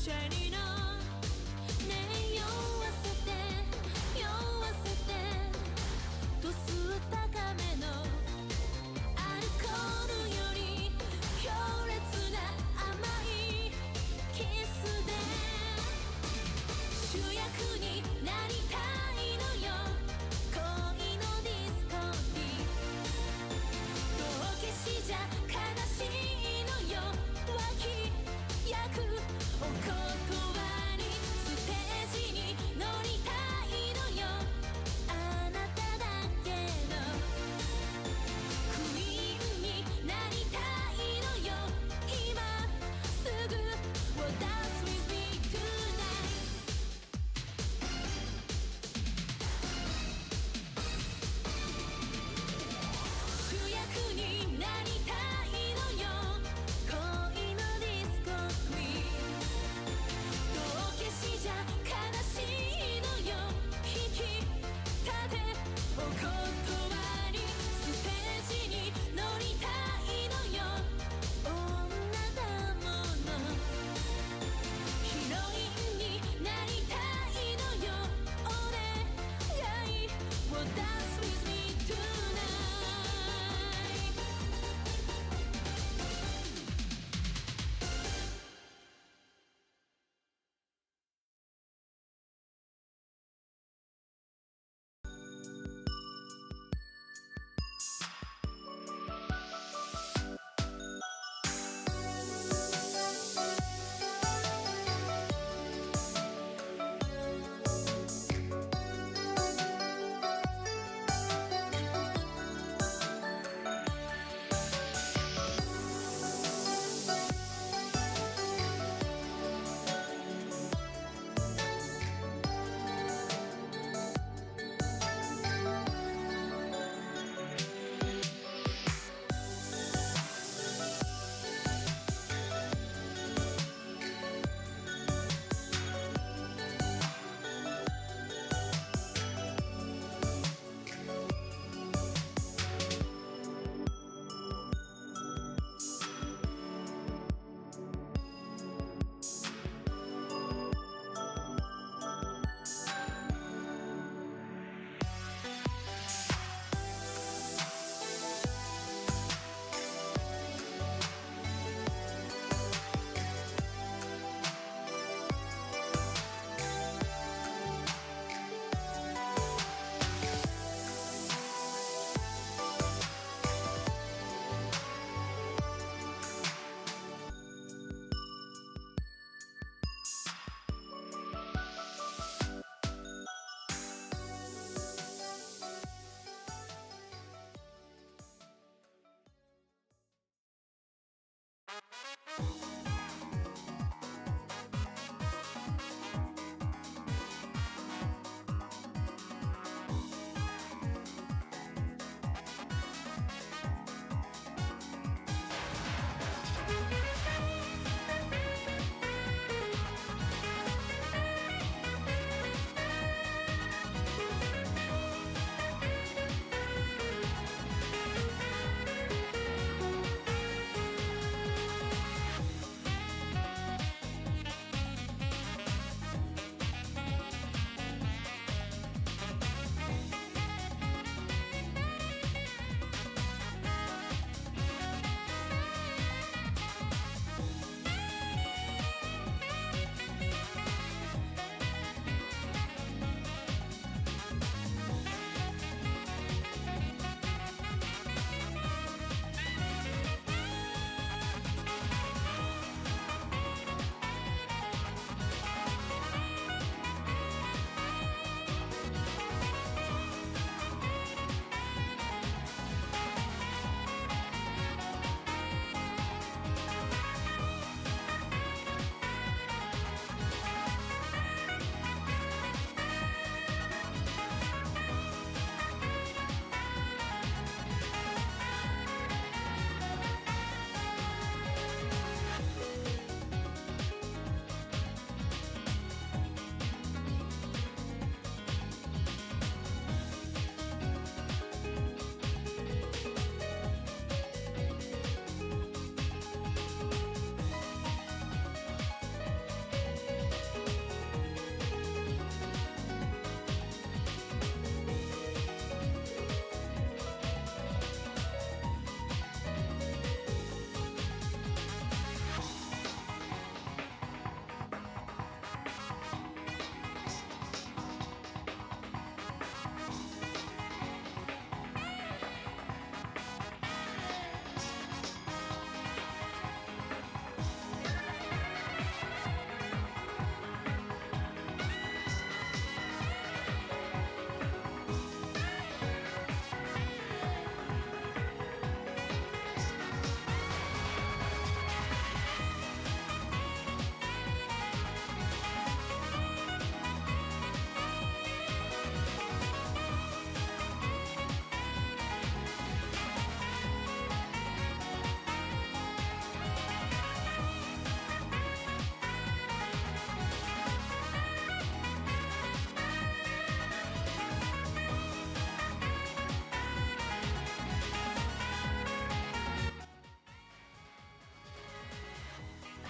シェリーのねえ酔わせて酔わせて度数高めのアルコールより強烈な甘いキスで主役になりたいのよ恋のディスコに道化師じゃ悲しいのよ脇役男は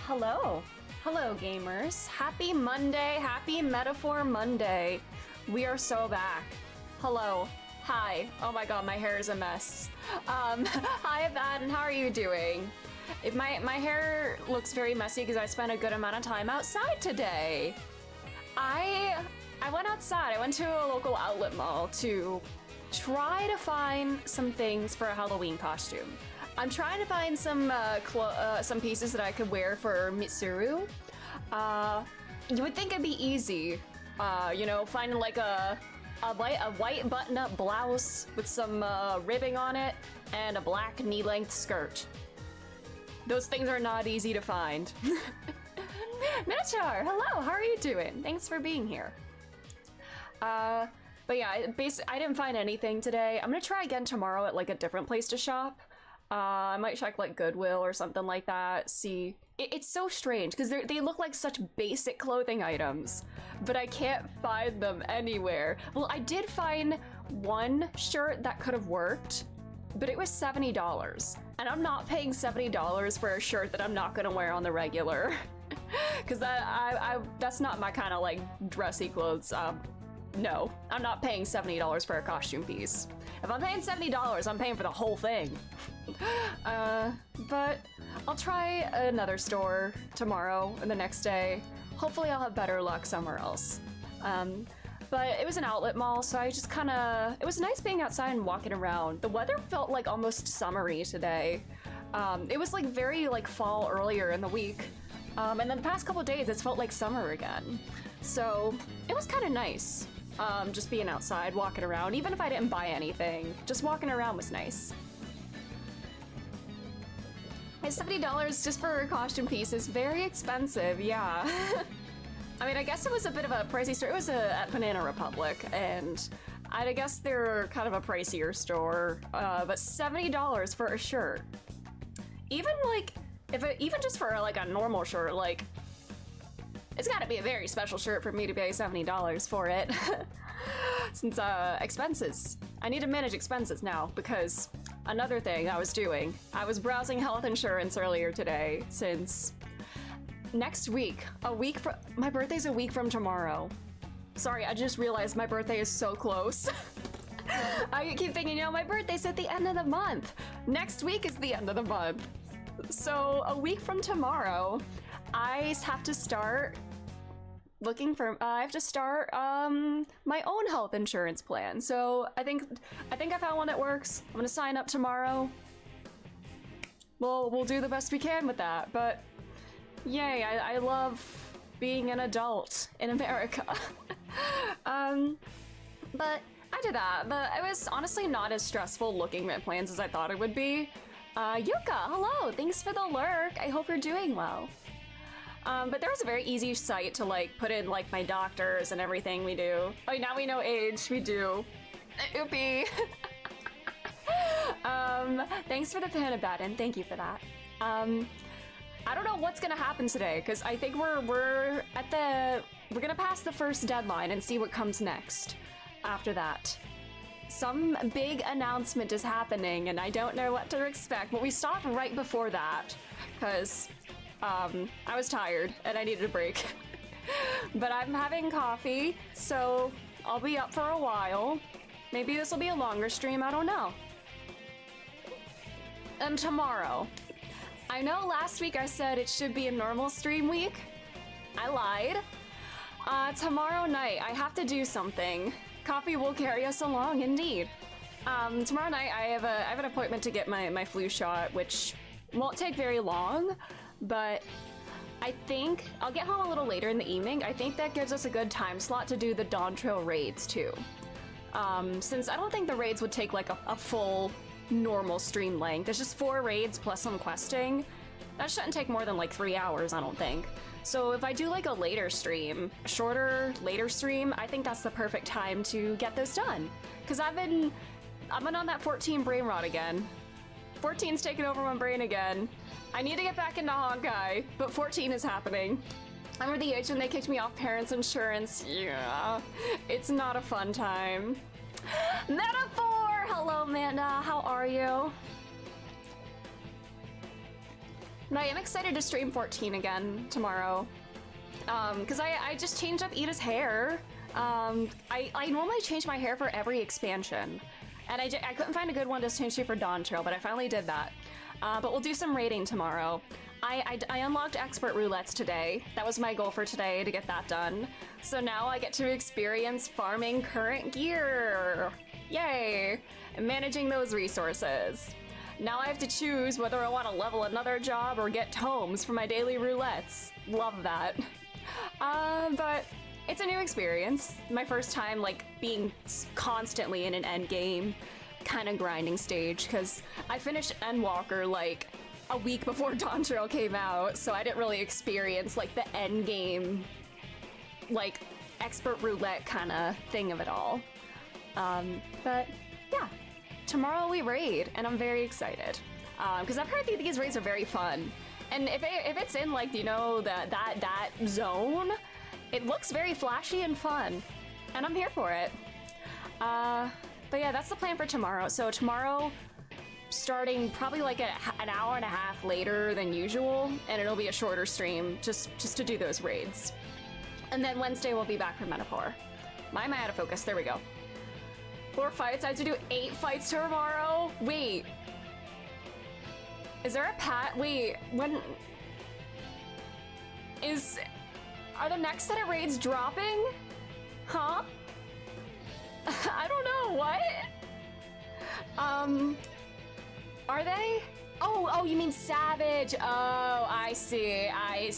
Hello. Hello, gamers. Happy Monday. Happy Metaphor Monday. We are so back. Hello. Hi. Oh my god, my hair is a mess. Hi, Abaddon. How are you doing? My hair looks very messy because I spent a good amount of time outside today. I went outside. I went to a local outlet mall to try to find some things for a Halloween costume. I'm trying to find some pieces that I could wear for Mitsuru. You would think it'd be easy, you know, finding like a white button-up blouse with some ribbing on it and a black knee-length skirt. Those things are not easy to find. Minotaur, hello, how are you doing? Thanks for being here. But yeah, I didn't find anything today. I'm gonna try again tomorrow at like a different place to shop. I might check like Goodwill or something like that, see. It's so strange because they look like such basic clothing items, but I can't find them anywhere. Well, I did find one shirt that could have worked, but it was $70. And I'm not paying $70 for a shirt that I'm not gonna wear on the regular. Because that's not my kind of like dressy clothes. No, I'm not paying $70 for a costume piece. If I'm paying $70, I'm paying for the whole thing. But I'll try another store tomorrow and the next day. Hopefully I'll have better luck somewhere else. But it was an outlet mall, so I just it was nice being outside and walking around. The weather felt like almost summery today. It was like very like fall earlier in the week. And then the past couple days it's felt like summer again. So it was kind of nice. Just being outside, walking around, even if I didn't buy anything, just walking around was nice. $70 just for a costume piece is very expensive, yeah. I mean, I guess it was a bit of a pricey store. It was at Banana Republic, and I guess they're kind of a pricier store, but $70 for a shirt. Even like, even just for like a normal shirt, like, it's gotta be a very special shirt for me to pay $70 for it. Since, expenses. I need to manage expenses now, because another thing I was doing, I was browsing health insurance earlier today, since next week, my birthday's a week from tomorrow. Sorry, I just realized my birthday is so close. I keep thinking, you know, my birthday's at the end of the month. Next week is the end of the month. So a week from tomorrow, I have to start looking for, I have to start my own health insurance plan. So I think I found one that works. I'm gonna sign up tomorrow. We'll do the best we can with that, but yay, I love being an adult in America. But I did that, but it was honestly not as stressful looking at plans as I thought it would be. Yuka, hello, thanks for the lurk. I hope you're doing well. But there was a very easy site to like put in like my doctors and everything we do. Oh, now we know age, we do. Oopie. Thanks for the panda baton, thank you for that. I don't know what's gonna happen today, because I think we're gonna pass the first deadline and see what comes next after that. Some big announcement is happening and I don't know what to expect, but we stopped right before that, because I was tired and I needed a break. But I'm having coffee, so I'll be up for a while. Maybe this will be a longer stream, I don't know. And tomorrow. I know last week I said it should be a normal stream week. I lied. Tomorrow night, I have to do something. Coffee will carry us along, indeed. Tomorrow night, I have an appointment to get my flu shot, which won't take very long, but I think I'll get home a little later in the evening. I think that gives us a good time slot to do the Dawn Trail raids, too. Since I don't think the raids would take like a full normal stream length. There's just 4 raids plus some questing. That shouldn't take more than like 3 hours, I don't think. So if I do like a later stream, a shorter, later stream, I think that's the perfect time to get those done. Because I've been on that 14 brain rot again. 14's taken over my brain again. I need to get back into Honkai, but 14 is happening. I'm at the age when they kicked me off parents' insurance. Yeah, it's not a fun time. Metaphor! Hello, Amanda. How are you? But I am excited to stream 14 again tomorrow. Because I just changed up Ida's hair. I normally change my hair for every expansion. And I couldn't find a good one to change to for Dawn Trail, but I finally did that. But we'll do some raiding tomorrow. I unlocked expert roulettes today. That was my goal for today, to get that done. So now I get to experience farming current gear. Yay! And managing those resources. Now I have to choose whether I want to level another job or get tomes for my daily roulettes. Love that. But it's a new experience. My first time, like, being constantly in an end game kind of grinding stage, because I finished Endwalker, like, a week before Dawn Trail came out, so I didn't really experience, like, the end game, like, expert roulette kind of thing of it all. But, yeah. Tomorrow we raid, and I'm very excited. Because I've heard these raids are very fun. And if it's in, like, you know, that zone, it looks very flashy and fun. And I'm here for it. But yeah, that's the plan for tomorrow. So tomorrow, starting probably like an hour and a half later than usual, and it'll be a shorter stream just to do those raids. And then Wednesday we'll be back for Metaphor. My out of focus, there we go. 4 fights, I have to do 8 fights tomorrow? Wait. Is there a wait, when... Are the next set of raids dropping? Huh? I don't know, what? Are they? Oh, you mean Savage. Oh, I see. I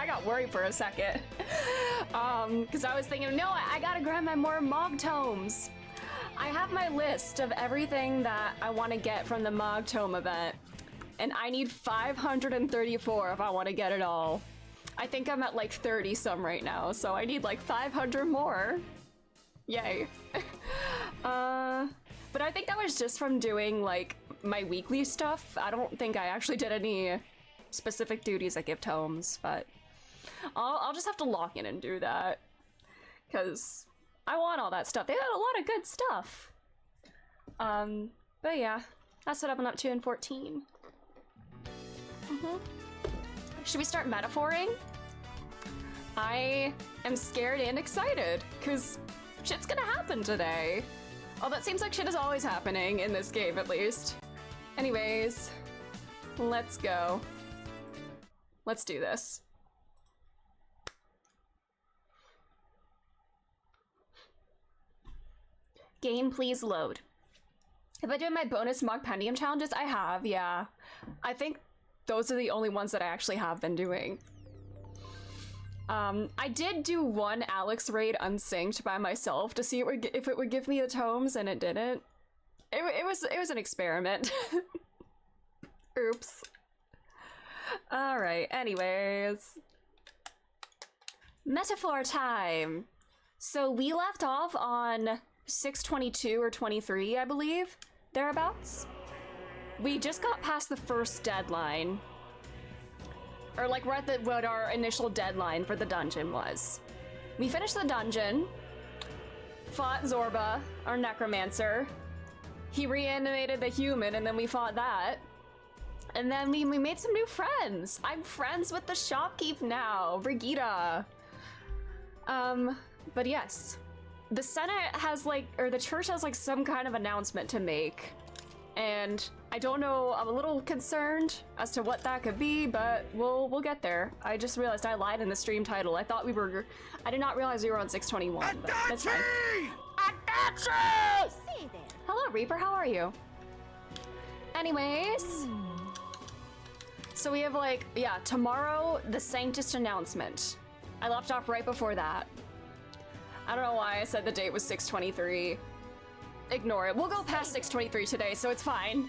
got worried for a second. Because I was thinking, no, I gotta grab my more Mog Tomes. I have my list of everything that I want to get from the Mog Tome event. And I need 534 if I want to get it all. I think I'm at like 30 some right now, so I need like 500 more. Yay. But I think that was just from doing like my weekly stuff. I don't think I actually did any specific duties that give tomes, but I'll just have to lock in and do that. Because I want all that stuff. They had a lot of good stuff. But yeah, that's what I've been up to in 14. Should we start metaphoring? I am scared and excited, because shit's gonna happen today. Oh, that seems like shit is always happening in this game, at least. Anyways, let's go. Let's do this. Game, please load. Have I done my bonus Mogpendium challenges? I have, yeah. I think those are the only ones that I actually have been doing. I did do one Alex raid unsynced by myself to see if it would give me the tomes, and it didn't. It was an experiment. Oops. All right. Anyways, metaphor time. So we left off on 622 or 23, I believe, thereabouts. We just got past the first deadline. Or like we're at what our initial deadline for the dungeon was. We finished the dungeon, fought Zorba, our necromancer. He reanimated the human, and then we fought that. And then we made some new friends. I'm friends with the shopkeep now, Brigitte. But yes, the Senate has like, or the church has like some kind of announcement to make. And I don't know, I'm a little concerned as to what that could be, but we'll get there. I just realized I lied in the stream title. I did not realize we were on 621, but that's fine. Hello, Reaper, how are you? Anyways, so we have like, yeah, tomorrow, the Sanctus announcement. I left off right before that. I don't know why I said the date was 623. Ignore it. We'll go past 623 today, so it's fine.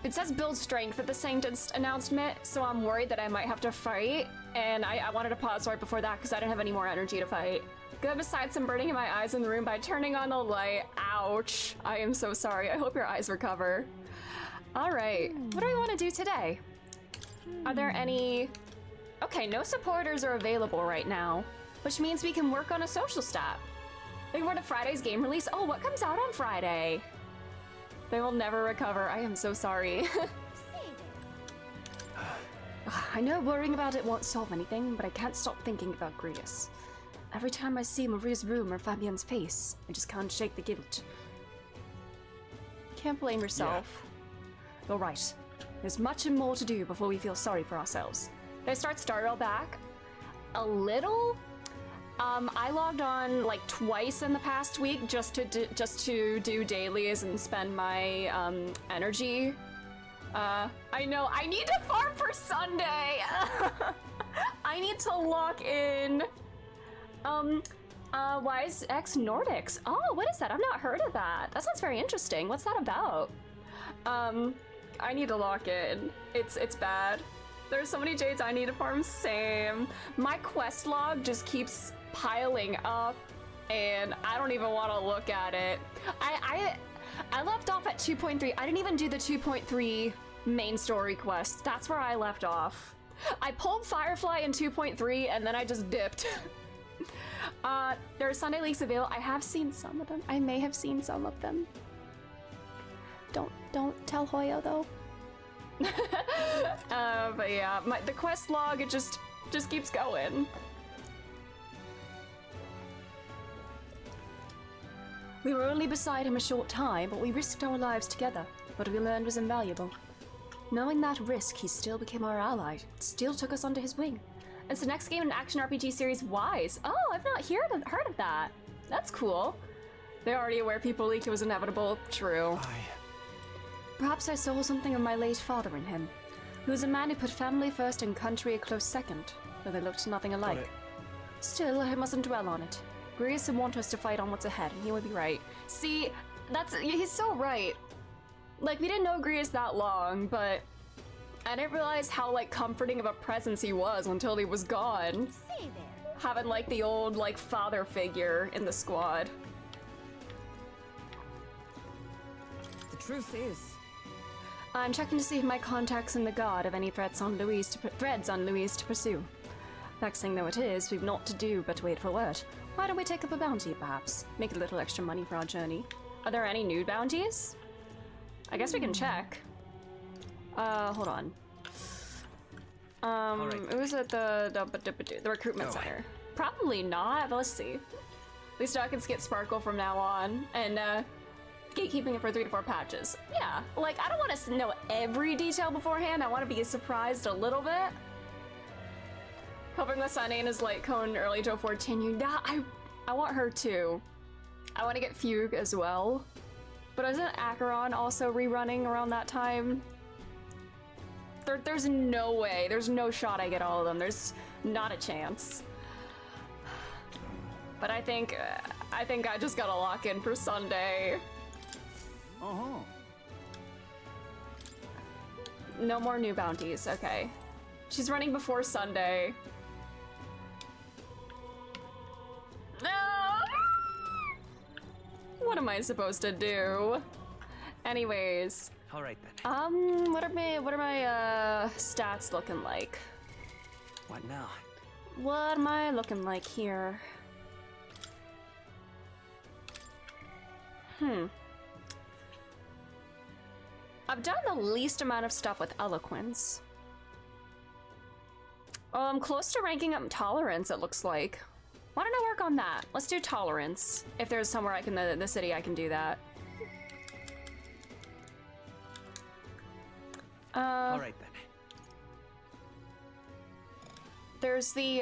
It says build strength at the Sanctus announcement, so I'm worried that I might have to fight, and I wanted to pause right before that because I didn't have any more energy to fight. Good, besides some burning in my eyes in the room by turning on the light. Ouch. I am so sorry. I hope your eyes recover. All right. What do we want to do today? Are there any... Okay, no supporters are available right now, which means we can work on a social stat. Looking forward to Friday's game release. Oh, what comes out on Friday? They will never recover. I am so sorry. I know worrying about it won't solve anything, but I can't stop thinking about Grius. Every time I see Maria's room or Fabien's face, I just can't shake the guilt. Can't blame yourself. Yeah. You're right. There's much and more to do before we feel sorry for ourselves. Did I start Starrail back? A little? I logged on like twice in the past week just to do dailies and spend my energy. I know, I need to farm for Sunday! I need to lock in. Wise X Nordics. Oh, what is that? I've not heard of that. That sounds very interesting. What's that about? I need to lock in. It's bad. There's so many jades I need to farm. Same. My quest log just keeps piling up, and I don't even want to look at it. I left off at 2.3. I didn't even do the 2.3 main story quest. That's where I left off. I pulled Firefly in 2.3, and then I just dipped. There are Sunday leaks available. I have seen some of them. I may have seen some of them. Don't tell Hoyo though. But yeah, the quest log, it just keeps going. We were only beside him a short time, but we risked our lives together. What we learned was invaluable. Knowing that risk, he still became our ally, still took us under his wing. It's the next game in action RPG series Wise. Oh, I've not heard of that. That's cool. They're already aware people leaked it was inevitable. True. Perhaps I saw something of my late father in him. He was a man who put family first and country a close second, though they looked nothing alike. Still, I mustn't dwell on it. Grius would want us to fight on what's ahead, and he would be right. See, he's so right. Like, we didn't know Grius that long, but I didn't realize how, like, comforting of a presence he was until he was gone. Having, like, the old, like, father figure in the squad. The truth is, I'm checking to see if my contacts in the guard have any threads on Louise to pursue. Vexing though it is, we've naught to do but wait for word. Why don't we take up a bounty, perhaps? Make a little extra money for our journey. Are there any new bounties? I guess we can check. Hold on. It was at the recruitment center. Probably not, but let's see. At least I can get Sparkle from now on, and gatekeeping it for 3 to 4 patches. Yeah, like, I don't want to know every detail beforehand. I want to be surprised a little bit. Hoping the Sunday is like Cone early to 14. Yeah, I want her too. I want to get Fugue as well. But isn't Acheron also rerunning around that time? There's no way. There's no shot I get all of them. There's not a chance. But I think I just gotta lock in for Sunday. No more new bounties. Okay. She's running before Sunday. No! What am I supposed to do? Anyways. All right then. What are my stats looking like? What now? What am I looking like here? I've done the least amount of stuff with Eloquence. I'm close to ranking up Tolerance, it looks like. Why don't I work on that? Let's do Tolerance. If there's somewhere I can, the city I can do that. All right then. There's the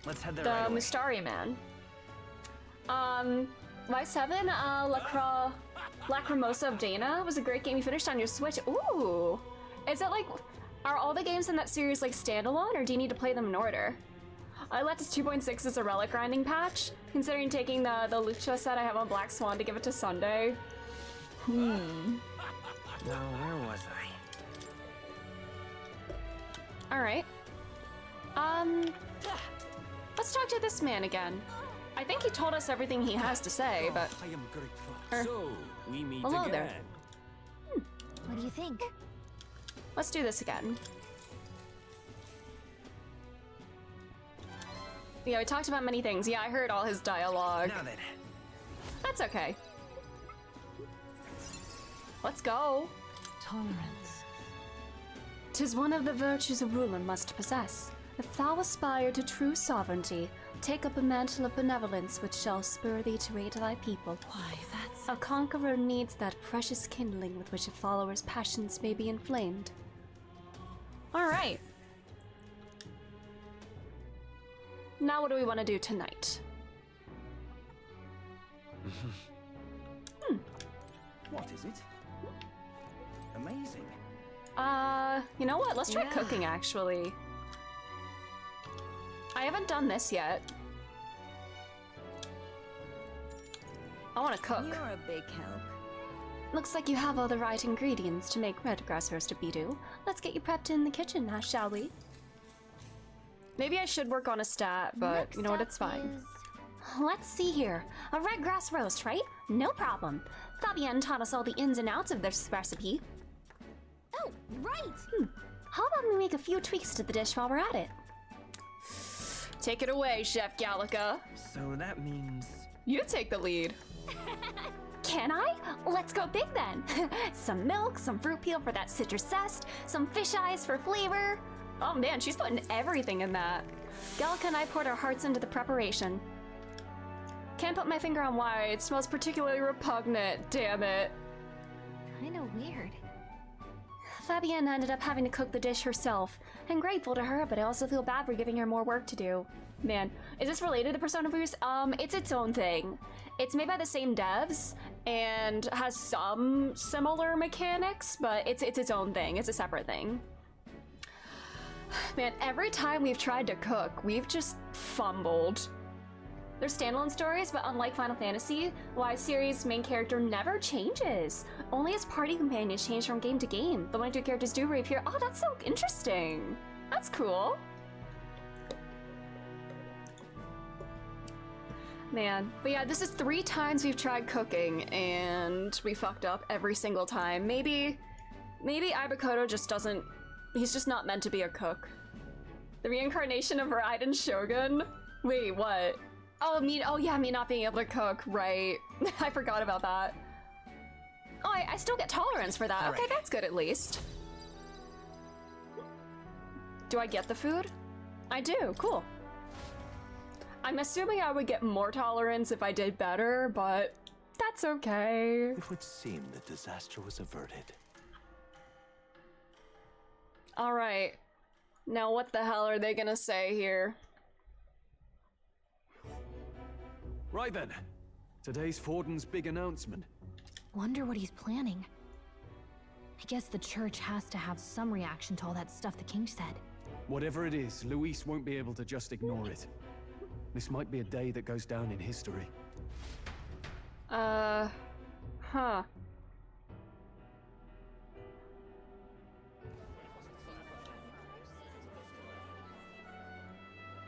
Let's head there the right away. Mustari man. Y7, Lacrimosa of Dana was a great game you finished on your Switch. Ooh! Is it like, are all the games in that series like standalone, or do you need to play them in order? I left this 2.6 as a relic grinding patch, considering taking the Lucha set I have on Black Swan to give it to Sunday. Now, where was I? Alright. Let's talk to this man again. I think he told us everything he has to say, but... I am grateful. So, we meet Hello again. there. What do you think? Let's do this again. Yeah, we talked about many things. Yeah, I heard all his dialogue. Now then. That's okay. Let's go. Tolerance. 'Tis one of the virtues a ruler must possess. If thou aspire to true sovereignty, take up a mantle of benevolence which shall spur thee to aid thy people. Why, that's... A conqueror needs that precious kindling with which a follower's passions may be inflamed. Alright. Now what do we want to do tonight? What is it? Amazing. You know what? Let's try Yeah. cooking, actually. I haven't done this yet. I want to cook. You're a big help. Looks like you have all the right ingredients to make red grass roast of beedu. Let's get you prepped in the kitchen now, shall we? Maybe I should work on a stat, but you know what, it's fine. Let's see here. A red grass roast, right? No problem. Fabienne taught us all the ins and outs of this recipe. Oh, right! How about we make a few tweaks to the dish while we're at it? Take it away, Chef Gallica. So that means... You take the lead. Can I? Let's go big then. Some milk, some fruit peel for that citrus zest, some fish eyes for flavor. Oh man, she's putting everything in that. Gallica and I poured our hearts into the preparation. Can't put my finger on why. It smells particularly repugnant, damn it. Kinda weird. Fabienne ended up having to cook the dish herself. I'm grateful to her, but I also feel bad for giving her more work to do. Man, is this related to Persona Boost? It's its own thing. It's made by the same devs and has some similar mechanics, but it's its own thing. It's a separate thing. Man, every time we've tried to cook, we've just fumbled. They're standalone stories, but unlike Final Fantasy, the Y series' main character never changes. Only his party companions change from game to game. The one or two characters do reappear. Oh, that's so interesting. That's cool. Man, but yeah, this is 3 times we've tried cooking, and we fucked up every single time. Maybe Ibukoto just doesn't... He's just not meant to be a cook. The reincarnation of Raiden Shogun? Wait, what? Oh, me not being able to cook, right. I forgot about that. Oh, I still get tolerance for that. Okay, that's good at least. Do I get the food? I do, cool. I'm assuming I would get more tolerance if I did better, but that's okay. It would seem that disaster was averted. All right. Now what the hell are they gonna say here? Right then. Today's Forden's big announcement. Wonder what he's planning. I guess the church has to have some reaction to all that stuff the king said. Whatever it is, Luis won't be able to just ignore it. This might be a day that goes down in history. Huh.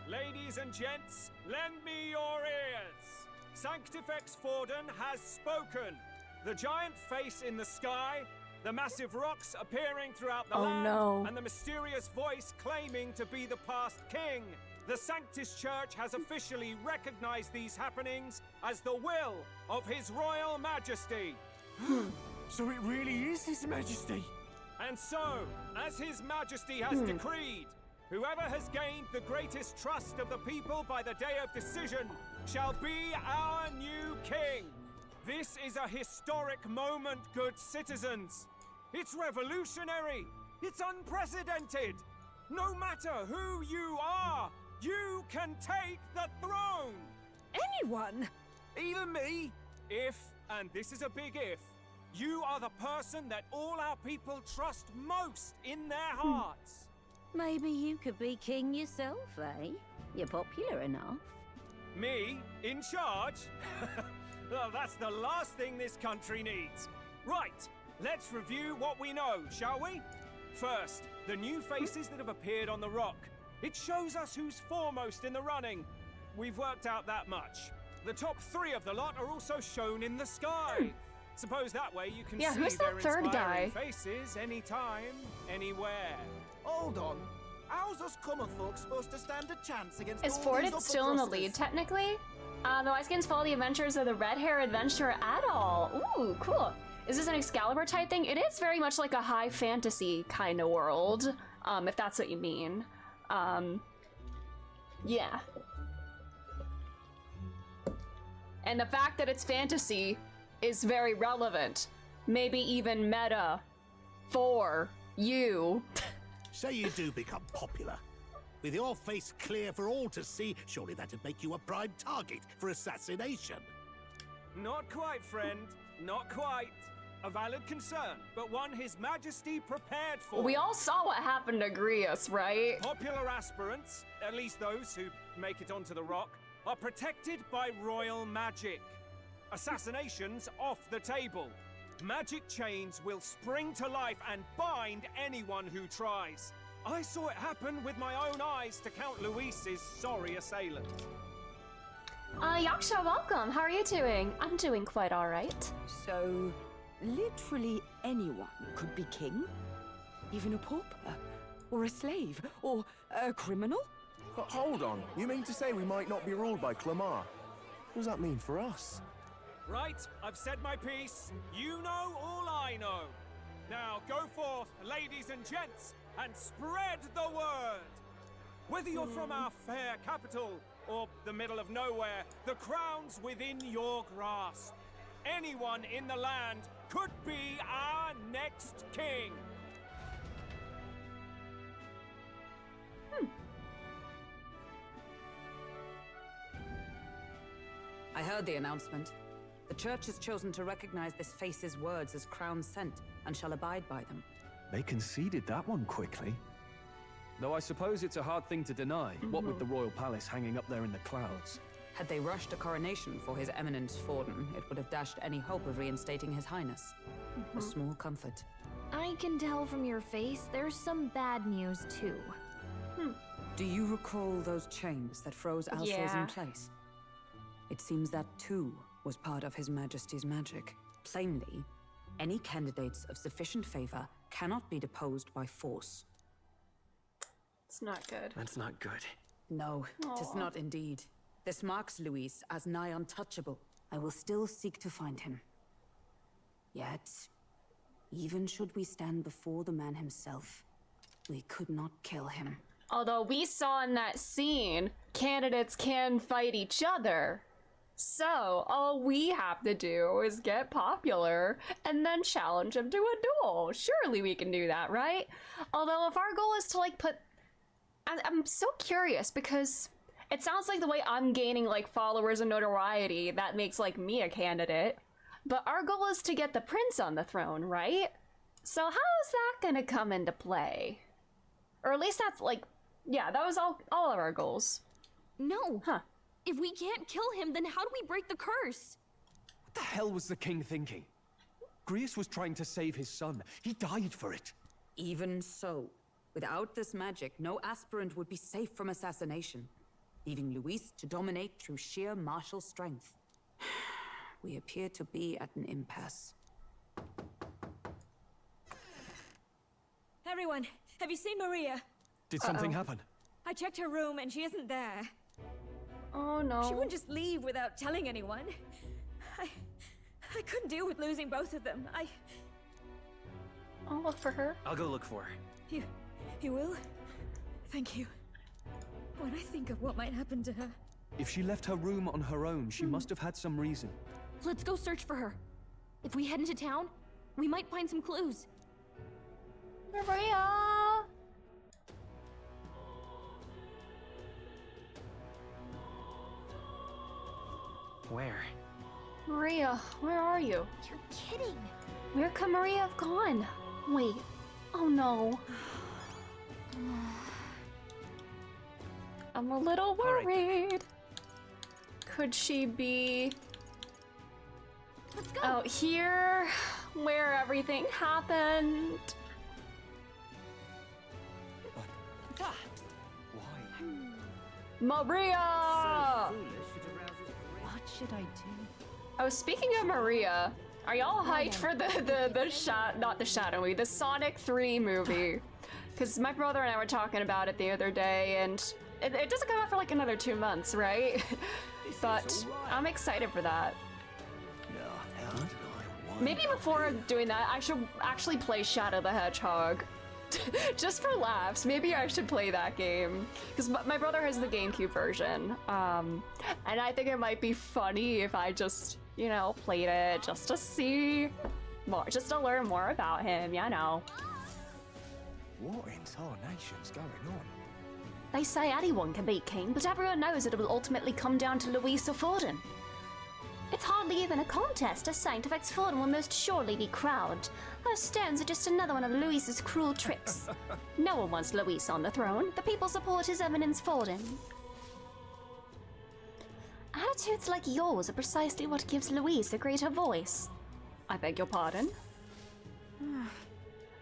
Ladies and gents, lend me your ears. Sanctifex Forden has spoken. The giant face in the sky, the massive rocks appearing throughout the land, no. and the mysterious voice claiming to be the past king. The Sanctus Church has officially recognized these happenings as the will of His Royal Majesty. So it really is His Majesty? And so, as His Majesty has decreed, whoever has gained the greatest trust of the people by the day of decision shall be our new king. This is a historic moment, good citizens. It's revolutionary. It's unprecedented. No matter who you are, you can take the throne. Anyone? Even me. If, and this is a big if, you are the person that all our people trust most in their hearts. Maybe you could be king yourself, eh? You're popular enough. Me? In charge? Well, that's the last thing this country needs. Right, let's review what we know, shall we? First, the new faces that have appeared on the rock. It shows us who's foremost in the running. We've worked out that much. The top 3 of the lot are also shown in the sky. Suppose that way you can see who's their that third inspiring guy? faces anytime, anywhere. Hold on. How's us common folk supposed to stand a chance against Is all these Forded still in the lead, upper-crusters? technically? The Wise Skins follow the adventures of the red-hair adventurer Adol. Ooh, cool. Is this an Excalibur type thing? It is very much like a high fantasy kind of world, if that's what you mean. Yeah. And the fact that it's fantasy is very relevant. Maybe even meta for you. Say you do become popular. With your face clear for all to see, surely that'd make you a prime target for assassination. Not quite, friend. Not quite. A valid concern, but one His Majesty prepared for. We all saw what happened to Grius, right? Popular aspirants, at least those who make it onto the rock, are protected by royal magic. Assassinations off the table. Magic chains will spring to life and bind anyone who tries. I saw it happen with my own eyes to Count Luis's sorry assailant. Yaksha, welcome. How are you doing? I'm doing quite all right. So, literally anyone could be king? Even a pauper? Or a slave? Or a criminal? Hold on. You mean to say we might not be ruled by Clamar? What does that mean for us? Right, I've said my piece. You know all I know. Now go forth, ladies and gents, and spread the word. Whether you're from our fair capital or the middle of nowhere, the crown's within your grasp. Anyone in the land could be our next king. I heard the announcement. The church has chosen to recognize this face's words as crown sent and shall abide by them. They conceded that one quickly. Though I suppose it's a hard thing to deny, what with the royal palace hanging up there in the clouds. Had they rushed a coronation for His Eminence Forden, it would have dashed any hope of reinstating His Highness. A small comfort. I can tell from your face there's some bad news too. Do you recall those chains that froze Alphys Yeah. in place? It seems that too was part of His Majesty's magic. Plainly, any candidates of sufficient favor cannot be deposed by force. It's not good. That's not good. No, 'tis not indeed. This marks Luis as nigh untouchable. I will still seek to find him. Yet, even should we stand before the man himself, we could not kill him. Although we saw in that scene, candidates can fight each other. So, all we have to do is get popular and then challenge him to a duel. Surely we can do that, right? Although if our goal is to like put... I'm so curious because it sounds like the way I'm gaining like followers and notoriety, that makes like me a candidate. But our goal is to get the prince on the throne, right? So how is that gonna come into play? Or at least that's like, yeah, that was all of our goals. No. Huh. If we can't kill him, then how do we break the curse? What the hell was the king thinking? Grius was trying to save his son. He died for it. Even so, without this magic, no aspirant would be safe from assassination, leaving Luis to dominate through sheer martial strength. We appear to be at an impasse. Everyone, have you seen Maria? Did something happen? I checked her room and she isn't there. Oh no. She wouldn't just leave without telling anyone. I couldn't deal with losing both of them. I'll look for her. I'll go look for her. You will? Thank you. When I think of what might happen to her. If she left her room on her own, she must have had some reason. Let's go search for her. If we head into town, we might find some clues. Maria! Where? Maria, where are you? You're kidding. Where could Maria have gone? Wait. Oh no. I'm a little worried. Could she be Let's go. out here where everything happened? Why? Maria! What should I do? Oh, speaking of Maria, are y'all hyped for the not the Shadow movie, the Sonic 3 movie? Because my brother and I were talking about it the other day, and it doesn't come out for like another 2 months, right? But I'm excited for that. Maybe before doing that, I should actually play Shadow the Hedgehog. Just for laughs. Maybe I should play that game. Because my brother has the GameCube version. And I think it might be funny if I just, you know, played it just to see more, just to learn more about him, you know. What in tarnation's going on? They say anyone can beat King, but everyone knows that it will ultimately come down to Louise or Forden. It's hardly even a contest. A Saint of X-Forden will most surely be crowned. Those stones are just another one of Louise's cruel tricks. No one wants Louise on the throne. The people support His Eminence Forden. Attitudes like yours are precisely what gives Louise a greater voice. I beg your pardon?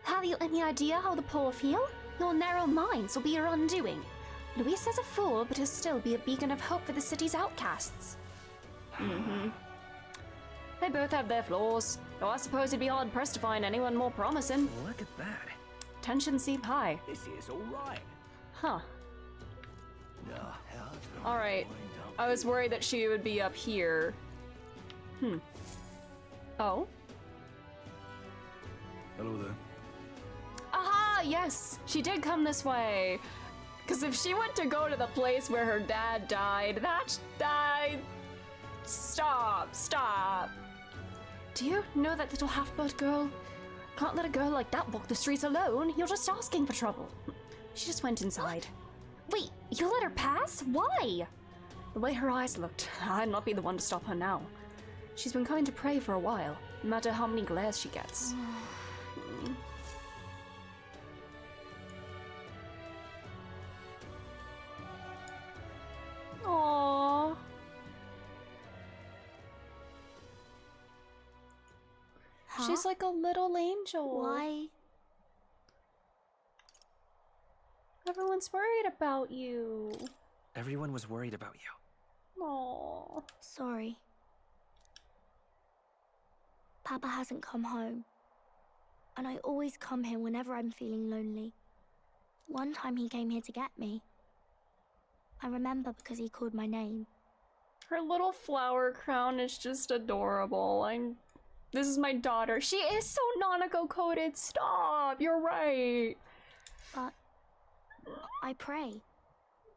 Have you any idea how the poor feel? Your narrow minds will be your undoing. Louise is a fool, but he'll still be a beacon of hope for the city's outcasts. They both have their flaws, though I suppose it'd be hard-pressed to find anyone more promising. Look at that. Tensions seem high. This is all right. Huh. Alright. I was worried that she would be up here. Oh? Hello there. Aha! Yes! She did come this way! Because if she went to go to the place where her dad died, Stop! Stop! Do you know that little half-blood girl? Can't let a girl like that walk the streets alone. You're just asking for trouble. She just went inside. Wait, you let her pass? Why? The way her eyes looked, I'd not be the one to stop her now. She's been coming to pray for a while, no matter how many glares she gets. Aww. She's like a little angel. Why? Everyone's worried about you. Everyone was worried about you. Aww. Sorry. Papa hasn't come home. And I always come here whenever I'm feeling lonely. One time he came here to get me. I remember because he called my name. Her little flower crown is just adorable. This is my daughter. She is so Nanako-coded. Stop. You're right. But I pray,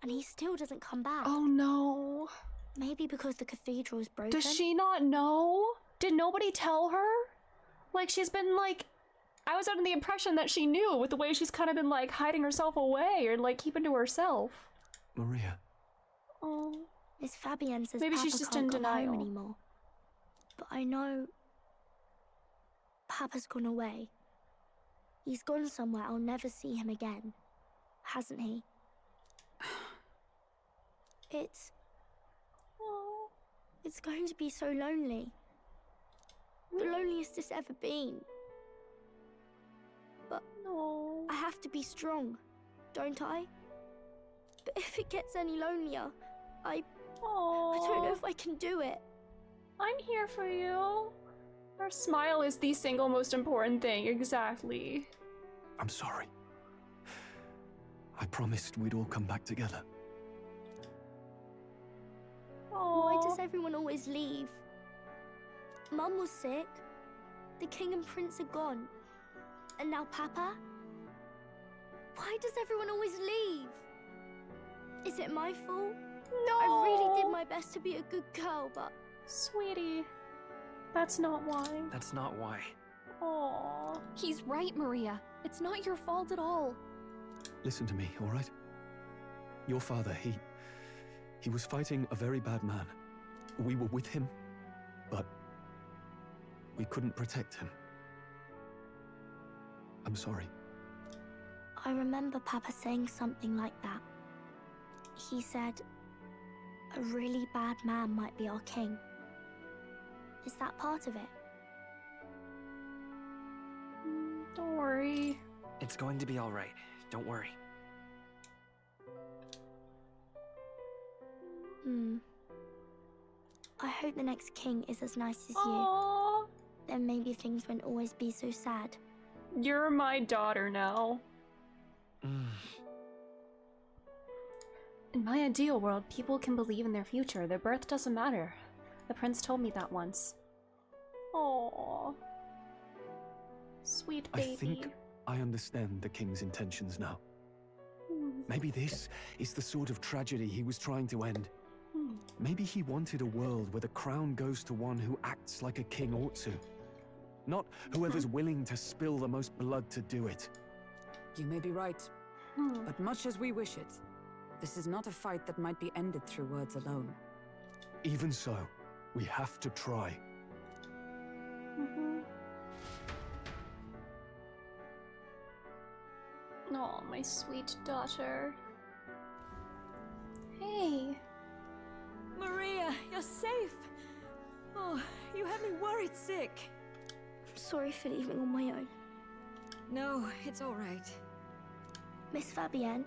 and he still doesn't come back. Oh no. Maybe because the cathedral is broken? Does she not know? Did nobody tell her? Like, she's been like... I was under the impression that she knew with the way she's kind of been like hiding herself away or like keeping to herself. Maria. Oh. Miss Fabienne says maybe Papa she's just can't in come denial home anymore. But I know Papa's gone away. He's gone somewhere I'll never see him again. Hasn't he? It's going to be so lonely. The loneliest it's ever been. But no. I have to be strong, don't I? But if it gets any lonelier, I don't know if I can do it. I'm here for you. Her smile is the single most important thing, exactly. I'm sorry. I promised we'd all come back together. Why does everyone always leave? Mum was sick. The king and prince are gone. And now Papa? Why does everyone always leave? Is it my fault? No! I really did my best to be a good girl, but... Sweetie, that's not why. That's not why. Aww. He's right, Maria. It's not your fault at all. Listen to me, all right? Your father, he was fighting a very bad man. We were with him, but we couldn't protect him. I'm sorry. I remember Papa saying something like that. He said, a really bad man might be our king. Is that part of it? Don't worry. It's going to be all right. Don't worry. I hope the next king is as nice as Aww. you. Then maybe things won't always be so sad. You're my daughter now. In my ideal world, people can believe in their future. Their birth doesn't matter. The prince told me that once. Aww. Sweet baby. I think I understand the king's intentions now. Maybe this is the sort of tragedy he was trying to end. Maybe he wanted a world where the crown goes to one who acts like a king ought to. Not whoever's willing to spill the most blood to do it. You may be right, but much as we wish it, this is not a fight that might be ended through words alone. Even so, we have to try. Oh, my sweet daughter. Hey. Maria, you're safe. Oh, you had me worried sick. I'm sorry for leaving on my own. No, it's all right. Miss Fabienne,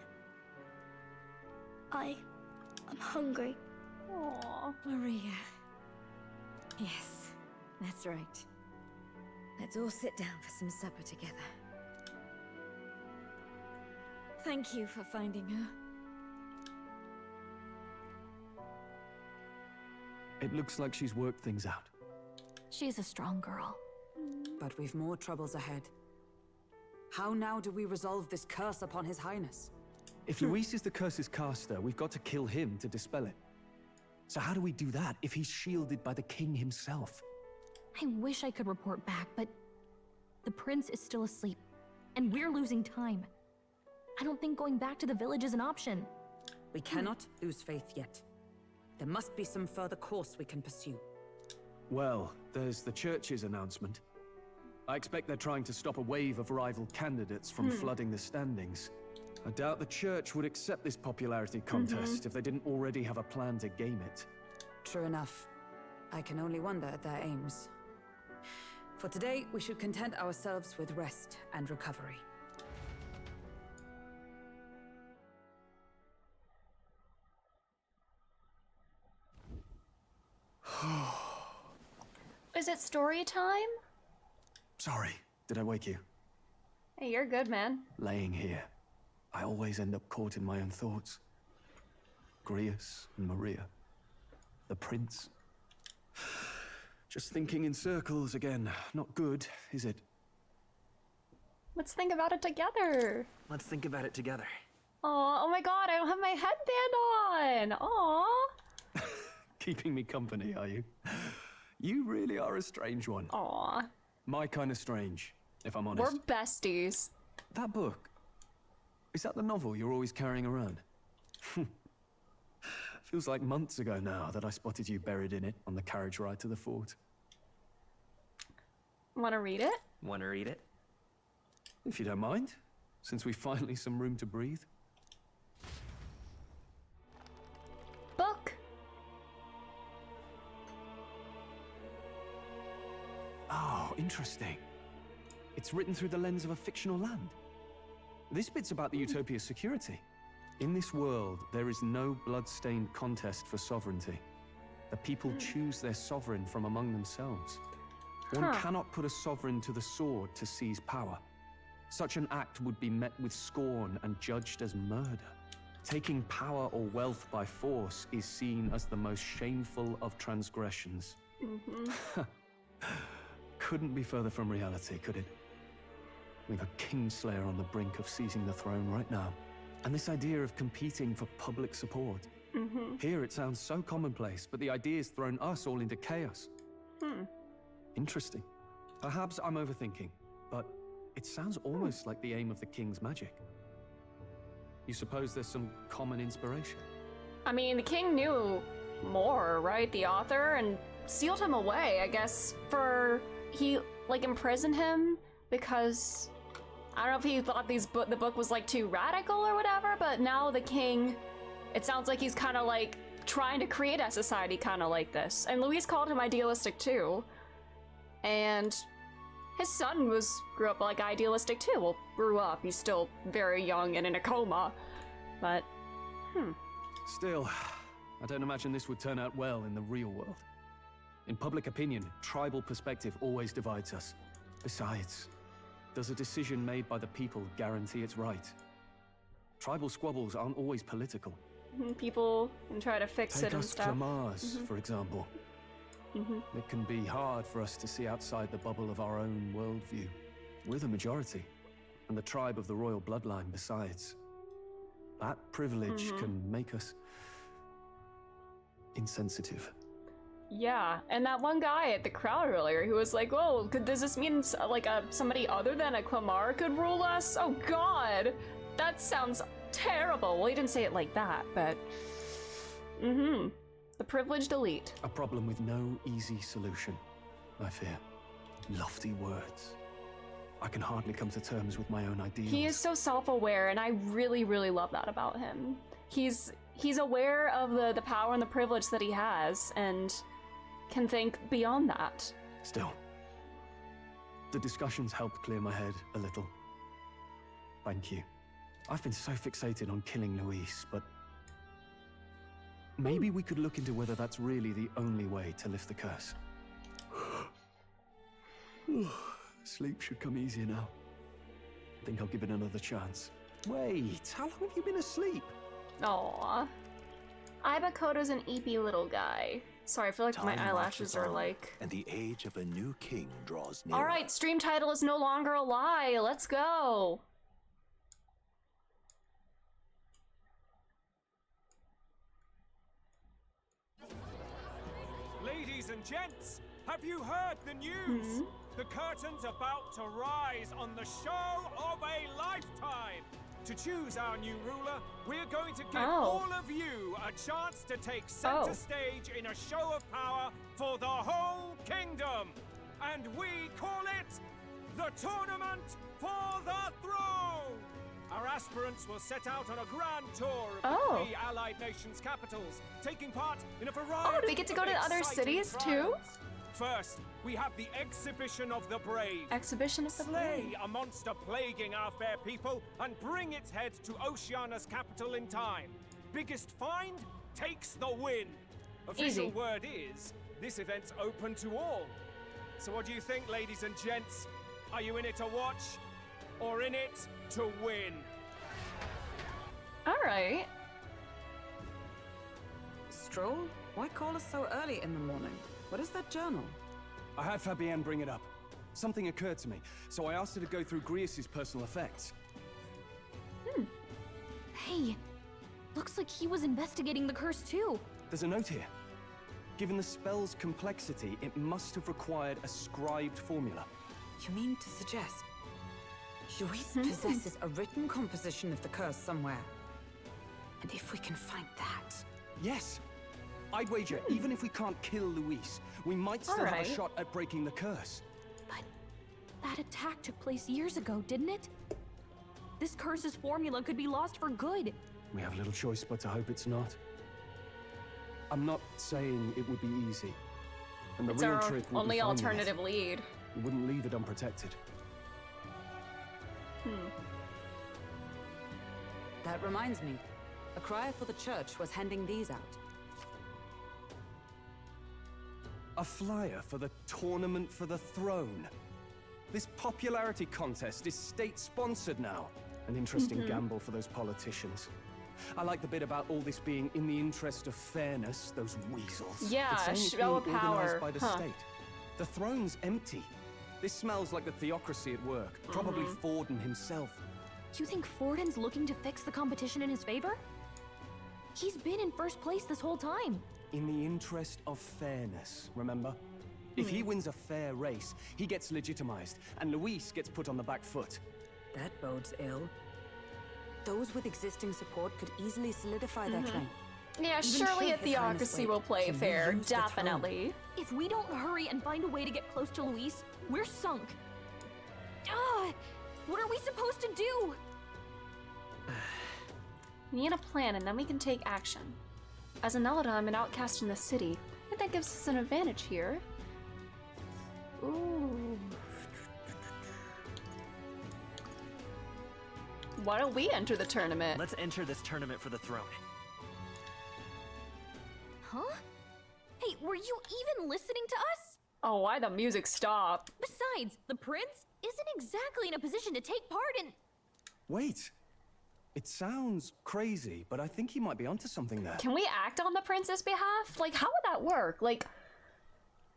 I'm hungry. Aww. Maria. Yes, that's right. Let's all sit down for some supper together. Thank you for finding her. It looks like she's worked things out. She's a strong girl. But we've more troubles ahead. How now do we resolve this curse upon His Highness? If Luis is the curse's caster, we've got to kill him to dispel it. So how do we do that if he's shielded by the king himself? I wish I could report back, but the prince is still asleep, and we're losing time. I don't think going back to the village is an option. We cannot lose faith yet. There must be some further course we can pursue. Well, there's the church's announcement. I expect they're trying to stop a wave of rival candidates from flooding the standings. I doubt the church would accept this popularity contest if they didn't already have a plan to game it. True enough. I can only wonder at their aims. For today, we should content ourselves with rest and recovery. Is it story time? Sorry, did I wake you? Hey, you're good, man. Laying here, I always end up caught in my own thoughts. Grius and Maria. The prince. Just thinking in circles again. Not good, is it? Let's think about it together. Let's think about it together. Oh my god, I don't have my headband on. Aw. Keeping me company, are you? You really are a strange one. Aw. My kind of strange, if I'm honest. We're besties. That book, is that the novel you're always carrying around? Feels like months ago now that I spotted you buried in it on the carriage ride to the fort. Wanna read it? Wanna read it? If you don't mind, since we've finally some room to breathe. Book. Oh, interesting. It's written through the lens of a fictional land. This bit's about the Utopia's security. In this world, there is no blood-stained contest for sovereignty. The people choose their sovereign from among themselves. One cannot put a sovereign to the sword to seize power. Such an act would be met with scorn and judged as murder. Taking power or wealth by force is seen as the most shameful of transgressions. Couldn't be further from reality, could it? We've a kingslayer on the brink of seizing the throne right now. And this idea of competing for public support. Here it sounds so commonplace, but the idea's thrown us all into chaos. Interesting. Perhaps I'm overthinking, but it sounds almost like the aim of the king's magic. You suppose there's some common inspiration? I mean, the king knew more, right? The author, and sealed him away, I guess, he, like, imprisoned him because, I don't know if he thought the book was, like, too radical or whatever, but now the king, it sounds like he's kind of, like, trying to create a society kind of like this. And Luis called him idealistic, too. And his son grew up, like, idealistic, too. Well, grew up. He's still very young and in a coma. But, Still, I don't imagine this would turn out well in the real world. In public opinion, tribal perspective always divides us. Besides, does a decision made by the people guarantee it's right? Tribal squabbles aren't always political. People can try to fix Take it and us stuff. Clamars, for example. It can be hard for us to see outside the bubble of our own worldview. We're the majority, and the tribe of the royal bloodline besides. That privilege can make us insensitive. Yeah, and that one guy at the crowd earlier who was like, "Oh, does this mean like somebody other than a Clamar could rule us?" Oh God, that sounds terrible. Well, he didn't say it like that, but the privileged elite. A problem with no easy solution, I fear. Lofty words. I can hardly come to terms with my own ideals. He is so self-aware, and I really, really love that about him. He's aware of the power and the privilege that he has, and can think beyond that. Still, the discussions helped clear my head a little. Thank you. I've been so fixated on killing Luis, but maybe we could look into whether that's really the only way to lift the curse. Sleep should come easier now. I think I'll give it another chance. Wait, how long have you been asleep? Aww. Ibakoto's an eepy little guy. Sorry, I feel like my eyelashes are like... And the age of a new king draws near. Alright, stream title is no longer a lie. Let's go. Ladies and gents, have you heard the news? The curtain's about to rise on the show of a lifetime. To choose our new ruler, we're going to give all of you a chance to take center stage in a show of power for the whole kingdom. And we call it the Tournament for the Throne. Our aspirants will set out on a grand tour of the 3 allied nations' capitals, taking part in a variety do we get to go to other cities too? First, we have the Exhibition of the Brave. Exhibition of the Brave. Slay a monster plaguing our fair people and bring its head to Oceania's capital in time. Biggest find takes the win. Official word is, this event's open to all. So what do you think, ladies and gents? Are you in it to watch or in it to win? Alright. Stroll? Why call us so early in the morning? What is that journal? I had Fabienne bring it up. Something occurred to me, so I asked her to go through Grius' personal effects. Hey, looks like he was investigating the curse too. There's a note here. Given the spell's complexity, it must have required a scribed formula. You mean to suggest Luis possesses a written composition of the curse somewhere? And if we can find that... Yes! I'd wager, even if we can't kill Luis, we might still have a shot at breaking the curse. But that attack took place years ago, didn't it? This curse's formula could be lost for good. We have little choice but to hope it's not. I'm not saying it would be easy. And the It's real our trick would only be finding alternative it. lead. We wouldn't leave it unprotected. That reminds me. A crier for the church was handing these out. A flyer for the Tournament for the Throne. This popularity contest is state-sponsored now. An interesting gamble for those politicians. I like the bit about all this being in the interest of fairness, those weasels. Yeah, It's saying it's show being of power. organised by the state. The throne's empty. This smells like the theocracy at work. Probably Forden himself. You think Forden's looking to fix the competition in his favor? He's been in first place this whole time. In the interest of fairness, remember? If he wins a fair race, he gets legitimized, and Luis gets put on the back foot. That bodes ill. Those with existing support could easily solidify their claim. Yeah, Even surely a should His Highness theocracy wait, will play can we fair, use the throne? definitely. If we don't hurry and find a way to get close to Luis, we're sunk. What are we supposed to do? We need a plan, and then we can take action. As an Eladam, an outcast in the city, I think that gives us an advantage here. Ooh. Why don't we enter the tournament? Let's enter this tournament for the throne. Huh? Hey, were you even listening to us? Oh, why the music stop? Besides, the prince isn't exactly in a position to take part in... Wait! It sounds crazy, but I think he might be onto something there. Can we act on the prince's behalf? Like, how would that work? Like,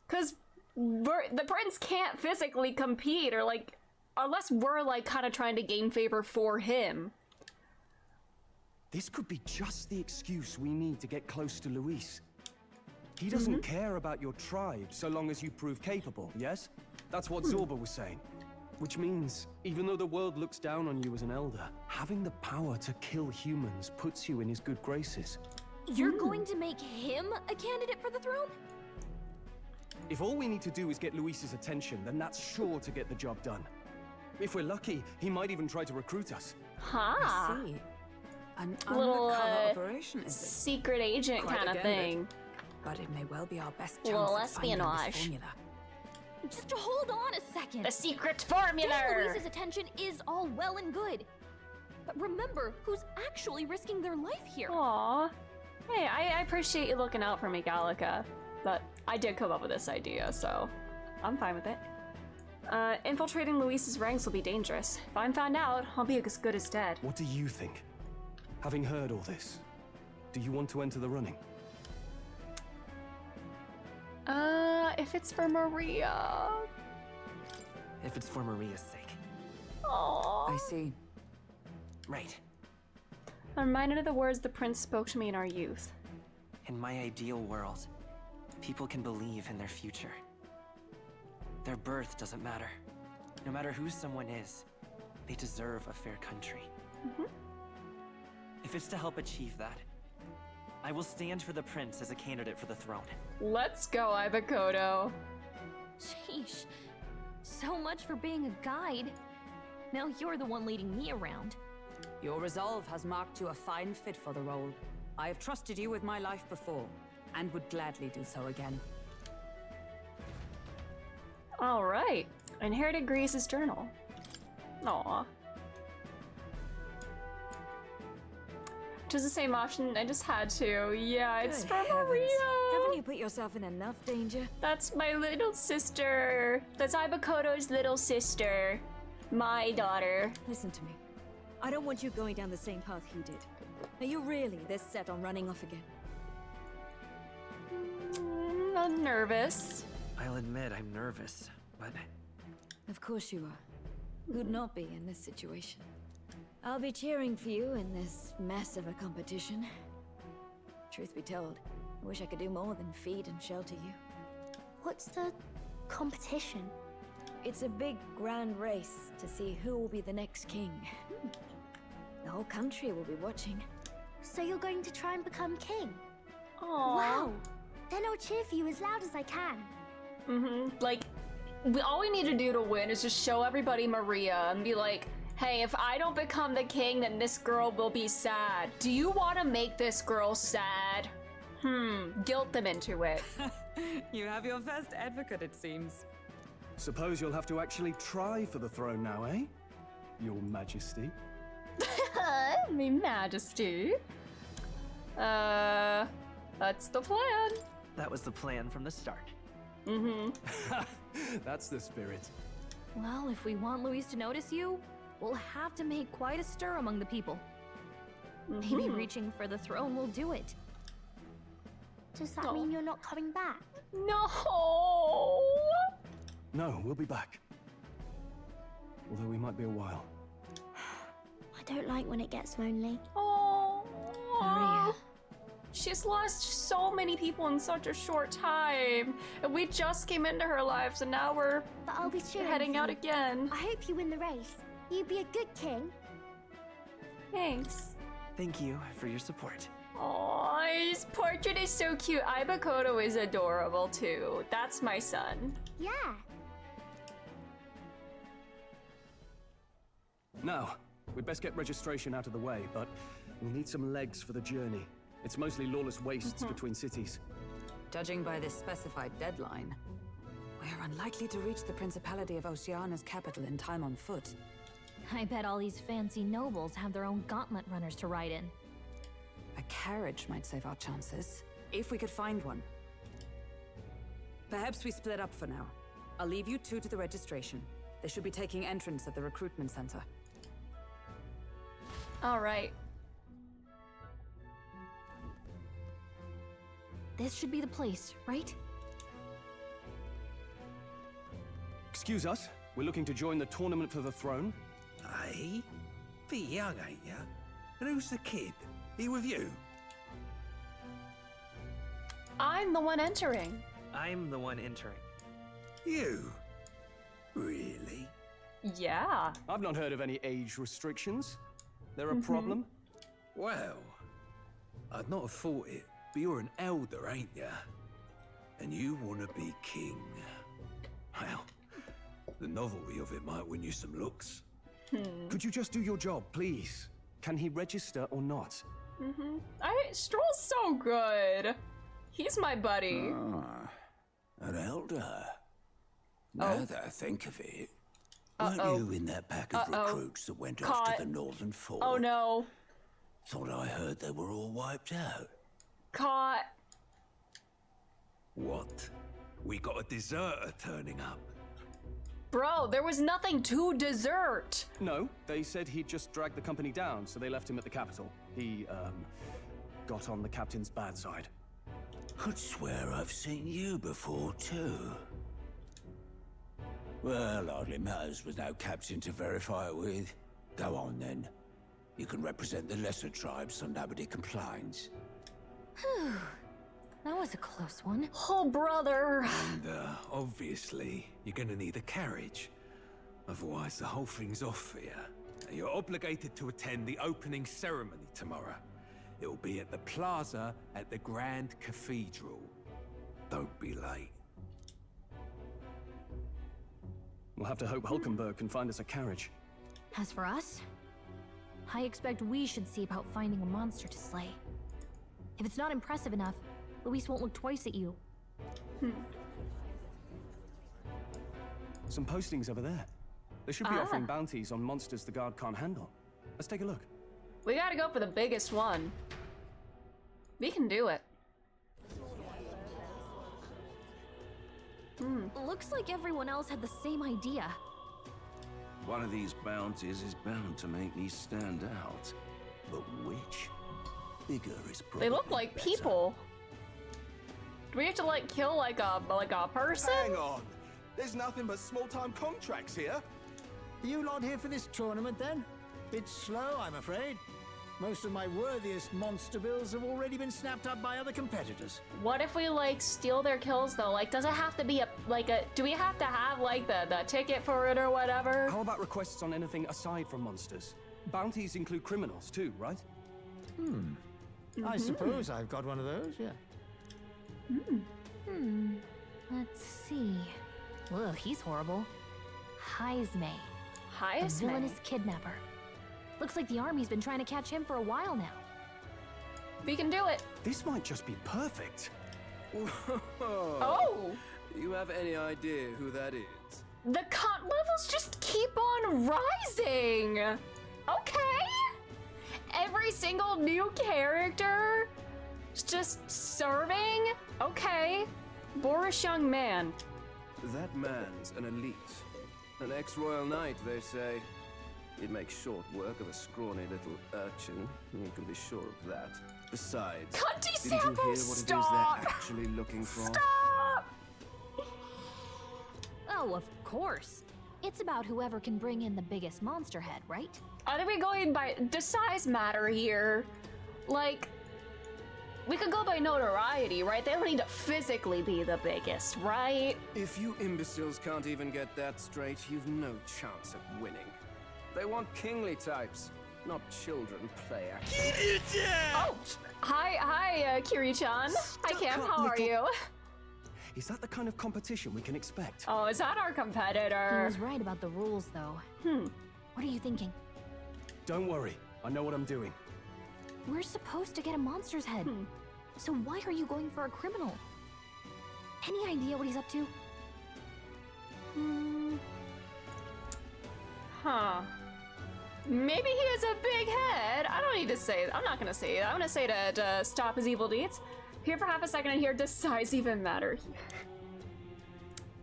because the prince can't physically compete, or like, unless we're like kind of trying to gain favor for him. This could be just the excuse we need to get close to Luis. He doesn't care about your tribe so long as you prove capable, yes? That's what Zorba was saying. Which means, even though the world looks down on you as an elder, having the power to kill humans puts you in his good graces. You're going to make him a candidate for the throne? If all we need to do is get Luis's attention, then that's sure to get the job done. If we're lucky, he might even try to recruit us. Huh. I see. An Little undercover operation, is it? secret agent Quite kind of a thing. gambit. But it may well be our best chance Little at finding this espionage. formula. Just hold on a second. The secret formula! Getting Luis's attention is all well and good. But remember who's actually risking their life here. Aw. Hey, I appreciate you looking out for me, Gallica. But I did come up with this idea, so I'm fine with it. Infiltrating Luis's ranks will be dangerous. If I'm found out, I'll be as good as dead. What do you think? Having heard all this, do you want to enter the running? If it's for Maria. If it's for Maria's sake. Aww. I see. Right. I'm reminded of the words the prince spoke to me in our youth. In my ideal world, people can believe in their future. Their birth doesn't matter. No matter who someone is, they deserve a fair country. If it's to help achieve that, I will stand for the prince as a candidate for the throne. Let's go, Ibakoto. Sheesh. So much for being a guide. Now you're the one leading me around. Your resolve has marked you a fine fit for the role. I have trusted you with my life before, and would gladly do so again. All right. Inherited Grease's journal. Aw. Just the same option, I just had to. Yeah, it's Good for heavens. Maria. Haven't you put yourself in enough danger? That's my little sister. That's Ibakoto's little sister. My daughter. Listen to me. I don't want you going down the same path he did. Are you really this set on running off again? I'm nervous. I'll admit I'm nervous, but... Of course you are. Who'd not be in this situation? I'll be cheering for you in this mess of a competition. Truth be told, I wish I could do more than feed and shelter you. What's the competition? It's a big, grand race to see who will be the next king. The whole country will be watching. So you're going to try and become king? Aww. Wow! Then I'll cheer for you as loud as I can. Like, all we need to do to win is just show everybody Maria and be like, hey, if I don't become the king, then this girl will be sad. Do you want to make this girl sad? Guilt them into it. You have your first advocate, it seems. Suppose you'll have to actually try for the throne now, eh? Your Majesty. Me Majesty. That's the plan. That was the plan from the start. That's the spirit. Well, if we want Luis to notice you, we'll have to make quite a stir among the people. Maybe reaching for the throne will do it. Does that mean you're not coming back? No! No, we'll be back. Although we might be a while. I don't like when it gets lonely. Oh, Maria. She's lost so many people in such a short time. And we just came into her lives and now we're But I'll be cheering heading for out you. again. I hope you win the race. You'd be a good king. Thanks. Thank you for your support. Aw, his portrait is so cute. Ibakoto is adorable too. That's my son. Yeah. Now, we'd best get registration out of the way, but we'll need some legs for the journey. It's mostly lawless wastes between cities. Judging by this specified deadline, we're unlikely to reach the Principality of Oceana's capital in time on foot. I bet all these fancy nobles have their own gauntlet runners to ride in. A carriage might save our chances, if we could find one. Perhaps we split up for now. I'll leave you two to the registration. They should be taking entrance at the recruitment center. All right. This should be the place, right? Excuse us, we're looking to join the tournament for the throne. Aye? Bit young, ain't ya? And who's the kid? He with you? I'm the one entering. I'm the one entering. You? Really? Yeah. I've not heard of any age restrictions. There a problem? Well, I'd not have thought it, but you're an elder, ain't ya? And you want to be king. Well, the novelty of it might win you some looks. Could you just do your job, please? Can he register or not? Stroll's so good. He's my buddy. Ah, an elder. Now that I think of it, weren't you in that pack of recruits that went off to the Northern Fort? Oh no. Thought I heard they were all wiped out. Caught. What? We got a deserter turning up. Bro, there was nothing to desert. No, they said he'd just dragged the company down, so they left him at the capital. He, got on the captain's bad side. Could swear I've seen you before, too. Well, hardly matters with no captain to verify it with. Go on, then. You can represent the lesser tribes so nobody complains. Whew. That was a close one. Oh, brother. And, obviously, you're gonna need a carriage. Otherwise, the whole thing's off for you. You're obligated to attend the opening ceremony tomorrow. It'll be at the plaza at the Grand Cathedral. Don't be late. We'll have to hope Hulkenberg can find us a carriage. As for us, I expect we should see about finding a monster to slay. If it's not impressive enough, Luis won't look twice at you. Some postings over there. They should be offering bounties on monsters the guard can't handle. Let's take a look. We gotta go for the biggest one. We can do it. Looks like everyone else had the same idea. One of these bounties is bound to make me stand out. But which? Bigger is probably They look like better. people. Do we have to like kill like a person? Hang on! There's nothing but small-time contracts here. Are you lot here for this tournament then? Bit slow, I'm afraid. Most of my worthiest monster bills have already been snapped up by other competitors. What if we like steal their kills though? Like, does it have to be do we have to have like the ticket for it or whatever? How about requests on anything aside from monsters? Bounties include criminals too, right? I suppose I've got one of those, yeah. Let's see. Ugh, he's horrible. Heisme. A Heisme? villainous kidnapper. Looks like the army's been trying to catch him for a while now. We can do it. This might just be perfect. Oh! You have any idea who that is? The cut levels just keep on rising! Okay! Every single new character is just serving? Okay. Boorish young man. That man's an elite. An ex-royal knight, they say. He'd make short work of a scrawny little urchin. You can be sure of that. Besides, Cunty didn't you hear sample, what it is stop! they're actually looking for? Stop! Oh, of course. It's about whoever can bring in the biggest monster head, right? Are we going by... Does size matter here? Like... We could go by notoriety, right? They don't need to physically be the biggest, right? If you imbeciles can't even get that straight, you've no chance at winning. They want kingly types, not children play actors. Oh! Hi, Kiri-chan. Hi, Cam. How are you? Is that the kind of competition we can expect? Oh, is that our He competitor? was right about the rules, though. What are you thinking? Don't worry, I know what I'm doing. We're supposed to get a monster's head. So why are you going for a criminal? Any idea what he's up to? Huh. Maybe he has a big head. I don't need to say it. I'm not gonna say it. I'm gonna say to stop his evil deeds. Here for half a second and here, does size even matter?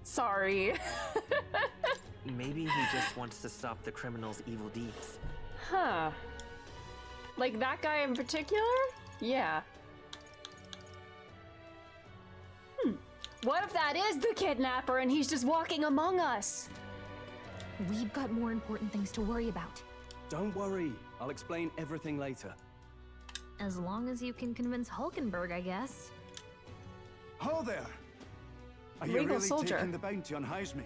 Sorry. Maybe he just wants to stop the criminal's evil deeds. Huh. Like that guy in particular? Yeah. What if that is the kidnapper and he's just walking among us? We've got more important things to worry about. Don't worry. I'll explain everything later. As long as you can convince Hulkenberg, I guess. Ho there! Are you Regal really soldier. taking the bounty on Heisme?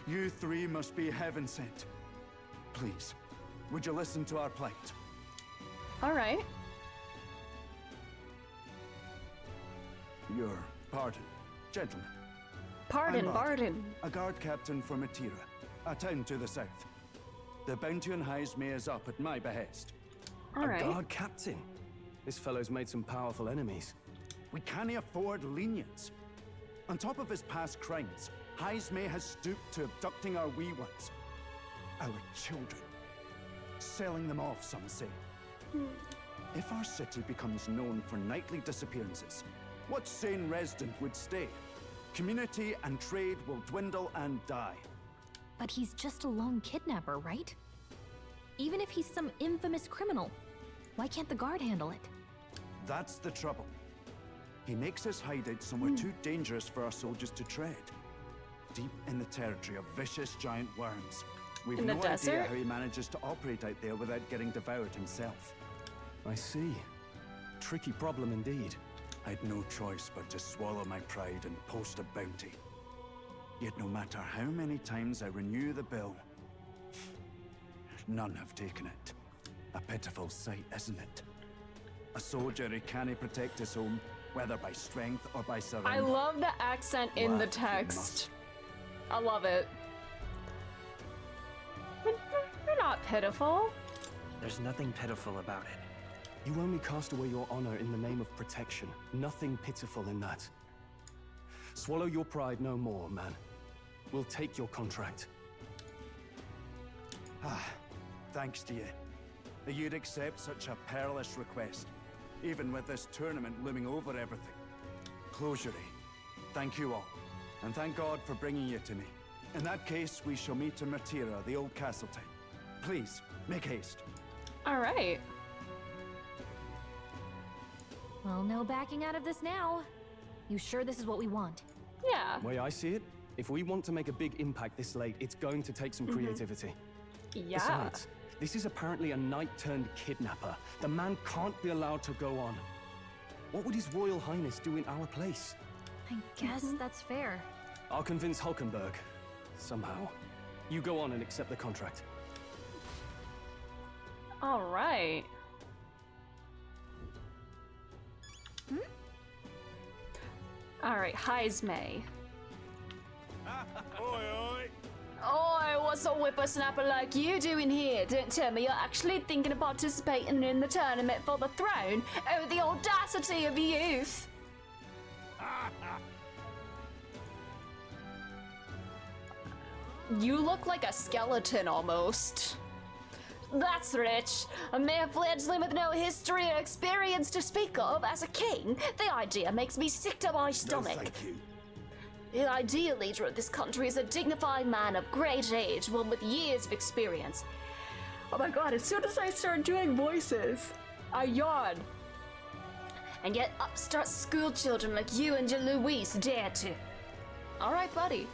You three must be heaven sent. Please, would you listen to our plight? All right. Your pardon, gentlemen. Pardon, I'm pardon. A guard captain from Atira, a town to the south. The bounty on Heisme is up at my behest. All right. A guard captain? This fellow's made some powerful enemies. We can't afford lenience. On top of his past crimes, Heisme has stooped to abducting our wee ones. Our children. Selling them off, some say. If our city becomes known for nightly disappearances, what sane resident would stay? Community and trade will dwindle and die. But he's just a lone kidnapper, right? Even if he's some infamous criminal, why can't the guard handle it? That's the trouble. He makes his hideout somewhere too dangerous for our soldiers to tread. Deep in the territory of vicious giant worms. We've In the no desert? idea how he manages to operate out there without getting devoured himself. I see. Tricky problem indeed. I'd no choice but to swallow my pride and post a bounty. Yet no matter how many times I renew the bill, none have taken it. A pitiful sight, isn't it? A soldier who can't protect his home, whether by strength or by surrender. I love the accent in the Laugh if you text. must. I love it. They're not pitiful. There's nothing pitiful about it. You only cast away your honor in the name of protection. Nothing pitiful in that. Swallow your pride no more, man. We'll take your contract. Thanks to you. That you'd accept such a perilous request, even with this tournament looming over everything. Closure, thank you all, and thank God for bringing you to me. In that case, we shall meet in Matira, the old castle town. Please, make haste. All right. Well, no backing out of this now. You sure this is what we want? Yeah. Way I see it, if we want to make a big impact this late, it's going to take some creativity. Yeah. Besides, this is apparently a knight-turned-kidnapper. The man can't be allowed to go on. What would His Royal Highness do in our place? I guess that's fair. I'll convince Hulkenberg. Somehow. You go on and accept the contract. All right. All right, Heisme. Oi, oi! Oi, what's a whippersnapper like you doing here? Don't tell me you're actually thinking of participating in the tournament for the throne? Oh, the audacity of youth! You look like a skeleton almost. That's rich. A mere fledgling with no history or experience to speak of as a king. The idea makes me sick to my stomach. No, thank you. The ideal leader of this country is a dignified man of great age, one with years of experience. Oh my god, as soon as I start doing voices, I yawn. And yet upstart school children like you and your Luis dare to. Alright, buddy.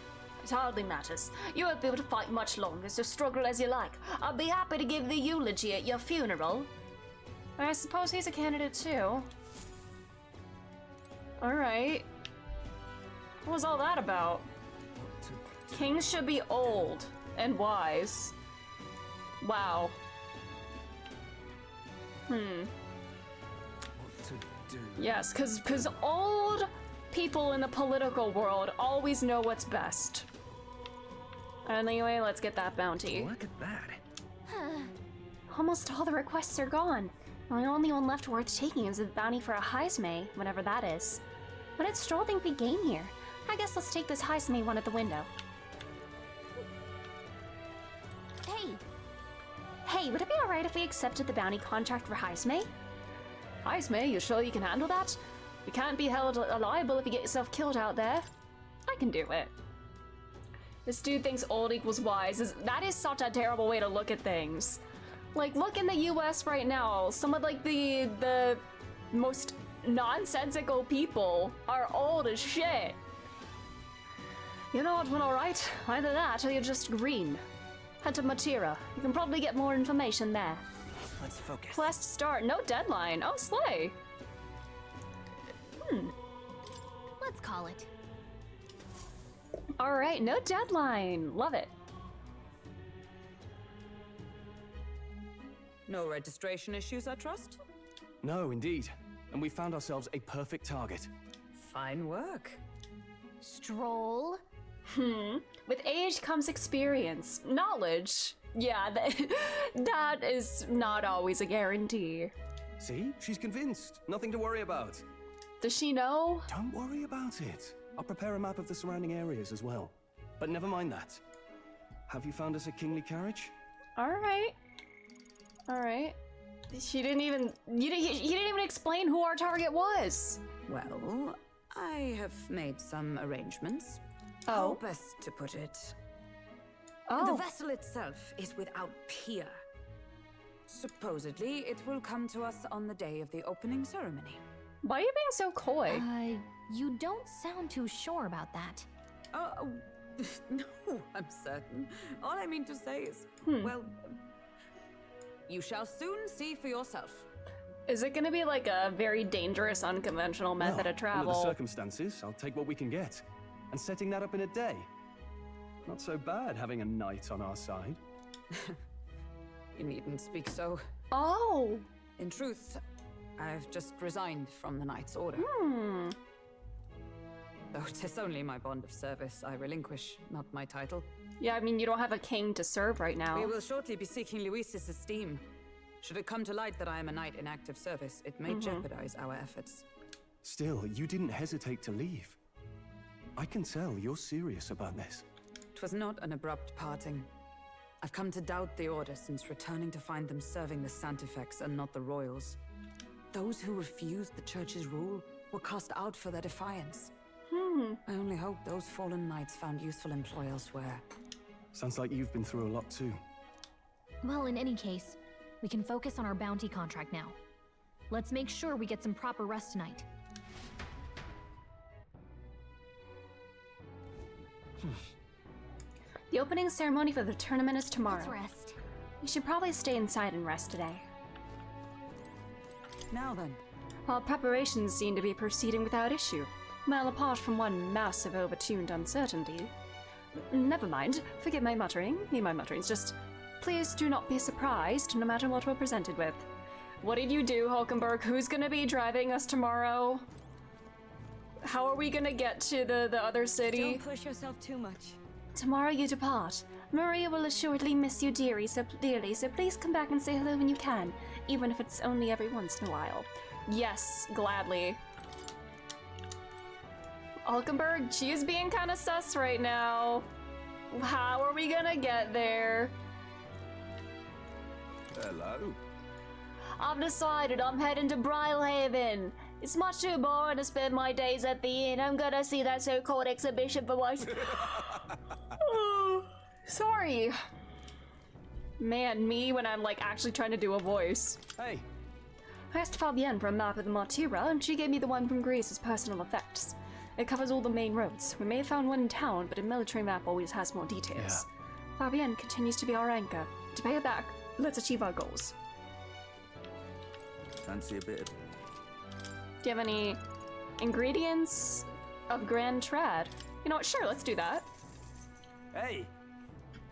It hardly matters. You won't be able to fight much longer, so struggle as you like. I'll be happy to give the eulogy at your funeral. I suppose he's a candidate too. Alright. What was all that about? Kings should be old and wise. Wow. Yes, because old people in the political world always know what's best. Anyway, let's get that bounty. Look at that. Almost all the requests are gone. The only one left worth taking is the bounty for a Heisme, whatever that is. What did Stroll think we gain here? I guess let's take this Heisme one at the window. Hey, would it be alright if we accepted the bounty contract for Heisme? Heisme, you sure you can handle that? You can't be held liable if you get yourself killed out there. I can do it. This dude thinks old equals wise. That is such a terrible way to look at things. Like, look in the US right now. Some of like the most nonsensical people are old as shit. You know what, well, alright. Either that or you're just green. Head to Matira. You can probably get more information there. Let's focus. Quest start, no deadline. Oh, slay. Let's call it. Alright, no deadline. Love it. No registration issues, I trust? No, indeed. And we found ourselves a perfect target. Fine work. Stroll. With age comes experience. Knowledge. Yeah, that is not always a guarantee. See? She's convinced. Nothing to worry about. Does she know? Don't worry about it. I'll prepare a map of the surrounding areas as well. But never mind that. Have you found us a kingly carriage? Alright. Alright. She didn't even... You didn't even explain who our target was. Well, I have made some arrangements. Oh. How best to put it? Oh. The vessel itself is without peer. Supposedly, it will come to us on the day of the opening ceremony. Why are you being so coy? You don't sound too sure about that. No, I'm certain. All I mean to say is, well, you shall soon see for yourself. Is it gonna be like a very dangerous, unconventional method of travel? Under the circumstances, I'll take what we can get. And setting that up in a day. Not so bad having a knight on our side. You needn't speak so. Oh! In truth, I've just resigned from the Knight's Order. Though 'tis only my bond of service I relinquish, not my title. Yeah, I mean, you don't have a king to serve right now. We will shortly be seeking Luis's esteem. Should it come to light that I am a knight in active service, it may jeopardize our efforts. Still, you didn't hesitate to leave. I can tell you're serious about this. 'Twas not an abrupt parting. I've come to doubt the Order since returning to find them serving the Santifex and not the Royals. Those who refused the Church's rule were cast out for their defiance. I only hope those fallen knights found useful employ elsewhere. Sounds like you've been through a lot too. Well, in any case, we can focus on our bounty contract now. Let's make sure we get some proper rest tonight. The opening ceremony for the tournament is tomorrow. Let's rest. You should probably stay inside and rest today. Now then. While preparations seem to be proceeding without issue, well, apart from one massive overtuned uncertainty. Never mind, forgive my muttering, just please do not be surprised no matter what we're presented with. What did you do, Hulkenberg? Who's gonna be driving us tomorrow? How are we gonna get to the other city? Don't push yourself too much. Tomorrow you depart. Maria will assuredly miss you dearly, so please come back and say hello when you can, even if it's only every once in a while. Yes, gladly. Hulkenberg, she is being kind of sus right now. How are we gonna get there? Hello. I've decided I'm heading to Brylehaven. It's much too boring to spend my days at the inn. I'm gonna see that so-called exhibition for myself. Oh, sorry. Man, me when I'm like actually trying to do a voice. Hey. I asked Fabienne for a map of the Matira, and she gave me the one from Greece's personal effects. It covers all the main roads. We may have found one in town, but a military map always has more details. Yeah. Fabienne continues to be our anchor. To pay her back, let's achieve our goals. Fancy a bit of... Do you have any ingredients of Grand Trad? You know what, sure, let's do that. Hey!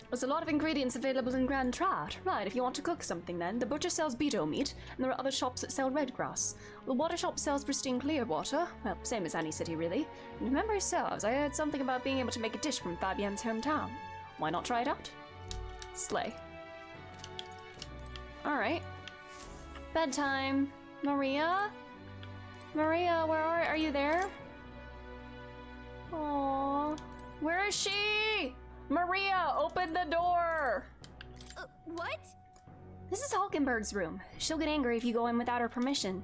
There's a lot of ingredients available in Grand Trad. Right, if you want to cook something then, the butcher sells beetle meat, and there are other shops that sell red grass. The water shop sells pristine clear water, well, same as any city really. And if memory serves, I heard something about being able to make a dish from Fabienne's hometown. Why not try it out? Slay. Alright. Bedtime. Maria? Maria, where are you there? Aww. Where is she? Maria, open the door! What? This is Hulkenberg's room. She'll get angry if you go in without her permission.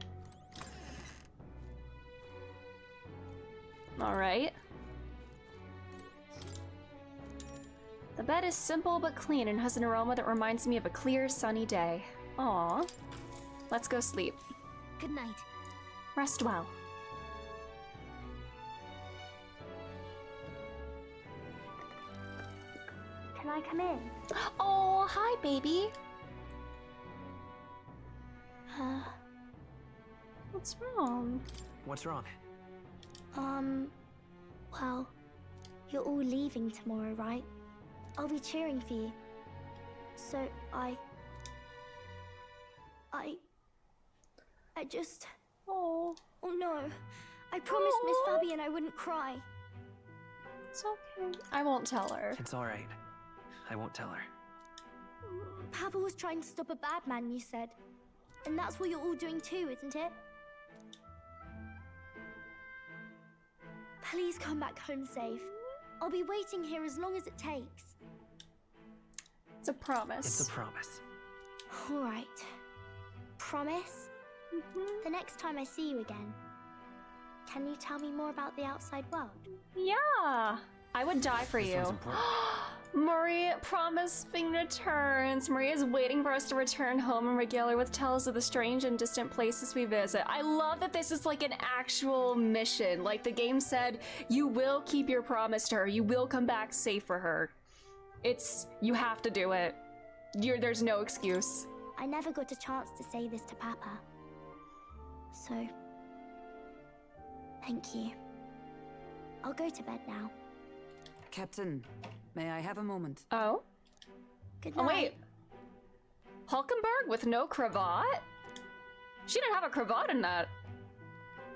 Alright. The bed is simple but clean and has an aroma that reminds me of a clear, sunny day. Aww. Let's go sleep. Good night. Rest well. Can I come in? Oh, hi, baby. What's wrong? What's wrong? Well, you're all leaving tomorrow, right? I'll be cheering for you. So I just... Oh no. I promised Miss Fabian I wouldn't cry. It's okay. I won't tell her. It's alright. I won't tell her. Papa was trying to stop a bad man, you said. And that's what you're all doing too, isn't it? Please come back home safe. I'll be waiting here as long as it takes. It's a promise. It's a promise. All right. Promise? The next time I see you again, can you tell me more about the outside world? Yeah, I would die for This you. one's important. Maria promising returns. Maria is waiting for us to return home and regale her with tales of the strange and distant places we visit. I love that this is like an actual mission. Like the game said, you will keep your promise to her. You will come back safe for her. You have to do it. There's no excuse. I never got a chance to say this to Papa. So, thank you. I'll go to bed now. Captain, may I have a moment? Oh? Good night. Oh, wait. Hulkenberg with no cravat? She didn't have a cravat in that.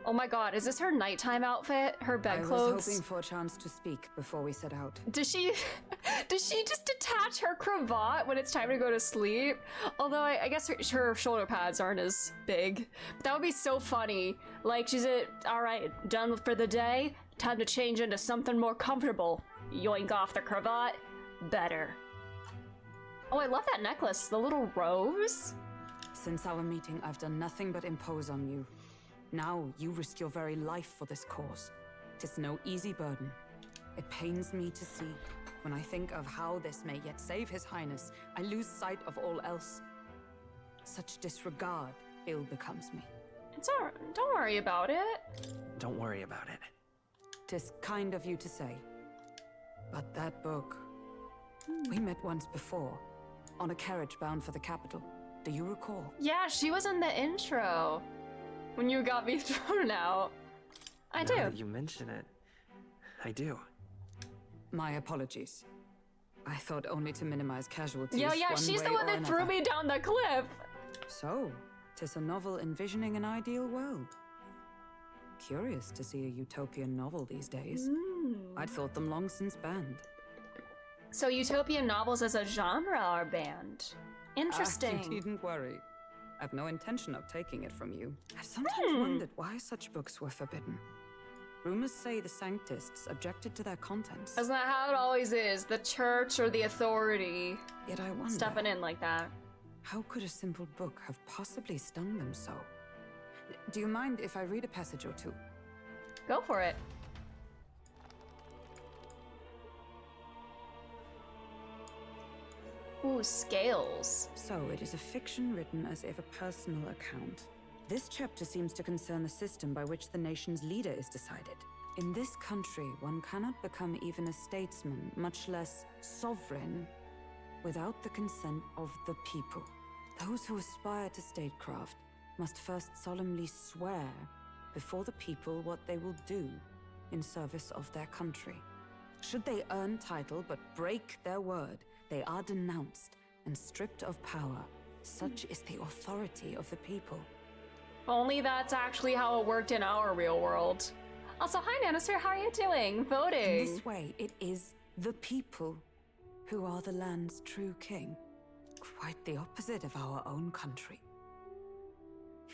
Oh my god, is this her nighttime outfit? Her bed clothes? I was hoping for a chance to speak before we set out. Does she just detach her cravat when it's time to go to sleep? Although I guess her shoulder pads aren't as big. But that would be so funny. Like, she's all right, done for the day? Time to change into something more comfortable. Yoink off the cravat. Better. Oh, I love that necklace. The little rose. Since our meeting, I've done nothing but impose on you. Now you risk your very life for this cause. 'Tis no easy burden. It pains me to see. When I think of how this may yet save His Highness, I lose sight of all else. Such disregard ill becomes me. It's alright. Don't worry about it. Don't worry about it. 'Tis kind of you to say. But that book... We met once before, on a carriage bound for the capital. Do you recall? Yeah, she was in the intro. When you got me thrown out. I do. Now that you mention it, I do. My apologies. I thought only to minimize casualties. Yeah, she's the one that threw me down the cliff. So, 'tis a novel envisioning an ideal world. Curious to see a utopian novel these days. I'd thought them long since banned. So utopian novels as a genre are banned. Interesting. You needn't worry. I've no intention of taking it from you. I've sometimes wondered why such books were forbidden. Rumors say the Sanctists objected to their contents. Isn't that how it always is? The church or the authority Yet I wonder, stepping in like that. How could a simple book have possibly stung them so? Do you mind if I read a passage or two? Go for it. Ooh, scales. So it is a fiction written as if a personal account. This chapter seems to concern the system by which the nation's leader is decided. In this country, one cannot become even a statesman, much less sovereign, without the consent of the people. Those who aspire to statecraft must first solemnly swear before the people what they will do in service of their country. Should they earn title but break their word, they are denounced and stripped of power. Such is the authority of the people. Only that's actually how it worked in our real world. Also, hi Nanosphere, how are you doing? Voting. In this way, it is the people who are the land's true king. Quite the opposite of our own country.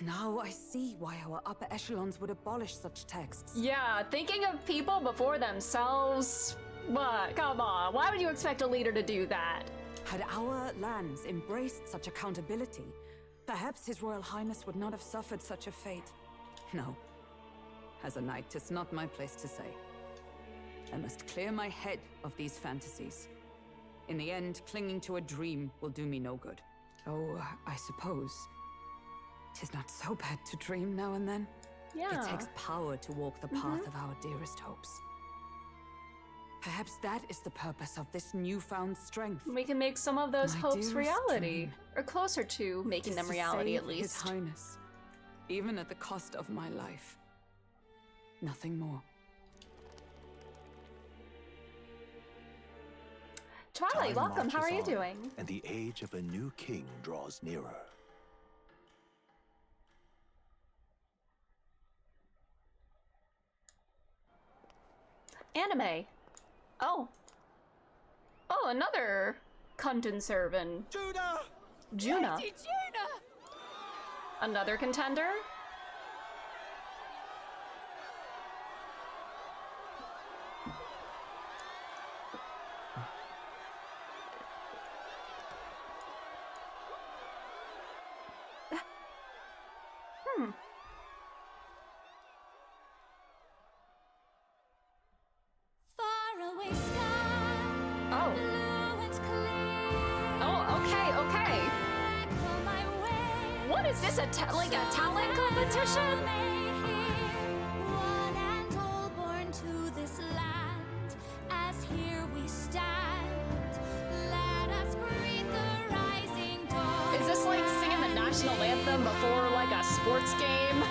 Now I see why our upper echelons would abolish such texts. Yeah, thinking of people before themselves. What? Come on, why would you expect a leader to do that? Had our lands embraced such accountability, perhaps His Royal Highness would not have suffered such a fate. No. As a knight, 'tis not my place to say. I must clear my head of these fantasies. In the end, clinging to a dream will do me no good. Oh, I suppose 'tis not so bad to dream now and then. Yeah. It takes power to walk the path of our dearest hopes. Perhaps that is the purpose of this newfound strength. We can make some of those My hopes dearest reality. dream Or closer to making is them to reality, save at least. His Highness, even at the cost of my life. Nothing more. Twilight, Time welcome. How are you marches on, doing? And the age of a new king draws nearer. Anime. Oh. Oh, another Kunten servant. Juna! Juna. Lady Juna! Another contender? Hmm. Far away sky, Oh. blue and clear. Oh, okay, okay. Echo my way. What is this, like a talent competition? One and all born to this land, as here we stand. Let us greet the rising dawn. Is this like singing the national anthem before like a sports game?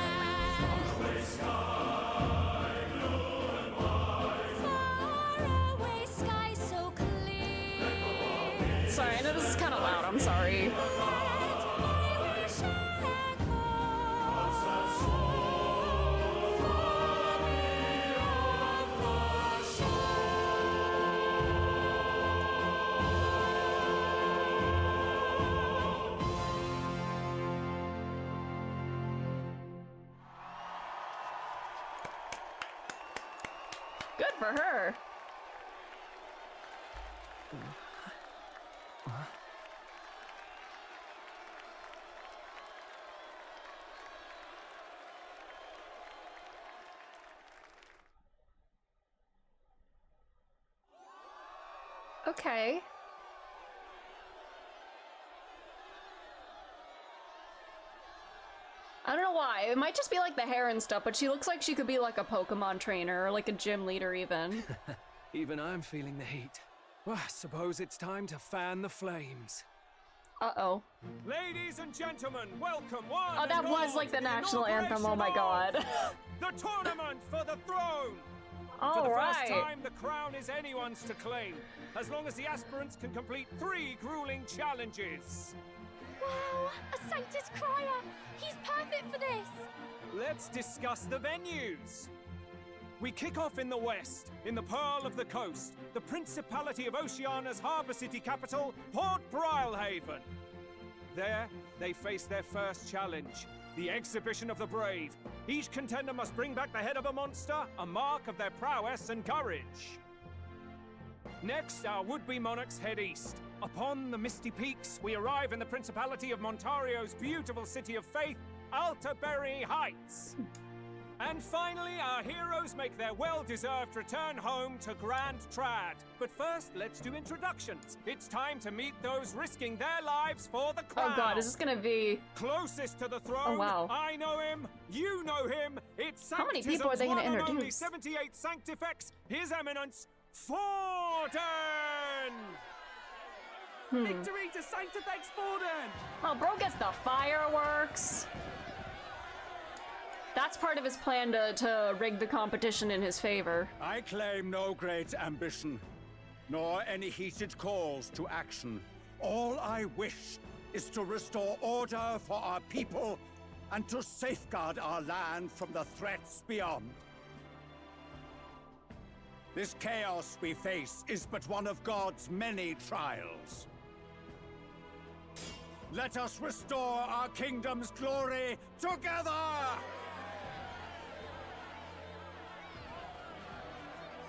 Faraway sky so clear. Sorry, I know this is kind of loud. I'm sorry. Good for her. Okay. I don't know why. It might just be like the hair and stuff, but she looks like she could be like a Pokemon trainer or like a gym leader even. Even I'm feeling the heat. Well, I suppose it's time to fan the flames. Uh-oh. Ladies and gentlemen, welcome one. Oh, that and was all like the to national anthem. Oh my inauguration god. of the tournament for the throne. For All the right. first time, the crown is anyone's to claim, as long as the aspirants can complete 3 grueling challenges. Wow, a Sanctus Crier! He's perfect for this! Let's discuss the venues. We kick off in the west, in the Pearl of the Coast, the Principality of Oceania's harbour city capital, Port Brilehaven. There, they face their first challenge, the Exhibition of the Brave. Each contender must bring back the head of a monster, a mark of their prowess and courage. Next, our would-be monarchs head east. Upon the misty peaks, we arrive in the Principality of Montario's beautiful city of faith, Altaberry Heights. And finally, our heroes make their well-deserved return home to Grand Trad. But first, let's do introductions. It's time to meet those risking their lives for the crown. Oh god, is this gonna be... Closest to the throne, Oh, wow. I know him, you know him, it's How many people are they Sanctism's gonna one and only introduce? 78 Sanctifex, His Eminence, Forden! Victory to Sanctifex Forden! Oh, bro gets the fireworks. That's part of his plan to rig the competition in his favor. I claim no great ambition, nor any heated calls to action. All I wish is to restore order for our people and to safeguard our land from the threats beyond. This chaos we face is but one of God's many trials. Let us restore our kingdom's glory together!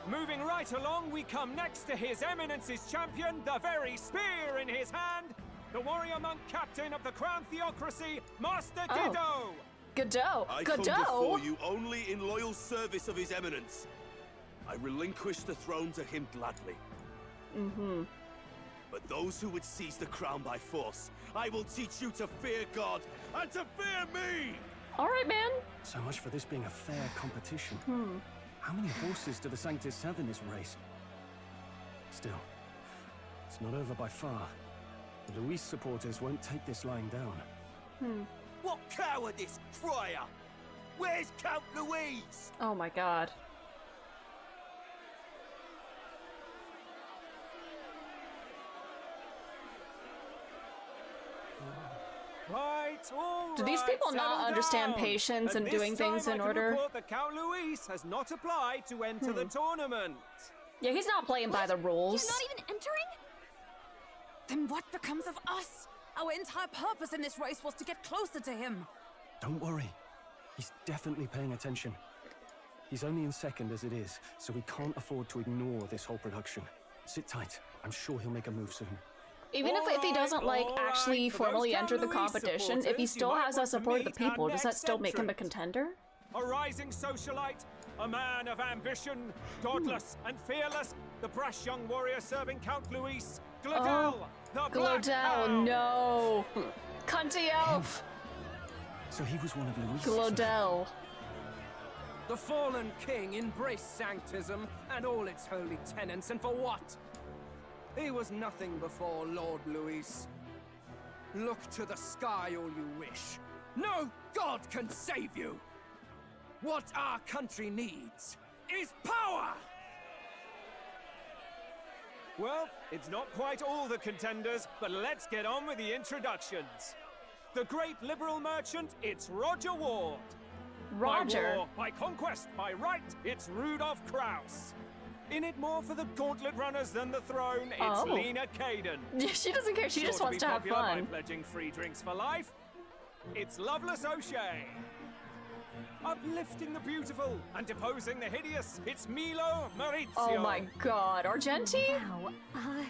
Moving right along, we come next to His Eminence's champion, the very spear in his hand, the warrior monk captain of the Crown Theocracy, Master Godot. Godot? I come before you only in loyal service of His Eminence. I relinquish the throne to him gladly. Mm-hmm. But those who would seize the crown by force, I will teach you to fear God and to fear me! All right, man. So much for this being a fair competition. How many horses do the Sanctus have in this race? Still, it's not over by far. The Luis supporters won't take this lying down. What cowardice, Friar! Where's Count Louise? Oh my god. Right, all Do these right, people not settle understand down. patience and At doing this time, things in I can order? report that Count Luis has not applied to enter the tournament. Yeah, he's not playing by the rules. He's not even entering? Then what becomes of us? Our entire purpose in this race was to get closer to him. Don't worry. He's definitely paying attention. He's only in second as it is, so we can't afford to ignore this whole production. Sit tight. I'm sure he'll make a move soon. Even if he doesn't like actually formally enter the competition, if he still has the support of the people, does that still make him a contender? A rising socialite, a man of ambition, godless and fearless, the brash young warrior serving Count Luis, Glodell, the Black Glodell, Hound. no! Cunty elf! So he was one of Luis. Glodell. The fallen king embraced sanctism and all its holy tenets, and for what? He was nothing before Lord Luis. Look to the sky all you wish. No god can save you! What our country needs is power! Well, it's not quite all the contenders, but let's get on with the introductions. The great liberal merchant, it's Roger Ward. Roger? By war, by conquest, by right, it's Rudolph Kraus. In it more for the gauntlet runners than the throne, it's Lena Caden. She doesn't care, she just wants to have By fun. pledging free drinks for life, it's Loveless O'Shea. Uplifting the beautiful and deposing the hideous, it's Milo Maurizio. Oh my god, Argenti? Wow.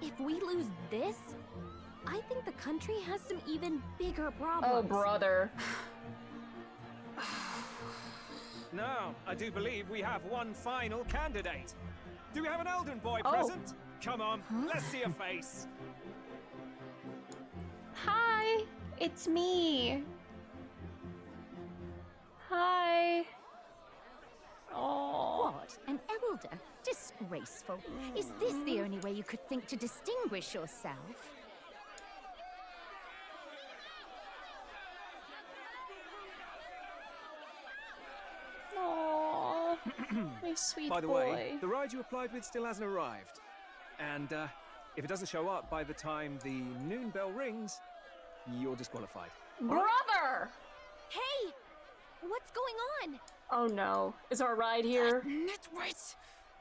If we lose this, I think the country has some even bigger problems. Oh, brother. Now, I do believe we have one final candidate. Do we have an Elden Boy Oh. present? Come on, let's see a face. Hi, it's me. Hi. Oh. What? An elder? Disgraceful. Is this the only way you could think to distinguish yourself? Aww. My sweet By the boy. way, the ride you applied with still hasn't arrived. And if it doesn't show up by the time the noon bell rings, you're disqualified. Brother! Hey! What's going on? Oh no. Is our ride here? Nitwit!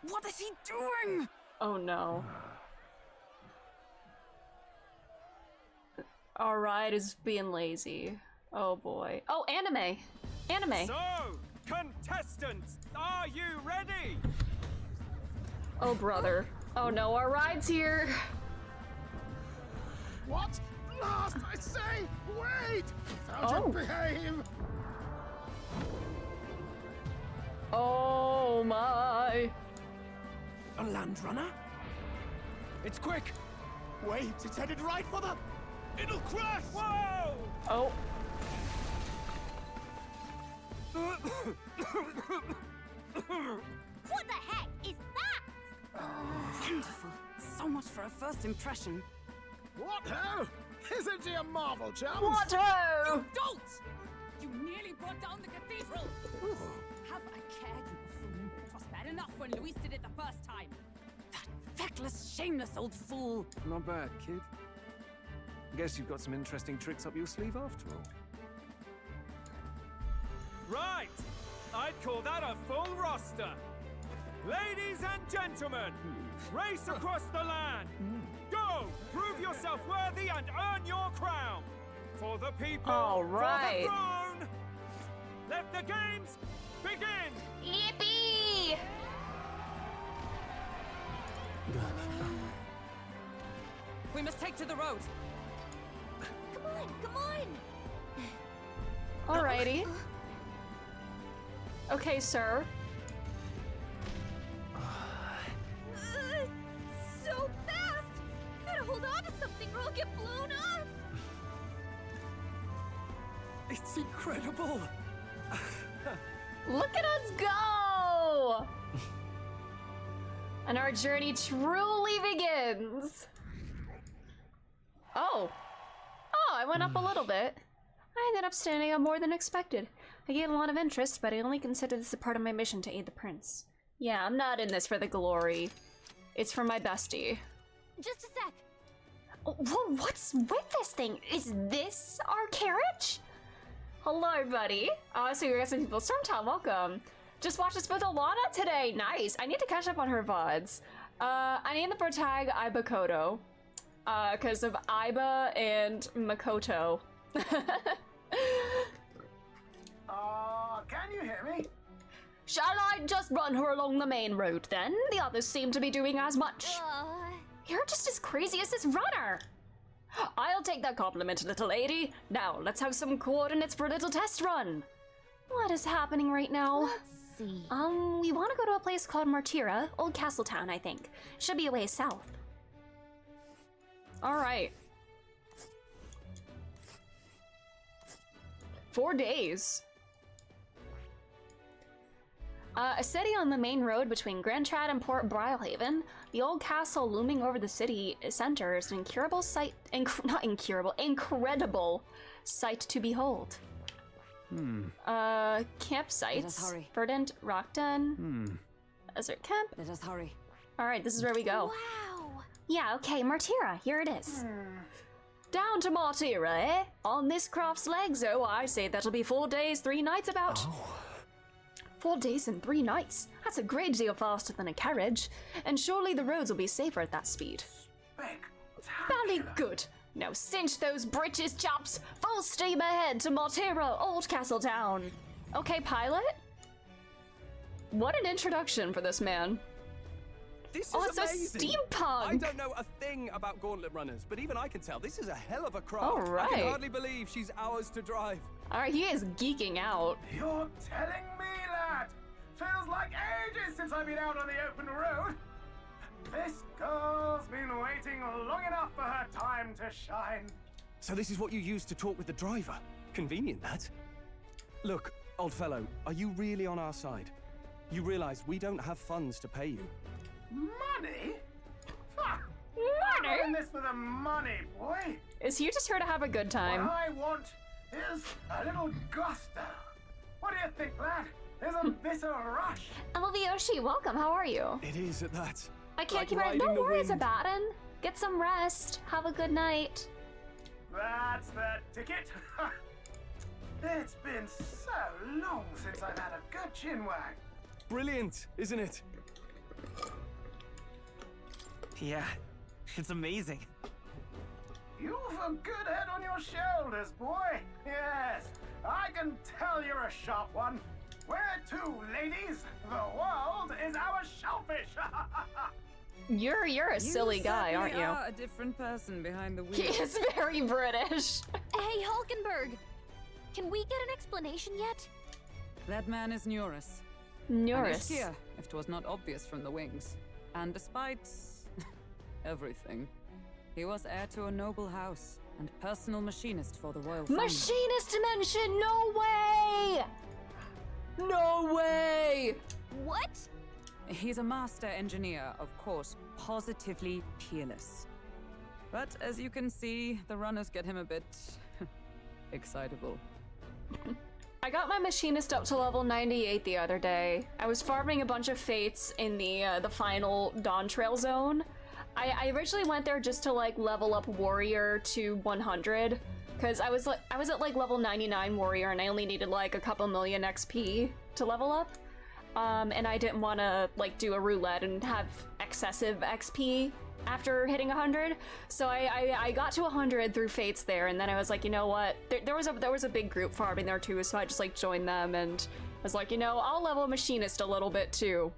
What is he doing? Oh no. Our ride is being lazy. Oh boy. Oh, anime! Anime! So, contestants, are you ready? Oh brother. Oh no, our ride's here! What? Last, I say! Wait! Sergeant, behave! Oh my! A land runner? It's quick! Wait, it's headed right for the... It'll crash! Whoa! Oh. What the heck is that? Wonderful. So much for a first impression. What ho? Isn't he a marvel, chums? What ho? You don't! You nearly brought down the cathedral! Have a care, you buffoon. It was bad enough when Luis did it the first time. That feckless, shameless old fool. Not bad, kid. Guess you've got some interesting tricks up your sleeve after all. Right! I'd call that a full roster. Ladies and gentlemen, race across the land. Go! Prove yourself worthy and earn your crown. For the people, All right. for the throne. Let the games begin! Yippee! We must take to the road. Come on, come on! Alrighty. Okay, sir. So fast! Rocket blown up! It's incredible! Look at us go! And our journey truly begins. Oh, I went up a little bit. I ended up standing out more than expected. I gained a lot of interest, but I only consider this a part of my mission to aid the prince. Yeah, I'm not in this for the glory. It's for my bestie. Just a sec. Oh, whoa, what's with this thing? Is this our carriage? Hello, buddy. So you guys some people. Stormtown, welcome. Just watched this with Alana today. Nice. I need to catch up on her VODs. I named the protag Aiba Koto. Because of Aiba and Makoto. Can you hear me? Shall I just run her along the main road then? The others seem to be doing as much. You're just as crazy as this runner. I'll take that compliment, little lady. Now, let's have some coordinates for a little test run. What is happening right now? Let's see. We want to go to a place called Martira, Old Castletown, I think. Should be a ways south. All right. 4 days. A city on the main road between Grand Trad and Port Brilehaven. The old castle looming over the city center is an incurable sight, incredible sight to behold. Campsites. Verdant, Rockden. Desert Camp. Let us hurry. All right, this is where we go. Wow. Yeah, okay, Martira, here it is. Down to Martira, eh? On this craft's legs, oh, I say that'll be 4 days, 3 nights about. 4 days and 3 nights. That's a great deal faster than a carriage. And surely the roads will be safer at that speed. Valley good. Now cinch those britches, chaps. Full steam ahead to Martira, Old Castletown. Okay, pilot? What an introduction for this man. This is it's amazing. so steampunk. I don't know a thing about gauntlet runners, but even I can tell this is a hell of a craft. All right. I can hardly believe she's ours to drive. All right, he is geeking out. You're telling me, lad? Feels like ages since I've been out on the open road. This girl's been waiting long enough for her time to shine. So this is what you use to talk with the driver. Convenient, that. Look, old fellow, are you really on our side? You realize we don't have funds to pay you. Money? Money? I'm in this for the money, boy. Is he just here to have a good time? What I want is a little gusto. What do you think, lad? Isn't this a rush? Yoshi, welcome. How are you? It is at that. I can't Like keep it. riding No the worries wind. about it. Get some rest. Have a good night. That's the ticket. It's been so long since I've had a good chinwag. Brilliant, isn't it? Yeah, it's amazing. You've a good head on your shoulders, boy. Yes, I can tell you're a sharp one. Where to, ladies? The world is our shellfish. You're a silly guy, aren't you? Are a different person behind the wheel. He is very British. Hey, Hulkenberg. Can we get an explanation yet? That man is Norris. Norris. An Ishkia, if 'twas not obvious from the wings. And despite everything, he was heir to a noble house and personal machinist for the royal family. Machinist dimension, no way! No way! What? He's a master engineer, of course, positively peerless. But as you can see, the runners get him a bit excitable. I got my machinist up to level 98 the other day. I was farming a bunch of fates in the final Dawn Trail zone. I originally went there just to like level up warrior to 100 because I was at like level 99 warrior and I only needed like a couple million XP to level up. And I didn't want to like do a roulette and have excessive XP after hitting 100, so I got to 100 through fates there, and then I was like, you know what? There was a big group farming there too, so I just like joined them, and I was like, you know, I'll level machinist a little bit too.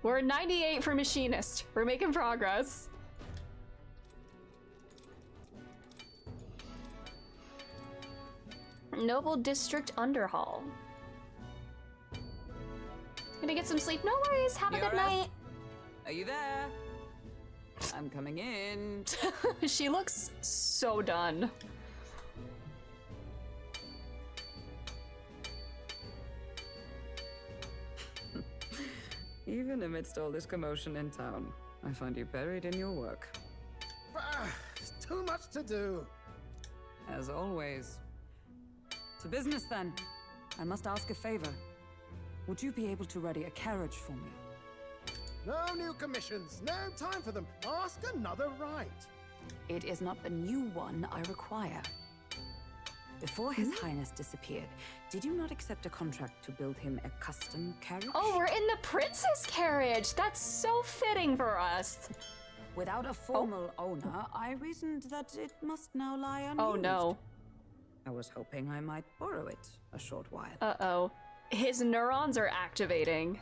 We're 98 for machinist. We're making progress. Noble District Underhall. Gonna get some sleep. No worries. Have a good night. Are you there? I'm coming in. She looks so done. Even amidst all this commotion in town, I find you buried in your work. Too much to do. As always. To business then. I must ask a favor. Would you be able to ready a carriage for me? No new commissions. No time for them. Ask another right. It is not a new one I require. Before His Highness disappeared, did you not accept a contract to build him a custom carriage? Oh, we're in the princess carriage! That's so fitting for us! Without a formal owner, I reasoned that it must now lie unused. Oh no. I was hoping I might borrow it a short while. Uh-oh. His neurons are activating.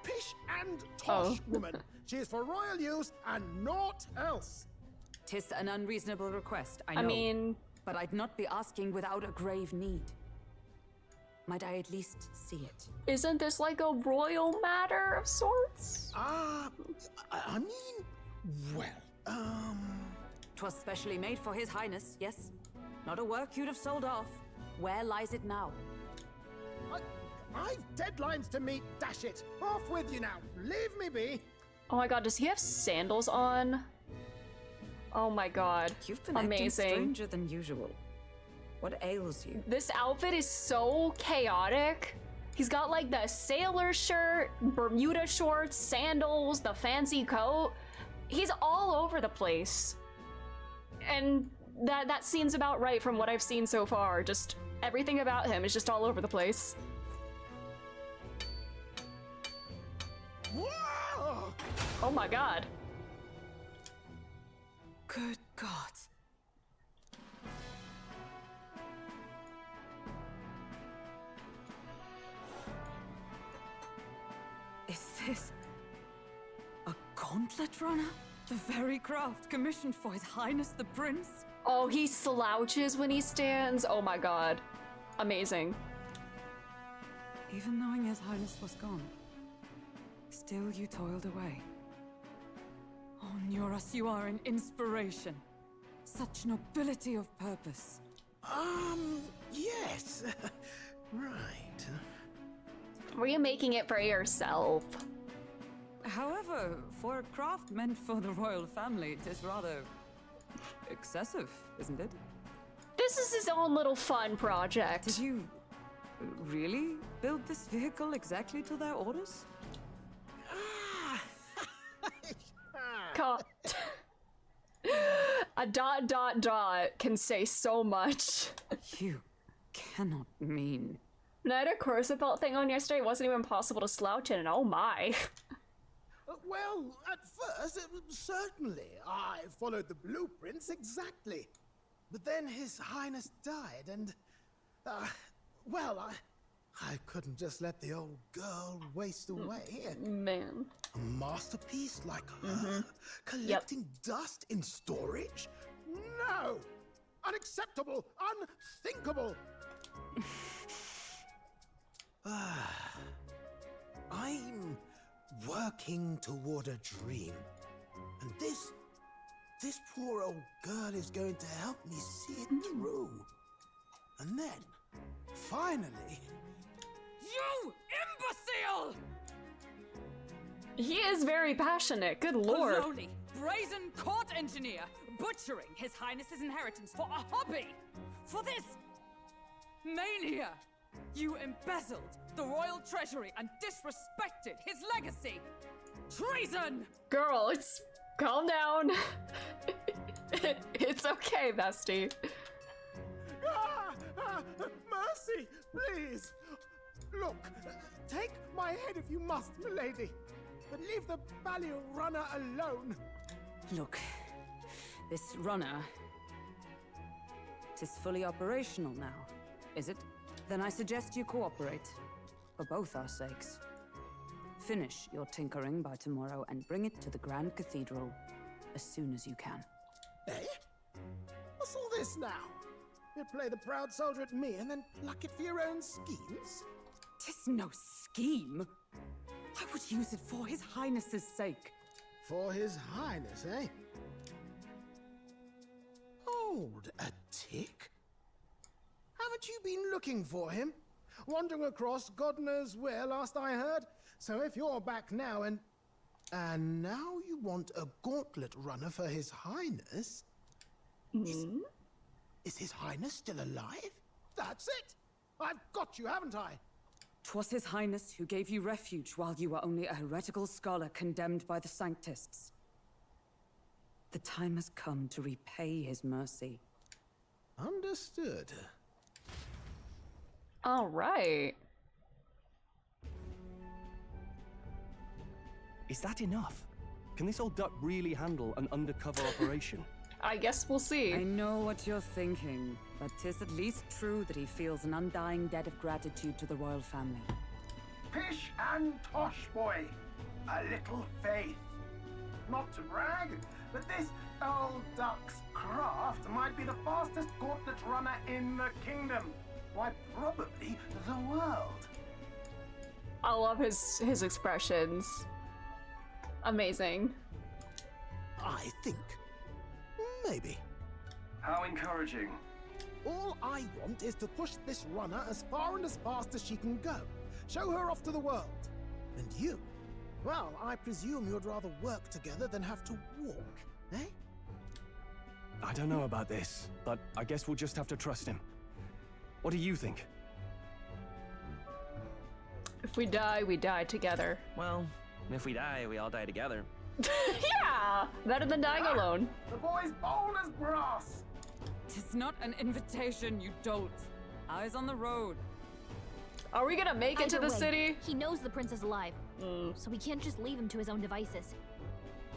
Pish and tosh, woman. She is for royal use and naught else. 'Tis an unreasonable request, I know. I mean... But I'd not be asking without a grave need. Might I at least see it? Isn't this like a royal matter of sorts? I mean, well, 'Twas specially made for His Highness, yes? Not a work you'd have sold off. Where lies it now? I've deadlines to meet, dash it. Off with you now. Leave me be. Oh my god, does he have sandals on? Oh my god. You've been amazing. Acting stranger than usual. What ails you? This outfit is so chaotic. He's got like the sailor shirt, Bermuda shorts, sandals, the fancy coat. He's all over the place. And that seems about right from what I've seen so far. Just everything about him is just all over the place. Whoa! Oh my god. Good God. Is this a gauntlet runner? The very craft commissioned for His Highness the Prince? Oh, he slouches when he stands. Oh my god. Amazing. Even knowing His Highness was gone, still you toiled away. Oh, Nuras, you are an inspiration. Such nobility of purpose. Yes. Right. Were you making it for yourself? However, for a craft meant for the royal family, it is rather excessive, isn't it? This is his own little fun project. Did you really build this vehicle exactly to their orders? A ... can say so much. You cannot mean... And I had a corset belt thing on yesterday. It wasn't even possible to slouch in, and oh my. Well, at first, certainly. I followed the blueprints exactly. But then His Highness died, and... well, I couldn't just let the old girl waste away. Man. A masterpiece like her? Collecting dust in storage? No! Unacceptable! Unthinkable! I'm working toward a dream. And this poor old girl is going to help me see it through. And then, finally... You imbecile! He is very passionate, good lord. A lowly, brazen court engineer, butchering His Highness's inheritance for a hobby! For this mania! You embezzled the royal treasury and disrespected his legacy! Treason! Girl, calm down. It's okay, bestie. Mercy, please! Look, take my head if you must, milady. But leave the Balliol runner alone. Look, this runner... 'tis fully operational now, is it? Then I suggest you cooperate, for both our sakes. Finish your tinkering by tomorrow and bring it to the Grand Cathedral as soon as you can. Eh? What's all this now? You play the proud soldier at me and then pluck it for your own schemes? 'Tis no scheme. I would use it for His Highness's sake. For His Highness, eh? Hold a tick. Haven't you been looking for him? Wandering across God knows where last I heard? So if you're back now and now you want a gauntlet runner for His Highness? Is His Highness still alive? That's it! I've got you, haven't I? 'Twas His Highness who gave you refuge while you were only a heretical scholar condemned by the Sanctists. The time has come to repay his mercy. Understood. All right. Is that enough? Can this old duck really handle an undercover operation? I guess we'll see. I know what you're thinking, but 'tis at least true that he feels an undying debt of gratitude to the royal family. Pish and tosh, boy. A little faith. Not to brag, but this old duck's craft might be the fastest gauntlet runner in the kingdom. Why, probably the world. I love his expressions. Amazing. I think. Maybe. How encouraging. All I want is to push this runner as far and as fast as she can go. Show her off to the world. And you? Well, I presume you'd rather work together than have to walk, eh? I don't know about this, but I guess we'll just have to trust him. What do you think? If we die, we die together. Well, if we die, we all die together. Yeah! Better than dying alone. The boy's bold as brass. 'Tis not an invitation, you dolt. Eyes on the road. Are we gonna make it to the city? He knows the prince is alive, so we can't just leave him to his own devices.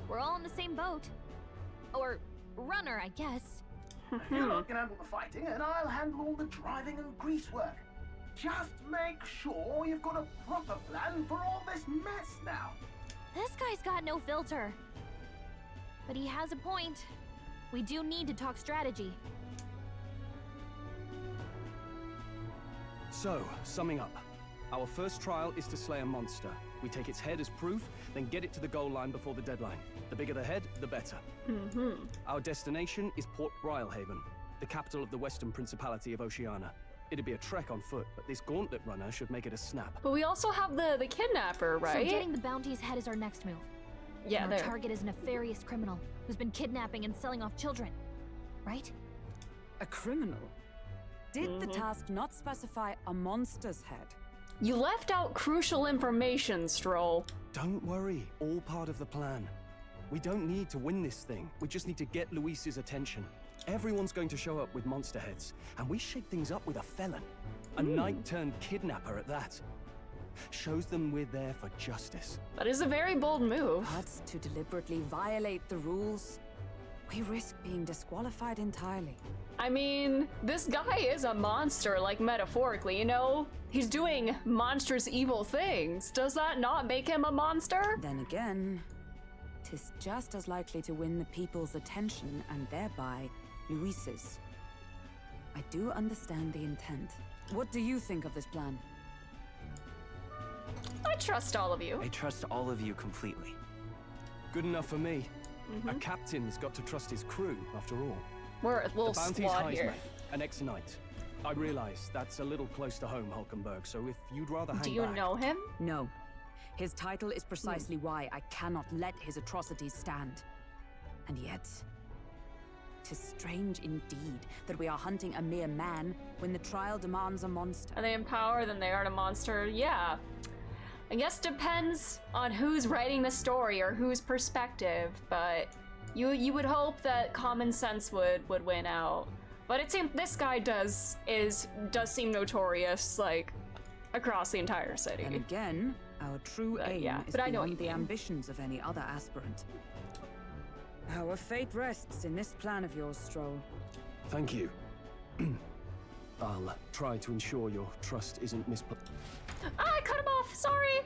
We're all in the same boat. Or runner, I guess. You lot can handle the fighting, and I'll handle all the driving and grease work. Just make sure you've got a proper plan for all this mess now. This guy's got no filter. But he has a point. We do need to talk strategy. So, summing up. Our first trial is to slay a monster. We take its head as proof, then get it to the goal line before the deadline. The bigger the head, the better. Our destination is Port Rylhaven, the capital of the Western Principality of Oceania. It'd be a trek on foot, but this gauntlet runner should make it a snap. But we also have the kidnapper, right? So getting the bounty's head is our next move. Yeah, and our target is a nefarious criminal who's been kidnapping and selling off children, right? A criminal? Did the task not specify a monster's head? You left out crucial information, Stroll. Don't worry, all part of the plan. We don't need to win this thing. We just need to get Luis's attention. Everyone's going to show up with monster heads, and we shake things up with a felon. A knight-turned-kidnapper at that. Shows them we're there for justice. That is a very bold move. But to deliberately violate the rules, we risk being disqualified entirely. I mean, this guy is a monster, like metaphorically, you know? He's doing monstrous evil things. Does that not make him a monster? Then again, 'tis just as likely to win the people's attention and thereby Luis's. I do understand the intent. What do you think of this plan? I trust all of you. I trust all of you completely. Good enough for me. A captain's got to trust his crew, after all. We're a little the bounty's squad here. Heisman, an ex-knight. I realize that's a little close to home, Hulkenberg, so if you'd rather hang back... Do you know him? No. His title is precisely why I cannot let his atrocities stand. And yet, 'tis strange indeed that we are hunting a mere man when the trial demands a monster. Are they in power? Then they aren't a monster. Yeah. I guess depends on who's writing the story or whose perspective, but you would hope that common sense would win out. But it seems this guy does seem notorious, like, across the entire city. And again, our true aim is beyond the ambitions of any other aspirant. Our fate rests in this plan of yours, Stroll. Thank you. I'll try to ensure your trust isn't misplaced. I cut him off, sorry!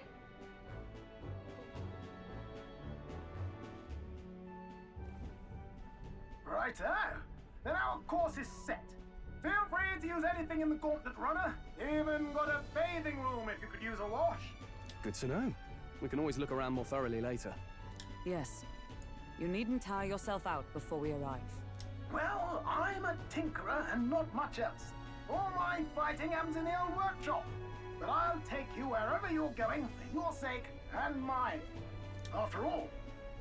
Righto. Then our course is set. Feel free to use anything in the gauntlet runner. Even got a bathing room if you could use a wash. Good to know. We can always look around more thoroughly later. Yes. You needn't tire yourself out before we arrive. Well, I'm a tinkerer and not much else. All my fighting happens in the old workshop. But I'll take you wherever you're going for your sake and mine. After all,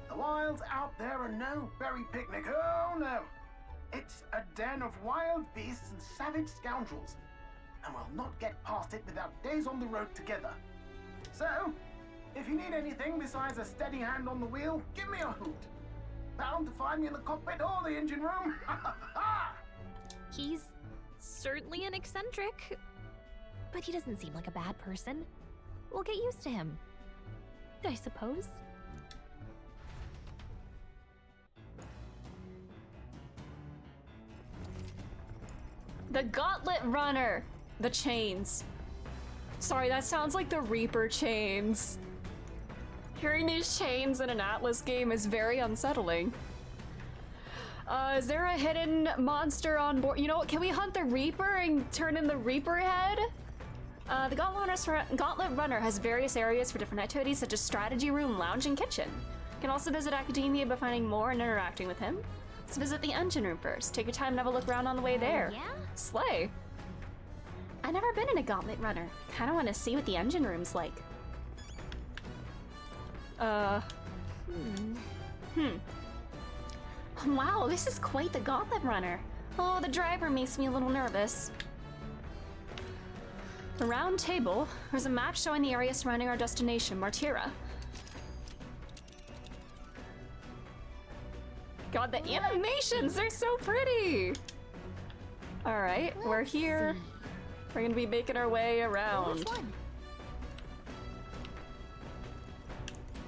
the wilds out there are no berry picnic. Oh no. It's a den of wild beasts and savage scoundrels. And we'll not get past it without days on the road together. So, if you need anything besides a steady hand on the wheel, give me a hoot. Bound to find me in the cockpit or the engine room. He's certainly an eccentric, but he doesn't seem like a bad person. We'll get used to him, I suppose. The Gauntlet Runner! The chains. Sorry, that sounds like the Reaper chains. Hearing these chains in an Atlas game is very unsettling. Is there a hidden monster on board? You know what, can we hunt the Reaper and turn in the Reaper head? The Gauntlet Runner has various areas for different activities such as strategy room, lounge, and kitchen. You can also visit Academia by finding more and interacting with him. Let's visit the engine room first. Take your time and have a look around on the way there. Yeah? Slay. I've never been in a Gauntlet Runner. Kinda wanna see what the engine room's like. Wow, this is quite the Gauntlet Runner. Oh, the driver makes me a little nervous. The round table. There's a map showing the area surrounding our destination, Martira. God, the animations are so pretty! Alright, we're here. We're gonna be making our way around.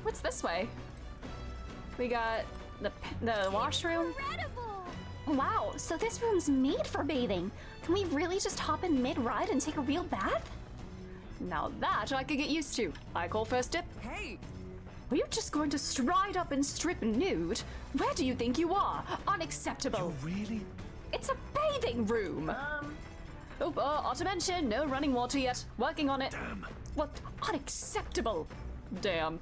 What's this way? We got the washroom. Incredible! Wow, so this room's made for bathing. Can we really just hop in mid-ride and take a real bath? Now that I could get used to. I call first dip. Hey! Are you just going to stride up and strip nude? Where do you think you are? Unacceptable. You really? It's a bathing room. Oh, not to mention, no running water yet. Working on it. Damn. What? Unacceptable. Damn.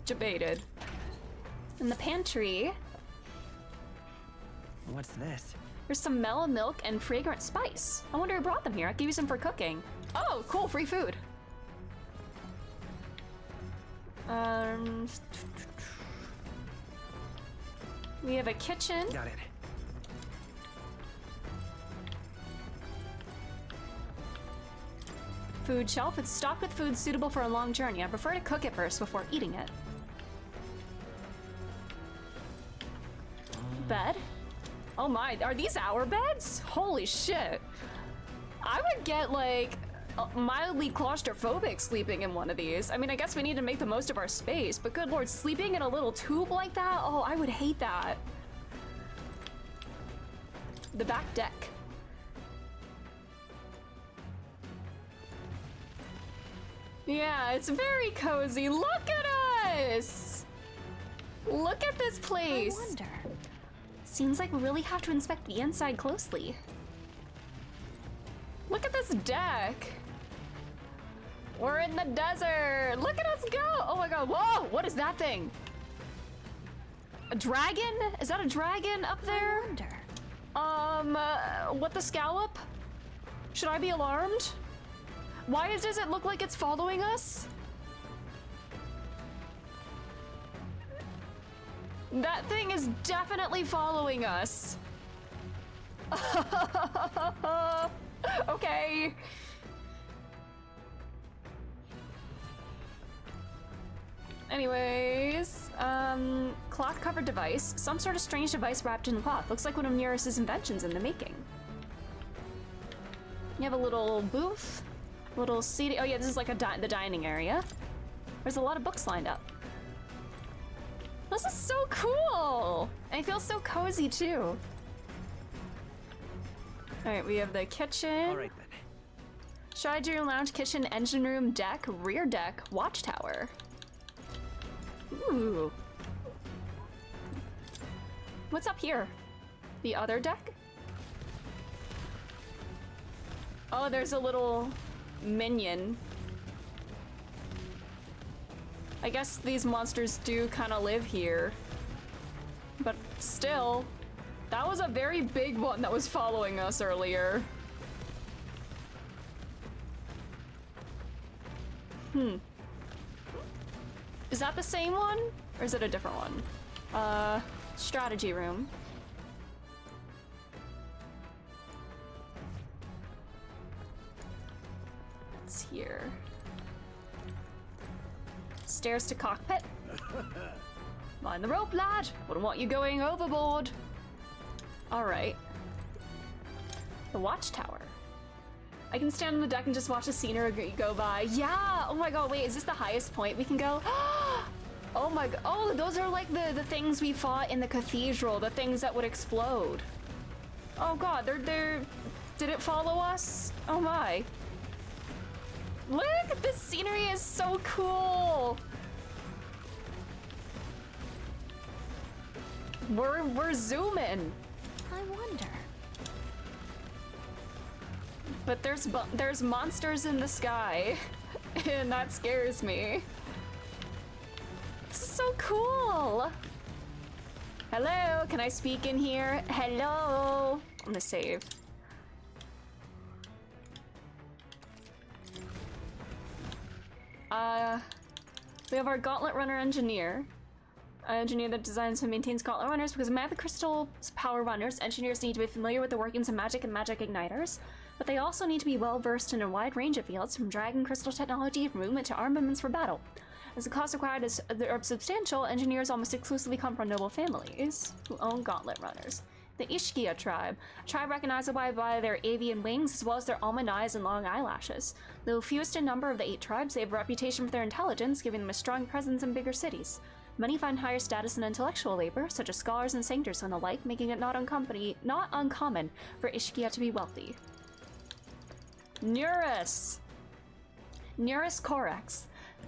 Debated. In the pantry, What's this? There's some mellow milk and fragrant spice. I wonder who brought them here. I could use them for cooking. Oh, cool, free food. We have a kitchen. Got it. Food shelf. It's stocked with food suitable for a long journey. I prefer to cook it first before eating it. Bed. Oh my, are these our beds? Holy shit. I would get like mildly claustrophobic sleeping in one of these. I mean, I guess we need to make the most of our space, but good lord, sleeping in a little tube like that? Oh, I would hate that. The back deck. Yeah, it's very cozy. Look at us! Look at this place! I wonder. Seems like we really have to inspect the inside closely. Look at this deck! We're in the desert! Look at us go! Oh my god, whoa! What is that thing? A dragon? Is that a dragon up there? I wonder. What the scallop? Should I be alarmed? Why does it look like it's following us? That thing is definitely following us. Okay. Anyways, cloth-covered device. Some sort of strange device wrapped in cloth. Looks like one of Nearest's inventions in the making. You have a little booth, little seating. Oh yeah, this is like the dining area. There's a lot of books lined up. This is so cool! And it feels so cozy too. Alright, we have the kitchen. Alright then. Strategy room, lounge, kitchen, engine room, deck, rear deck, watchtower. Ooh. What's up here? The other deck? Oh, there's a little minion. I guess these monsters do kind of live here. But still, that was a very big one that was following us earlier. Is that the same one? Or is it a different one? Strategy room. It's here. Stairs to cockpit. Mind the rope, lad. Wouldn't want you going overboard. Alright. The watchtower. I can stand on the deck and just watch the scenery go by. Yeah! Oh my god, wait, is this the highest point we can go? Oh my god. Oh, those are like the things we fought in the cathedral, the things that would explode. Oh god, they're... Did it follow us? Oh my. Look! This scenery is so cool! We're zooming. I wonder. But there's monsters in the sky, and that scares me. This is so cool. Hello, can I speak in here? Hello. I'm gonna save. We have our Gauntlet Runner engineer. An engineer that designs and maintains Gauntlet Runners because Magic Crystal Power Runners, engineers need to be familiar with the workings of magic and magic igniters, but they also need to be well versed in a wide range of fields, from dragon crystal technology, from movement to armaments for battle. As the costs required are substantial, engineers almost exclusively come from noble families who own Gauntlet Runners. The Ishkia tribe, a tribe recognizable by their avian wings as well as their almond eyes and long eyelashes. Though fewest in number of the 8 tribes, they have a reputation for their intelligence, giving them a strong presence in bigger cities. Many find higher status in intellectual labor, such as scholars and sanctors and the like, making it not uncommon for Ishkia to be wealthy. Neurus Korax.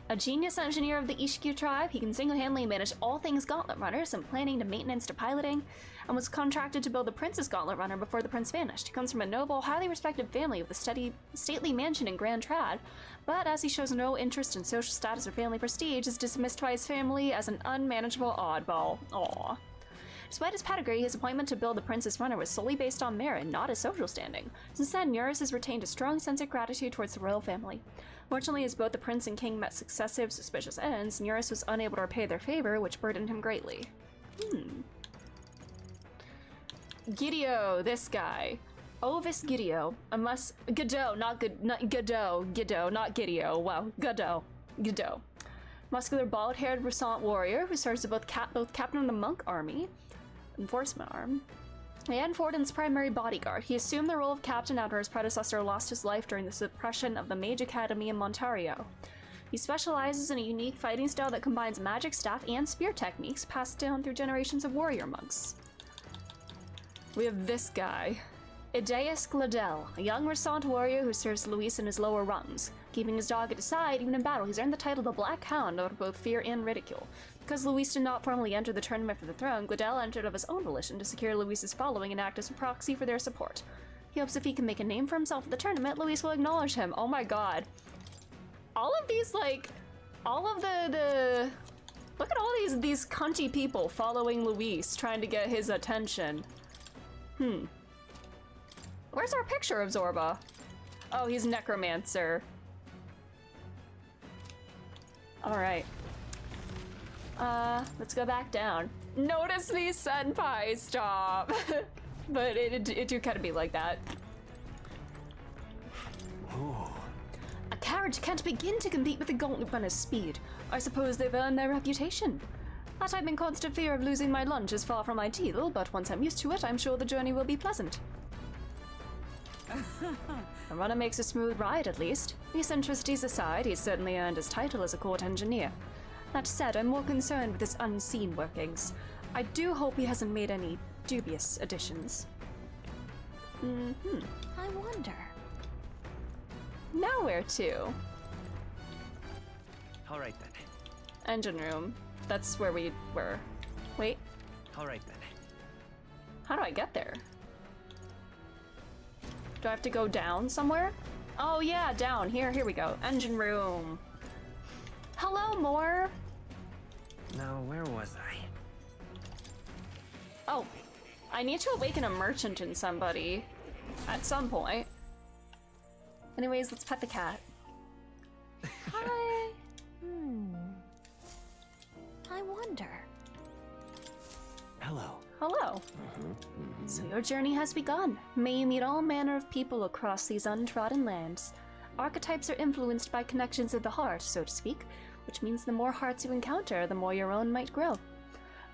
A genius engineer of the Ishkia tribe, he can single-handedly manage all things Gauntlet Runners, from planning to maintenance to piloting, and was contracted to build the Prince's Gauntlet Runner before the Prince vanished. He comes from a noble, highly respected family with a stately mansion in Grand Trad, but as he shows no interest in social status or family prestige, is dismissed by his family as an unmanageable oddball. Aww. Despite his pedigree, his appointment to build the Prince's Runner was solely based on merit, not his social standing. Since then, Neurus has retained a strong sense of gratitude towards the royal family. Fortunately, as both the Prince and King met successive suspicious ends, Neurus was unable to repay their favor, which burdened him greatly. Gideo, this guy. Ovis Gideo, Godot, not Gideo, wow, Godot. Muscular, bald-haired Resant warrior who serves as both captain of the monk army, enforcement arm, and Forden's primary bodyguard. He assumed the role of captain after his predecessor lost his life during the suppression of the Mage Academy in Montario. He specializes in a unique fighting style that combines magic, staff, and spear techniques passed down through generations of warrior monks. We have this guy. Idaeus Gladel, a young Resant warrior who serves Luis in his lower rungs. Keeping his dog at his side, even in battle, he's earned the title the Black Hound out of both fear and ridicule. Because Luis did not formally enter the tournament for the throne, Gladel entered of his own volition to secure Luis's following and act as a proxy for their support. He hopes if he can make a name for himself at the tournament, Luis will acknowledge him. Oh my god. All of these, like, all of the look at all these cunty people following Luis, trying to get his attention. Where's our picture of Zorba? Oh, he's Necromancer. Alright. Let's go back down. Notice me, senpai, stop! But it do kind of be like that. Ooh. A carriage can't begin to compete with the Gauntlet Runner's speed. I suppose they've earned their reputation. That I'm in constant fear of losing my lunch is far from ideal, but once I'm used to it, I'm sure the journey will be pleasant. The runner makes a smooth ride, at least. Eccentricities aside, he's certainly earned his title as a court engineer. That said, I'm more concerned with his unseen workings. I do hope he hasn't made any dubious additions. I wonder. Now where to? Alright then. Engine room. That's where we were. Wait. Alright then. How do I get there? Do I have to go down somewhere? Oh yeah, down. Here we go. Engine room. Hello, Moore. Now, where was I? Oh, I need to awaken a merchant in somebody at some point. Anyways, let's pet the cat. Hi. I wonder. Hello. Hello. So your journey has begun. May you meet all manner of people across these untrodden lands. Archetypes are influenced by connections of the heart, so to speak, which means the more hearts you encounter, the more your own might grow.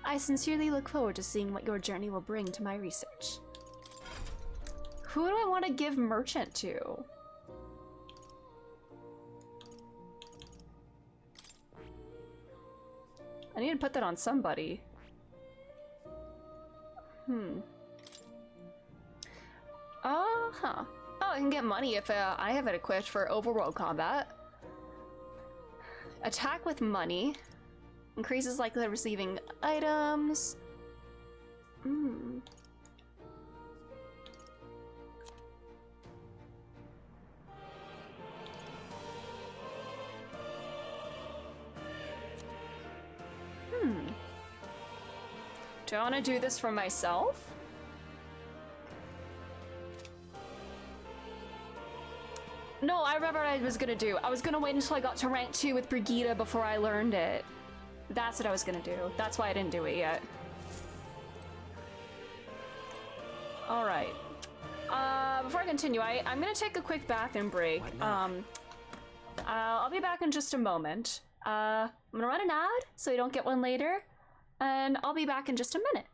I sincerely look forward to seeing what your journey will bring to my research. Who do I want to give merchant to? I need to put that on somebody. Oh, I can get money if I have it equipped for overworld combat. Attack with money. Increases likelihood of receiving items. Do I want to do this for myself? No, I remember what I was gonna do. I was gonna wait until I got to rank 2 with Brigitte before I learned it. That's what I was gonna do. That's why I didn't do it yet. Alright. Before I continue, I'm gonna take a quick bathroom break. I'll be back in just a moment. I'm gonna run an ad so you don't get one later. And I'll be back in just a minute.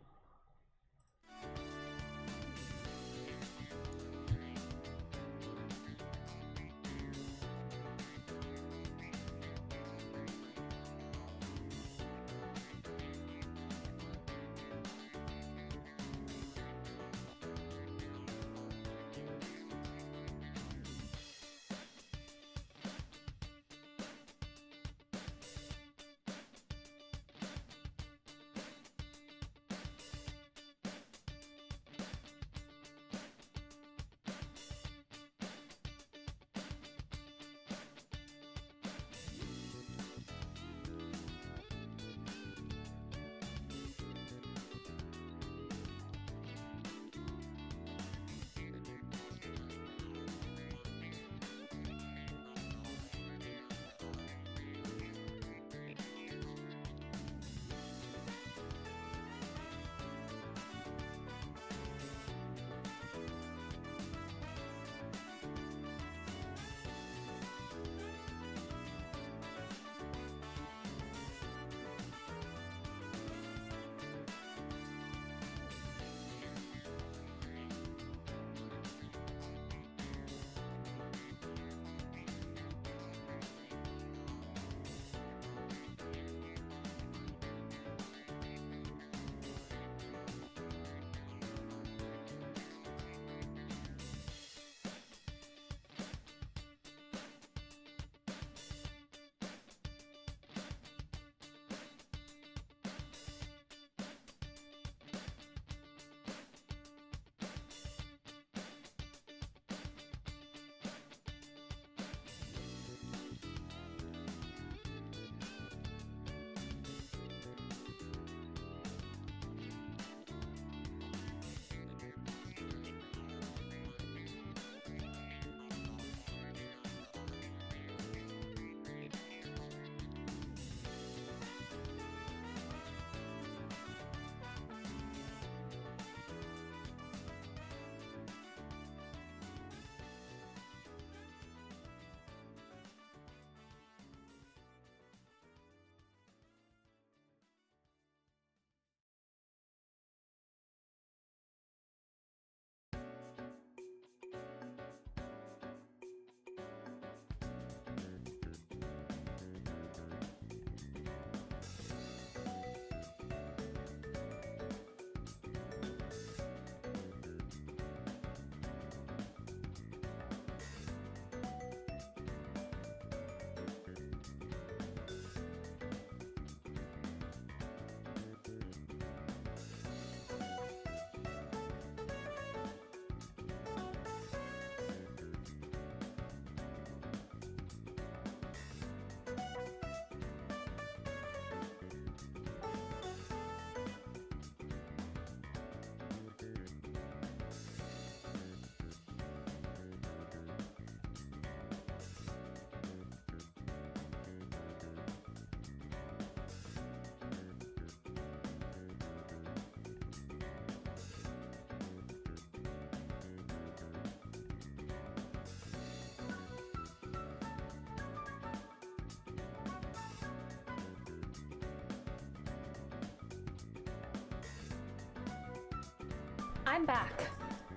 I'm back.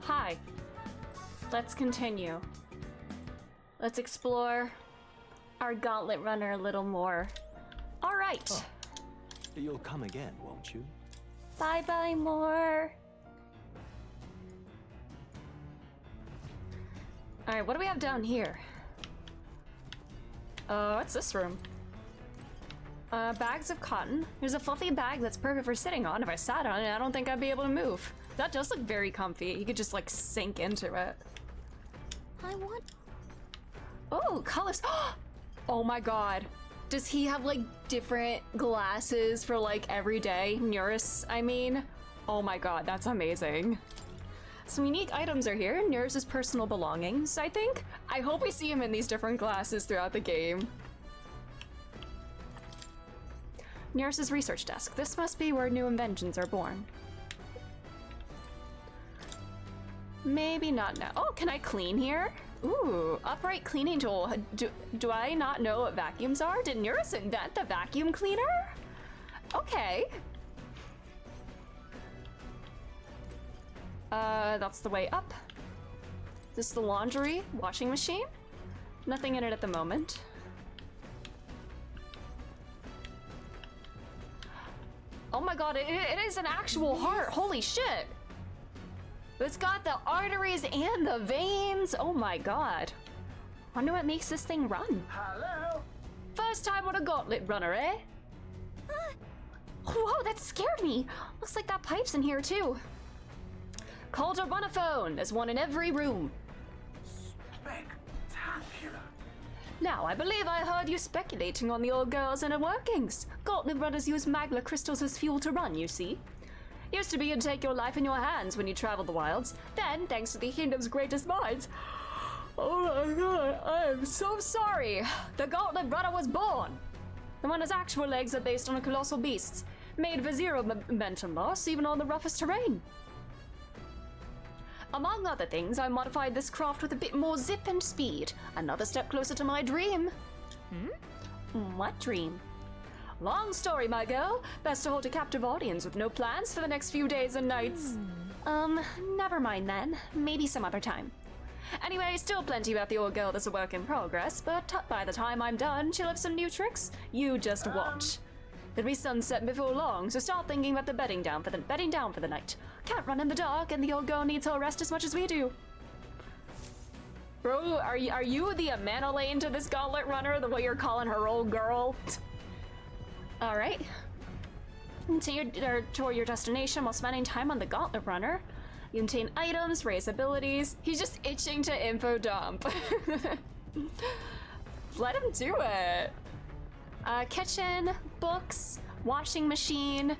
Hi. Let's continue. Let's explore our Gauntlet Runner a little more. All right. Oh. You'll come again, won't you? Bye-bye, more. All right, what do we have down here? What's this room? Bags of cotton. There's a fluffy bag that's perfect for sitting on. If I sat on it, I don't think I'd be able to move. That does look very comfy. You could just like sink into it. I want... Oh, colors. Oh my god. Does he have like different glasses for like every day? Neurus, I mean. Oh my god, that's amazing. Some unique items are here. Neurus's personal belongings, I think. I hope we see him in these different glasses throughout the game. Neurus's research desk. This must be where new inventions are born. Maybe not now. Oh, can I clean here? Ooh, upright cleaning tool. Do I not know what vacuums are? Did Neurus invent the vacuum cleaner? Okay. That's the way up. This is the laundry washing machine. Nothing in it at the moment. Oh my god, it is an actual heart. Holy shit. It's got the arteries and the veins. Oh my god. Wonder what makes this thing run. Hello? First time on a Gauntlet Runner, eh? Whoa, that scared me. Looks like that pipe's in here too. Called a runaphone. There's one in every room. Spectacular. Now, I believe I heard you speculating on the old girl's inner workings. Gauntlet runners use magma crystals as fuel to run, you see. Used to be you'd take your life in your hands when you traveled the wilds. Then, thanks to the kingdom's greatest minds... Oh my god, I am so sorry. The Gauntlet Runner was born. The runner's actual legs are based on a colossal beast, made for zero momentum loss even on the roughest terrain. Among other things, I modified this craft with a bit more zip and speed. Another step closer to my dream. What dream? Long story, my girl. Best to hold a captive audience with no plans for the next few days and nights. Never mind then. Maybe some other time. Anyway, still plenty about the old girl that's a work in progress, but by the time I'm done, she'll have some new tricks. You just watch. It'll be sunset before long, so start thinking about the bedding down for the night. Can't run in the dark, and the old girl needs her rest as much as we do. Bro, are you the Amanda Lane to this Gauntlet Runner, the way you're calling her old girl? Alright. Continue toward your destination while spending time on the Gauntlet Runner. You obtain items, raise abilities. He's just itching to info dump. Let him do it. Kitchen, books, washing machine,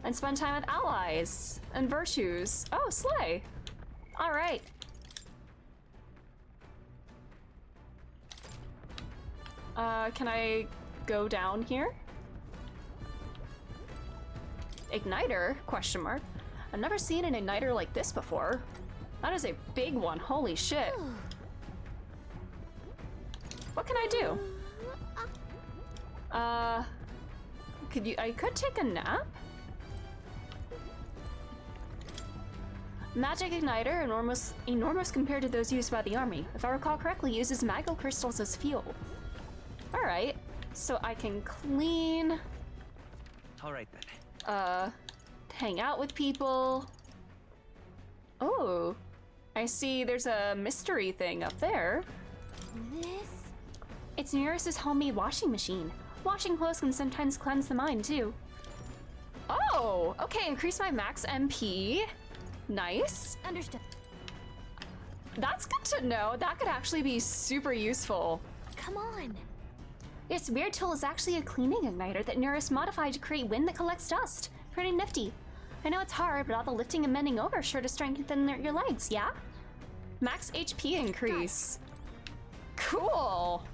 and spend time with allies and virtues. Oh, slay. All right. Can I go down here? Igniter? Question mark. I've never seen an igniter like this before. That is a big one. Holy shit. What can I do? I could take a nap? Magic igniter, enormous compared to those used by the army. If I recall correctly, uses magma crystals as fuel. Alright, so I can clean. Alright then. Hang out with people. Oh, I see there's a mystery thing up there. This? It's Neurus's homemade washing machine. Washing clothes can sometimes cleanse the mind, too. Oh, okay, increase my max MP. Nice. Understood. That's good to know. That could actually be super useful. Come on. This weird tool is actually a cleaning igniter that Neurus modified to create wind that collects dust. Pretty nifty. I know it's hard, but all the lifting and bending over sure to strengthen your legs, yeah? Max HP increase. Cool.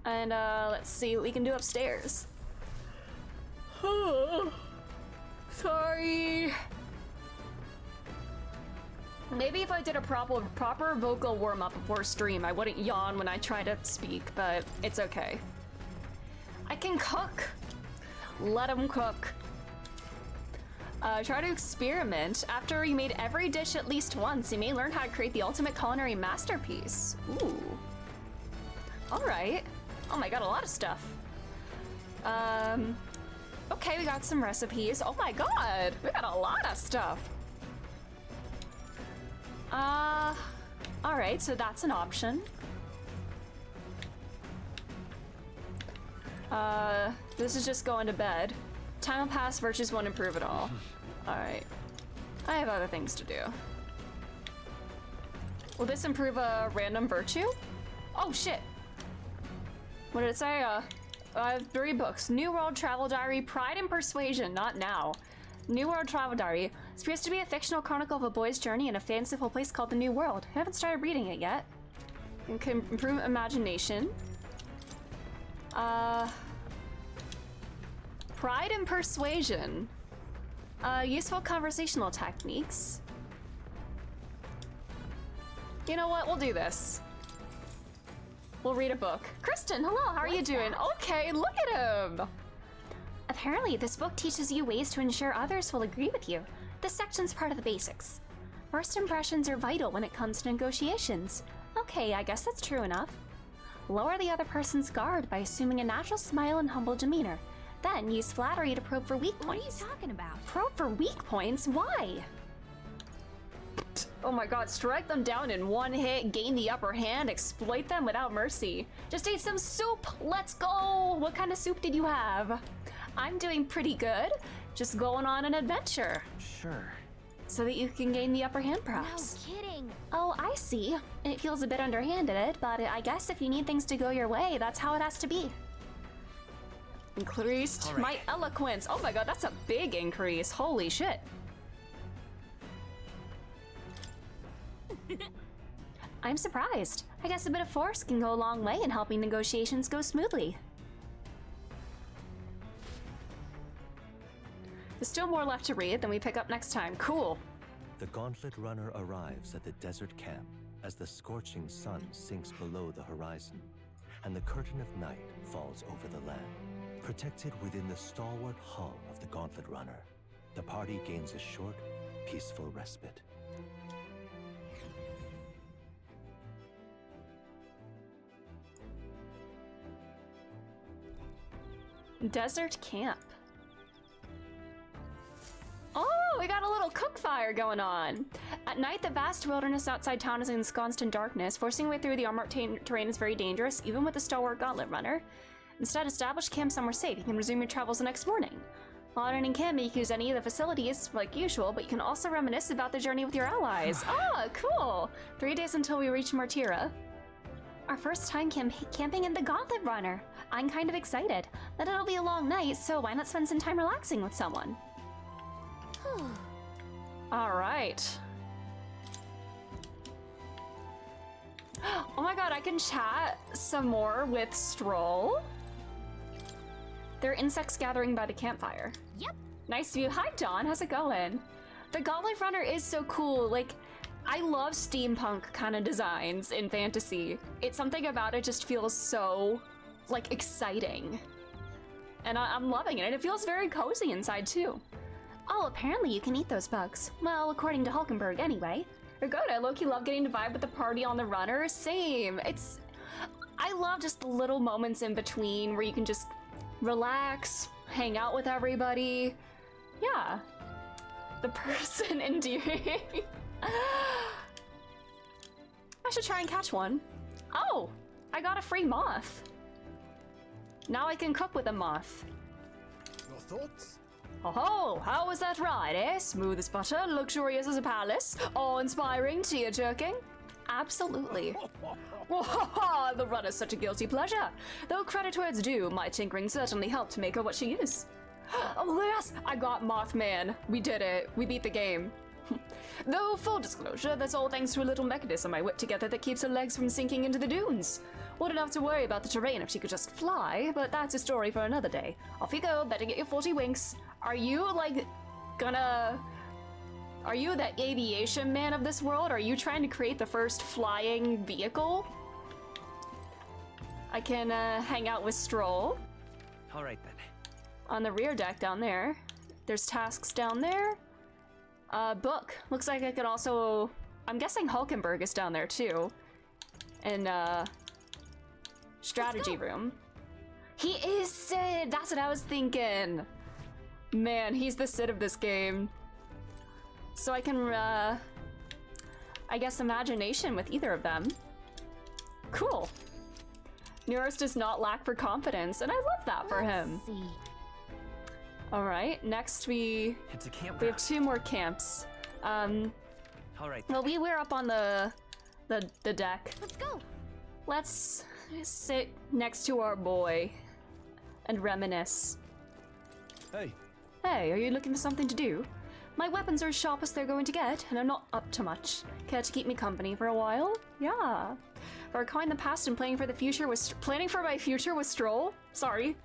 And let's see what we can do upstairs. Sorry. Maybe if I did a proper vocal warm-up before stream, I wouldn't yawn when I try to speak, but it's okay. I can cook. Let him cook. Try to experiment. After you made every dish at least once, you may learn how to create the ultimate culinary masterpiece. Ooh. Alright. Oh my god, a lot of stuff. Okay, we got some recipes. Oh my god, we got a lot of stuff. Alright, so that's an option. This is just going to bed. Time will pass, virtues won't improve at all. Alright. I have other things to do. Will this improve a random virtue? Oh shit! What did it say? I have 3 books. New World Travel Diary, Pride and Persuasion, not now. New World Travel Diary. It's supposed to be a fictional chronicle of a boy's journey in a fanciful place called the New World. I haven't started reading it yet. It can improve imagination. Pride and Persuasion. Useful conversational techniques. You know what? We'll do this. We'll read a book. Kristen, hello, how are you doing? Okay, look at him! Apparently, this book teaches you ways to ensure others will agree with you. This section's part of the basics. First impressions are vital when it comes to negotiations. Okay, I guess that's true enough. Lower the other person's guard by assuming a natural smile and humble demeanor. Then use flattery to probe for weak points. What are you talking about? Probe for weak points? Why? Oh my god, strike them down in one hit, gain the upper hand, exploit them without mercy. Just ate some soup! Let's go! What kind of soup did you have? I'm doing pretty good. Just going on an adventure. Sure. So that you can gain the upper hand, perhaps. No kidding. Oh, I see. It feels a bit underhanded, but I guess if you need things to go your way, that's how it has to be. Increased my eloquence. Oh my god, that's a big increase. Holy shit. I'm surprised. I guess a bit of force can go a long way in helping negotiations go smoothly. There's still more left to read than we pick up next time. Cool. The Gauntlet Runner arrives at the desert camp as the scorching sun sinks below the horizon, and the curtain of night falls over the land. Protected within the stalwart hull of the Gauntlet Runner, the party gains a short, peaceful respite. Desert camp. Oh, we got a little cook fire going on. At night, the vast wilderness outside town is ensconced in darkness. Forcing your way through the armored terrain is very dangerous, even with the stalwart Gauntlet Runner. Instead, establish camp somewhere safe. You can resume your travels the next morning. While in camp, you can use any of the facilities like usual, but you can also reminisce about the journey with your allies. Ah, cool. 3 days until we reach Martira. Our first time camping in the Gauntlet Runner. I'm kind of excited. But it'll be a long night, so why not spend some time relaxing with someone? All right. Oh my god, I can chat some more with Stroll. There are insects gathering by the campfire. Yep. Nice view. Hi, Dawn. How's it going? The Gauntlet Runner is so cool. Like, I love steampunk kind of designs in fantasy. It's something about it just feels so, like, exciting. And I'm loving it. And it feels very cozy inside, too. Oh, apparently you can eat those bugs. Well, according to Hulkenberg, anyway. You're good. I low-key love getting to vibe with the party on the runner. Same. I love just the little moments in between where you can just relax, hang out with everybody. Yeah. The person endearing. I should try and catch one. Oh, I got a free moth. Now I can cook with a moth. Your thoughts? Oh, how was that ride, eh? Smooth as butter, luxurious as a palace, awe-inspiring, tear-jerking? Absolutely. The run is such a guilty pleasure. Though credit where it's due, my tinkering certainly helped to make her what she is. Oh yes, I got Mothman. We did it. We beat the game. Though, full disclosure, that's all thanks to a little mechanism I whipped together that keeps her legs from sinking into the dunes. Wouldn't have to worry about the terrain if she could just fly, but that's a story for another day. Off you go, better get your 40 winks. Are you, like, are you the aviation man of this world? Are you trying to create the first flying vehicle? I can, hang out with Stroll. All right, then. On the rear deck down there. There's tasks down there. Book. Looks like I could also... I'm guessing Hulkenberg is down there too. And, strategy room. He is Sid! That's what I was thinking! Man, he's the Sid of this game. So I can, I guess imagination with either of them. Cool. Neros does not lack for confidence, and I love that for him. Alright, next we have 2 more camps. Alright. Well, we're up on the deck. Let's go. Let's sit next to our boy and reminisce. Hey. Hey, are you looking for something to do? My weapons are as sharp as they're going to get, and I'm not up to much. Care to keep me company for a while? Yeah. For recalling the past and planning for the future with my future with Stroll? Sorry.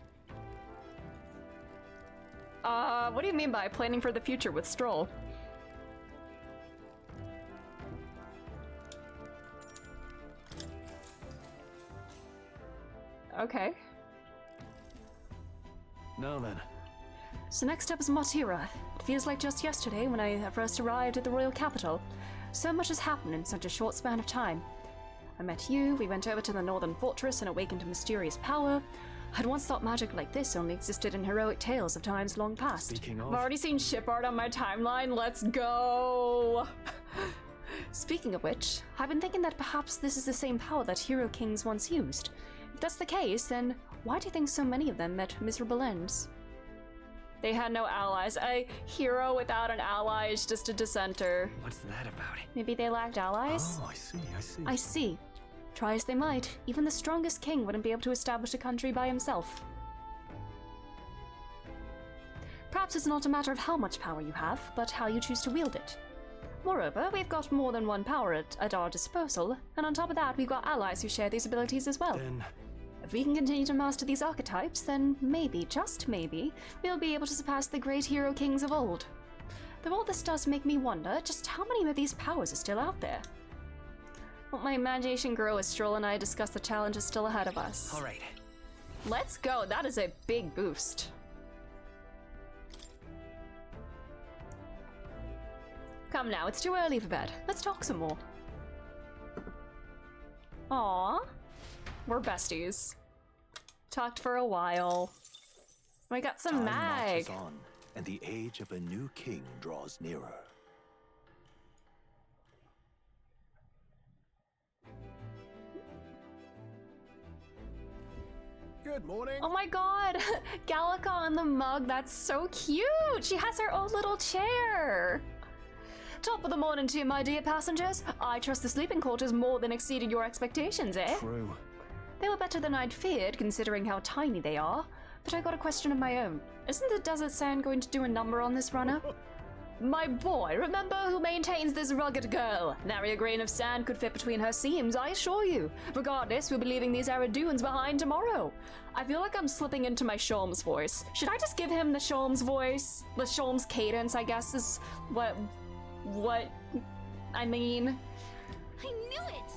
What do you mean by planning for the future with Stroll? Okay. Now then. So next up is Matira. It feels like just yesterday when I first arrived at the royal capital. So much has happened in such a short span of time. I met you, we went over to the northern fortress and awakened a mysterious power. I'd once thought magic like this only existed in heroic tales of times long past. Speaking of... I've already seen ship art on my timeline, let's go! Speaking of which, I've been thinking that perhaps this is the same power that hero kings once used. If that's the case, then why do you think so many of them met miserable ends? They had no allies. A hero without an ally is just a dissenter. What's that about? Maybe they lacked allies? Oh, I see. I see. Try as they might, even the strongest king wouldn't be able to establish a country by himself. Perhaps it's not a matter of how much power you have, but how you choose to wield it. Moreover, we've got more than one power at our disposal, and on top of that, we've got allies who share these abilities as well. Then... If we can continue to master these archetypes, then maybe, just maybe, we'll be able to surpass the great hero kings of old. Though all this does make me wonder just how many of these powers are still out there. Won't my imagination grow as Stroll and I discuss the challenges still ahead of us? Alright. Let's go! That is a big boost. Come now, it's too early for bed. Let's talk some more. Aww. We're besties. Talked for a while. We got some Time mag. marches on, and the age of a new king draws nearer. Good morning. Oh my god! Gallica on the mug, that's so cute! She has her own little chair! Top of the morning to you, my dear passengers. I trust the sleeping quarters more than exceeded your expectations, eh? True. They were better than I'd feared, considering how tiny they are. But I got a question of my own. Isn't the desert sand going to do a number on this runner? My boy, remember who maintains this rugged girl. Nary a grain of sand could fit between her seams, I assure you. Regardless, we'll be leaving these arid dunes behind tomorrow. I feel like I'm slipping into my Sholmes voice. Should I just give him the Sholmes voice? The Sholmes cadence, I guess, is what I mean. I knew it!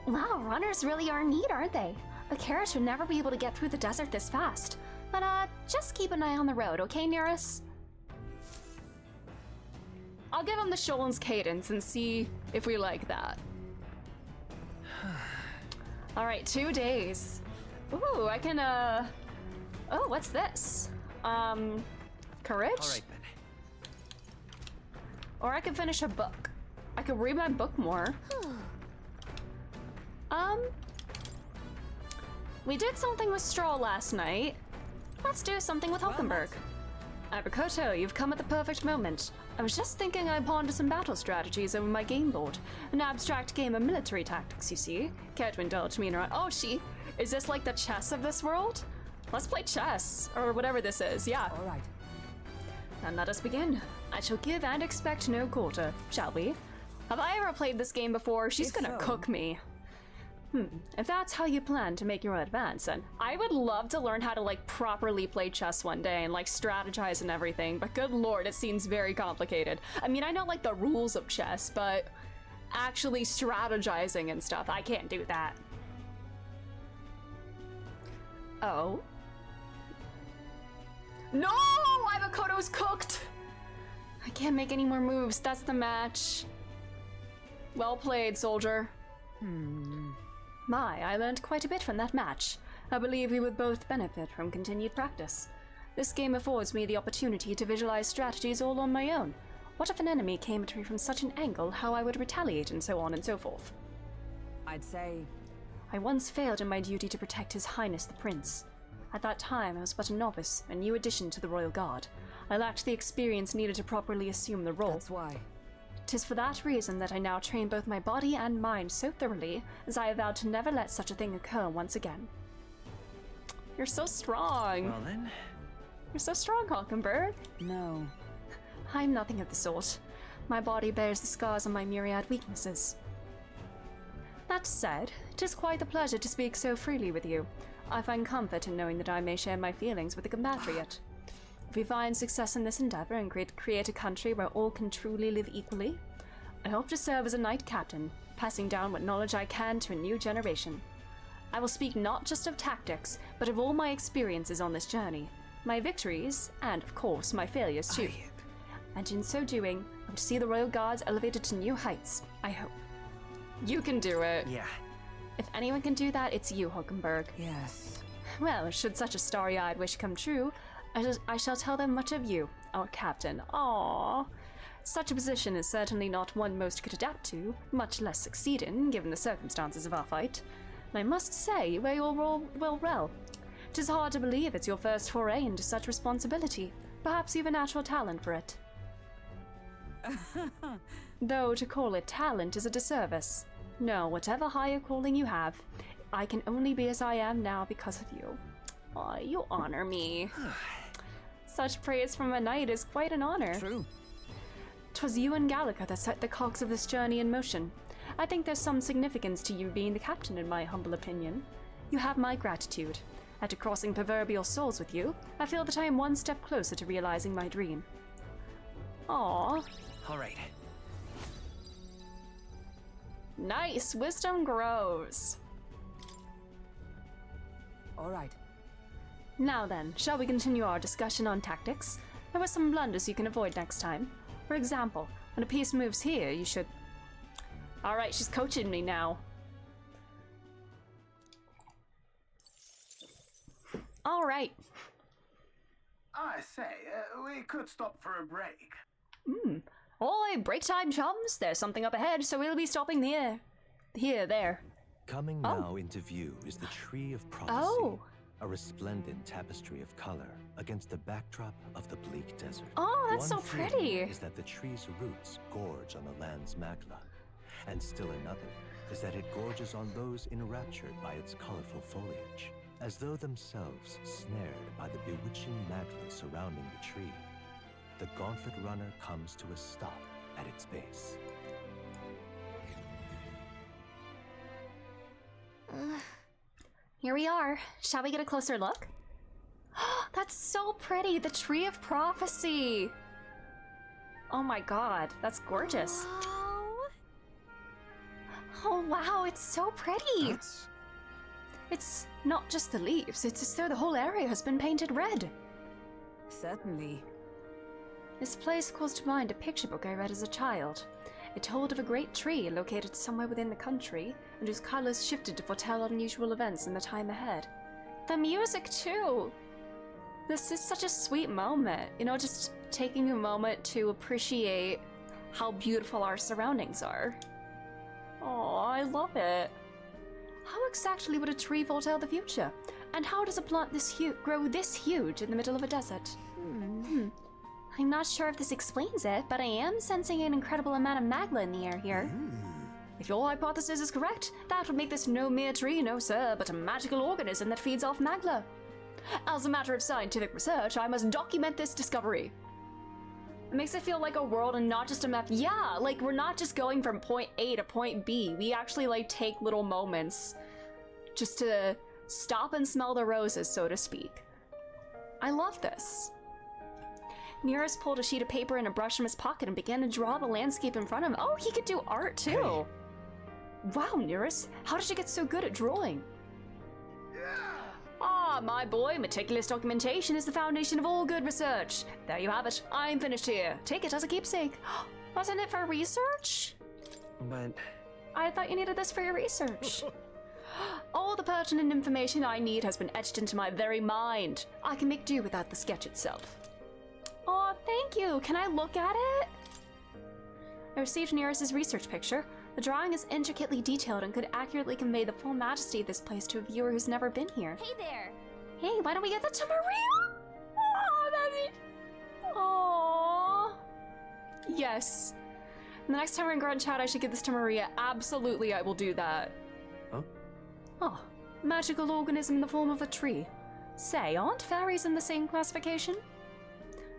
Wow, runners really are neat, aren't they? A carriage would never be able to get through the desert this fast. But just keep an eye on the road, okay, Nearest? I'll give him the Sholmes cadence and see if we like that. Alright, 2 days. Ooh, I can, oh, what's this? Courage? Alright then. Or I could finish a book. I could read my book more. We did something with Stroll last night. Let's do something with Hulkenberg. Abrakoto, you've come at the perfect moment. I was just thinking I pondered some battle strategies over my game board. An abstract game of military tactics, you see. Care to indulge me in around? Oh, is this like the chess of this world? Let's play chess, or whatever this is, yeah. Alright. And let us begin. I shall give and expect no quarter, shall we? Have I ever played this game before? She's gonna cook me. If that's how you plan to make your advance, then I would love to learn how to like properly play chess one day and like strategize and everything, but good lord, it seems very complicated. I mean, I know like the rules of chess, but actually strategizing and stuff, I can't do that. Oh. No! I'm a Makoto's cooked! I can't make any more moves. That's the match. Well played, soldier. My, I learned quite a bit from that match. I believe we would both benefit from continued practice. This game affords me the opportunity to visualize strategies all on my own. What if an enemy came at me from such an angle, how I would retaliate, and so on and so forth? I'd say... I once failed in my duty to protect His Highness the Prince. At that time, I was but a novice, a new addition to the Royal Guard. I lacked the experience needed to properly assume the role. That's why. 'Tis for that reason that I now train both my body and mind so thoroughly, as I have vowed to never let such a thing occur once again. You're so strong. Well then. You're so strong, Hockenberg. No. I'm nothing of the sort. My body bears the scars of my myriad weaknesses. That said, 'tis quite a pleasure to speak so freely with you. I find comfort in knowing that I may share my feelings with the compatriot. If we find success in this endeavor and create a country where all can truly live equally, I hope to serve as a knight captain, passing down what knowledge I can to a new generation. I will speak not just of tactics, but of all my experiences on this journey, my victories, and of course my failures too. And in so doing, I would see the Royal Guards elevated to new heights, I hope. You can do it. Yeah. If anyone can do that, it's you, Hockenberg. Yes. Well, should such a starry-eyed wish come true, I shall tell them much of you, our captain. Aww. Such a position is certainly not one most could adapt to, much less succeed in, given the circumstances of our fight. And I must say, you wear your role well. 'Tis hard to believe it's your first foray into such responsibility. Perhaps you've a natural talent for it. Though to call it talent is a disservice. No, whatever higher calling you have, I can only be as I am now because of you. Aw, you honor me. Such praise from a knight is quite an honor. True. 'Twas you and Gallica that set the cogs of this journey in motion. I think there's some significance to you being the captain, in my humble opinion. You have my gratitude. After crossing proverbial souls with you, I feel that I am one step closer to realizing my dream. Aww. All right. Nice! Wisdom grows. All right. Now then, shall we continue our discussion on tactics? There were some blunders you can avoid next time. For example, when a piece moves here, you should... Alright, she's coaching me now. Alright. I say, we could stop for a break. Oi, break time, chums! There's something up ahead, so we'll be stopping there. There. Coming now into view is the Tree of Prophecy. Oh! A resplendent tapestry of color against the backdrop of the bleak desert. Oh, that's One so theory pretty. is that the tree's roots gorge on the land's magla, and still another is that it gorges on those enraptured by its colorful foliage, as though themselves snared by the bewitching magla surrounding the tree. The gauntlet runner comes to a stop at its base. Here we are. Shall we get a closer look? That's so pretty! The Tree of Prophecy! Oh my god, that's gorgeous. Oh wow, it's so pretty! It's not just the leaves, it's as though the whole area has been painted red. Certainly. This place calls to mind a picture book I read as a child. It told of a great tree located somewhere within the country, and whose colors shifted to foretell unusual events in the time ahead. The music, too! This is such a sweet moment, you know, just taking a moment to appreciate how beautiful our surroundings are. Oh, I love it. How exactly would a tree foretell the future? And how does a plant grow this huge in the middle of a desert? I'm not sure if this explains it, but I am sensing an incredible amount of magla in the air here. If your hypothesis is correct, that would make this no mere tree, no sir, but a magical organism that feeds off magla. As a matter of scientific research, I must document this discovery. It makes it feel like a world and not just a map. Yeah, like we're not just going from point A to point B. We actually like take little moments just to stop and smell the roses, so to speak. I love this. Nearest pulled a sheet of paper and a brush from his pocket and began to draw the landscape in front of him. Oh, he could do art too. Hey. Wow, Nearest, how did you get so good at drawing? Ah, my boy, meticulous documentation is the foundation of all good research. There you have it. I'm finished here. Take it as a keepsake. Wasn't it for research? But... I thought you needed this for your research. All the pertinent information I need has been etched into my very mind. I can make do without the sketch itself. Oh, thank you. Can I look at it? I received Neris's research picture. The drawing is intricately detailed and could accurately convey the full majesty of this place to a viewer who's never been here. Hey there. Hey, why don't we get that to Maria? Oh, that'd be... Aww. Yes. The next time we're in Grunt Chat, I should give this to Maria. Absolutely, I will do that. Huh? Oh, magical organism in the form of a tree. Say, aren't fairies in the same classification?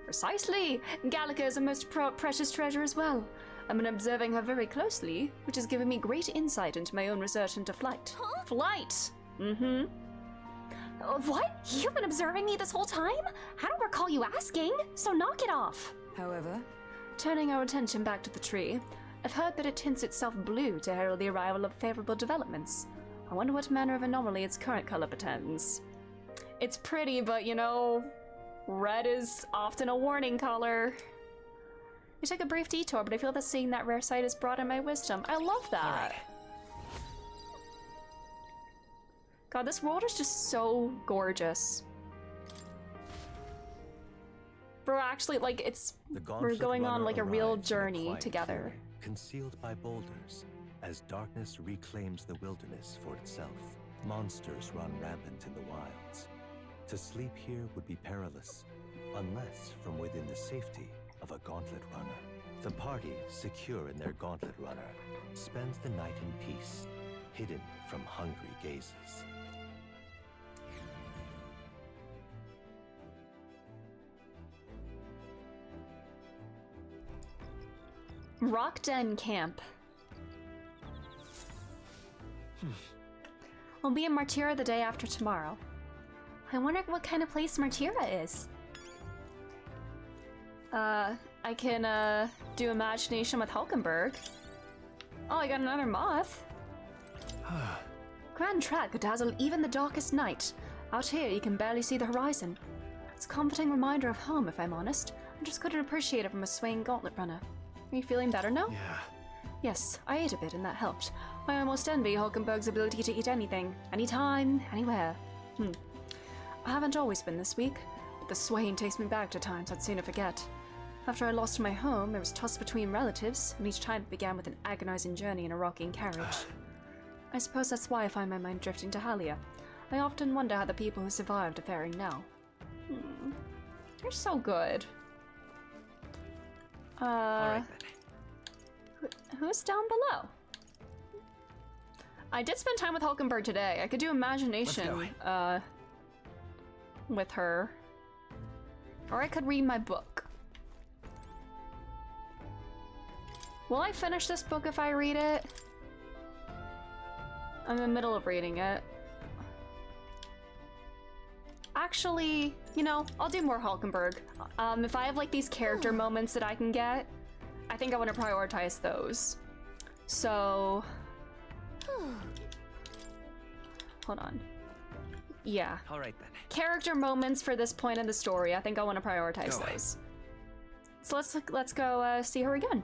Precisely! Gallica is a most precious treasure as well. I've been observing her very closely, which has given me great insight into my own research into flight. Huh? Flight! Mm-hmm. What? You've been observing me this whole time? I don't recall you asking, so knock it off. However, turning our attention back to the tree, I've heard that it tints itself blue to herald the arrival of favorable developments. I wonder what manner of anomaly its current color portends. It's pretty, but you know, red is often a warning color. We took a brief detour, but I feel that seeing that rare sight has broadened my wisdom. I love that. God, this world is just so gorgeous. We're actually, like, we're going on, like, a real journey together. Clearing, concealed by boulders, as darkness reclaims the wilderness for itself. Monsters run rampant in the wilds. To sleep here would be perilous, unless from within the safety of a gauntlet runner. The party, secure in their gauntlet runner, spends the night in peace, hidden from hungry gazes. Rock Den Camp. We'll be in Martira the day after tomorrow. I wonder what kind of place Martira is. I can, do imagination with Hulkenberg. Oh, I got another moth. Grand Track could dazzle even the darkest night. Out here, you can barely see the horizon. It's a comforting reminder of home, if I'm honest. I just couldn't appreciate it from a swaying gauntlet runner. Are you feeling better now? Yeah. Yes, I ate a bit and that helped. I almost envy Hulkenberg's ability to eat anything, anytime, anywhere. I haven't always been this weak, but the swaying takes me back to times I'd sooner forget. After I lost my home, I was tossed between relatives, and each time it began with an agonizing journey in a rocking carriage. I suppose that's why I find my mind drifting to Halia. I often wonder how the people who survived are faring now. You're so good. Alright then. Who's down below? I did spend time with Hulkenberg today. I could do imagination with her. Or I could read my book. Will I finish this book if I read it? I'm in the middle of reading it. Actually, you know, I'll do more Hulkenberg. If I have like these character moments that I can get, I think I want to prioritize those. So, hold on. Yeah. All right then. Character moments for this point in the story. I think I want to prioritize those. So let's go see her again.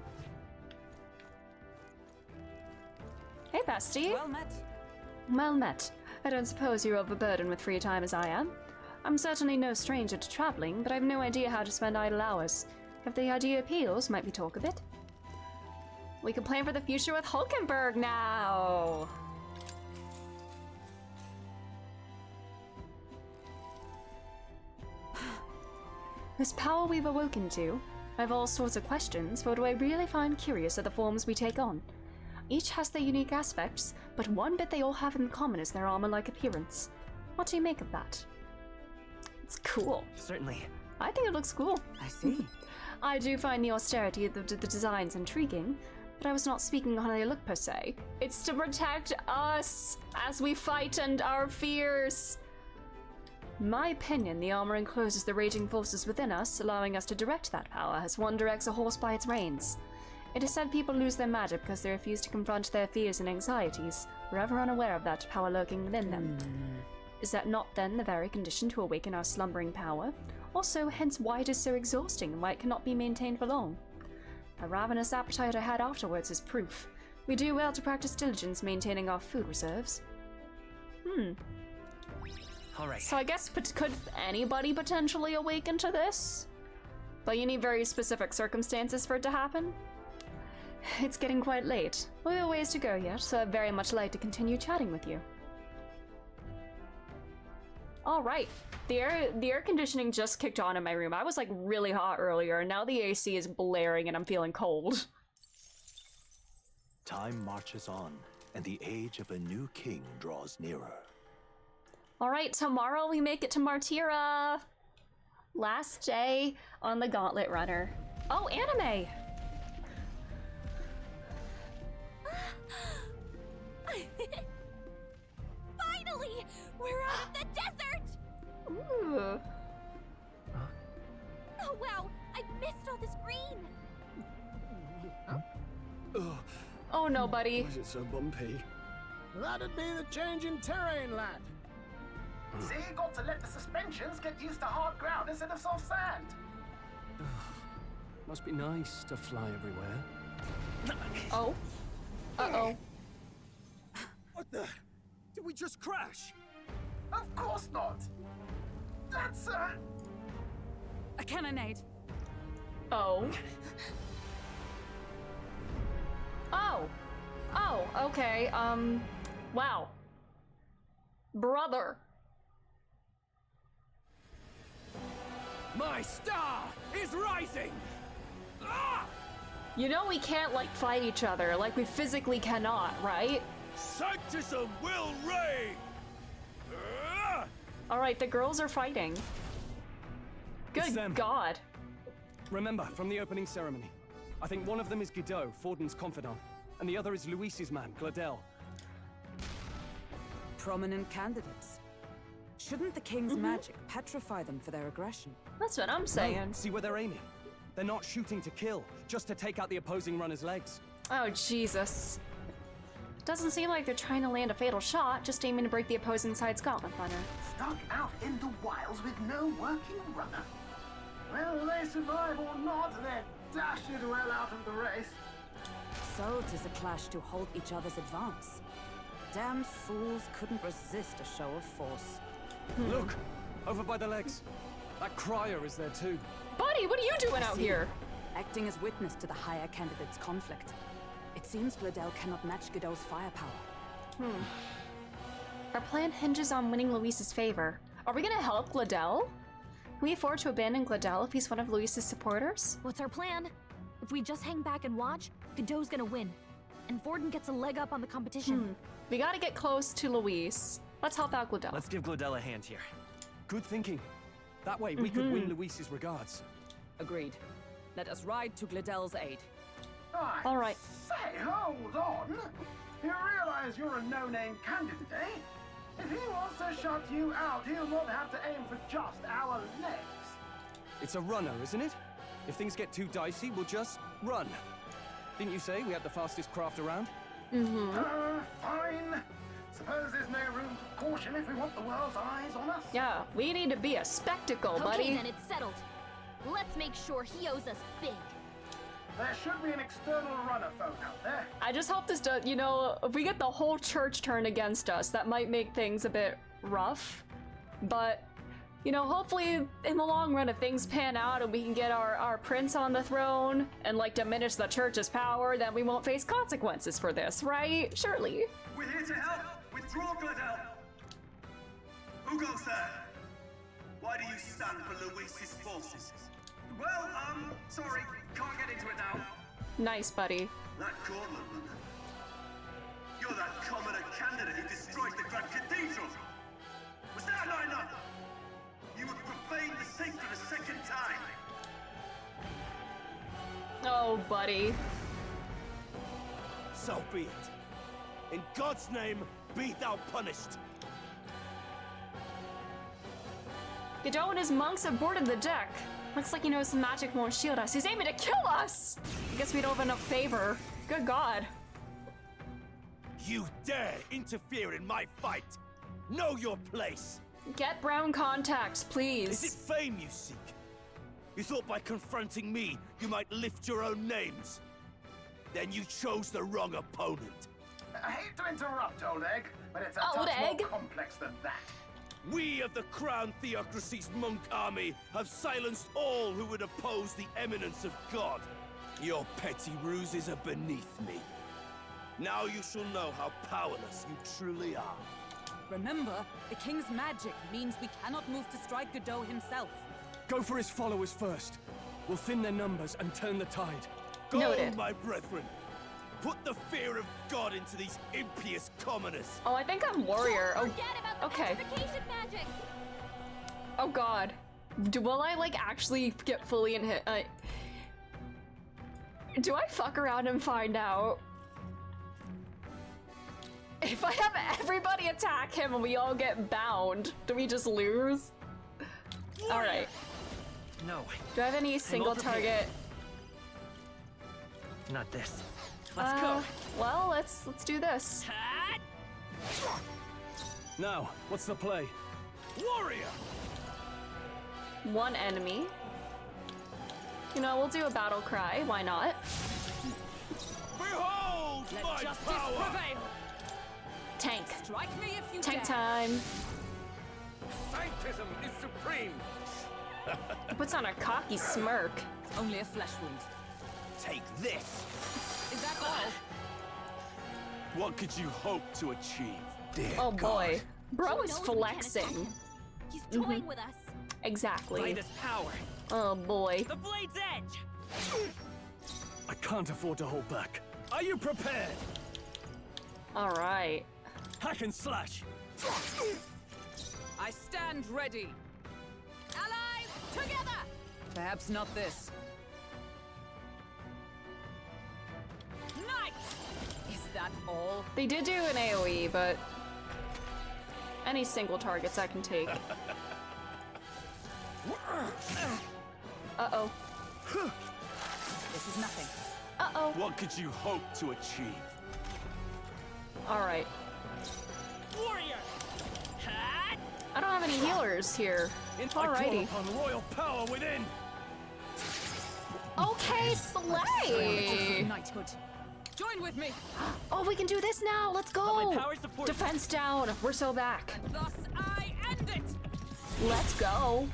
Hey, bestie. Well met. Well met. I don't suppose you're overburdened with free time as I am. I'm certainly no stranger to traveling, but I have no idea how to spend idle hours. If the idea appeals, might we talk a bit? We can plan for the future with Hulkenberg now! This power we've awoken to, I have all sorts of questions, but what I really find curious are the forms we take on. Each has their unique aspects, but one bit they all have in common is their armor-like appearance. What do you make of that? It's cool. Certainly. I think it looks cool. I see. I do find the austerity of the designs intriguing, but I was not speaking on how they look per se. It's to protect us as we fight and our fears. In my opinion, the armor encloses the raging forces within us, allowing us to direct that power as one directs a horse by its reins. It is said people lose their magic because they refuse to confront their fears and anxieties, forever unaware of that power lurking within them. Is that not then the very condition to awaken our slumbering power? Also, hence why it is so exhausting and why it cannot be maintained for long. The ravenous appetite I had afterwards is proof. We do well to practice diligence maintaining our food reserves. Alright. So I guess could anybody potentially awaken to this? But you need very specific circumstances for it to happen? It's getting quite late. We have a ways to go yet, so I'd very much like to continue chatting with you. Alright, the air conditioning just kicked on in my room. I was like really hot earlier, and now the AC is blaring and I'm feeling cold. Time marches on, and the age of a new king draws nearer. Alright, tomorrow we make it to Martira! Last day on the Gauntlet Runner. Oh, anime! Finally! We're out of the desert! Ooh. Oh wow! I missed all this green! Oh no, buddy. Why is it so bumpy? That'd be the change in terrain, lad. See, you got to let the suspensions get used to hard ground instead of soft sand. Must be nice to fly everywhere. Oh. Uh-oh. What the? Did we just crash? Of course not. That's a cannonade. Oh. Oh. Oh, okay. Wow. Brother. My star is rising! Ah! You know we can't, like, fight each other. Like, we physically cannot, right? Sanctism will reign! Alright, the girls are fighting. Good God. Remember, from the opening ceremony, I think one of them is Guido, Forden's confidant, and the other is Luis's man, Gladel. Prominent candidates. Shouldn't the king's magic petrify them for their aggression? That's what I'm saying. No, see where they're aiming? They're not shooting to kill, just to take out the opposing runner's legs. Oh, Jesus. Doesn't seem like they're trying to land a fatal shot, just aiming to break the opposing side's gauntlet runner. stuck out in the wilds with no working runner. Whether they survive or not, they're dashed well out of the race. So 'tis a clash to halt each other's advance. Damned fools couldn't resist a show of force. Look! Over by the legs. That crier is there too. Buddy, what are you doing out here? Acting as witness to the higher candidate's conflict. It seems Gladel cannot match Godot's firepower. Our plan hinges on winning Luis's favor. Are we gonna help Gladel? Can we afford to abandon Gladel if he's one of Luis's supporters? What's our plan? If we just hang back and watch, Godot's gonna win. And Forden gets a leg up on the competition. We gotta get close to Luis. Let's help out Gladel. Let's give Gladel a hand here. Good thinking. That way we could win Luis's regards. Agreed. Let us ride to Gladel's aid. All right. Say, hold on. You realize you're a no-name candidate, eh? If he wants to shut you out, he'll not have to aim for just our legs. It's a runner, isn't it? If things get too dicey, we'll just run. Didn't you say we had the fastest craft around? Fine. Suppose there's no room for caution if we want the world's eyes on us. Yeah, we need to be a spectacle, buddy. Okay, then it's settled. Let's make sure he owes us big. There should be an external runner phone out there. I just hope this does, you know, if we get the whole church turned against us, that might make things a bit rough. But, you know, hopefully in the long run, if things pan out and we can get our prince on the throne and, like, diminish the church's power, then we won't face consequences for this, right? Surely. We're here to help! Withdraw, Gladel! Who goes there? Why do you stand for Luis's forces? Well, sorry, can't get into it now. Nice, buddy. That gauntlet runner. You're that commoner candidate who destroyed the Grand Cathedral! Was that not enough? You would profane the sacred a second time! Oh, buddy. So be it. In God's name, be thou punished! Godot and his monks have boarded the deck. Looks like he knows some magic won't shield us. He's aiming to kill us! I guess we don't have enough favor. Good God. You dare interfere in my fight! Know your place! Get brown contacts, please. Is it fame you seek? You thought by confronting me, you might lift your own names? Then you chose the wrong opponent. I hate to interrupt, Old Egg, but it's a Old touch Egg? more complex than that. We of the Crown Theocracy's monk army have silenced all who would oppose the eminence of God. Your petty ruses are beneath me. Now you shall know how powerless you truly are. Remember, the king's magic means we cannot move to strike Godot himself. Go for his followers first. We'll thin their numbers and turn the tide. Go, Noted. my brethren! Put the fear of God into these impious commoners! Oh, I think I'm warrior. Oh, Forget about the okay. petrification magic. Oh god. Will I, like, actually get fully in hit? Do I fuck around and find out? If I have everybody attack him and we all get bound, do we just lose? Alright. No. Do I have any single prepared. target? Not this. Let's go. Well, let's do this. Now, what's the play? Warrior! One enemy. You know, we'll do a battle cry. Why not? Behold Let my justice power! prevail. Tank. Strike me if you Tank dare. time. Sanctism is supreme. He puts on a cocky smirk. Only a flesh wound. Take this! Is that all? What could you hope to achieve, dear Oh boy. God? Bro Who is knows we can't attack flexing. him? He's toying with us. Exactly. Blade is power. Oh boy. The blade's edge! I can't afford to hold back. Are you prepared? Alright. Hack and slash. I stand ready. Allies, together! Perhaps not this. Knight! Is that all? They did do an AoE, but any single targets I can take. Uh-oh. This is nothing. Uh-oh. What could you hope to achieve? Alright. Warrior! I don't have any healers here. I call Alrighty. upon royal power within. Okay, slay! Knighthood. Join with me. Oh, we can do this now. Let's Let go. my power support. Defense down. We're so back. Thus I end it. Let's go.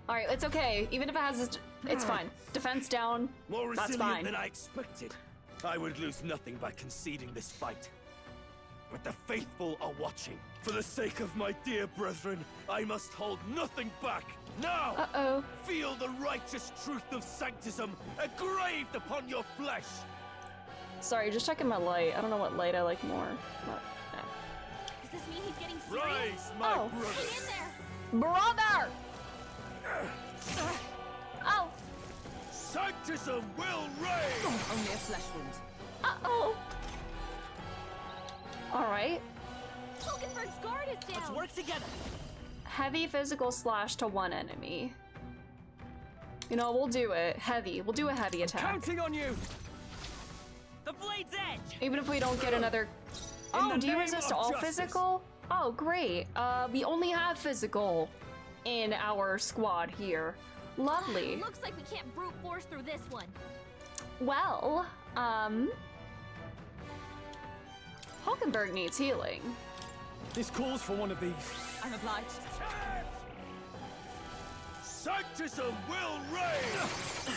Alright, it's okay. Even if it has it's fine. Defense down. More That's resilient fine. than I expected. I would lose nothing by conceding this fight. But the faithful are watching. For the sake of my dear brethren, I must hold nothing back. Now, Uh-oh. feel the righteous truth of sanctism engraved upon your flesh. Sorry, just checking my light. I don't know what light I like more. What? Does this mean he's getting serious? Rise, my Oh. brothers. Get in there. Brother! Oh. Sanctism will reign. Only a flesh wound. Uh-oh. Alright. Hulkenberg's guard is down. Let's work together. Heavy physical slash to one enemy. You know, we'll do it. Heavy. We'll do a heavy attack. Counting on you. The blade's edge! Even if we don't get another... Oh, the do you name resist of all justice. physical? Oh, great. We only have physical in our squad here. Lovely. Looks like we can't brute force through this one. Well, Hulkenberg needs healing. This calls for one of these. I'm obliged. Sanctism will reign.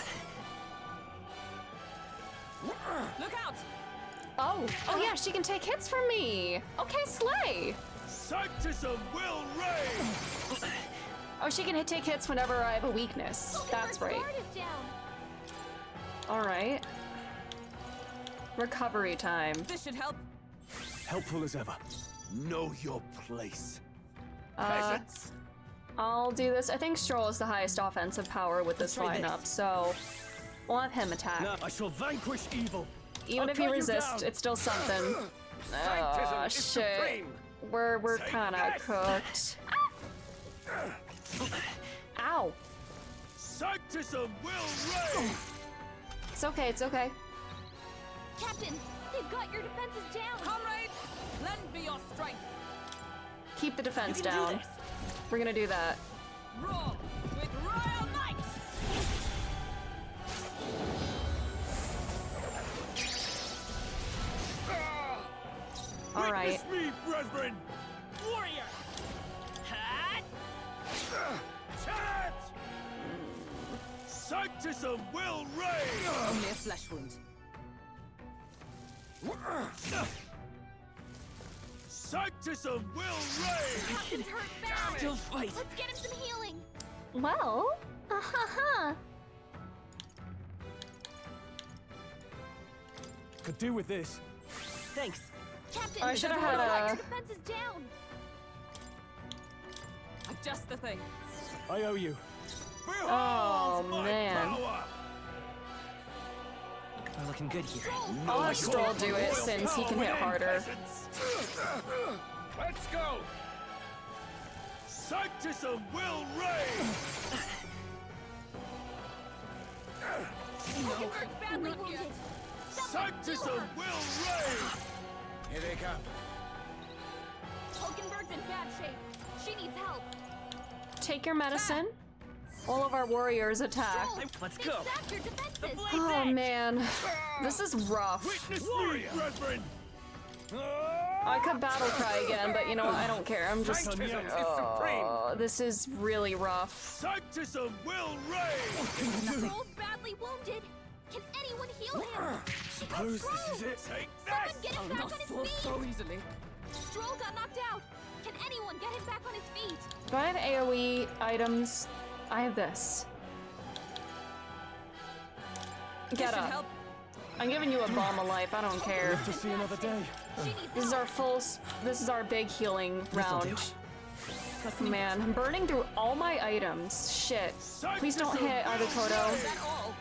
Look out! Oh yeah, she can take hits from me. Okay, slay. Sanctism will reign. Oh, she can take hits whenever I have a weakness. That's right. Guard is down. All right. Recovery time. This should help. Helpful as ever. Know your place, Uh, peasants. I'll do this. I think Stroll is the highest offensive power with this try lineup, this. so we'll have him attack. Now I shall vanquish evil. Even I'll if you cut you resist, down. it's still something. Sanctism Oh is shit. supreme. We're Say kind of yes. cooked. Ow. Sanctism will reign. It's okay. It's okay. Captain, they've got your defenses down. Comrades, lend me your strength. Keep the defense You can do down. this. We're gonna do that. Roar with royal might. All right. Witness me, brethren! Warrior. Hat. Charge! Sanctism will reign! Only a flesh wound. Sanctism will reign! Captain's hurt bad. Still fight. Let's get him some healing. Well, ha. Could do with this. Thanks. Captain, I should have they've had got a- your defenses down. Just the thing. I owe you. Oh man. We're looking good here. I'll have Stroll do it since he can hit harder. Let's go! Sanctism will reign! Hulkenberg's badly wounded. Someone heal Sanctism her. will reign! Here they come. Hulkenberg's in bad shape. She needs help. Take your medicine. All of our warriors attack. Let's They go. sapped your defenses. Oh man, this is rough. Witness me, brethren! I could battle cry again, but you know what? I don't care. I'm just. Sanctism is supreme! This is really rough. Sanctism will reign! Stroll's badly wounded. Can anyone heal him? Suppose this is it. Take Someone this! get him back on his Fall feet. so easily. Stroll got knocked out. Can anyone get him back on his feet? Do I have AoE items? I have this. Get Should up. help. I'm giving you a bomb of life. I don't care. Live to see another day. She needs This is help. our this is our big healing round. Man, I'm burning through all my items. Shit. Please don't hit Arukoto. Is that all?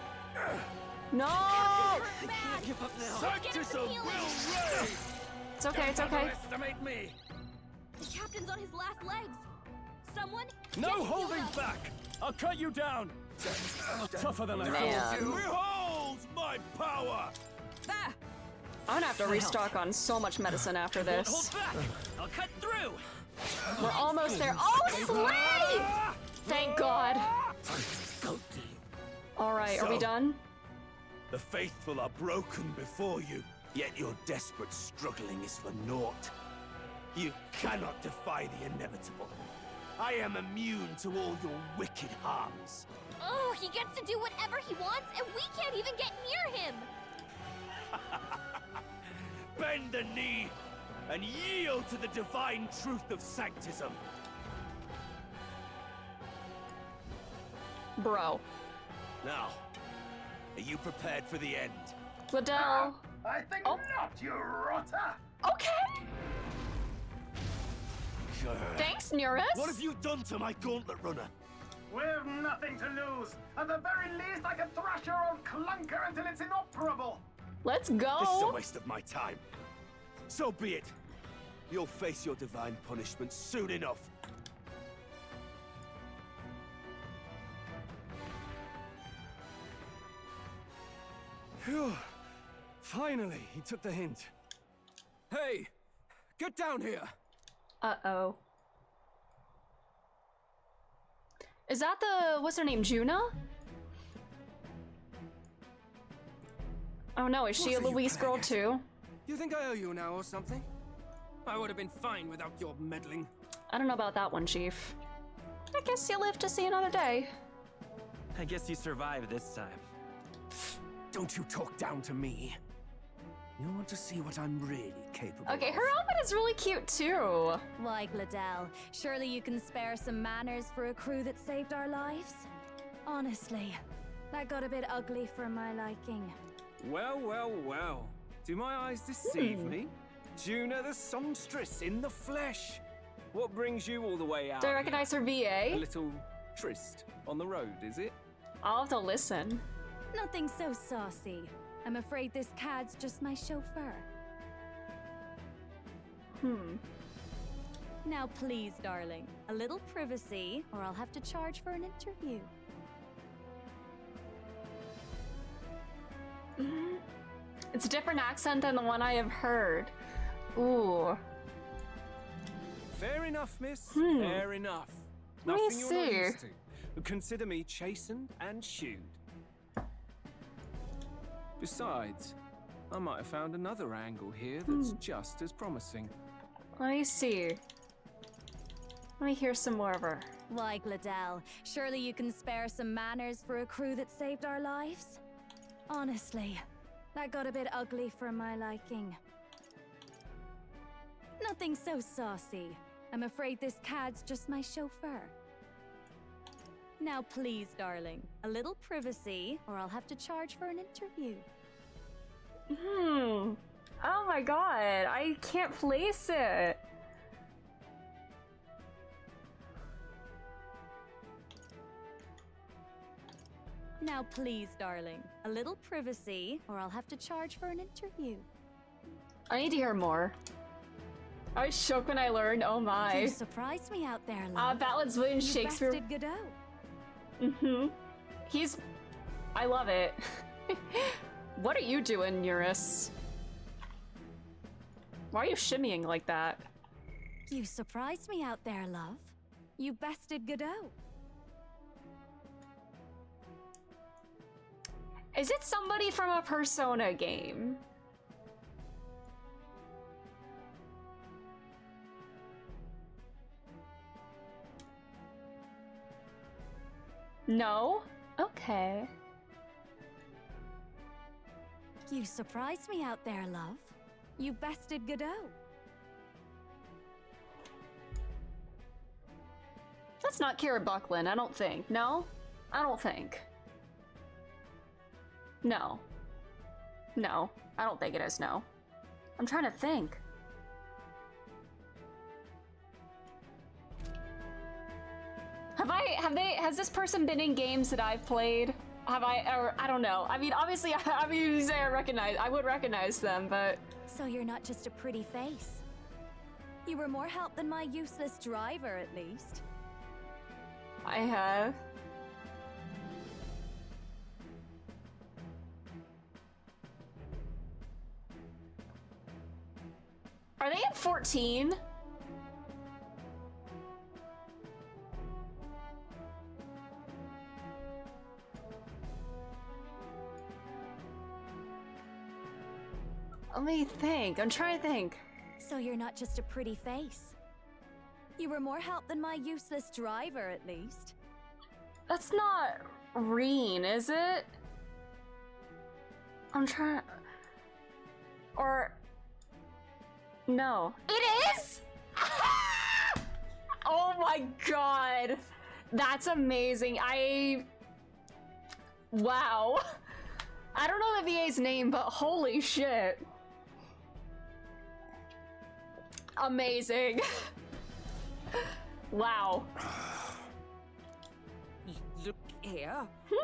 No! Hurt bad. Give up now. Sanctism will reign! It's okay, it's okay. Underestimate me! The captain's on his last legs. Someone No get him holding healed up. back! I'll cut you down! Tougher than I thought. Man. Behold my power! There. I'm gonna have to restock on so much medicine after Hold this. back. I'll cut through. We're almost there. Oh, slay! Thank God. All right, are we So- done? The faithful are broken before you, yet your desperate struggling is for naught. You cannot defy the inevitable. I am immune to all your wicked harms. Oh, he gets to do whatever he wants, and we can't even get near him. Bend the knee and yield to the divine truth of sanctism. Bro. Now, are you prepared for the end? Liddell. I think Oh. not, you rotter. Okay. Thanks, Nearest. What have you done to my gauntlet runner? We've nothing to lose. At the very least, I can thrash your old clunker until it's inoperable. Let's This is a go. waste of my time. So be it. You'll face your divine punishment soon enough. Phew. Finally, he took the hint. Hey, get down here. Uh-oh. Is that the, what's her name, Juna? Oh no, is she a What are you Luis girl playing at? too? You think I owe you now or something? I would have been fine without your meddling. I don't know about that one, Chief. I guess you live to see another day. I guess you survived this time. Don't you talk down to me. You want to see what I'm really capable Okay, of. her outfit is really cute too. Why, Liddell, surely you can spare some manners for a crew that saved our lives? Honestly, that got a bit ugly for my liking. Well, well, well. Do my eyes deceive me? Juna the songstress in the flesh. What brings you all the way out? Do I recognize her A VA? little tryst on the road, is it? I'll have to listen. Nothing so saucy. I'm afraid this cad's just my chauffeur. Now please, darling, a little privacy, or I'll have to charge for an interview. It's a different accent than the one I have heard. Ooh. Fair enough, miss. Fair enough. Let me Nothing you're not see. used to. But consider me chastened and shooed. Besides, I might have found another angle here that's just as promising. Let me see. Let me hear some more of her. Why, Gladell, surely you can spare some manners for a crew that saved our lives? Honestly, that got a bit ugly for my liking. Nothing so saucy. I'm afraid this cad's just my chauffeur. Now please, darling, a little privacy, or I'll have to charge for an interview. Oh my god, I can't place it. Now please, darling, a little privacy, or I'll have to charge for an interview. I need to hear more. I was shocked when I learned, oh my. You surprised me out there, love. Ballads William You Shakespeare. bested Godot. I love it. What are you doing, Eurus? Why are you shimmying like that? You surprised me out there, love. You bested Godot. Is it somebody from a Persona game? No? Okay. You surprised me out there, love. You bested Godot. That's not Kara Buckland, I don't think. No? I don't think. No. No. I don't think it is, no. I'm trying to think. Has this person been in games that I've played? Or I don't know. I mean, obviously, I would recognize them, but... So you're not just a pretty face. You were more help than my useless driver, at least. I have. Are they at 14? Let me think. I'm trying to think. So you're not just a pretty face. You were more help than my useless driver, at least. That's not Reen, is it? I'm trying... Or... No. It is?! Oh my god! That's amazing. Wow. I don't know the VA's name, but holy shit. Amazing. Wow. Look here.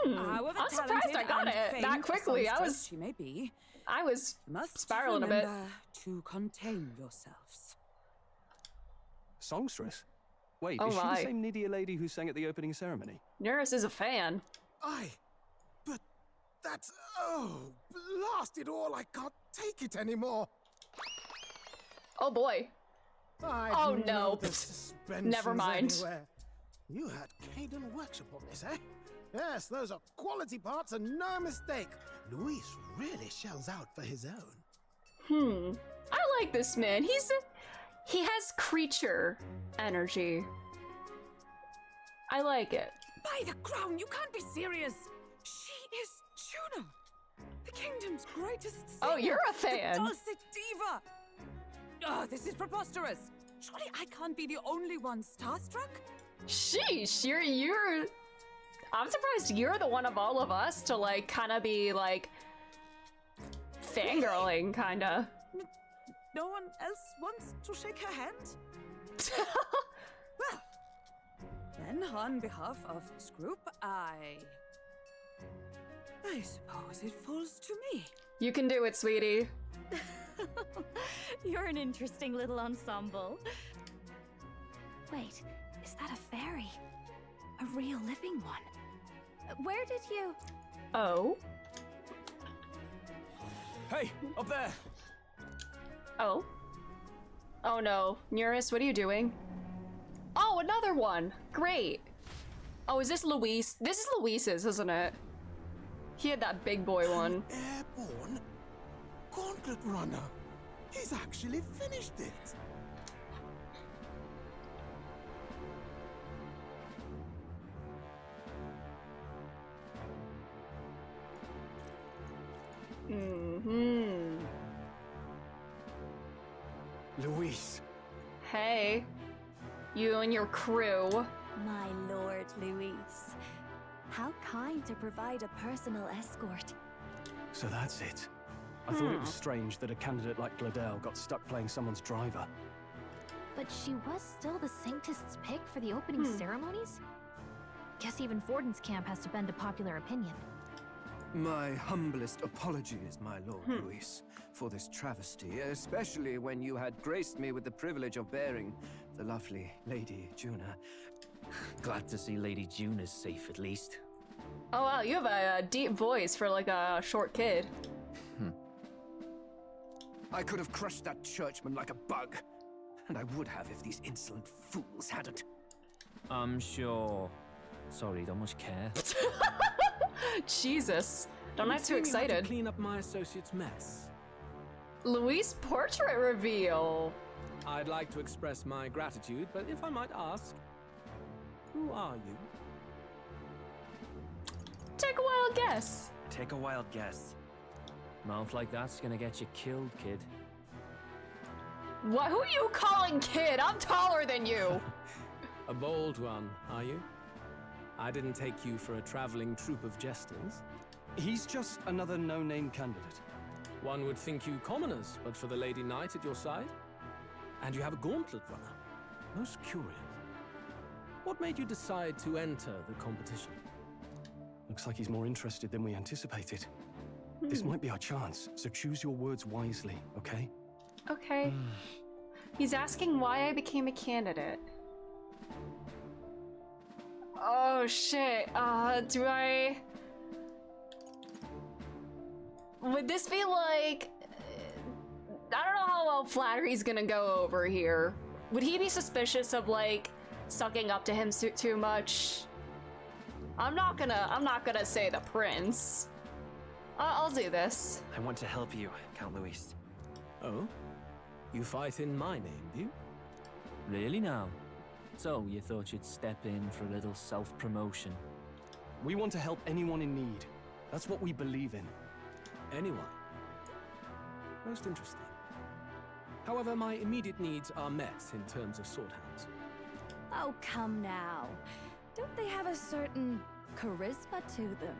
I'm surprised I got it that quickly. I was spiraling a bit. Remember to contain yourselves. Songstress? Wait, Oh is she my. the same Nydia lady who sang at the opening ceremony? Neris is a fan. But that's... Oh, blast it all, I can't take it anymore. Oh boy. Oh no. Never mind. Anywhere. You had Caden workshop on this, eh? Yes, those are quality parts and no mistake. Luis really shells out for his own. I like this man. He has creature energy. I like it. By the crown, you can't be serious. She is Juno, the kingdom's greatest singer. Oh, you're a fan. The dulcet diva. Oh, this is preposterous. Surely I can't be the only one starstruck? Sheesh, you're... I'm surprised you're the one of all of us to, like, kind of be, like... fangirling, kind of. No one else wants to shake her hand? Well, then on behalf of this group, I suppose it falls to me. You can do it, sweetie. You're an interesting little ensemble. Wait, is that a fairy? A real living one? Where did you... Oh? Hey, up there! Oh. Oh no. Nearest, what are you doing? Oh, another one! Great! Oh, is this Luis? This is Luis's, isn't it? He had that big boy one. Airborne? Gauntlet Runner! He's actually finished it! Mm-hmm. Luis. Hey. You and your crew. My lord, Luis. How kind to provide a personal escort. So that's it. I thought it was strange that a candidate like Gladel got stuck playing someone's driver. But she was still the Sanctist's pick for the opening ceremonies? Guess even Fortin's camp has to bend to popular opinion. My humblest apologies, my Lord Luis, for this travesty, especially when you had graced me with the privilege of bearing the lovely Lady Juna. Glad to see Lady Juna's safe, at least. Oh wow, you have a deep voice for like a short kid. I could have crushed that churchman like a bug, and I would have if these insolent fools hadn't. I'm sure. Sorry, don't much care. Jesus, don't act too excited. To clean up my associate's mess. Luis portrait reveal. I'd like to express my gratitude, but if I might ask, who are you? Take a wild guess. Take a wild guess. Mouth like that's gonna get you killed, kid. What? Who are you calling kid? I'm taller than you. A bold one, are you? I didn't take you for a traveling troupe of jesters. He's just another no-name candidate. One would think you commoners, but for the Lady Knight at your side. And you have a gauntlet runner. Most curious. What made you decide to enter the competition? Looks like he's more interested than we anticipated. This might be our chance, so choose your words wisely, okay? Okay. He's asking why I became a candidate. Oh shit, do I... Would this be like... I don't know how well flattery's gonna go over here. Would he be suspicious of like sucking up to him too much? I'm not gonna say the prince. I'll do this. I want to help you, Count Luis. Oh? You fight in my name, do you? Really now? So, you thought you'd step in for a little self-promotion? We want to help anyone in need. That's what we believe in. Anyone? Most interesting. However, my immediate needs are met in terms of sword hounds. Oh, come now. Don't they have a certain charisma to them?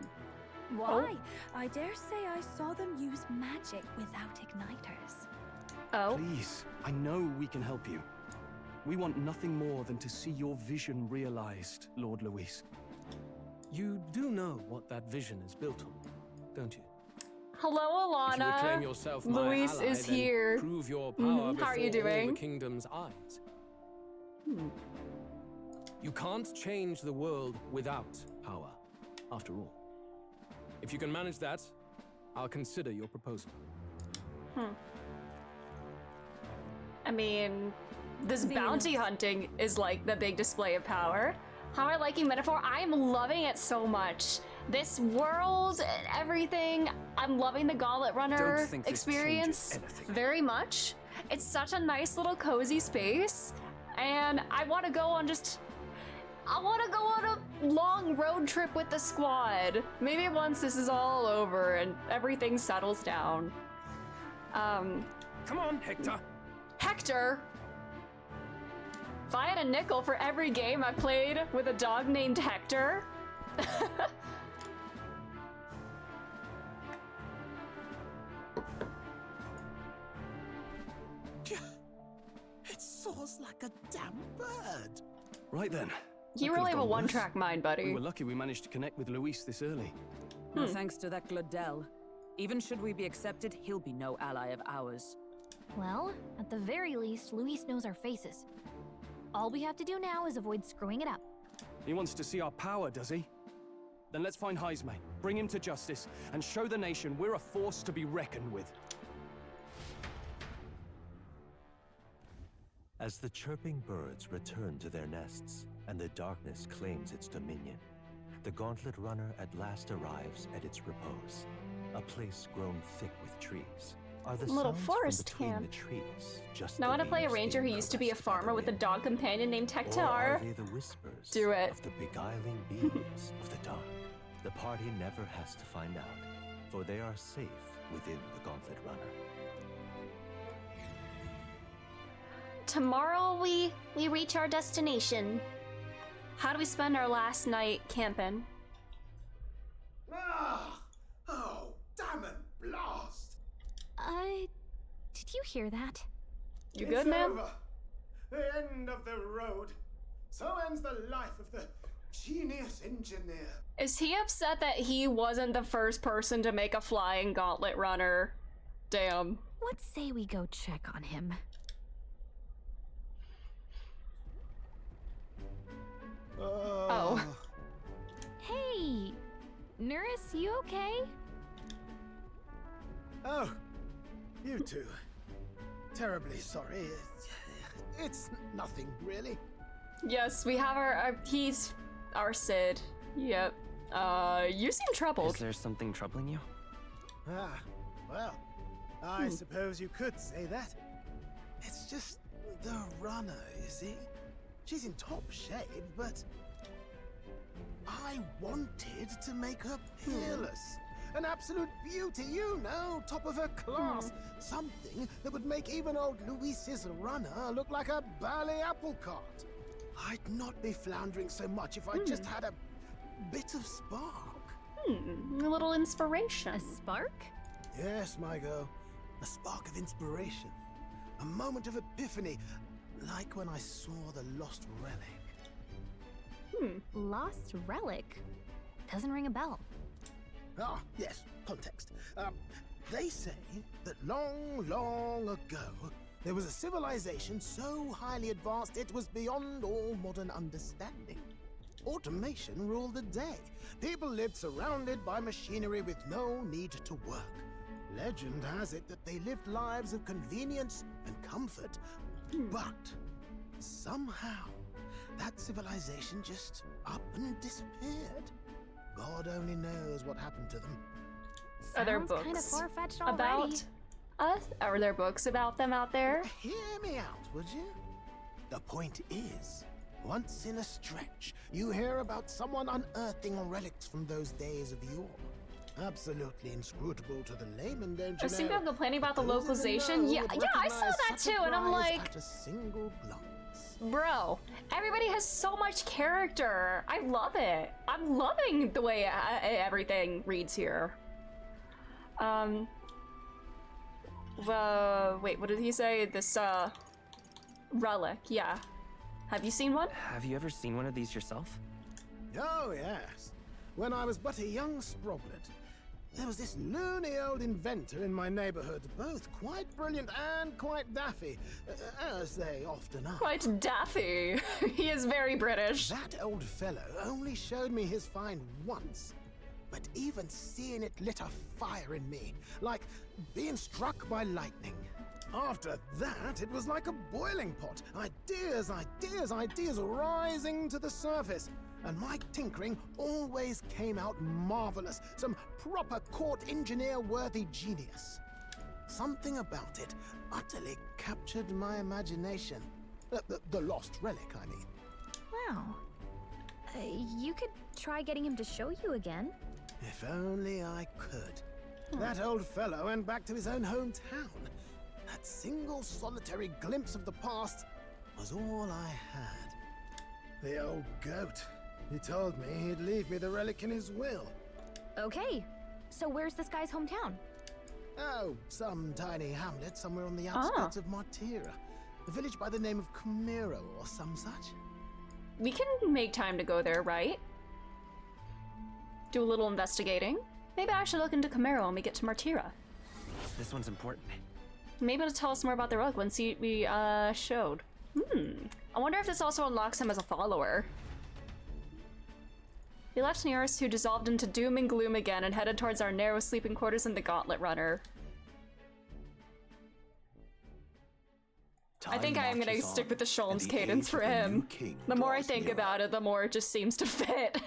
Why? I dare say I saw them use magic without igniters. Oh? Please, I know we can help you. We want nothing more than to see your vision realized, Lord Luis. You do know what that vision is built on, don't you? Hello, Alana. If you would claim yourself my Luis ally, is then here. Prove your power How are you before all doing? the kingdom's eyes. You can't change the world without power, after all. If you can manage that, I'll consider your proposal. I mean, this bounty hunting is like the big display of power. How am I liking Metaphor? I'm loving it so much. This world and everything. I'm loving the Gauntlet Runner experience very much. It's such a nice little cozy space. And I want to go on a long road trip with the squad. Maybe once this is all over and everything settles down. Come on, Hector. Hector? If I had a nickel for every game I played with a dog named Hector. It soars like a damn bird. Right then. You really have a one-track mind, buddy. We were lucky we managed to connect with Luis this early. No thanks to that Gladel. Even should we be accepted, he'll be no ally of ours. Well, at the very least, Luis knows our faces. All we have to do now is avoid screwing it up. He wants to see our power, does he? Then let's find Heisme, bring him to justice, and show the nation we're a force to be reckoned with. As the chirping birds return to their nests and the darkness claims its dominion, the Gauntlet Runner at last arrives at its repose, a place grown thick with trees. Are the Little sounds forest from between camp. the trees just Now I the want to play a leaves ranger who being used to be a caressed by farmer the with a wind? dog companion named Or are Tektar. they the whispers Do it. of the beguiling beams of the dark? The party never has to find out, for they are safe within the Gauntlet Runner. Tomorrow we reach our destination. How do we spend our last night camping? Ah! Oh, damn it, blast! Did you hear that? You It's good, man? over. The end of the road. So ends the life of the genius engineer. Is he upset that he wasn't the first person to make a flying gauntlet runner? Damn. Let's say we go check on him. Oh. Hey, nurse, you okay? Oh, you two. Terribly sorry. It's nothing, really. Yes, we have he's our Sid. Yep. You seem troubled. Is there something troubling you? Ah, well, I suppose you could say that. It's just the runner, you see? She's in top shape, but I wanted to make her peerless. An absolute beauty, you know, top of her class. Something that would make even old Luis's runner look like a ballet apple cart. I'd not be floundering so much if I just had a bit of spark. A little inspiration. A spark? Yes, my girl. A spark of inspiration. A moment of epiphany, like when I saw the lost relic. Lost relic? Doesn't ring a bell. Ah, yes, context. They say that long, long ago, there was a civilization so highly advanced it was beyond all modern understanding. Automation ruled the day. People lived surrounded by machinery with no need to work. Legend has it that they lived lives of convenience and comfort. But somehow, that civilization just up and disappeared. God only knows what happened to them. Are there Sounds kind of books far-fetched already. about us? Are there books about them out there? Hear me out, would you? The point is, once in a stretch, you hear about someone unearthing relics from those days of yore. Absolutely inscrutable to the layman, don't you I've seen know? people complaining about the Those in the localization. know Yeah, would yeah, I saw recognize that such a too, and I'm prize like, at a single glance. bro, everybody has so much character. I love it. I'm loving the way everything reads here. Wait, what did he say? This, relic, yeah. Have you seen one? Have you ever seen one of these yourself? Oh, yes. When I was but a young sproglet, there was this loony old inventor in my neighborhood, both quite brilliant and quite daffy, as they often are. Quite daffy. He is very British. That old fellow only showed me his find once, but even seeing it lit a fire in me, like being struck by lightning. After that, it was like a boiling pot. Ideas, ideas, ideas rising to the surface. And my tinkering always came out marvelous. Some proper court engineer-worthy genius. Something about it utterly captured my imagination. The lost relic, I mean. Wow. You could try getting him to show you again. If only I could. That old fellow went back to his own hometown. That single solitary glimpse of the past was all I had. The old goat. He told me he'd leave me the relic in his will. Okay, so where's this guy's hometown? Oh, some tiny hamlet somewhere on the outskirts of Martira. A village by the name of Camiro or some such. We can make time to go there, right? Do a little investigating. Maybe I should look into Camaro when we get to Martira. This one's important. Maybe it'll tell us more about the relic once we showed. I wonder if this also unlocks him as a follower. We left Nearest, who dissolved into doom and gloom again, and headed towards our narrow sleeping quarters in the Gauntlet Runner. I think I am gonna stick with the Sholmes cadence for him. The more I think about it, the more it just seems to fit.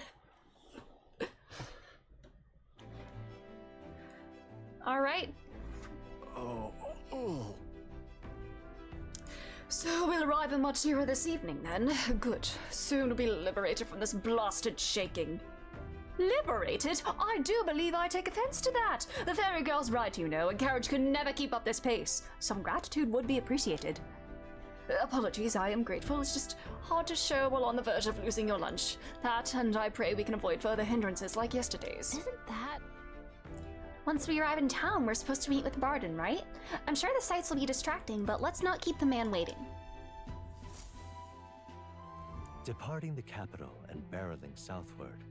Alright. So we'll arrive in much nearer this evening then. Good. Soon we'll be liberated from this blasted shaking. Liberated? I do believe I take offense to that. The fairy girl's right, you know. A carriage could never keep up this pace. Some gratitude would be appreciated. Apologies, I am grateful. It's just hard to show while on the verge of losing your lunch. That, and I pray we can avoid further hindrances like yesterday's. Isn't that... Once we arrive in town, we're supposed to meet with Barden, right? I'm sure the sights will be distracting, but let's not keep the man waiting. Departing the capital and barreling southward,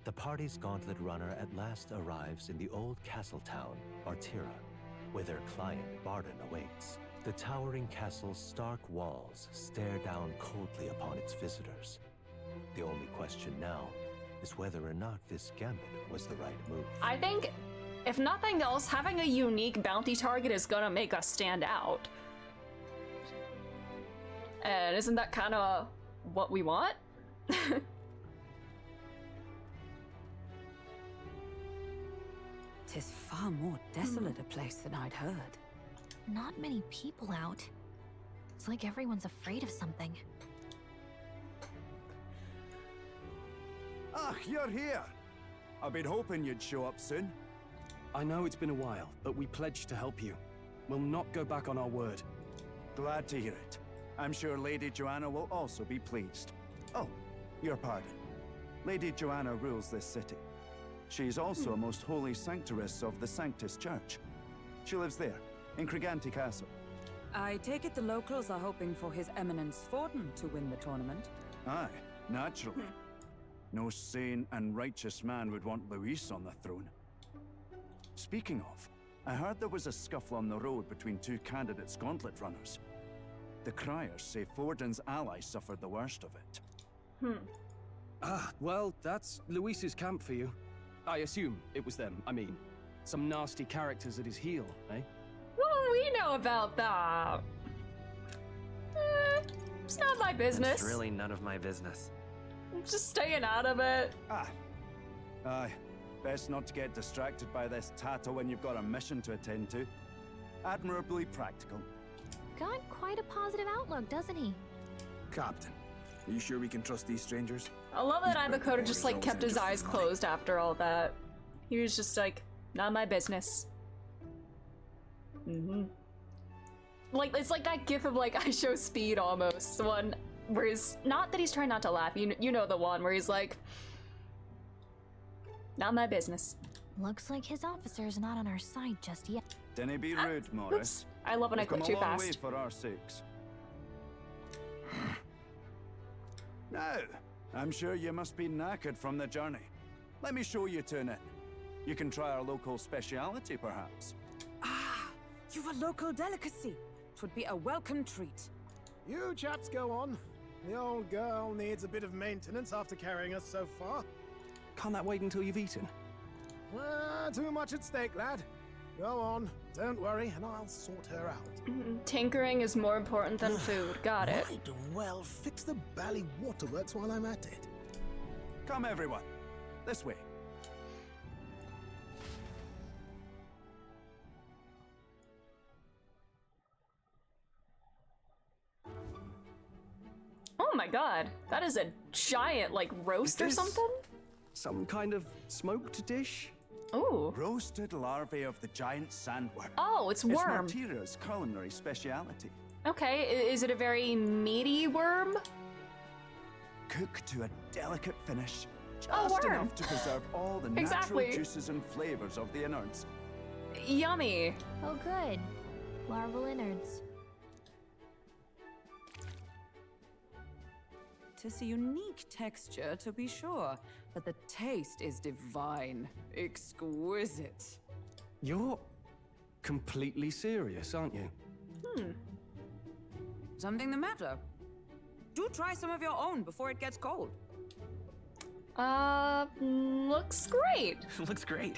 the party's gauntlet runner at last arrives in the old castle town, Artira, where their client Barden awaits. The towering castle's stark walls stare down coldly upon its visitors. The only question now is whether or not this gambit was the right move. I think, if nothing else, having a unique bounty target is gonna make us stand out. And isn't that kind of what we want? 'Tis far more desolate a place than I'd heard. Not many people out. It's like everyone's afraid of something. Ah, you're here. I've been hoping you'd show up soon. I know it's been a while, but we pledged to help you. We'll not go back on our word. Glad to hear it. I'm sure Lady Joanna will also be pleased. Oh, your pardon. Lady Joanna rules this city. She's also a most holy sanctuaress of the Sanctus Church. She lives there, in Criganti Castle. I take it the locals are hoping for His Eminence Forden to win the tournament. Aye, naturally. No sane and righteous man would want Luis on the throne. Speaking of, I heard there was a scuffle on the road between two candidates gauntlet runners. The criers say Forden's allies suffered the worst of it. Ah, well, that's Luis's camp for you. I assume it was them. I mean, some nasty characters at his heel, eh? What do we know about that? It's not my business. It's really none of my business. I'm just staying out of it. Aye. Best not to get distracted by this tattle when you've got a mission to attend to. Admirably practical. Got quite a positive outlook, doesn't he? Captain, are you sure we can trust these strangers? I love that Ivakoda just like kept his eyes closed after all that. He was just like, not my business. Like, it's like that gif of like, I show speed almost. The one where he's, not that he's trying not to laugh, you know the one where he's like, not my business. Looks like his officer's not on our side just yet. Dinna be rude, Morris. Oops. I love when I We've come quit too a long fast. way for our sakes. Now, I'm sure you must be knackered from the journey. Let me show you to an inn. You can try our local speciality, perhaps. You've a local delicacy. 'Twould be a welcome treat. You chaps go on. The old girl needs a bit of maintenance after carrying us so far. Can't that wait until you've eaten? Too much at stake, lad. Go on, don't worry, and I'll sort her out. Tinkering is more important than food. Got it. Might well fix the bally waterworks while I'm at it. Come, everyone. This way. Oh my god, that is a giant like roast or something? Some kind of smoked dish? Ooh. Roasted larvae of the giant sandworm. Oh, it's worm. It's Martira's culinary speciality. Okay, is it a very meaty worm? Cooked to a delicate finish, Oh, just worm. enough to preserve all the natural Exactly. juices and flavors of the innards. Yummy. Oh, good. Larval innards. 'Tis a unique texture, to be sure, but the taste is divine. Exquisite. You're completely serious, aren't you? Something the matter? Do try some of your own before it gets cold. Looks great. Looks great.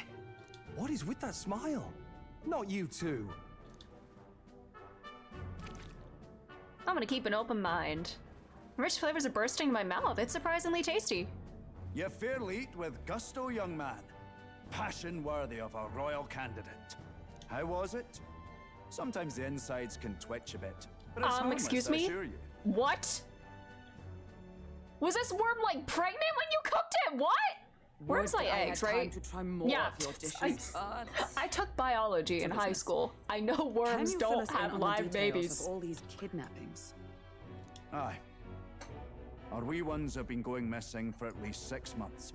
What is with that smile? Not you two. I'm gonna keep an open mind. Rich flavors are bursting in my mouth. It's surprisingly tasty. You fairly eat with gusto, young man. Passion worthy of a royal candidate. How was it? Sometimes the insides can twitch a bit, but it's harmless, excuse I me? assure you. What? Was this worm like pregnant when you cooked it? What? Worms lay eggs, right? To try more Yeah. of your dishes. I took biology in high school. I know worms Can you fill don't us in have on the live details babies. of all these kidnappings? Aye. Our wee ones have been going missing for at least 6 months.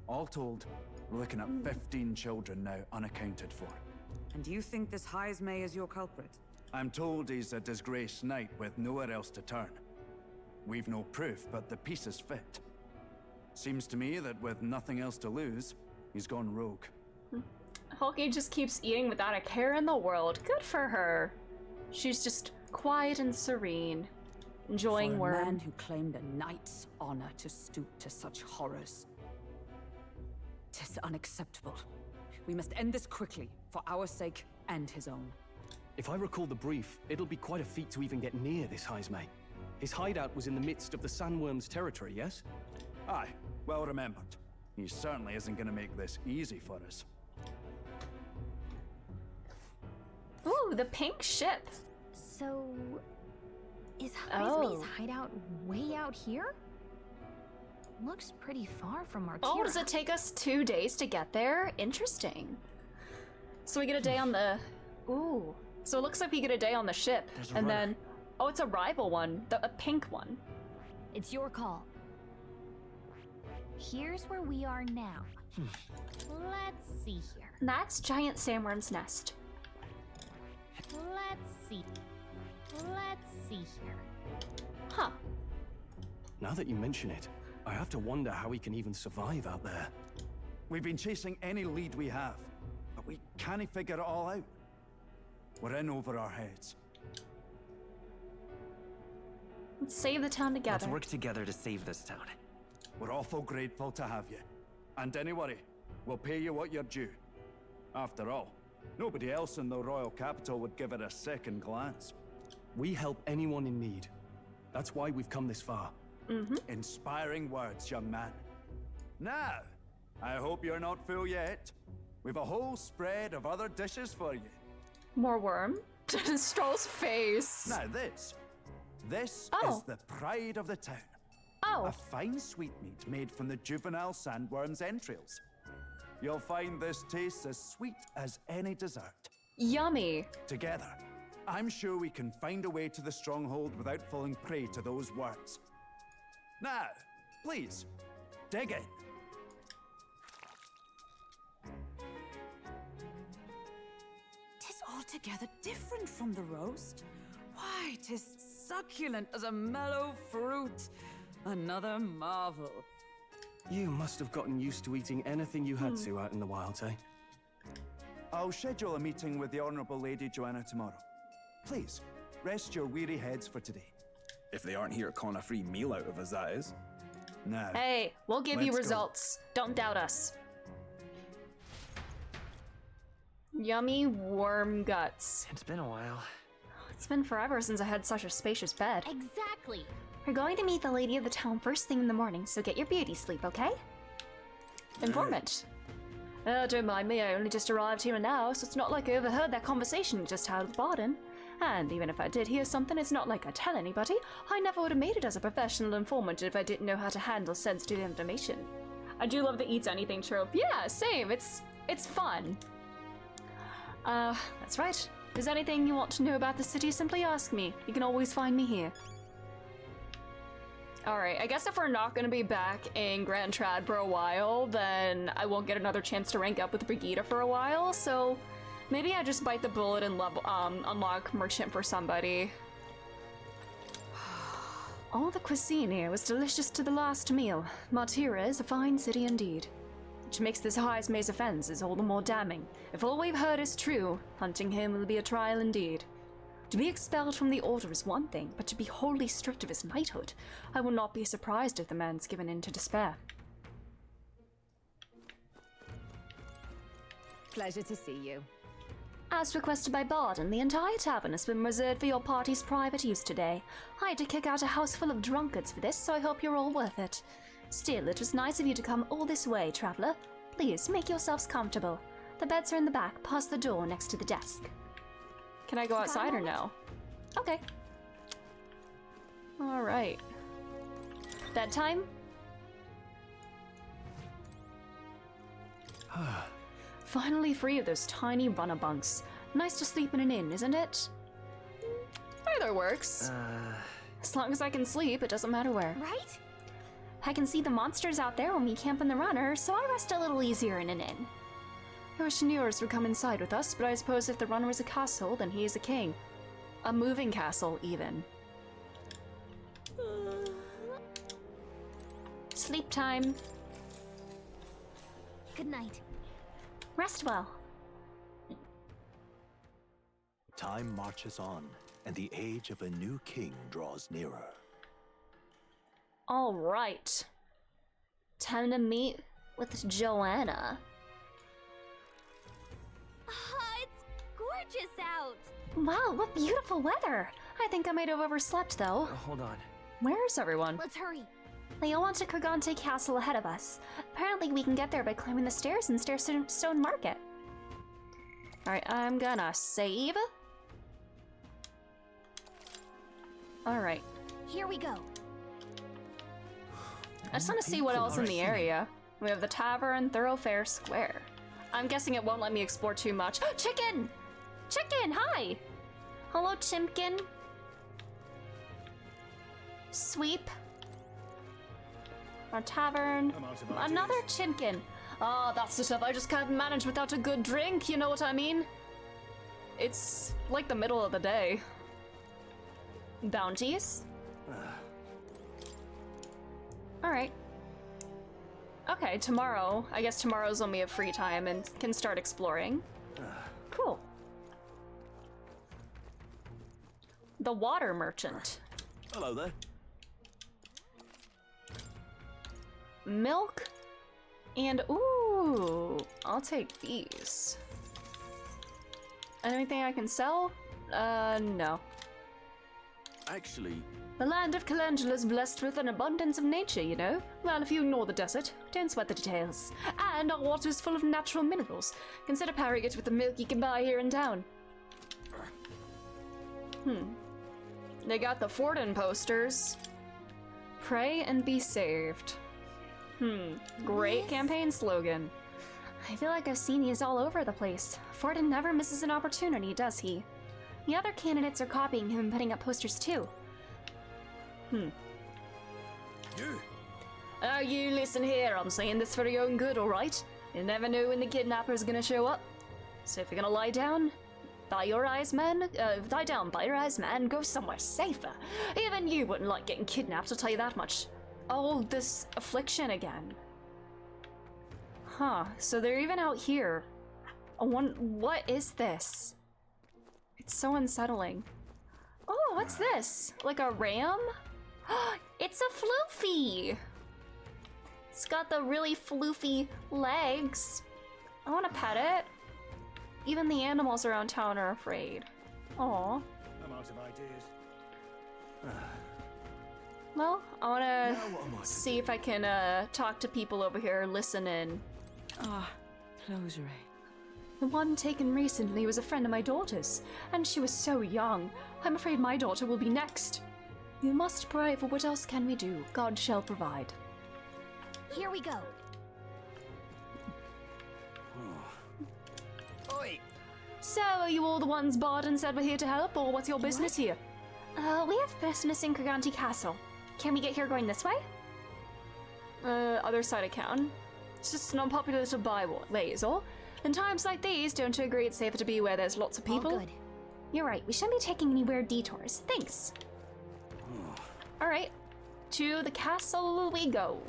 All told, we're looking at 15 children now unaccounted for. And do you think this Heismay is your culprit? I'm told he's a disgraced knight with nowhere else to turn. We've no proof, but the pieces fit. Seems to me that with nothing else to lose, he's gone rogue. Hulky just keeps eating without a care in the world. Good for her. She's just quiet and serene, enjoying For a worm. man who claimed a knight's honor to stoop to such horrors. 'Tis unacceptable. We must end this quickly, for our sake and his own. If I recall the brief, it'll be quite a feat to even get near this Heismay. His hideout was in the midst of the sandworm's territory, yes? Aye, well remembered. He certainly isn't going to make this easy for us. Ooh, the pink ship. So, is Heismay's hideout way out here? Looks pretty far from Martira. Oh, does it take us 2 days to get there? Interesting. So we get a day on the... Ooh. So it looks like we get a day on the ship. There's a and runner. then... Oh, it's a rival one. A pink one. It's your call. Here's where we are now. Let's see here. That's Giant Sandworm's nest. Let's see. Let's see here. Huh. Now that you mention it, I have to wonder how he can even survive out there. We've been chasing any lead we have, but we can't figure it all out. We're in over our heads. Let's save the town together. Let's work together to save this town. We're awful grateful to have you. And don't worry, we'll pay you what you're due. After all, nobody else in the royal capital would give it a second glance. We help anyone in need. That's why we've come this far. Inspiring words, young man. Now, I hope you're not full yet. We've a whole spread of other dishes for you. More worm? Stroll's face. Now this is the pride of the town. Oh. A fine sweetmeat made from the juvenile sandworm's entrails. You'll find this tastes as sweet as any dessert. Yummy. Together, I'm sure we can find a way to the stronghold without falling prey to those worms. Now, please, dig in. Tis altogether different from the roast. Why, 'tis succulent as a mellow fruit. Another marvel. You must have gotten used to eating anything you had to out in the wilds, eh? I'll schedule a meeting with the Honorable Lady Joanna tomorrow. Please, rest your weary heads for today. If they aren't here to con a free meal out of us, that is. Now. Hey, we'll give you let's go. results. Don't doubt us. Yummy worm guts. It's been a while. It's been forever since I had such a spacious bed. Exactly. We're going to meet the lady of the town first thing in the morning, so get your beauty sleep, okay? Informant. Don't mind me, I only just arrived here now, so it's not like I overheard that conversation you just had with Barden. And even if I did hear something, it's not like I tell anybody. I never would have made it as a professional informant if I didn't know how to handle sensitive information. I do love the eats anything trope. Yeah, same. It's fun. That's right. If there's anything you want to know about the city, simply ask me. You can always find me here. Alright, I guess if we're not gonna be back in Grand Trad for a while, then I won't get another chance to rank up with Brigitte for a while, so maybe I just bite the bullet and unlock Merchant for somebody. All the cuisine here was delicious to the last meal. Martira is a fine city indeed. Which makes this Heismay's offense all the more damning. If all we've heard is true, hunting him will be a trial indeed. To be expelled from the Order is one thing, but to be wholly stripped of his knighthood, I will not be surprised if the man's given in to despair. Pleasure to see you. As requested by Barden, the entire tavern has been reserved for your party's private use today. I had to kick out a house full of drunkards for this, so I hope you're all worth it. Still, it was nice of you to come all this way, traveler. Please, make yourselves comfortable. The beds are in the back, past the door next to the desk. Can I go outside or no? Okay. Alright. Bedtime? Finally free of those tiny runner bunks. Nice to sleep in an inn, isn't it? Either works. As long as I can sleep, it doesn't matter where. Right? I can see the monsters out there when we camp in the runner, so I rest a little easier in an inn. I wish Nears would come inside with us, but I suppose if the runner is a castle, then he is a king. A moving castle, even. Sleep time. Good night. Rest well. Time marches on, and the age of a new king draws nearer. All right. Time to meet with Joanna. It's gorgeous out. Wow, what beautiful weather. I think I might have overslept, though. Hold on. Where's everyone? Let's hurry. They all went to Kurgante Castle ahead of us. Apparently we can get there by climbing the stairs in Stairstone Market. Alright, I'm gonna save. Alright. Here we go. I just want to see what else in the area. We have the tavern, Thoroughfare Square. I'm guessing it won't let me explore too much. Chicken! Chicken, hi! Hello, Chimpkin. Sweep. Our tavern. Another Chimpkin. Ah, that's the stuff I just can't manage without a good drink, you know what I mean? It's like the middle of the day. Bounties? Alright. Okay, tomorrow. I guess tomorrow's when we have free time and can start exploring. Cool. The Water Merchant. Hello there. Milk and ooh, I'll take these. Anything I can sell? No. Actually, The land of Calendula is blessed with an abundance of nature, you know. Well, if you ignore the desert, don't sweat the details. And our water is full of natural minerals. Consider pairing it with the milk you can buy here in town. They got the Forden posters. Pray and be saved. Great campaign slogan. I feel like I've seen these all over the place. Forden never misses an opportunity, does he? The other candidates are copying him and putting up posters too. you. Oh, you listen here, I'm saying this for your own good, alright? You never know when the kidnapper's gonna show up. So if you're gonna lie down, lie down by your eyes, man, go somewhere safer. Even you wouldn't like getting kidnapped, I'll tell you that much. Oh, this affliction again. Huh, so they're even out here. What is this? It's so unsettling. Oh, what's this? Like a ram? It's a floofy! It's got the really floofy legs. I want to pet it. Even the animals around town are afraid. Aw. I'm out of ideas. Well, I want to see if I can talk to people over here, listen in. Close your eyes. The one taken recently was a friend of my daughter's, and she was so young. I'm afraid my daughter will be next. You must pray, for what else can we do? God shall provide. Here we go. Oi! So, are you all the ones Barden said we're here to help, or what's your business here? We have business in Kurgante Castle. Can we get here going this way? Other side of town. It's just an unpopular little byway, is all. In times like these, don't you agree it's safer to be where there's lots of people? All good. You're right, we shouldn't be taking any weird detours. Thanks. Alright, to the castle we go.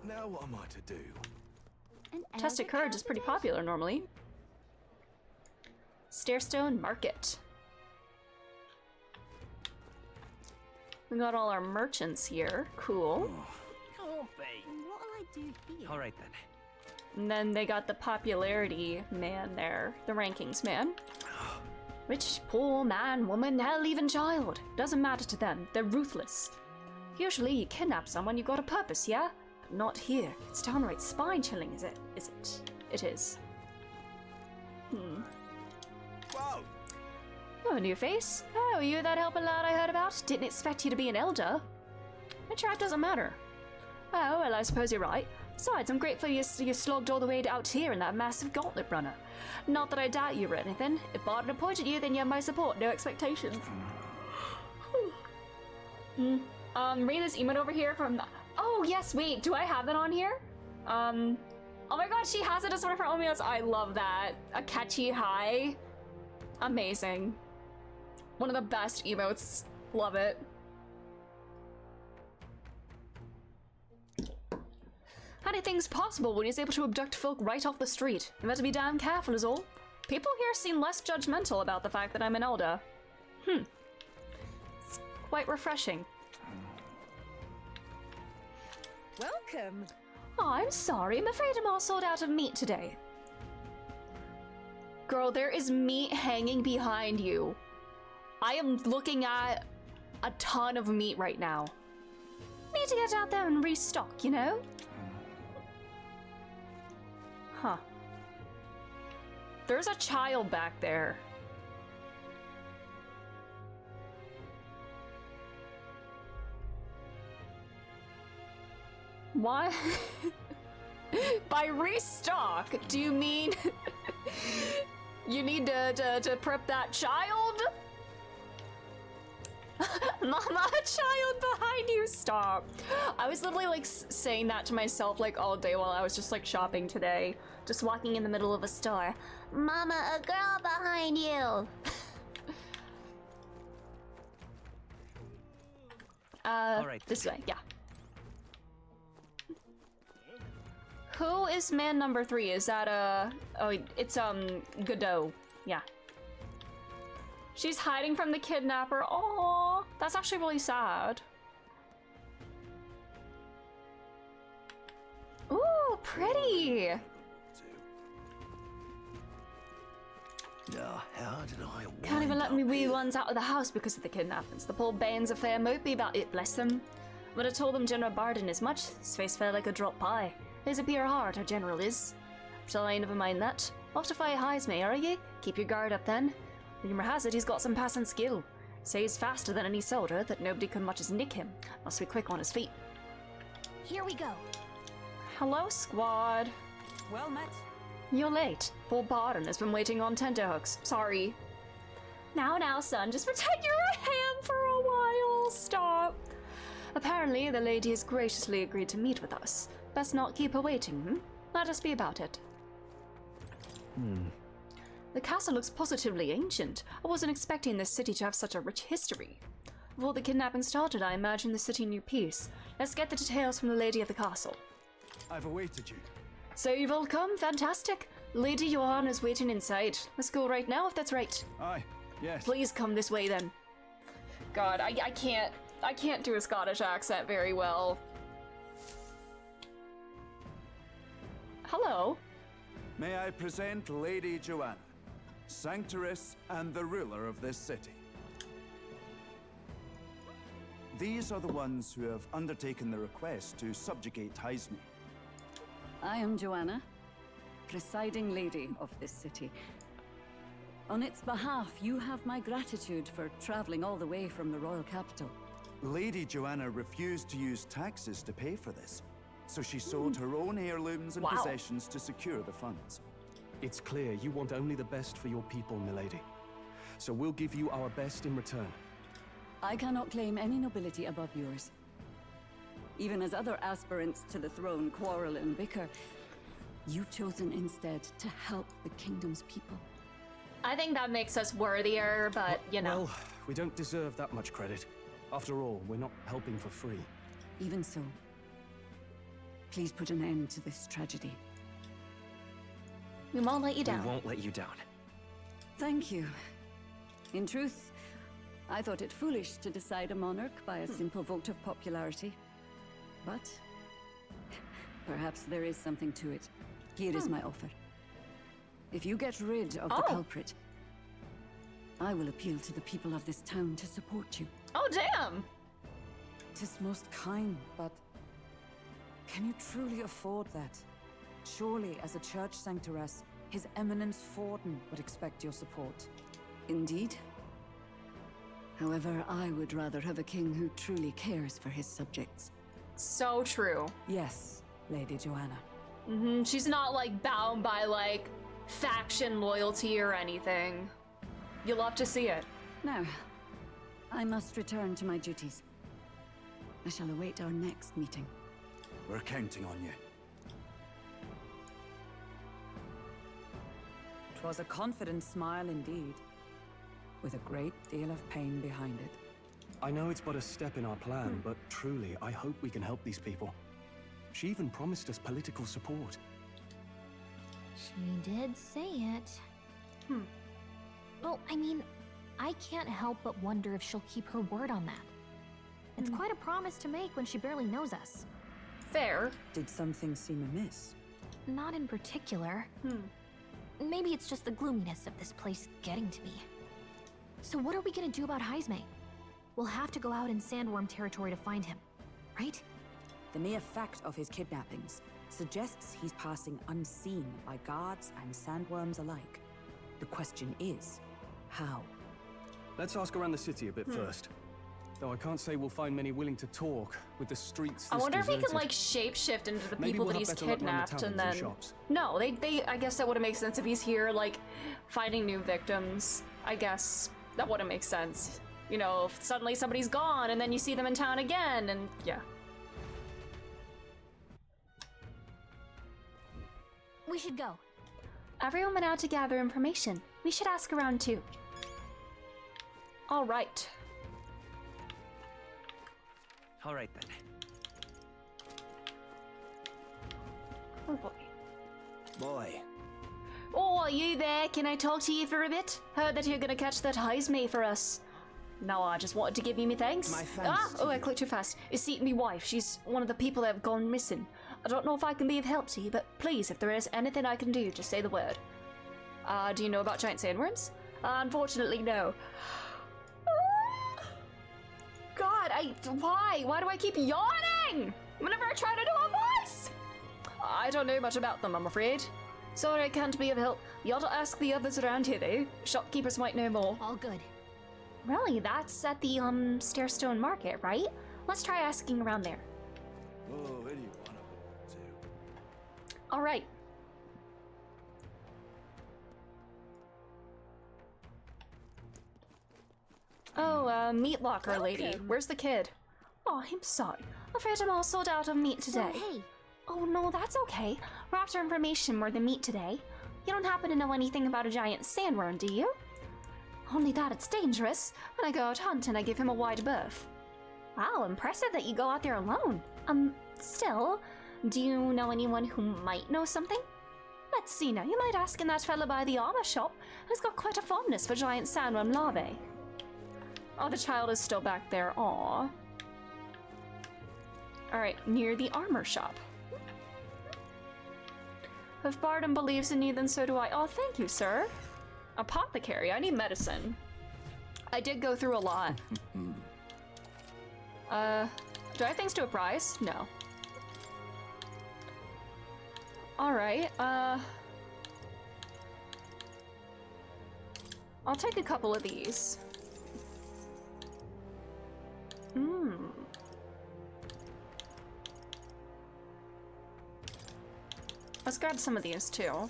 Now what am I to do? Test of Courage is pretty popular normally. Stairstone Market. We got all our merchants here. Cool. Can't be. What'll I do here? Alright then. And then they got the popularity man there, the rankings man. Rich, poor, man, woman, hell, even child. Doesn't matter to them. They're ruthless. Usually you kidnap someone, you got a purpose, yeah? But not here. It's downright spine-chilling, is it? Is it? It is. Whoa! Oh, a new face? Oh, you that helping lad I heard about? Didn't expect you to be an elder. My tribe doesn't matter. Oh, well, I suppose you're right. Besides, I'm grateful you slogged all the way out here in that massive gauntlet runner. Not that I doubt you or anything. If Barton appointed you, then you have my support. No expectations. Read this emote over here from... Oh, yes, wait. Do I have that on here? Oh my god, she has it as one of her own emotes. I love that. A catchy hi. Amazing. One of the best emotes. Love it. Anything's possible when he's able to abduct folk right off the street. You better be damn careful is all. People here seem less judgmental about the fact that I'm an elder. It's quite refreshing. Welcome. Oh, I'm sorry. I'm afraid I'm all sold out of meat today. Girl, there is meat hanging behind you. I am looking at a ton of meat right now. Need to get out there and restock, you know? Huh. There's a child back there. What? By restock, do you mean you need to prep that child? Mama, a child behind you, stop. I was literally like saying that to myself like all day while I was just like shopping today. Just walking in the middle of a store. Mama, a girl behind you. All right. This way, yeah. Who is man number 3? Is that oh, it's Godot. Yeah. She's hiding from the kidnapper. Aww, that's actually really sad. Ooh, pretty. The hell did I Can't even let me wee ones out of the house because of the kidnappings. The poor bairns are fair mopey about it, bless them. But I told them General Barden as much. His face felt like a drop pie. He's a pure heart, our general is. Shall I never mind that? Off to fight highs, me, are ye? Keep your guard up then. Rumor has it he's got some passing skill. Say he's faster than any soldier, that nobody can much as nick him. Must be quick on his feet. Here we go. Hello, squad. Well met. You're late. Poor Barton has been waiting on tenterhooks. Sorry. Now, son, just pretend you're a ham for a while. Stop. Apparently, the lady has graciously agreed to meet with us. Best not keep her waiting, Let us be about it. The castle looks positively ancient. I wasn't expecting this city to have such a rich history. Before the kidnapping started, I imagined the city knew peace. Let's get the details from the lady of the castle. I've awaited you. So you've all come? Fantastic. Lady Johanna's waiting inside. Let's go right now if that's right. Aye, yes. Please come this way then. God, I can't do a Scottish accent very well. Hello. May I present Lady Joanna, Sanctoress and the ruler of this city. These are the ones who have undertaken the request to subjugate Heisme. I am Joanna, presiding lady of this city. On its behalf, you have my gratitude for traveling all the way from the royal capital. Lady Joanna refused to use taxes to pay for this, so she sold her own heirlooms and possessions to secure the funds. It's clear you want only the best for your people, milady. So we'll give you our best in return. I cannot claim any nobility above yours. Even as other aspirants to the throne quarrel and bicker, you've chosen instead to help the kingdom's people. I think that makes us worthier, but you know. Well, we don't deserve that much credit. After all, we're not helping for free. Even so, please put an end to this tragedy. We won't let you down. We won't let you down. Thank you. In truth, I thought it foolish to decide a monarch by a simple vote of popularity. But perhaps there is something to it. Here is my offer. If you get rid of the culprit, I will appeal to the people of this town to support you. Oh, damn! 'Tis most kind, but can you truly afford that? Surely, as a church sanctoress, His Eminence Forden would expect your support. Indeed. However, I would rather have a king who truly cares for his subjects. So true. Yes, Lady Joanna. She's not, like, bound by, like, faction loyalty or anything. You'll love to see it. Now, I must return to my duties. I shall await our next meeting. We're counting on you. 'Twas a confident smile indeed, with a great deal of pain behind it. I know it's but a step in our plan, but truly, I hope we can help these people. She even promised us political support. She did say it. Well, I mean, I can't help but wonder if she'll keep her word on that. It's quite a promise to make when she barely knows us. Fair. Did something seem amiss? Not in particular. Maybe it's just the gloominess of this place getting to me. So what are we gonna do about Heisme? We'll have to go out in Sandworm territory to find him, right? The mere fact of his kidnappings suggests he's passing unseen by guards and sandworms alike. The question is, how? Let's ask around the city a bit first. Though I can't say we'll find many willing to talk with the streets. I wonder if he can, deserted. like, shapeshift into the Maybe people we'll that have he's better luck around the kidnapped and taverns then... shops. No, they I guess that wouldn't make sense if he's here, like, finding new victims. I guess that wouldn't make sense. You know, if suddenly somebody's gone and then you see them in town again and yeah. We should go. Everyone went out to gather information. We should ask around too. All right. All right then. Oh boy. Boy. Oh, are you there? Can I talk to you for a bit? Heard that you're gonna catch that Heisme for us. No, I just wanted to give you my thanks. My thanks to I you. clicked too fast. It's Seat, me wife. She's one of the people that have gone missing. I don't know if I can be of help to you, but please, if there is anything I can do, just say the word. Do you know about giant sandworms? Unfortunately, no. God, why? Why do I keep yawning whenever I try to do a voice? I don't know much about them, I'm afraid. Sorry I can't be of help. You ought to ask the others around here, though. Shopkeepers might know more. All good. Really? That's at the, Stairstone Market, right? Let's try asking around there. Oh, any one of them will do. All right. Oh, meat locker lady. Where's the kid? Oh, I'm sorry. Afraid I'm all sold out of meat today. So, hey. Oh, no, that's okay. We're after information more than meat today. You don't happen to know anything about a giant sandworm, do you? Only that it's dangerous. When I go out hunting, I give him a wide berth. Wow, impressive that you go out there alone. Still, do you know anyone who might know something? Let's see now, you might ask in that fella by the armor shop, who's got quite a fondness for giant sandworm larvae. Oh, the child is still back there. Aww. Alright, near the armor shop. If Bardem believes in you, then so do I. Oh, thank you, sir. Apothecary, I need medicine. I did go through a lot. Do I have things to a price? No. Alright, I'll take a couple of these. Let's grab some of these too.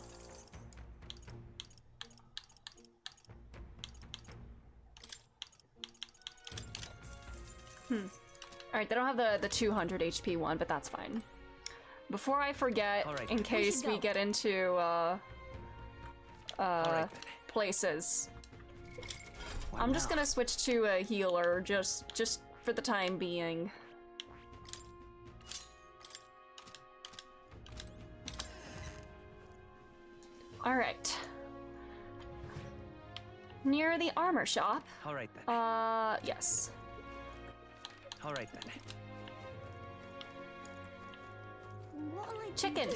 Alright, they don't have the 200 HP one, but that's fine. Before I forget, Alright, in case we get into places, I'm just gonna switch to a healer just for the time being. Alright. Near the armor shop. Alright then. Yes. Alright then. Chicken.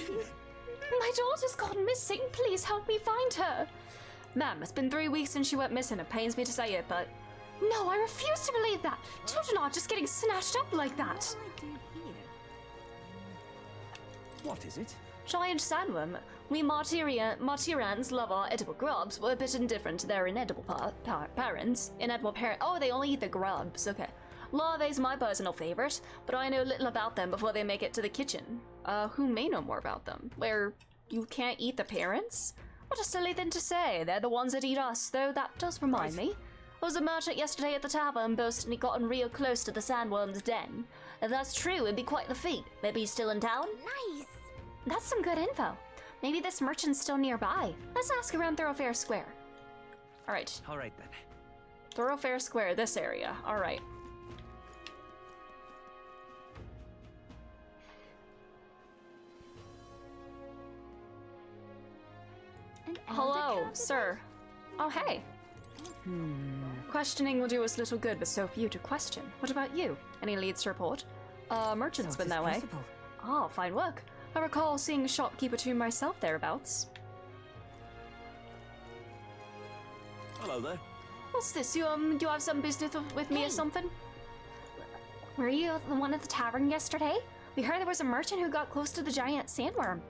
My daughter's gone missing. Please help me find her. Ma'am, it's been 3 weeks since she went missing. It pains me to say it, but... No, I refuse to believe that. Children aren't just getting snatched up like that. What is it? Giant sandworm. We Martirans love our edible grubs. We're a bit indifferent to their inedible parents. Inedible parent. Oh, they only eat the grubs. Okay. Larvae's my personal favorite, but I know little about them before they make it to the kitchen. Who may know more about them? Where you can't eat the parents? What a silly thing to say. They're the ones that eat us, though that does remind me. I was a merchant yesterday at the tavern boasting he'd gotten real close to the sandworm's den. If that's true, it'd be quite the feat. Maybe he's still in town? Nice! That's some good info. Maybe this merchant's still nearby. Let's ask around Thoroughfare Square. Alright. Alright then. Thoroughfare Square, this area. Alright. Hello, sir. Oh, hey. Questioning will do us little good with so few to question. What about you? Any leads to report? Merchant's been that way. Oh, fine work. I recall seeing a shopkeeper to myself thereabouts. Hello there. What's this? You have some business with me or something? Were you the one at the tavern yesterday? We heard there was a merchant who got close to the giant sandworm.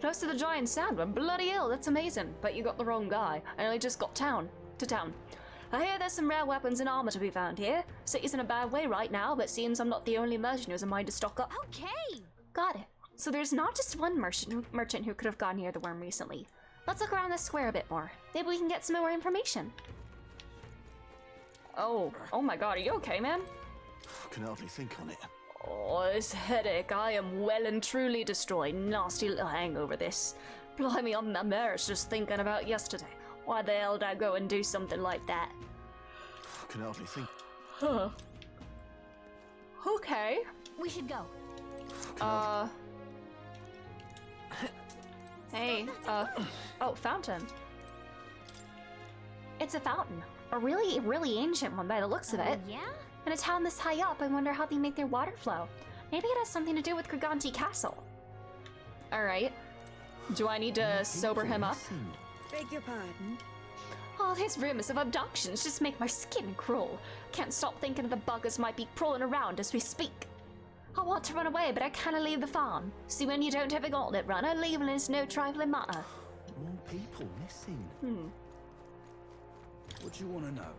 Close to the giant sandworm? Bloody hell, that's amazing. But you got the wrong guy. I only just got to town. I hear there's some rare weapons and armor to be found here. City's in a bad way right now, but seems I'm not the only merchant who has a mind to stock up. Okay! Got it. So there's not just one merchant who could have gone near the worm recently. Let's look around this square a bit more. Maybe we can get some more information. Oh my god, are you okay, man? Can hardly think on it. Oh, this headache. I am well and truly destroyed. Nasty little hangover, this. Blimey, I'm embarrassed just thinking about yesterday. Why the hell did I go and do something like that? Can hardly think. Huh. Okay. We should go. Hey, oh, fountain. It's a fountain. A really, really ancient one by the looks of it. Yeah? In a town this high up, I wonder how they make their water flow. Maybe it has something to do with Kriganti Castle. Alright. Do I need to sober him up? Beg your pardon? All these rumors of abductions just make my skin crawl. Can't stop thinking of the buggers might be crawling around as we speak. I want to run away, but I cannot leave the farm. See, when you don't have a gauntlet runner, leaving is no trifling matter. More people missing. What do you want to know?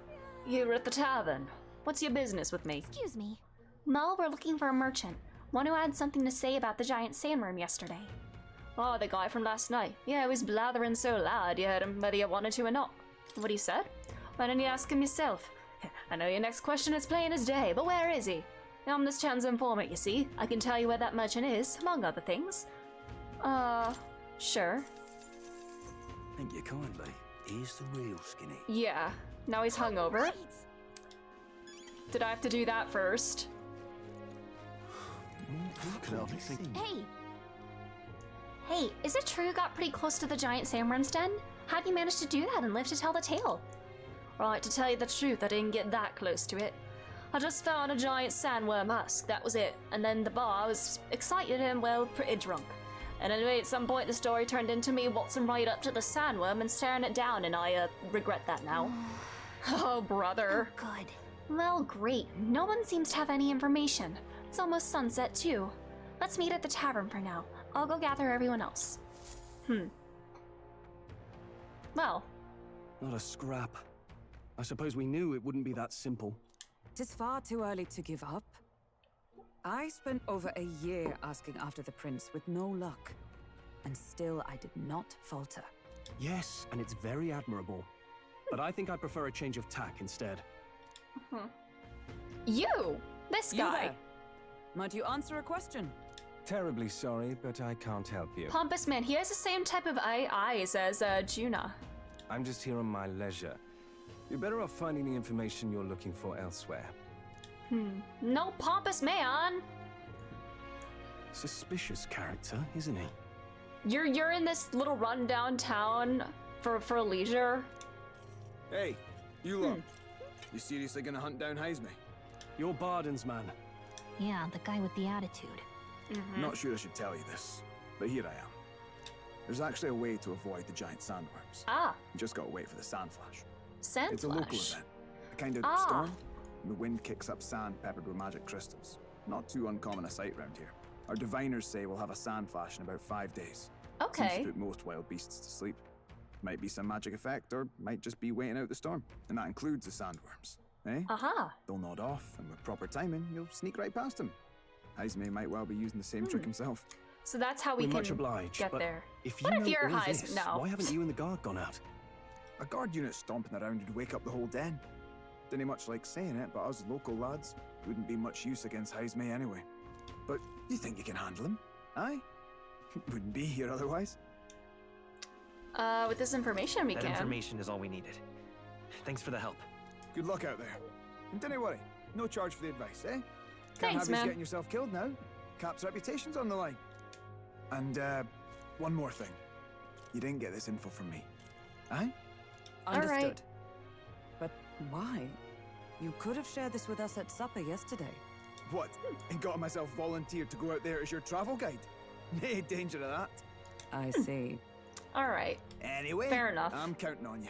You were at the tavern. What's your business with me? Excuse me. Well, we're looking for a merchant. One who had something to say about the giant sandworm yesterday. Oh, the guy from last night. Yeah, he was blathering so loud you heard him whether you wanted to or not. What he said? Why don't you ask him yourself? I know your next question is plain as day, but where is he? I'm this chance informant, you see. I can tell you where that merchant is, among other things. Sure. Thank you kindly. Here's the real skinny. Yeah, now he's hungover. Right. Did I have to do that first? Can hardly think. Hey, is it true you got pretty close to the giant sandworm's den? How'd you manage to do that and live to tell the tale? Right, to tell you the truth, I didn't get that close to it. I just found a giant sandworm husk, that was it. And then the bar, I was excited and, well, pretty drunk. And anyway, at some point the story turned into me waltzing right up to the sandworm and staring it down, and I, regret that now. Oh, brother. Oh, good. Well, great. No one seems to have any information. It's almost sunset, too. Let's meet at the tavern for now. I'll go gather everyone else. Well. Not a scrap. I suppose we knew it wouldn't be that simple. It is far too early to give up. I spent over a year asking after the prince with no luck. And still I did not falter. Yes, and it's very admirable. But I think I'd prefer a change of tack instead. You! This guy! there. Might you answer a question? Terribly sorry, but I can't help you. Pompous man, he has the same type of eyes as Juna. I'm just here on my leisure. You're better off finding the information you're looking for elsewhere. No pompous man! Suspicious character, isn't he? You're in this little rundown town for leisure. Hey, you lot. You seriously gonna hunt down Hazme? You're Barden's man. Yeah, the guy with the attitude. Not sure I should tell you this, but here I am. There's actually a way to avoid the giant sandworms. Ah. You just gotta wait for the sand flash. Sand It's a local flash. event. A kind of Ah. storm. And the wind kicks up sand peppered with magic crystals. Not too uncommon a sight around here. Our diviners say we'll have a sand flash in about 5 days. Okay. Seems to put most wild beasts to sleep. Might be some magic effect, or might just be waiting out the storm. And that includes the sandworms. Eh? Aha. They'll nod off, and with proper timing, you'll sneak right past them. Heismay might well be using the same trick himself. So that's how we We're can much obliged, get but there. if you What if know you're all Heisman? this, No. why haven't you and the guard gone out? A guard unit stomping around would wake up the whole den. Didn't much like saying it, but us local lads wouldn't be much use against Heismay anyway. But you think you can handle him? Aye? Wouldn't be here otherwise. With this information we That can. information is all we needed. Thanks for the help. Good luck out there. And don't worry, no charge for the advice, eh? Can't Thanks, have you man. getting yourself killed now. Cap's reputation's on the line. And, one more thing. You didn't get this info from me. Aye? Understood. right. But why? You could have shared this with us at supper yesterday. What? And got myself volunteered to go out there as your travel guide? Nay danger of that. I see. All right. Anyway, Fair enough. I'm counting on you.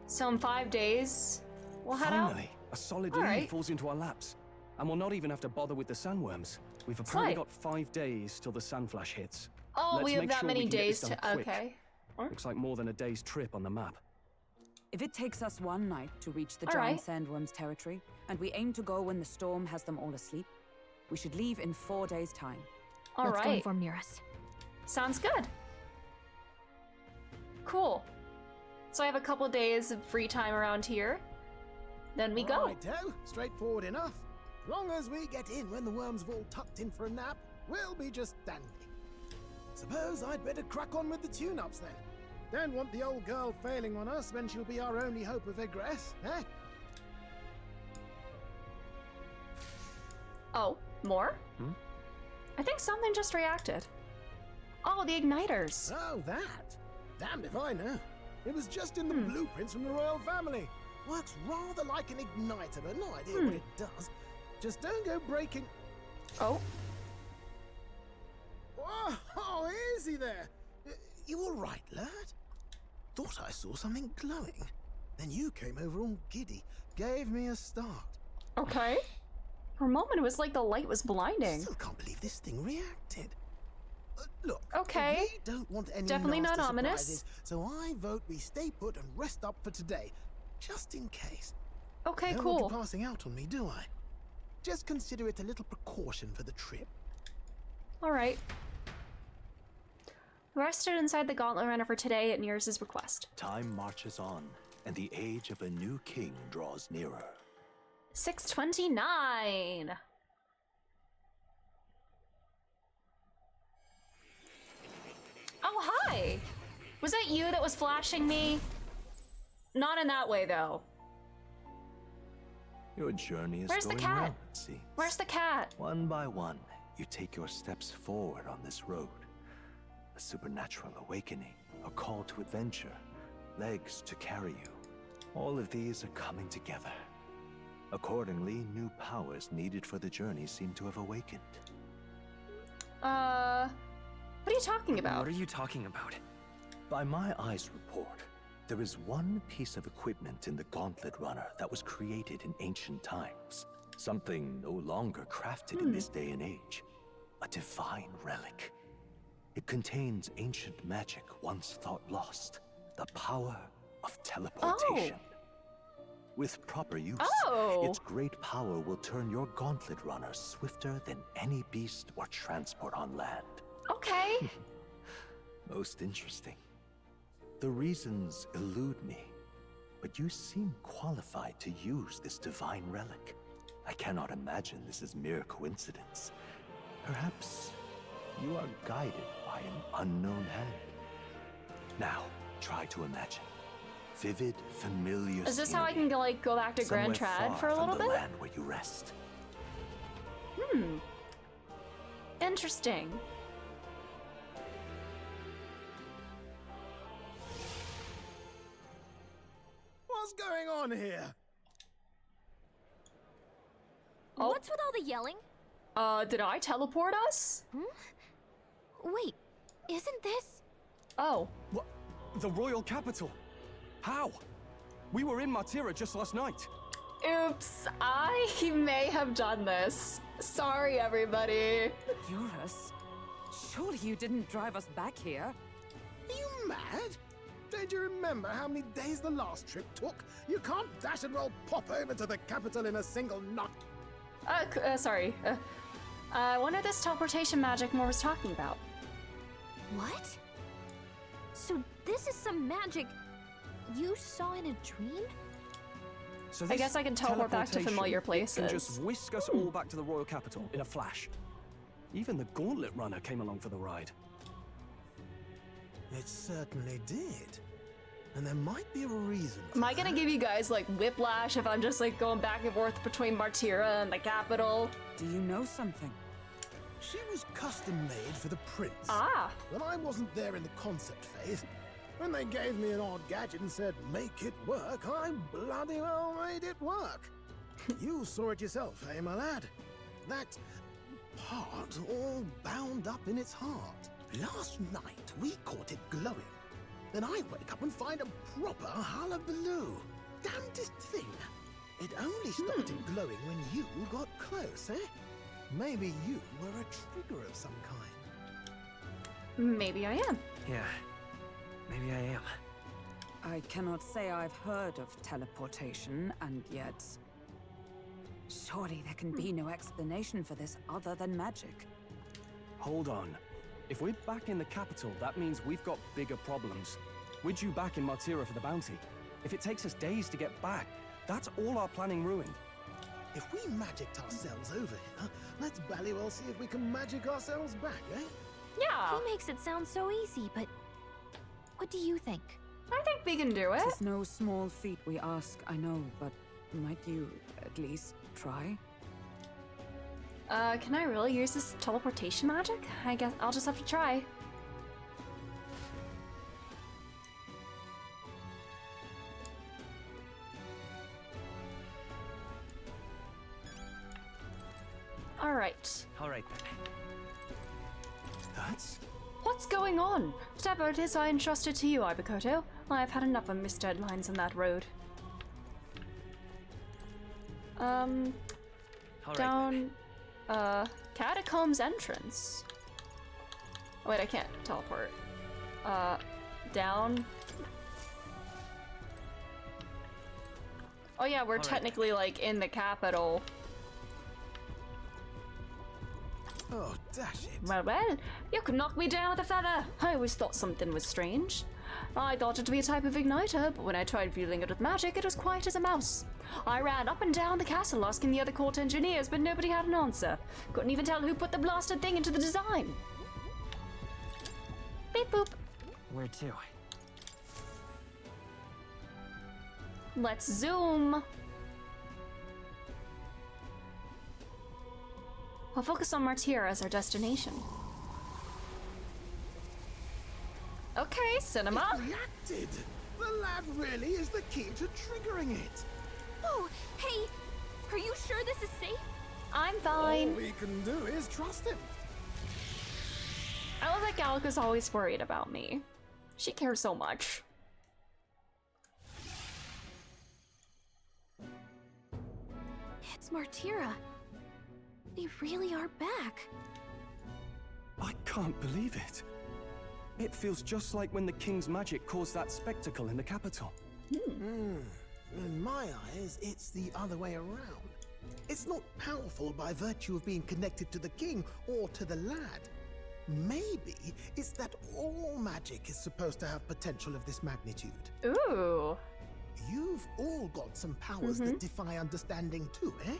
So in 5 days, we'll head out. Finally, a solid All lead right. falls into our laps. And we'll not even have to bother with the sandworms. We've apparently Slay. got 5 days till the sand flash hits. Oh, Let's we have make that sure many we can get days this to. done quick. Okay. Looks like more than a day's trip on the map. If it takes us one night to reach the All giant right. sandworms' territory, and we aim to go when the storm has them all asleep, we should leave in 4 days' time. All Let's go right. inform Nearest. Sounds good. Cool. So I have a couple days of free time around here. Then we go. Righto, straightforward enough. Long as we get in when the worms have all tucked in for a nap, we'll be just dandy. Suppose I'd better crack on with the tune-ups then. Don't want the old girl failing on us when she'll be our only hope of egress, eh? Oh, more? Hmm? I think something just reacted. Oh, the igniters. Oh, that? Damned if I know. It was just in the blueprints from the royal family. Works rather like an igniter, but no idea what it does. Just don't go breaking... Oh. Oh, easy there. You all right, lad? Thought I saw something glowing. Then you came over all giddy, gave me a start. Okay. For a moment, it was like the light was blinding. Still can't believe this thing reacted. Look, Okay. we don't want any Definitely nasty not ominous. surprises, so I vote we stay put and rest up for today, just in case. Okay, Don't cool. want you passing out on me, do I? Just consider it a little precaution for the trip. All right. Rested inside the Gauntlet Runner for today at Nearest's request. Time marches on, and the age of a new king draws nearer. 629. Oh, hi! Was that you that was flashing me? Not in that way, though. Your journey is Where's the going cat? well, it seems. Where's the cat? One by one, you take your steps forward on this road. A supernatural awakening, a call to adventure, legs to carry you. All of these are coming together. Accordingly, new powers needed for the journey seem to have awakened. What are you talking about? What are you talking about? By my eyes report, there is one piece of equipment in the Gauntlet Runner that was created in ancient times. Something no longer crafted in this day and age. A divine relic. It contains ancient magic once thought lost. The power of teleportation. With proper use, its great power will turn your Gauntlet Runner swifter than any beast or transport on land. Okay. Most interesting. The reasons elude me, but you seem qualified to use this divine relic. I cannot imagine this is mere coincidence. Perhaps you are guided by an unknown hand. Now, try to imagine. Vivid, familiar Is this how I can like go back to Grand Trad for a little the bit? land where you rest. Interesting. What's going on here? What's with all the yelling? Did I teleport us? Wait, isn't this... Oh. What? The royal capital? How? We were in Martira just last night. Oops, I may have done this. Sorry, everybody. Eurus, surely you didn't drive us back here? Are you mad? Don't you remember how many days the last trip took? You can't dash and roll pop over to the capital in a single knot. Sorry. I wonder this teleportation magic Moore was talking about. What? So this is some magic you saw in a dream? So I guess I can teleport back to familiar places. Can just whisk us all back to the royal capital in a flash. Even the Gauntlet Runner came along for the ride. It certainly did. And there might be a reason. Am I gonna give you guys like whiplash if I'm just like going back and forth between Martira and the capital? Do you know something? She was custom made for the prince. Ah. When I wasn't there in the concept phase, when they gave me an odd gadget and said, make it work, I bloody well made it work. You saw it yourself, eh, my lad? That part all bound up in its heart. Last night, we caught it glowing. Then I wake up and find a proper hullabaloo. Damnedest thing. It only started glowing when you got close, eh? Maybe you were a trigger of some kind. Maybe I am. Yeah, maybe I am. I cannot say I've heard of teleportation, and yet... surely there can be no explanation for this other than magic. Hold on. If we're back in the capital, that means we've got bigger problems. We're due back in Martira for the bounty. If it takes us days to get back, that's all our planning ruined. If we magicked ourselves over here, let's bally well see if we can magic ourselves back, eh? Yeah. He makes it sound so easy, but what do you think? I think we can do it. It's no small feat we ask, I know, but might you at least try? Can I really use this teleportation magic? I guess I'll just have to try. Alright. Alright then. That's... What's going on? Whatever it is I entrusted to you, Ibakoto. I've had enough of missed deadlines on that road. Alright Down... Catacombs entrance. Oh, wait, I can't teleport. Down. Oh yeah, we're technically like in the capital. Oh, dash it. Well, you could knock me down with a feather. I always thought something was strange. I thought it to be a type of igniter, but when I tried fueling it with magic, it was quiet as a mouse. I ran up and down the castle asking the other court engineers, but nobody had an answer. Couldn't even tell who put the blasted thing into the design. Beep boop. Where to? Let's zoom. I'll focus on Martira as our destination. Okay, cinema. It reacted. The lad really is the key to triggering it. Oh, hey, are you sure this is safe? I'm fine. All we can do is trust him. I love that Gallica's always worried about me. She cares so much. It's Martira. They really are back. I can't believe it. It feels just like when the king's magic caused that spectacle in the capital. In my eyes, it's the other way around. It's not powerful by virtue of being connected to the king or to the lad. Maybe it's that all magic is supposed to have potential of this magnitude. Ooh. You've all got some powers that defy understanding too, eh?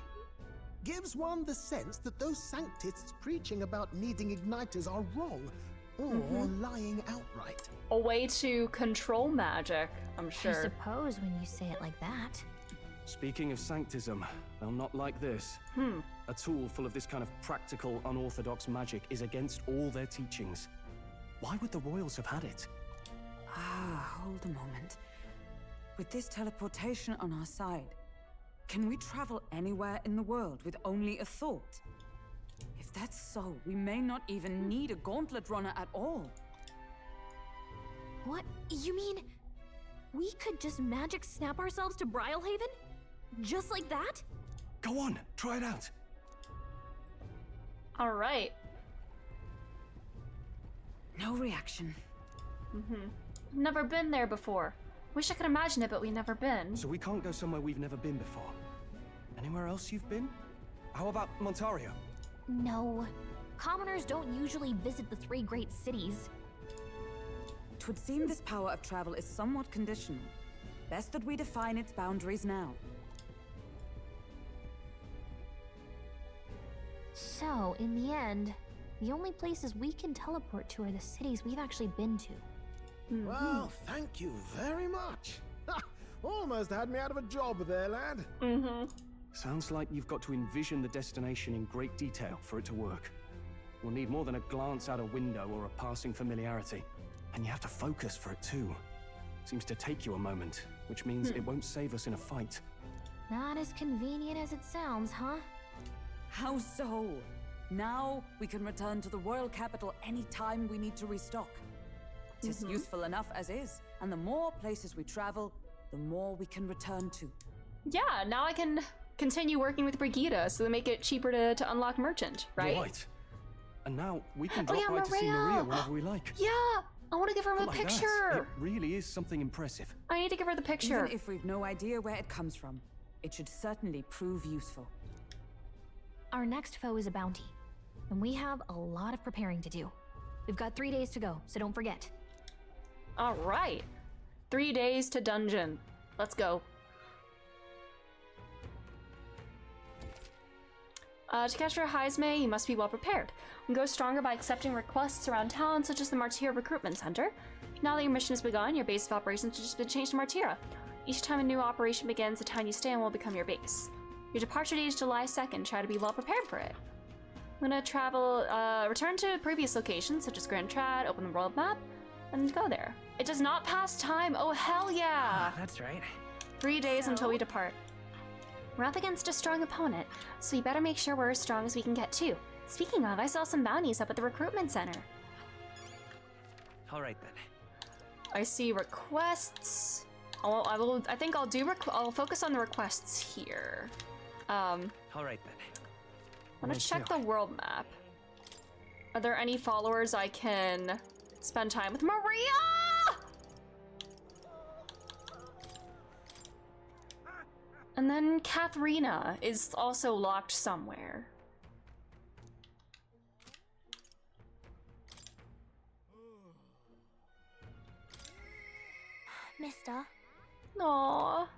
Gives one the sense that those sanctists preaching about needing igniters are wrong, or lying outright. A way to control magic, I'm sure. I suppose when you say it like that. Speaking of sanctism, they'll not like this. A tool full of this kind of practical, unorthodox magic is against all their teachings. Why would the royals have had it? Hold a moment. With this teleportation on our side, can we travel anywhere in the world with only a thought? If that's so, we may not even need a gauntlet runner at all. What? You mean we could just magic snap ourselves to Brylehaven? Just like that? Go on, try it out. All right. No reaction. Never been there before. Wish I could imagine it, but we've never been. So we can't go somewhere we've never been before. Anywhere else you've been? How about Montario? No. Commoners don't usually visit the 3 great cities. 'Twould seem this power of travel is somewhat conditional. Best that we define its boundaries now. So, in the end, the only places we can teleport to are the cities we've actually been to. Well, thank you very much. Ha! Almost had me out of a job there, lad. Sounds like you've got to envision the destination in great detail for it to work. We'll need more than a glance out a window or a passing familiarity. And you have to focus for it too. Seems to take you a moment, which means it won't save us in a fight. Not as convenient as it sounds, huh? How so? Now we can return to the royal capital any time we need to restock. Tis useful enough as is, and the more places we travel, the more we can return to. Yeah, now I can continue working with Brigida, so they make it cheaper to unlock merchant, right? Right. And now we can drop by to see Maria! Maria whenever we like. Yeah, I want to give her a Like picture. that. It really is something impressive. I need to give her the picture. Even if we've no idea where it comes from, it should certainly prove useful. Our next foe is a bounty, and we have a lot of preparing to do. We've got 3 days to go, so don't forget. All right. 3 days to dungeon. Let's go. To capture Heismay, you must be well prepared. And go stronger by accepting requests around town, such as the Martira Recruitment Center. Now that your mission has begun, your base of operations has just been changed to Martira. Each time a new operation begins, the town you stay in will become your base. Your departure date is July 2nd. Try to be well prepared for it. I'm gonna travel, return to previous locations, such as Grand Trad, open the world map, and go there. It does not pass time. Oh, hell yeah. That's right. 3 days until we depart. We're up against a strong opponent, so we better make sure we're as strong as we can get too. Speaking of, I saw some bounties up at the recruitment center. All right then. I see requests. I think I'll focus on the requests here. All right then. I want to check the world map. Are there any followers I can spend time with? Maria! And then Katharina is also locked somewhere. Mister. Aww.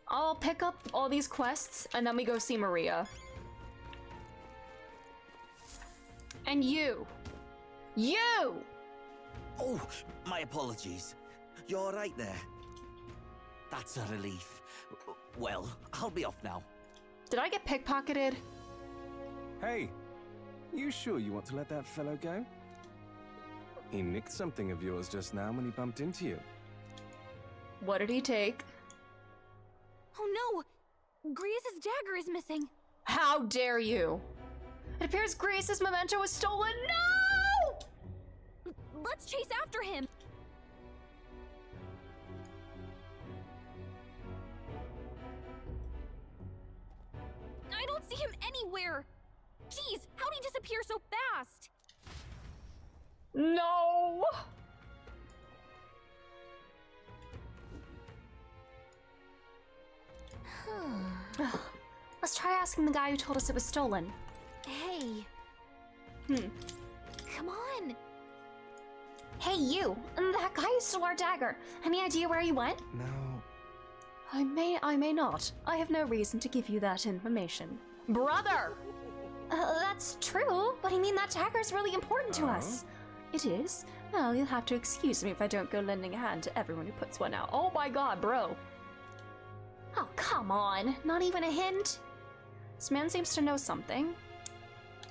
I'll pick up all these quests and then we go see Maria. And you. You! Oh, my apologies. You're all right there. That's a relief. Well, I'll be off now. Did I get pickpocketed? Hey, you sure you want to let that fellow go? He nicked something of yours just now when he bumped into you. What did he take? Oh no! Grace's dagger is missing. How dare you! It appears Grace's memento was stolen. No! Let's chase after him. I don't see him anywhere. Jeez, how'd he disappear so fast? No! Let's try asking the guy who told us it was stolen. Hey. Come on. Hey, you! That guy who stole our dagger. Any idea where he went? No. I may not. I have no reason to give you that information. Brother! That's true, but I mean that dagger's really important to us. It is. Well, you'll have to excuse me if I don't go lending a hand to everyone who puts one out. Oh my god, bro. Oh, come on. Not even a hint? This man seems to know something.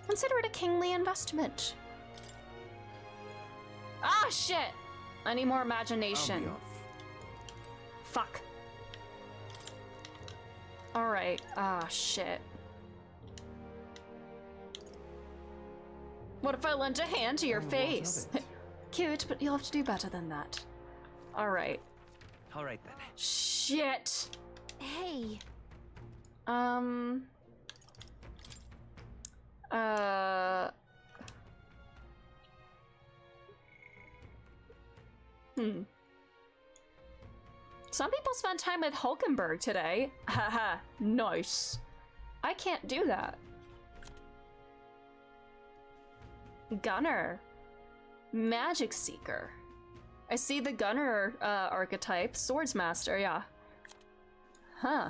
Consider it a kingly investment. Ah, shit! I need more imagination. I'll be off. Fuck. Alright. Ah, shit. What if I lent a hand to your face? Cute, but you'll have to do better than that. Alright. Alright then. Shit! Hey. Some people spent time with Hulkenberg today. Haha, nice. I can't do that. Gunner. Magic Seeker. I see the Gunner archetype. Swordsmaster, yeah. Huh.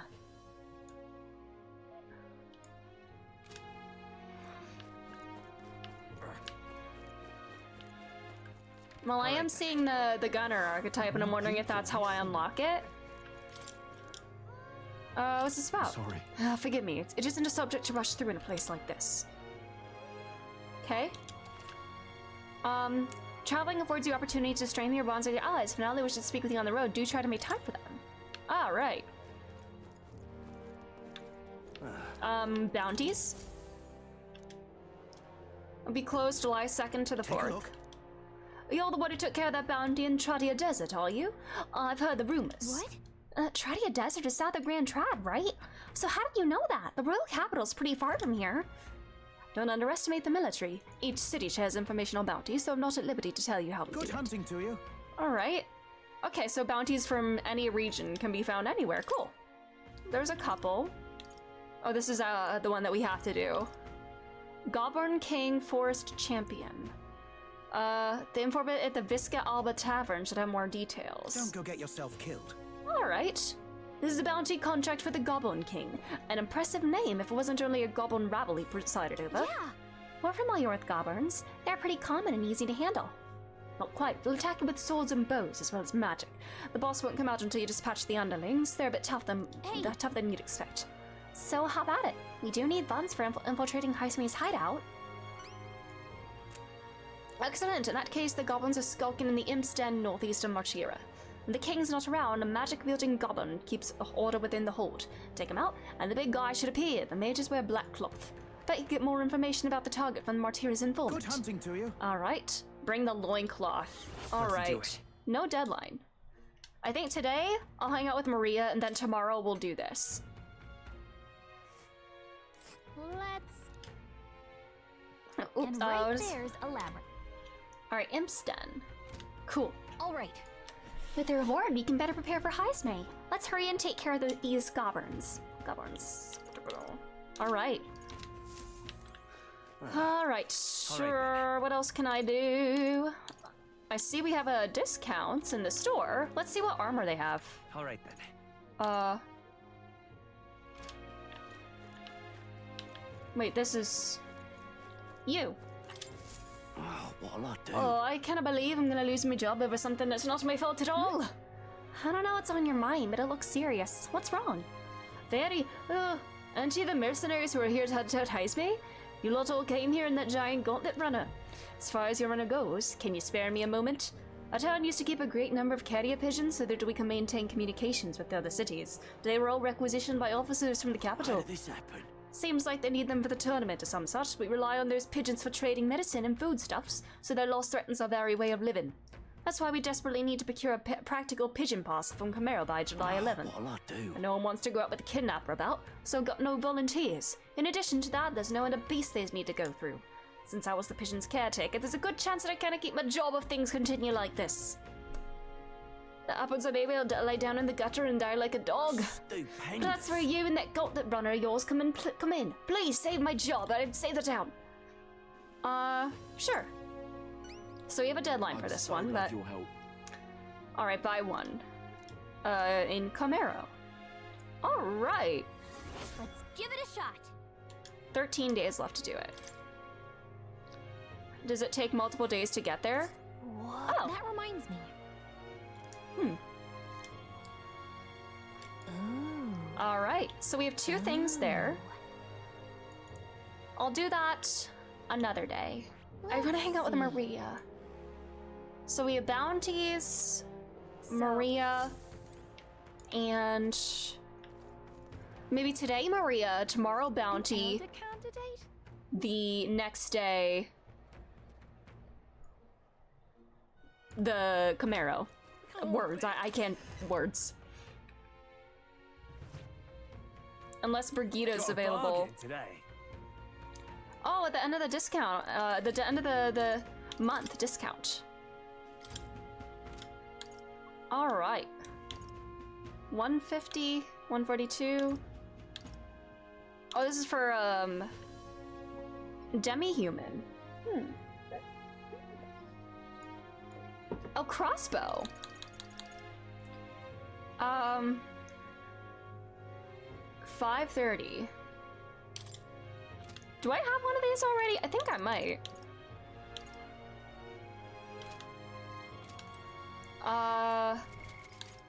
Well, I am seeing the Gunner archetype, and I'm wondering if that's how I unlock it. What's this about? Sorry. Forgive me. It isn't a subject to rush through in a place like this. Okay. Traveling affords you opportunity to strengthen your bonds with your allies. If an ally wishes to speak with you on the road, do try to make time for them. Ah, right. Bounties. Will be closed July 2nd to the 4th. You're the one who took care of that bounty in Tradia Desert, are you? I've heard the rumors. What? Tradia Desert is south of Grand Trad, right? So how did you know that? The royal capital's pretty far from here. Don't underestimate the military. Each city shares informational bounties, so I'm not at liberty to tell you how to do it. Good hunting to you. Alright. Okay, so bounties from any region can be found anywhere. Cool. There's a couple. Oh, this is the one that we have to do. Goblin King Forest Champion. The informant at the Visca Alba Tavern should have more details. Don't go get yourself killed. Alright. This is a bounty contract for the Goblin King. An impressive name if it wasn't only a goblin rabble he presided over. Yeah. We're familiar with goblins. They're pretty common and easy to handle. Not quite. They'll attack you with swords and bows as well as magic. The boss won't come out until you dispatch the underlings. They're a bit tough than you'd expect. So how about it? We do need funds for infiltrating Heisme's hideout. Excellent. In that case, the goblins are skulking in the Imp's Den northeast of Marchira. When the king's not around, a magic-wielding goblin keeps order within the hold. Take him out, and the big guy should appear. The mages wear black cloth. Bet you get more information about the target from Martira's informant. Good hunting to you. Alright. Bring the loincloth. Alright. No deadline. I think today, I'll hang out with Maria, and then tomorrow we'll do this. And right there's a labyrinth. Alright, Imp's Den. Cool. Alright. With the reward, we can better prepare for Heisme. Let's hurry and take care of these goblins. Alright. Alright, sure. What else can I do? I see we have discounts in the store. Let's see what armor they have. Alright then. Wait, this is... you. Oh, what'll I do? Oh, I can't believe I'm gonna lose my job over something that's not my fault at all. I don't know what's on your mind, but it looks serious. What's wrong? Very. Aren't you the mercenaries who are here to hunt out Heisme? You lot all came here in that giant gauntlet runner. As far as your runner goes, can you spare me a moment? Our town used to keep a great number of carrier pigeons so that we can maintain communications with the other cities. They were all requisitioned by officers from the capital. How did this happen? Seems like they need them for the tournament or some such. We rely on those pigeons for trading medicine and foodstuffs, so their loss threatens our very way of living. That's why we desperately need to procure a practical pigeon pass from Camaro by July 11th. What'll I do? And no one wants to go out with a kidnapper about, so I've got no volunteers. In addition to that, there's no other beast they need to go through. Since I was the pigeon's caretaker, there's a good chance that I can't keep my job if things continue like this. That happens, so maybe I'll lay down in the gutter and die like a dog. Stupendous. But that's where you and that gauntlet runner of yours come in. Please save my job. I'd save the town. Sure. So we have a deadline for this one, but your help. all right, buy one. In Camaro. All right. Let's give it a shot. 13 days left to do it. Does it take multiple days to get there? What? Oh. That reminds me. All right, so we have two things there. I'll do that another day. I want to hang out with Maria. So we have bounties, Maria, and maybe today Maria, tomorrow bounty, the next day the Camaro. Words, I can't, words. Unless Brigida's Got a available. bargain today. Oh, at the end of the discount, the end of the month discount. All right. 150, 142. Oh, this is for, demi-human. Oh, crossbow. 530. Do I have one of these already? I think I might.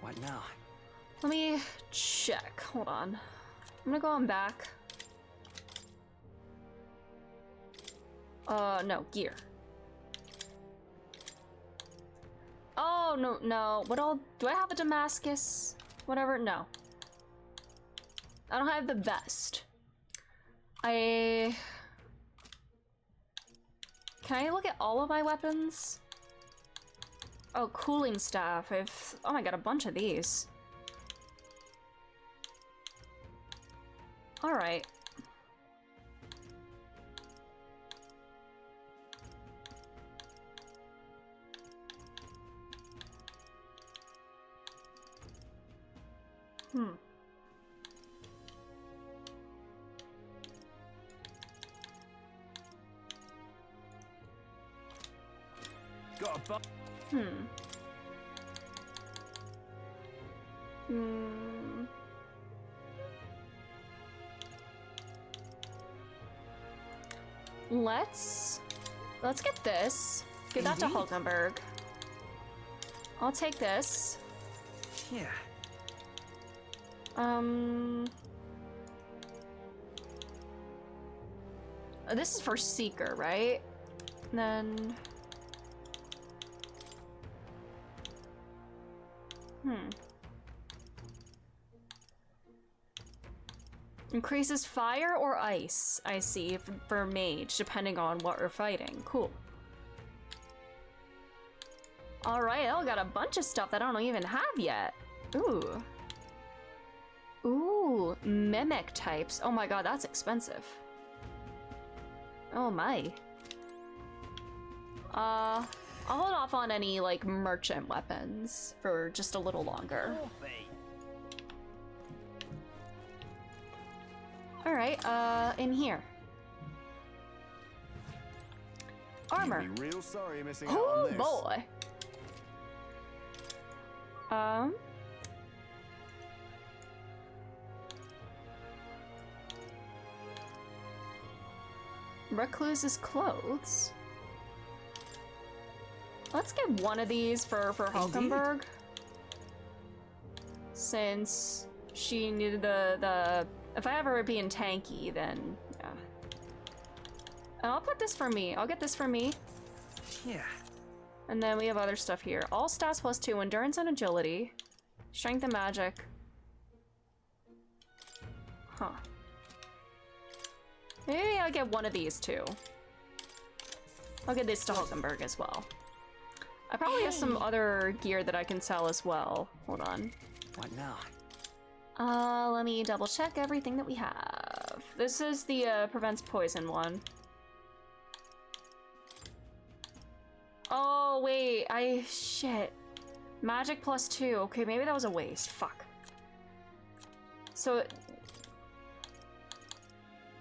What now? Let me check. Hold on. I'm gonna go on back. No, gear. Oh, no. What all? Do I have a Damascus? Whatever? No. I don't have the vest. Can I look at all of my weapons? Oh, cooling staff. Oh my god, a bunch of these. All right. Got a bar. Let's get this. Give that to Hulkenberg. I'll take this. Yeah. This is for Seeker, right? Then... Increases fire or ice, I see, for mage, depending on what we're fighting. Cool. Alright, I got a bunch of stuff that I don't even have yet. Ooh. Ooh, mimic types. Oh my god, that's expensive. Oh my. I'll hold off on any, like, merchant weapons for just a little longer. Alright, in here. Armor. You'd be real sorry missing out on Oh this. boy. Recluse's clothes. Let's get one of these for Hulkenberg. Since she needed the if I ever being tanky, then yeah. And I'll put this for me. I'll get this for me. Yeah. And then we have other stuff here. All stats +2, endurance and agility, strength and magic. Huh. Maybe I'll get one of these too. I'll get this to Hulkenberg as well. I probably have some other gear that I can sell as well. Hold on. What now? Let me double check everything that we have. This is the prevents poison one. Oh wait, shit. Magic +2. Okay, maybe that was a waste. Fuck. So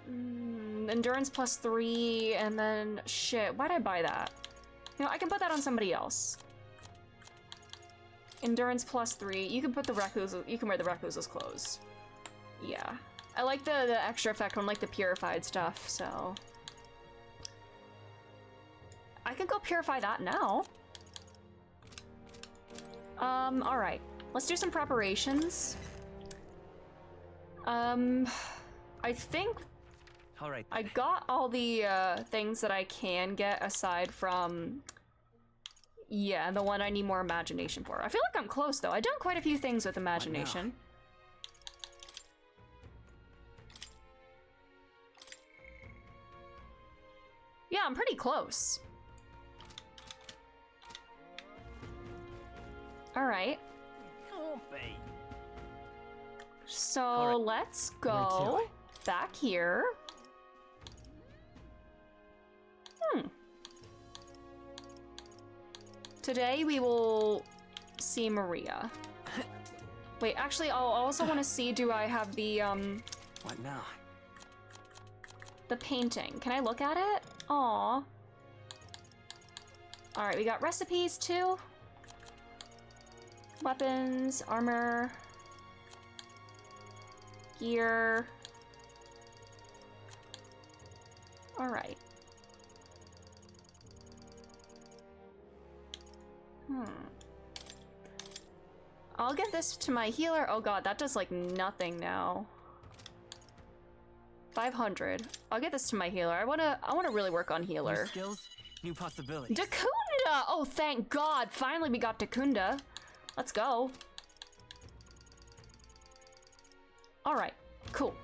endurance +3, and then shit. Why'd I buy that? You know, I can put that on somebody else. Endurance +3. You can put the Recluse's. You can wear the Recluse's clothes. Yeah, I like the extra effect on like the purified stuff. So I could go purify that now. All right. Let's do some preparations. I think. All right. I got all the things that I can get aside from. Yeah, the one I need more imagination for. I feel like I'm close though. I've done quite a few things with imagination. Yeah, I'm pretty close. Alright. So let's go back here. Today we will see Maria. Wait, actually, I'll also want to see, do I have the, What now? the painting. Can I look at it? Aw. Alright, we got recipes too. Weapons, armor, gear. Alright. I'll give this to my healer. Oh god, that does like nothing now. 500. I'll give this to my healer. I wanna really work on healer. New skills, new possibilities. Dakunda! Oh, thank god. Finally we got Dakunda. Let's go. Alright, cool.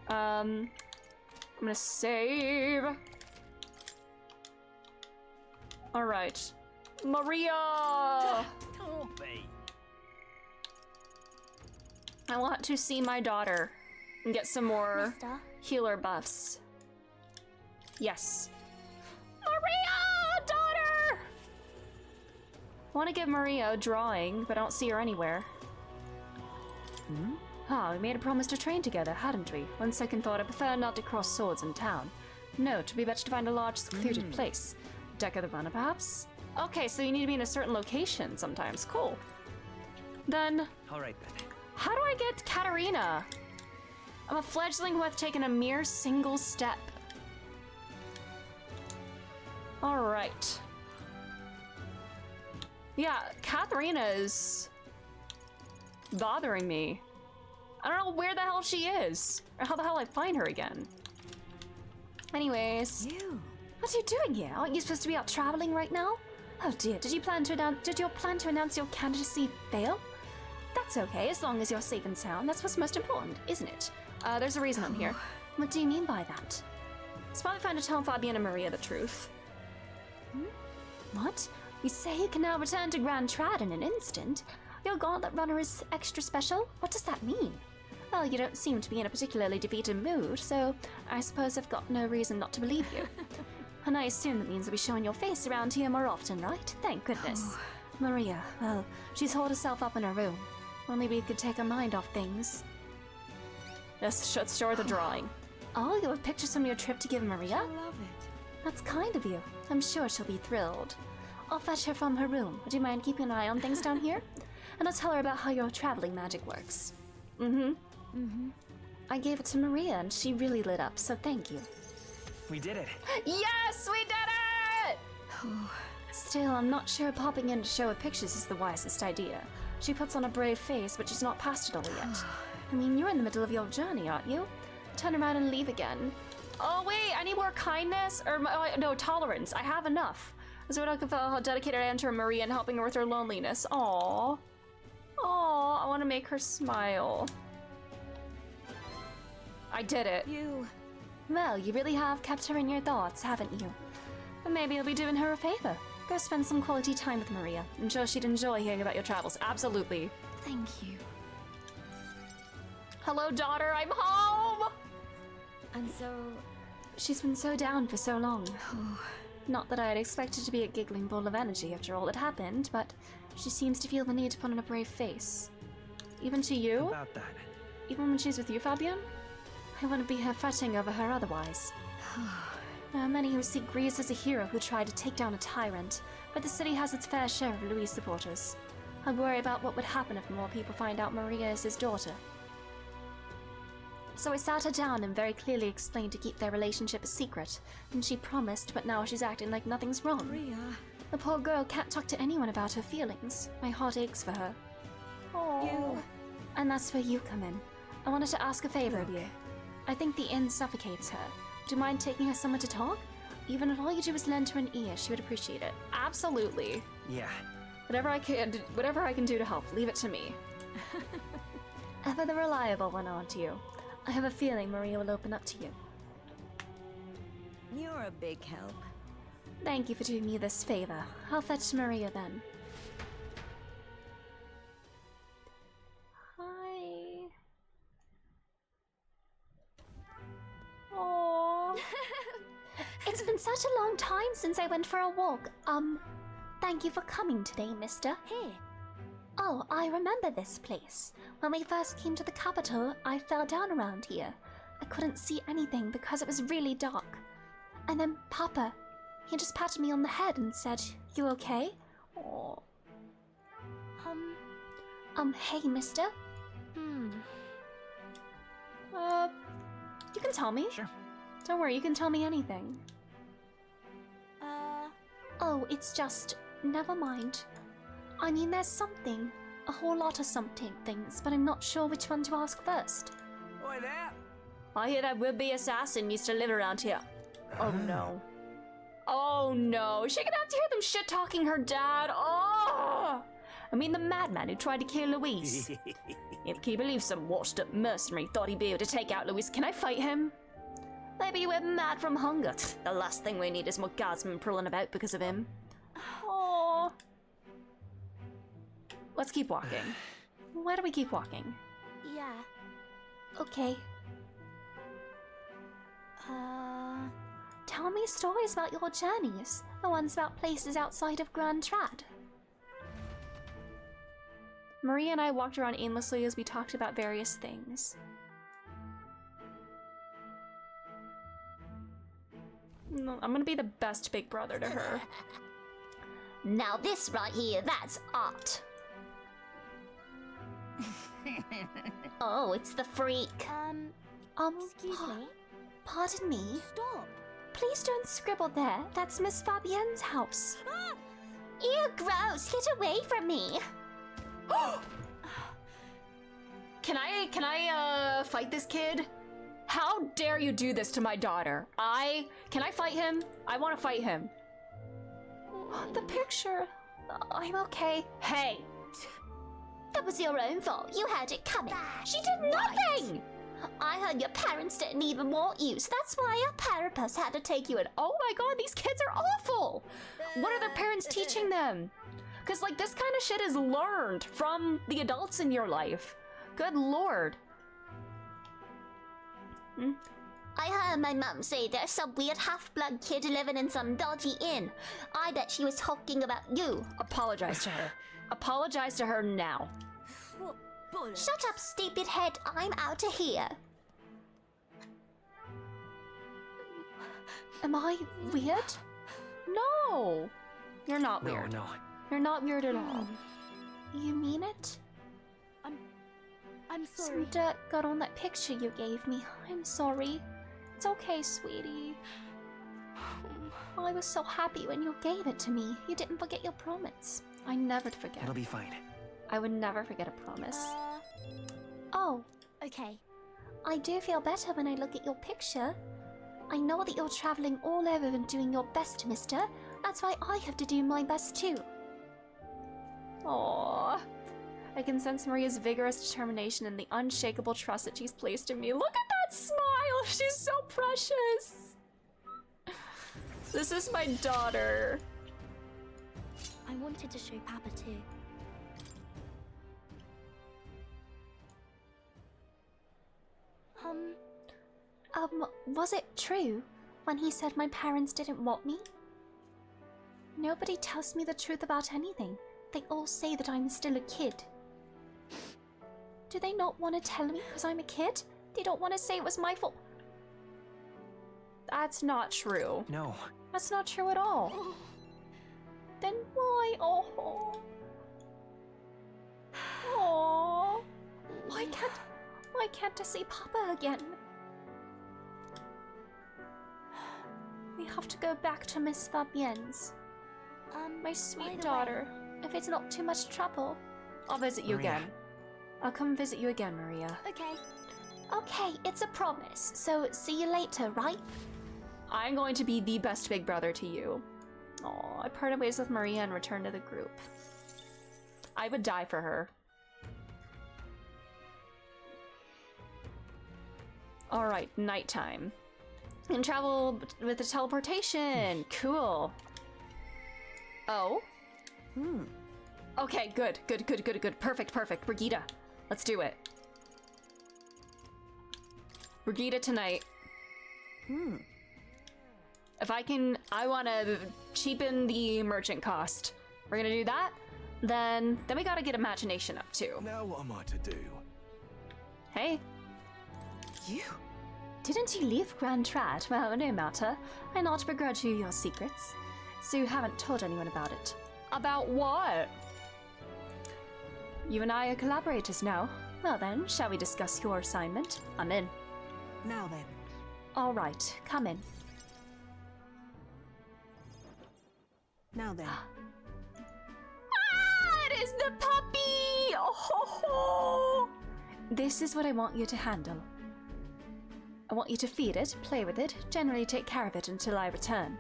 I'm gonna save. Alright. Maria! I want to see my daughter and get some more healer buffs. Yes. Maria! Daughter! I want to give Maria a drawing, but I don't see her anywhere. Ah, we made a promise to train together, hadn't we? On second thought, I prefer not to cross swords in town. No, to be better to find a large, secluded place. Deck of the runner, perhaps? Okay, so you need to be in a certain location sometimes. Cool. Then... Alright then. How do I get Katarina? I'm a fledgling who hath taken a mere single step. Alright. Yeah, Katarina is... bothering me. I don't know where the hell she is, or how the hell I find her again. Anyways. What are you doing here? Aren't you supposed to be out traveling right now? Oh dear, did your plan to announce your candidacy fail? That's okay, as long as you're safe and sound. That's what's most important, isn't it? There's a reason I'm here. What do you mean by that? It's probably fine to tell Fabian and Maria the truth. What? You say you can now return to Grand Trad in an instant? Your gauntlet runner is extra special? What does that mean? Well, you don't seem to be in a particularly defeated mood, so I suppose I've got no reason not to believe you. And I assume that means you'll be showing your face around here more often, right? Thank goodness. Maria, well, she's holed herself up in her room. Only we could take her mind off things. Yes, let's show her the drawing. Oh, you have pictures from your trip to give Maria? I love it. That's kind of you. I'm sure she'll be thrilled. I'll fetch her from her room. Would you mind keeping an eye on things down here? And I'll tell her about how your traveling magic works. I gave it to Maria and she really lit up, so thank you. We did it. Yes, we did it! Still, I'm not sure popping in to show her pictures is the wisest idea. She puts on a brave face, but she's not past it all yet. I mean, you're in the middle of your journey, aren't you? Turn around and leave again. Oh wait, I need more kindness? Or, no, tolerance. I have enough. So I can feel how dedicated I am to her Maria and helping her with her loneliness. Aww. Aww, I want to make her smile. I did it. Well, you really have kept her in your thoughts, haven't you? But maybe you'll be doing her a favor. Go spend some quality time with Maria. I'm sure she'd enjoy hearing about your travels. Absolutely. Thank you. Hello, daughter. I'm home! And so... She's been so down for so long. Not that I had expected to be a giggling ball of energy after all that happened, but she seems to feel the need to put on a brave face. Even to you? About that. Even when she's with you, Fabian? I wouldn't be here fretting over her otherwise. There are many who see Grease as a hero who tried to take down a tyrant, but the city has its fair share of Louis supporters. I worry about what would happen if more people find out Maria is his daughter. So I sat her down and very clearly explained to keep their relationship a secret, and she promised, but now she's acting like nothing's wrong. Maria. The poor girl can't talk to anyone about her feelings. My heart aches for her. Oh. And that's where you come in. I wanted to ask a favor of you. I think the inn suffocates her. Do you mind taking her somewhere to talk? Even if all you do is lend her an ear, she would appreciate it. Absolutely. Yeah. Whatever I can do to help, leave it to me. Ever the reliable one, aren't you? I have a feeling Maria will open up to you. You're a big help. Thank you for doing me this favor. I'll fetch Maria then. Hi. Aww. It's been such a long time since I went for a walk. Thank you for coming today, mister. Here. Oh, I remember this place. When we first came to the capital, I fell down around here. I couldn't see anything because it was really dark. And then Papa, he just patted me on the head and said, "You okay?" Aww. Hey, mister. You can tell me. Sure. Don't worry, you can tell me anything. Oh, it's just... never mind. I mean, there's something. A whole lot of something things, but I'm not sure which one to ask first. Oi there! I hear that would-be assassin used to live around here. Oh no. Oh no, she gonna have to hear them shit-talking her dad. Oh! I mean the madman who tried to kill Louise. If he believes some washed-up mercenary thought he'd be able to take out Louise, can I fight him? Maybe he went mad from hunger. The last thing we need is more guardsmen prowling about because of him. Oh. Let's keep walking. Why do we keep walking? Yeah. Okay. Tell me stories about your journeys. The ones about places outside of Grand Trad. Maria and I walked around aimlessly as we talked about various things. I'm gonna be the best big brother to her. Now this right here, that's art. Oh, it's the freak. Excuse me? Pardon me? Stop. Please don't scribble there. That's Miss Fabienne's house. Ew, gross. Get away from me. Can I fight this kid? How dare you do this to my daughter? Can I fight him? I want to fight him. The picture. I'm okay. Hey! That was your own fault. You had it coming. She did nothing! I heard your parents didn't even want you, so that's why your parapus had to take you in. Oh my god, these kids are awful! What are their parents teaching them? Because, like, this kind of shit is learned from the adults in your life. Good lord. I heard my mum say there's some weird half-blood kid living in some dodgy inn. I bet she was talking about you. Apologize to her. Apologize to her now. Shut up, stupid head. I'm out of here. Am I weird? No! You're not No, weird. no. You're not weird at all. You mean it? I'm sorry. Some dirt got on that picture you gave me. I'm sorry. It's okay, sweetie. I was so happy when you gave it to me. You didn't forget your promise. I never forget. It'll be fine. I would never forget a promise. Oh. Okay. I do feel better when I look at your picture. I know that you're traveling all over and doing your best, mister. That's why I have to do my best too. Aww. I can sense Maria's vigorous determination and the unshakable trust that she's placed in me. Look at that smile! She's so precious! This is my daughter. I wanted to show Papa too. Was it true when he said my parents didn't want me? Nobody tells me the truth about anything. They all say that I'm still a kid. Do they not want to tell me because I'm a kid? They don't want to say it was my fault. That's not true. No. That's not true at all. Then why? Oh. Aww. Why can't I see Papa again? We have to go back to Miss Fabienne's. My sweet daughter. If it's not too much trouble. I'll visit you Maria. again. I'll come visit you again, Maria. Okay. Okay, it's a promise. So see you later, right? I'm going to be the best big brother to you. Aw, I parted ways with Maria and returned to the group. I would die for her. Alright, nighttime. And travel with the teleportation. Cool. Oh? Okay, good. Perfect. Brigida. Let's do it. Brigida tonight. If I want to cheapen the merchant cost. We're gonna do that. Then we gotta get imagination up too. Now what am I to do? Hey. You? Didn't you leave Grand Trad? Well, no matter. I not begrudge you your secrets. So you haven't told anyone about it. About what? You and I are collaborators now. Well then, shall we discuss your assignment? I'm in. Now then. All right, come in. Now then. It is the puppy! Oh, ho, ho. This is what I want you to handle. I want you to feed it, play with it, generally take care of it until I return.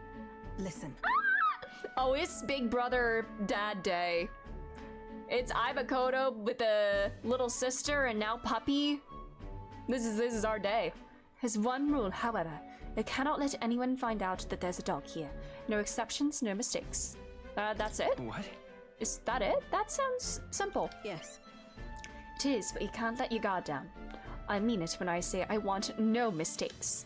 Listen. Oh, it's Big Brother Dad Day. It's Ibakoto with a little sister and now puppy. This is our day. There's one rule, however. I cannot let anyone find out that there's a dog here. No exceptions, no mistakes. That's it? What? Is that it? That sounds simple. Yes. It is, but you can't let your guard down. I mean it when I say I want no mistakes.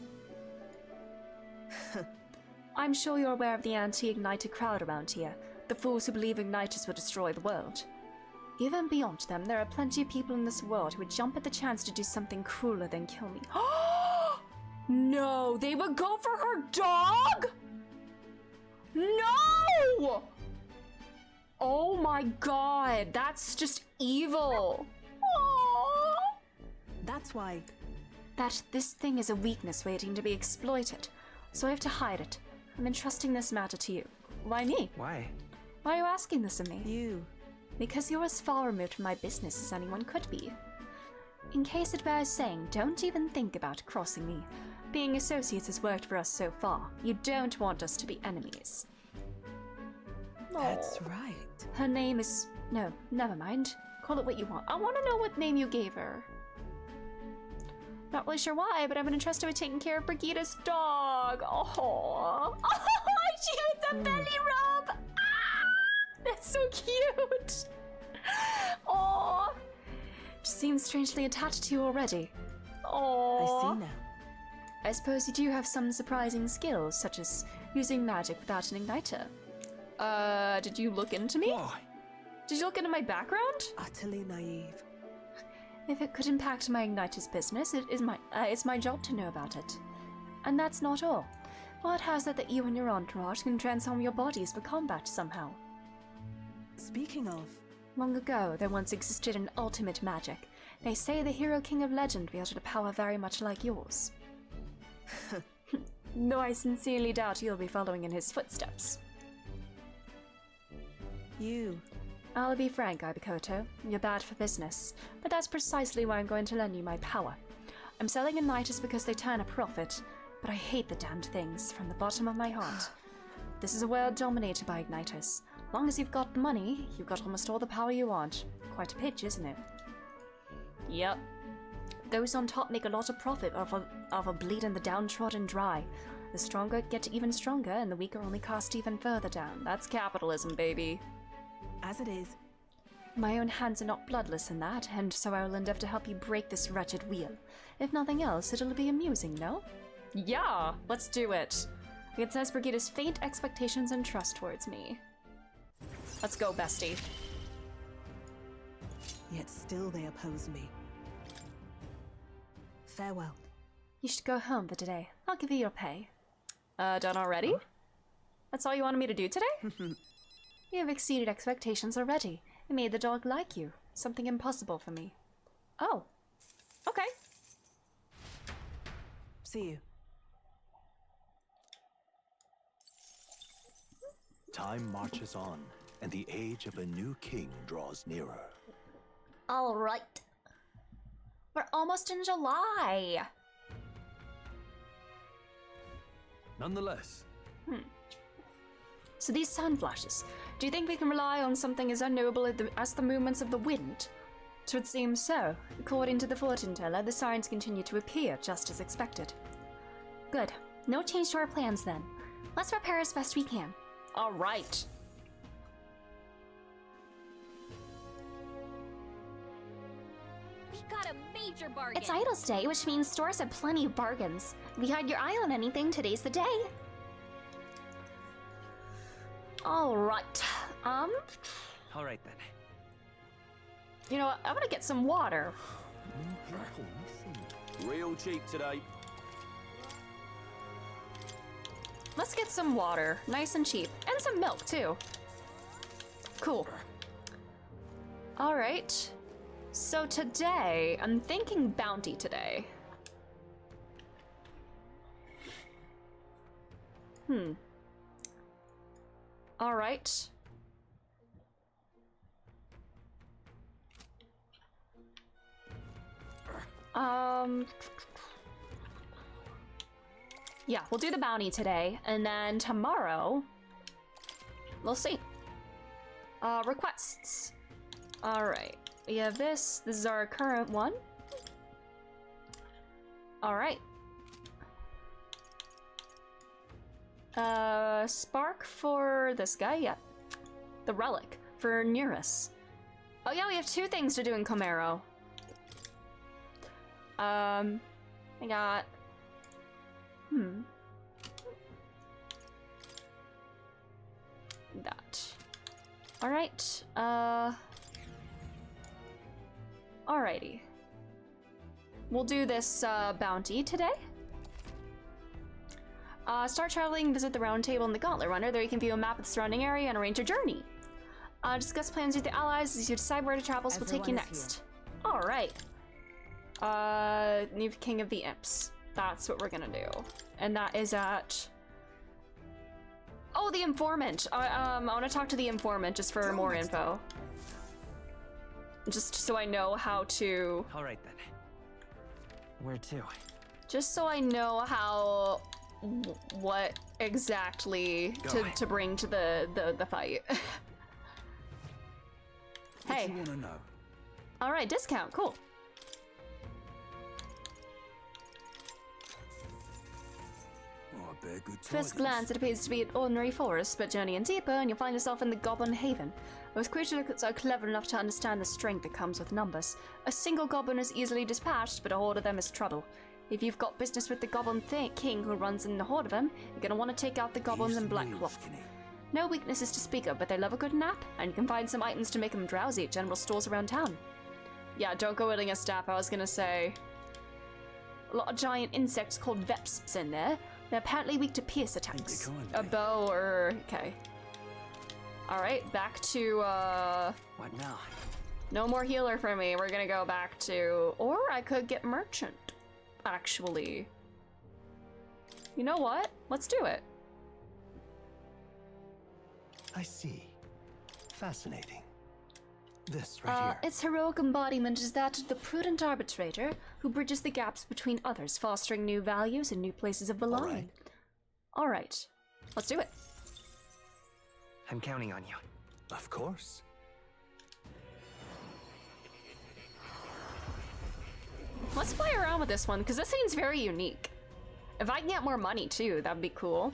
I'm sure you're aware of the anti-Igniter crowd around here. The fools who believe Igniters will destroy the world. Even beyond them, there are plenty of people in this world who would jump at the chance to do something crueler than kill me. No, they would go for her dog? No! Oh my god, that's just evil. Aww. That's why. This thing is a weakness waiting to be exploited, so I have to hide it. I'm entrusting this matter to you. Why me? Why? Why are you asking this of me? You. Because you're as far removed from my business as anyone could be. In case it bears saying, don't even think about crossing me. Being associates has worked for us so far. You don't want us to be enemies. That's right. Her name is... No, never mind. Call it what you want. I want to know what name you gave her. Not really sure why, but I'm entrusted with taking care of Brigida's dog. Oh, she has a belly rub. Ah, that's so cute. Oh, She seems strangely attached to you already. oh. I see now. I suppose you do have some surprising skills, such as using magic without an igniter. Did you look into me? Why? Did you look into my background? Utterly naive. If it could impact my igniter's business, it's my job to know about it. And that's not all. Word has it that you and your entourage can transform your bodies for combat somehow. Speaking of... Long ago, there once existed an ultimate magic. They say the hero king of legend wielded a power very much like yours. Though I sincerely doubt you'll be following in his footsteps. You. I'll be frank, Ibakoto. You're bad for business, but that's precisely why I'm going to lend you my power. I'm selling igniters because they turn a profit, but I hate the damned things from the bottom of my heart. This is a world dominated by igniters. Long as you've got the money, you've got almost all the power you want. Quite a pitch, isn't it? Yep. Those on top make a lot of profit off of bleeding the downtrodden dry. The stronger get even stronger, and the weaker only cast even further down. That's capitalism, baby. As it is. My own hands are not bloodless in that, and so I will endeavor to help you break this wretched wheel. If nothing else, it'll be amusing, no? Yeah, let's do it. It says Brigida's faint expectations and trust towards me. Let's go, bestie. Yet still they oppose me. Farewell. You should go home for today. I'll give you your pay. Done already? That's all you wanted me to do today? You have exceeded expectations already. It made the dog like you. Something impossible for me. Oh. Okay. See you. Time marches on, and the age of a new king draws nearer. All right. We're almost in July. Nonetheless. So these sound flashes, do you think we can rely on something as unknowable as the movements of the wind? It would seem so. According to the fortune teller, the signs continue to appear just as expected. Good. No change to our plans then. Let's prepare as best we can. All right. Got a major bargain. It's Idol's Day, which means stores have plenty of bargains. If you had your eye on anything, today's the day. Alright. Alright then. You know what? I'm gonna get some water. Real cheap today. Let's get some water. Nice and cheap. And some milk, too. Cool. Alright. So today, I'm thinking bounty today. Alright. Yeah, we'll do the bounty today, and then tomorrow, we'll see. Requests. Alright, we have this. This is our current one. Alright. Spark for this guy, yeah. The relic for Nearus. Oh yeah, we have 2 things to do in Camaro. I got... That. Alright, alrighty. We'll do this, bounty today. Start traveling, visit the round table in the Gauntlet Runner. There you can view a map of the surrounding area and arrange your journey. Discuss plans with the allies as you decide where to travel, so we'll take you next. Alright. New King of the Imps. That's what we're gonna do. And that is at... Oh, the informant! I want to talk to the informant just for more info. Just so I know how to... Alright then. Where to? Just so I know how... what exactly to bring to the fight. Hey. What you wanna know? Alright, discount, cool. First glance, it appears to be an ordinary forest, but journey in deeper and you'll find yourself in the Goblin Haven. Most creatures are clever enough to understand the strength that comes with numbers. A single goblin is easily dispatched, but a horde of them is trouble. If you've got business with the Goblin King who runs in the horde of them, you're gonna want to take out the goblins and Black Wolf. No weaknesses to speak of, but they love a good nap, and you can find some items to make them drowsy at general stores around town. Yeah, don't go eating a staff, I was gonna say. A lot of giant insects called Vepsps in there. They're apparently weak to pierce attacks. A bow or... okay. Alright, back to, What now? No more healer for me. We're gonna go back to... Or I could get merchant, actually. You know what? Let's do it. I see. Fascinating. This right here. Its heroic embodiment is that of the prudent arbitrator who bridges the gaps between others, fostering new values and new places of belonging. All right. Let's do it. I'm counting on you. Of course. Let's play around with this one, because this seems very unique. If I can get more money, too, that'd be cool.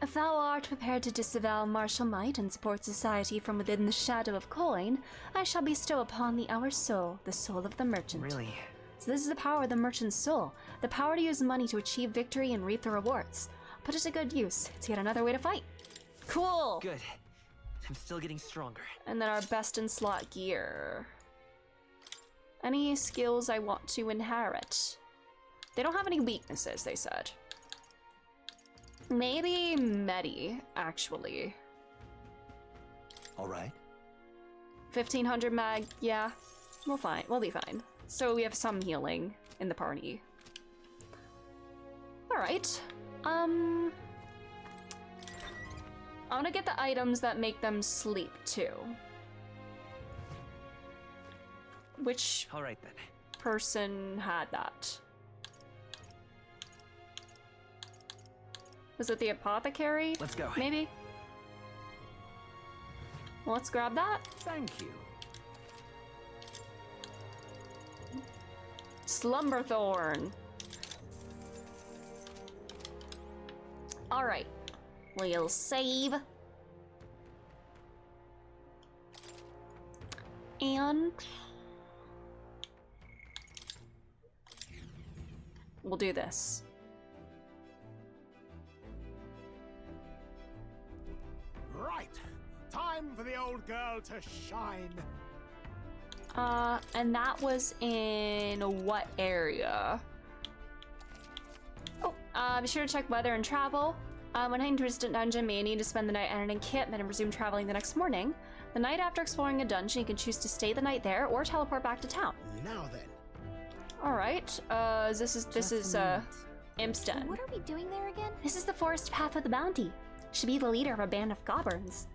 If thou art prepared to disavow martial might and support society from within the shadow of coin, I shall bestow upon thee our soul, the soul of the merchant. Really? So this is the power of the merchant's soul, the power to use money to achieve victory and reap the rewards. Put it to good use. It's yet another way to fight. Cool! Good. I'm still getting stronger. And then our best in slot gear. Any skills I want to inherit? They don't have any weaknesses, they said. Maybe Medi, actually. All right. 1500 mag, yeah. We'll be fine. So we have some healing in the party. All right. I want to get the items that make them sleep too. Which all right then. Person had that? Was it the apothecary? Let's go. Maybe. Well, let's grab that. Thank you. Slumberthorn. All right. We'll save. And we'll do this. Right. Time for the old girl to shine. And that was in what area? Oh, be sure to check weather and travel. When heading to a distant dungeon, may need to spend the night at an encampment and resume traveling the next morning. The night after exploring a dungeon, you can choose to stay the night there or teleport back to town. Now then. All right. This is Impstead. What are we doing there again? This is the forest path of the bounty. Should be the leader of a band of goblins.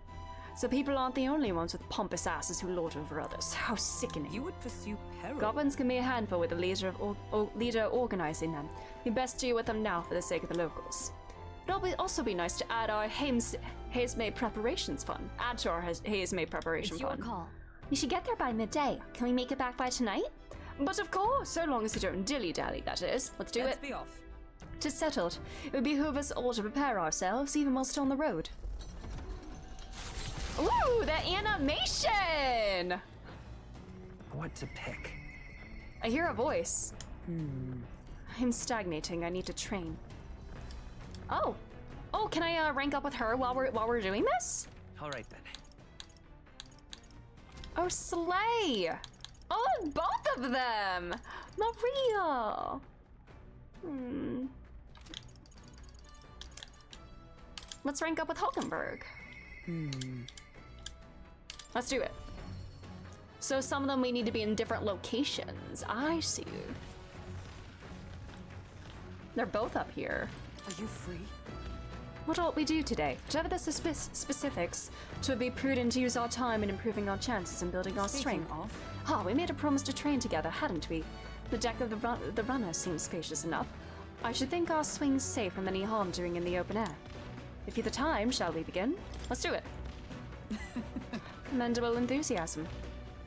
So people aren't the only ones with pompous asses who lord over others. How sickening. You would pursue peril. Goblins can be a handful with the leader organizing them. We best deal with them now for the sake of the locals. It'll also be nice to add our Hazemade preparations fund. Add to our Hazemade preparation It's your fund. call. We should get there by midday. Can we make it back by tonight? But of course, so long as you don't dilly-dally, that is. Let's do it. Let's be off. 'Tis settled. It would behoove us all to prepare ourselves, even whilst on the road. Ooh, the animation! What to pick? I hear a voice. I'm stagnating. I need to train. Oh, can I rank up with her while we're doing this? All right then. Oh, slay! Oh, both of them! Maria! Let's rank up with Hulkenberg. Let's do it. So some of them we need to be in different locations. I see. They're both up here. Are you free? What ought we do today? Whatever the specifics, it would be prudent to use our time in improving our chances and building our strength. We made a promise to train together, hadn't we? The deck of the runner seems spacious enough. I should think our swing's safe from any harm doing in the open air. If you've the time, shall we begin? Let's do it. Commendable enthusiasm.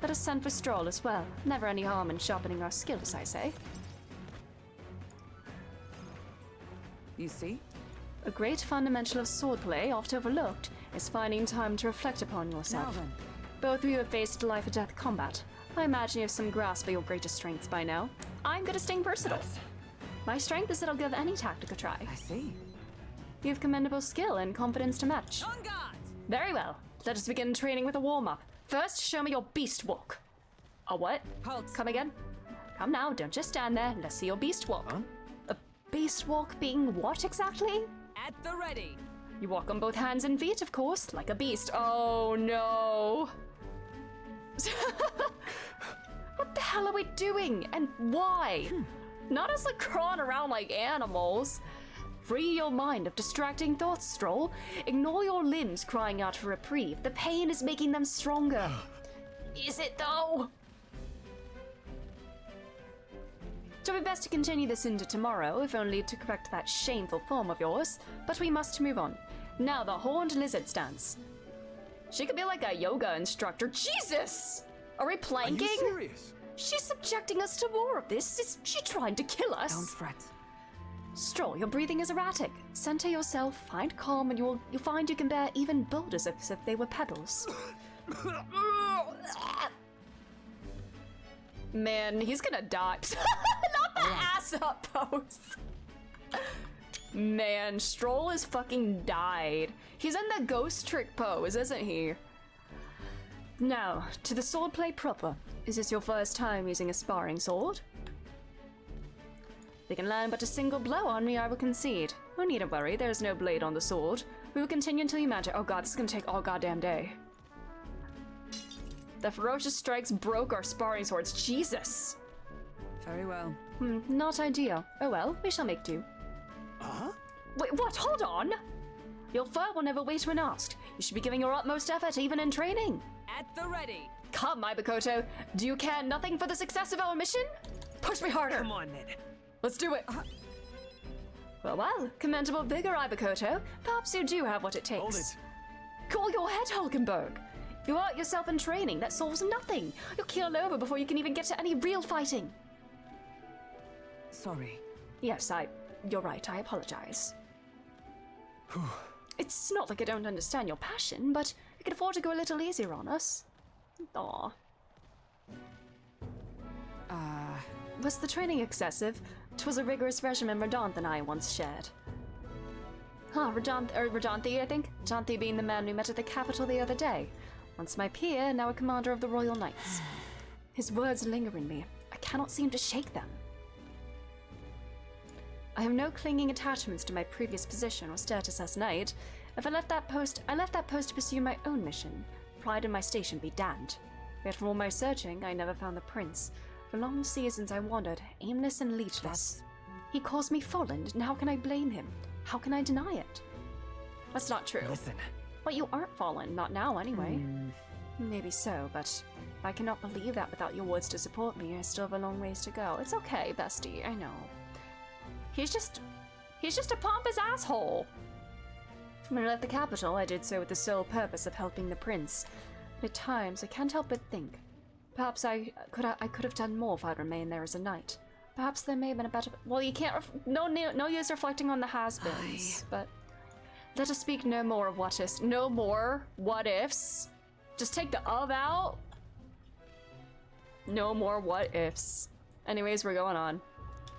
Let us send for Stroll as well. Never any harm in sharpening our skills, I say. You see? A great fundamental of swordplay, oft overlooked, is finding time to reflect upon yourself. Now then. Both of you have faced life-or-death combat. I imagine you have some grasp of your greatest strengths by now. I'm good at staying versatile. My strength is that I'll give any tactic a try. I see. You have commendable skill and confidence to match. On guard! Very well. Let us begin training with a warm-up. First, show me your beast walk. A what? Halt. Come again? Come now, don't just stand there. Let's see your beast walk. Huh? A beast walk being what exactly? At the ready. You walk on both hands and feet, of course, like a beast. Oh no. What the hell are we doing? And why? Not us like crawling around like animals. Free your mind of distracting thoughts, Stroll. Ignore your limbs crying out for reprieve. The pain is making them stronger. Is it though? It would be best to continue this into tomorrow, if only to correct that shameful form of yours. But we must move on. Now the horned lizard stance. She could be like a yoga instructor. Jesus! Are we planking? Are you serious? She's subjecting us to more of this. Is she trying to kill us? Don't fret. Stroll, your breathing is erratic. Center yourself, find calm, and you'll find you can bear even boulders as if they were pebbles. Man, he's gonna die. Not the ass up pose. Man, Stroll has fucking died. He's in the ghost trick pose, isn't he? Now, to the swordplay proper. Is this your first time using a sparring sword? They can land but a single blow on me, I will concede. No need to worry, there's no blade on the sword. We will continue until you magic. Oh god, this is gonna take all goddamn day. The ferocious strikes broke our sparring swords. Jesus! Very well. Not ideal. Oh well, we shall make do. Huh? Wait, what? Hold on! Your fur will never wait when asked. You should be giving your utmost effort, even in training. At the ready. Come, Ibakoto. Do you care nothing for the success of our mission? Push me harder. Come on, then. Let's do it. Well, commendable vigor, Ibakoto. Perhaps you do have what it takes. Hold it. Cool your head, Hulkenberg. If you hurt yourself in training, that solves nothing. You'll keel over before you can even get to any real fighting. Sorry. Yes, you're right, I apologize. It's not like I don't understand your passion, but you can afford to go a little easier on us. Aw. Was the training excessive? 'Twas a rigorous regimen Radanth and I once shared. Radanthi, I think? Radanthi being the man we met at the capital the other day. Once my peer, now a commander of the Royal Knights. His words linger in me. I cannot seem to shake them. I have no clinging attachments to my previous position or status as knight. If I left that post to pursue my own mission. Pride in my station be damned. Yet from all my searching, I never found the prince. For long seasons I wandered, aimless and leechless. He calls me fallen, and how can I blame him? How can I deny it? That's not true. Listen. But you aren't fallen, not now anyway. Maybe so, but I cannot believe that without your words to support me. I still have a long ways to go. It's okay, bestie, I know. He's just a pompous asshole. When I left the capital, I did so with the sole purpose of helping the prince. But at times, I can't help but think. Perhaps I could have done more if I'd remained there as a knight. Perhaps there may have been a better... Well, you can't... No use reflecting on the has-beens, but... Let us speak no more of what ifs. No more what-ifs. Just take the of out. No more what-ifs. Anyways, we're going on.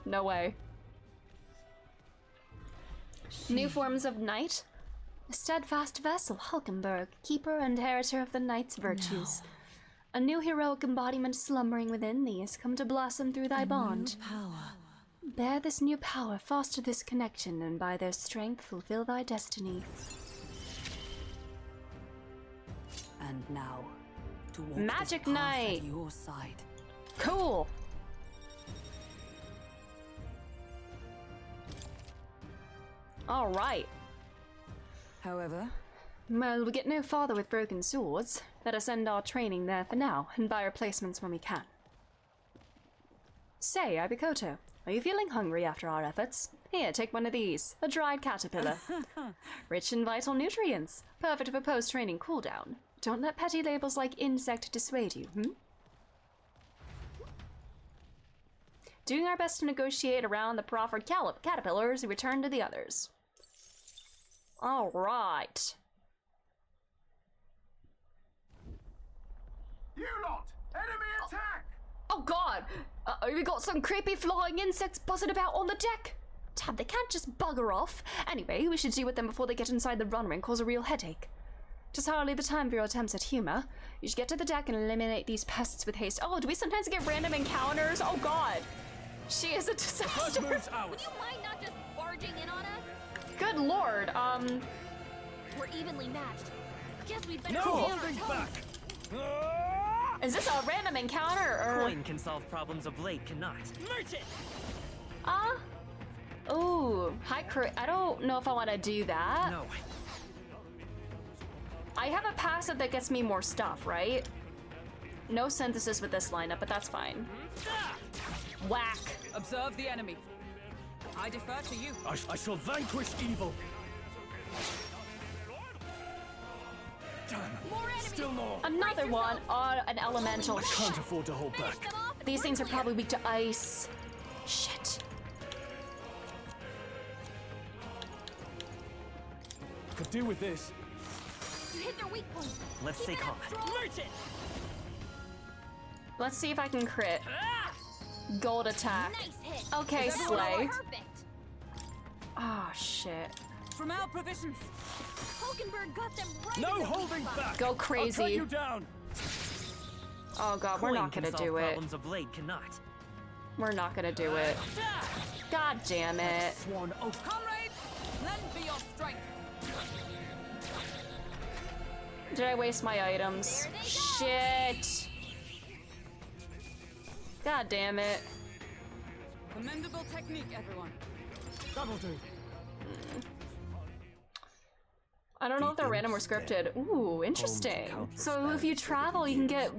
No way. New forms of knight? A steadfast vessel, Hulkenberg, keeper and inheritor of the knight's virtues. No. A new heroic embodiment slumbering within thee has come to blossom through thy bond. New power. Bear this new power, foster this connection, and by their strength fulfill thy destiny. And now, to walk Magic this path Knight! at your side. Cool! Alright. However... Well, we get no farther with broken swords. Let us end our training there for now, and buy replacements when we can. Say, Ibikoto, are you feeling hungry after our efforts? Here, take one of these. A dried caterpillar. Rich in vital nutrients. Perfect for post-training cooldown. Don't let petty labels like insect dissuade you, Doing our best to negotiate around the proffered caterpillars, we return to the others. Alright. You lot! Enemy attack! Oh god! We got some creepy flying insects buzzing about on the deck! Tab, they can't just bugger off. Anyway, we should deal with them before they get inside the runner and cause a real headache. Just hardly the time for your attempts at humor. You should get to the deck and eliminate these pests with haste. Oh, do we sometimes get random encounters? Oh god! She is a disaster! Would you mind not just barging in on us? Good lord, We're evenly matched. Guess we'd better No stay on our holding toes. back! Is this a random encounter, or...? Coin can solve problems a blade cannot. Merchant! Ooh, hi I don't know if I want to do that. No. I have a passive that gets me more stuff, right? No synthesis with this lineup, but that's fine. Whack. Observe the enemy. I defer to you. I shall vanquish evil. Damn. More enemies! Still more. Another one on an elemental. I can't afford to hold back. These things are probably weak to ice. Shit. Could do with this. You hit their weak point. Let's stay calm. Merchant! Let's see if I can crit. Gold attack. Nice hit. Okay, Is Slay. Perfect. Oh shit. From our provisions. Hulkenberg got them right. No in the holding weak back. Go I'll crazy. cut you down. Oh god, we're Coin not can gonna solve do it. problems a blade cannot. We're not gonna do it. God damn it. Sworn oath. Comrades, lend me your strength. Did I waste my items? Shit. God damn it. Commendable technique, everyone. That'll do. I don't know if they're random or scripted. Ooh, interesting. So if you travel, you can get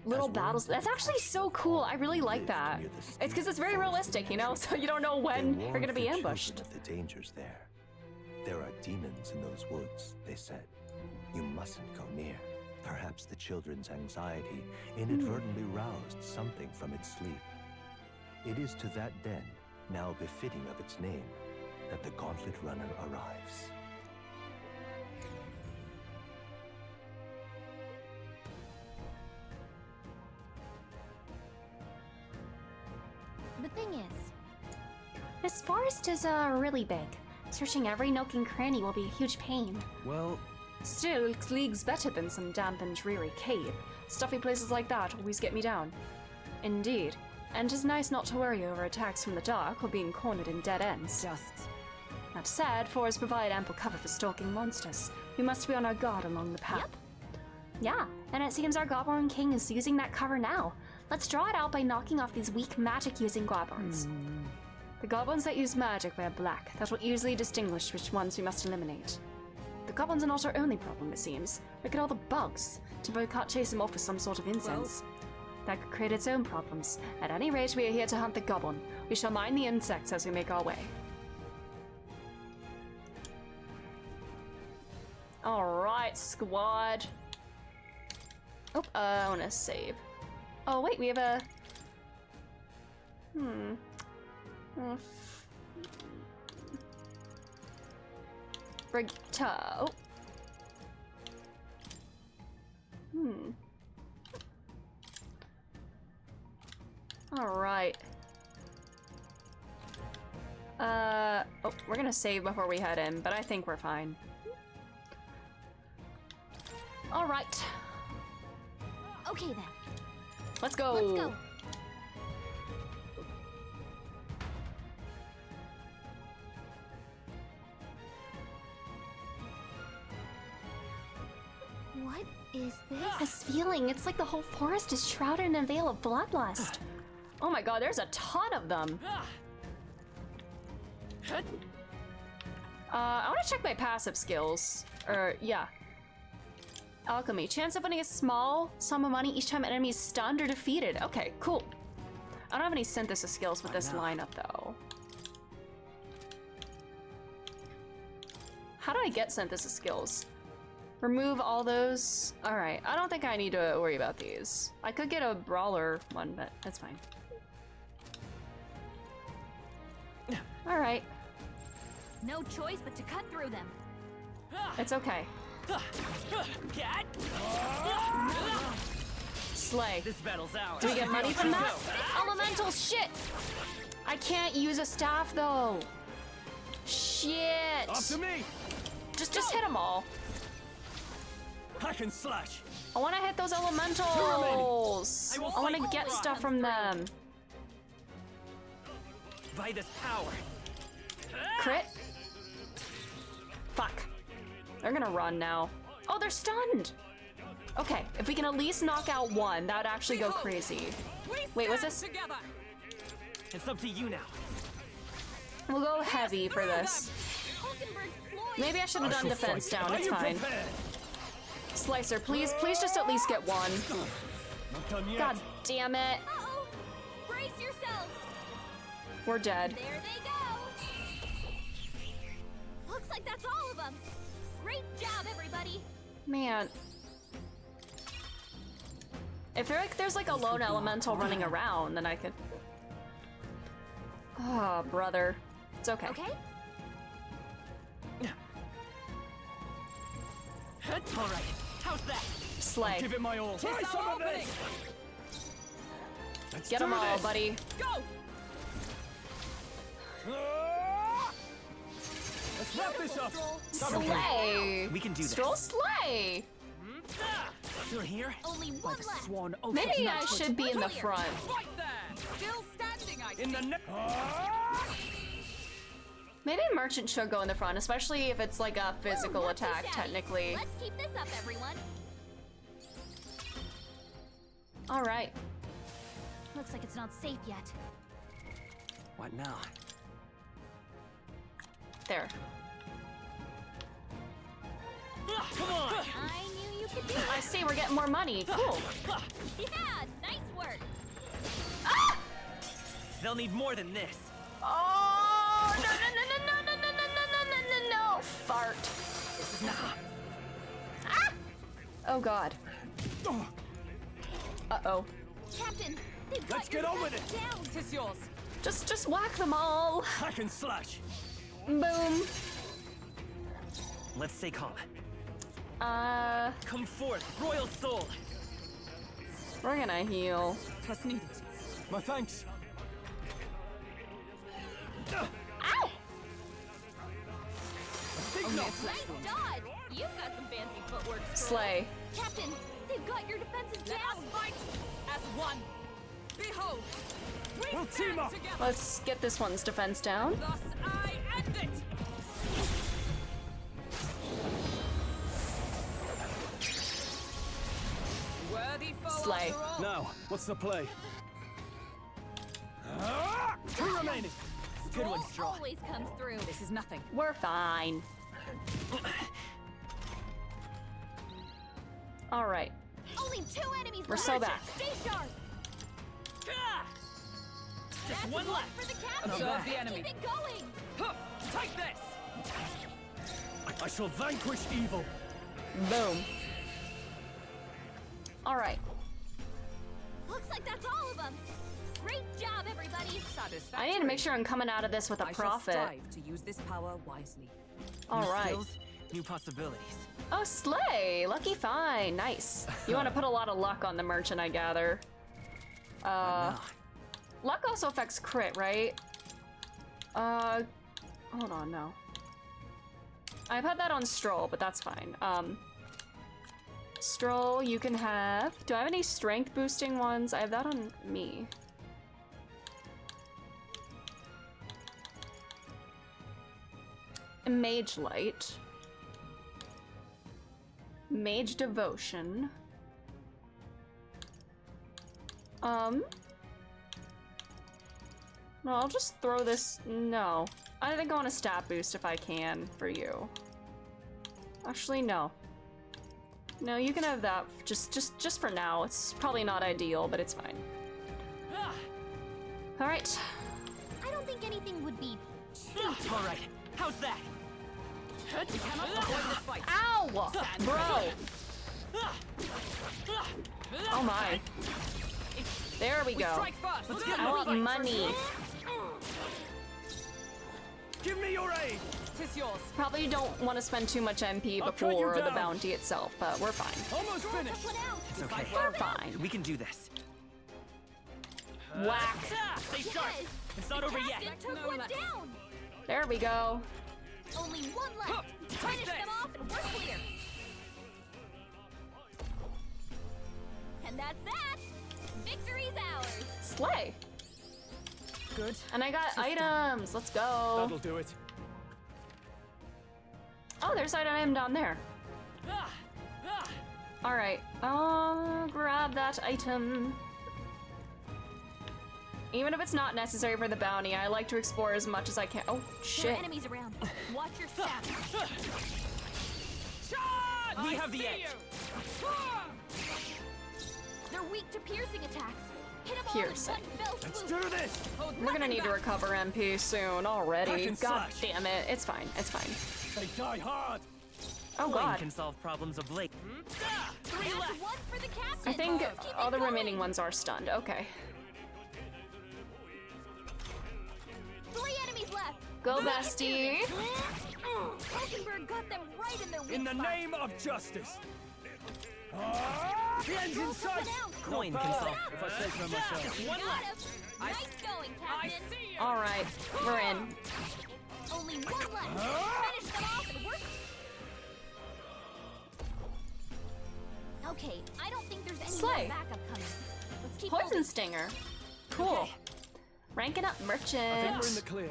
little battles. That's actually so cool. I really like that. It's because it's very realistic, you know? So you don't know when you're gonna be ambushed. Of the dangers there. There are demons in those woods, they said. You mustn't go near. Perhaps the children's anxiety inadvertently roused something from its sleep. It is to that den, now befitting of its name, that the Gauntlet Runner arrives. The thing is, This forest is really big. Searching every nook and cranny will be a huge pain. Well... Still, it's leagues better than some damp and dreary cave. Stuffy places like that always get me down. Indeed. And it's nice not to worry over attacks from the dark or being cornered in dead ends. That said, forests provide ample cover for stalking monsters. We must be on our guard along the path. Yeah, and it seems our Goblin King is using that cover now. Let's draw it out by knocking off these weak magic-using goblins. The goblins that use magic wear black. That will easily distinguish which ones we must eliminate. The goblins are not our only problem, it seems. Look at all the bugs. Timbo can't chase them off with some sort of incense. That could create its own problems. At any rate, we are here to hunt the goblin. We shall mind the insects as we make our way. Alright, squad. Oh, I wanna save. Oh, wait, we have a... Brigto. Alright. Oh, we're gonna save before we head in, but I think we're fine. Alright. Okay then. Let's go. Let's go. What is this? This feeling, it's like the whole forest is shrouded in a veil of bloodlust. Oh my god, there's a ton of them. I want to check my passive skills. Yeah. Alchemy. Chance of winning a small sum of money each time an enemy is stunned or defeated. Okay, cool. I don't have any synthesis skills with this lineup, though. How do I get synthesis skills? Remove all those. Alright, I don't think I need to worry about these. I could get a brawler one, but that's fine. Alright. No choice but to cut through them. It's okay. Slay. This battle's ours. Do we get money from that? Elemental shit! I can't use a staff though. Shit. After me. Just hit them all. Hack and slash. I want to hit those elementals. I want to get stuff from them. By this power. Crit. Fuck. They're gonna run now. Oh, they're stunned. Okay, if we can at least knock out one, that would actually go crazy. Wait, what's this? It's up to you now. We'll go heavy for this. Maybe I should have done defense down. It's fine. Slicer, please just at least get one. God damn it. Uh-oh. Brace yourselves. We're dead. There they go. Looks like that's all of them. Great job, everybody. Man. If there's like a lone elemental running around, then I could... Oh, brother. It's okay. Okay? All right. How's that? Slay. I'll give it my all. Try some of this. Get them all, buddy. Go. Let's wrap this up. Slay. We can do this. Stroll slay. Still here? Only one left. Swan Maybe I should be in the front. Right there! Still standing, I In the see. Maybe Merchant should go in the front, especially if it's like a physical attack, technically. Let's keep this up, everyone. Alright. Looks like it's not safe yet. What now? There. Come on! I knew you could do it. I see, we're getting more money. Cool. Yeah, nice work. Ah! They'll need more than this. Oh, no. Fart. This is not. Ah! Oh, God. Uh-oh. Captain, they've got Let's get on with it. down. Tis yours. Just whack them all. Hack and slash. Boom. Let's stay calm. Come forth, royal soul. We're gonna heal. Trust needed. My thanks. Ow! Nice dodge! You've got some fancy footwork. Slay. Captain, they've got your defenses down. Let us fight as one. Behold, we We'll team up. together. Let's get this one's defense down. Thus I end it. Worthy foe Slay. after all. Now, what's the play? Two remaining. Good one, Straw. Always comes through. This is nothing. We're fine. All right. Only 2 enemies We're left. so back. Stay sharp. Just That's one one left. for the captain. Observe the enemy. Keep it going. Huh, take this. I shall vanquish evil. Boom. All right. Looks like that's all of them. Great job, everybody. I need to make sure I'm coming out of this with a I shall profit. strive to use this power wisely. All New right. skills, new possibilities. Oh, slay! Lucky find. Nice. You want to put a lot of luck on the merchant, I gather. Luck also affects crit, right? Hold on, no. I've had that on Stroll, but that's fine. Stroll, you can have... Do I have any strength boosting ones? I have that on me. Mage Light. Mage Devotion. No, I'll just throw this... No. I think I want a stat boost if I can for you. Actually, no. No, you can have that just for now. It's probably not ideal, but it's fine. All right. I don't think anything would be All right, how's that? You cannot avoid this fight. Ow! Bro! Oh my. There we go. Strike first. Let's get I want money. Give me your aid. Tis yours. Probably don't want to spend too much MP I'll cut you before the down. bounty itself, but we're fine. Almost finished. It's okay. We're fine. We can do this. Whack. Stay sharp. It's not over yet. Captain took one down. There we go. Only one left. Finish them off and we're clear. And that's that. Victory's ours. Slay. Good. And I got items. Let's go. That'll do it. Oh, there's an item down there. All right. I'll grab that item. Even if it's not necessary for the bounty, I like to explore as much as I can. Oh, There shit. are enemies around. Watch your step. We have the edge. They're weak to piercing attacks. Hit them Piercing. all in one fell Let's swoop. do this. We're gonna need to recover MP soon Hack already. and God slash. damn it. It's fine. It's fine. They die hard. Oh, Coin God. can solve problems of late. That's one for the captain. I think Keep all it the going. remaining ones are stunned. Okay. 3 enemies left. Go, bestie. Hulkenberg got them right in their weak In the spot. name of justice. The end's in sight. Coin can solve. If I say so myself. Just one Got left. him. Nice going, Captain. All right. We're in. Only one left. Finish them off and we're... Okay, I don't think there's any Slay. more backup coming. Let's keep Poison building. Stinger. Cool. Ranking up I think merchant. we're in the clear.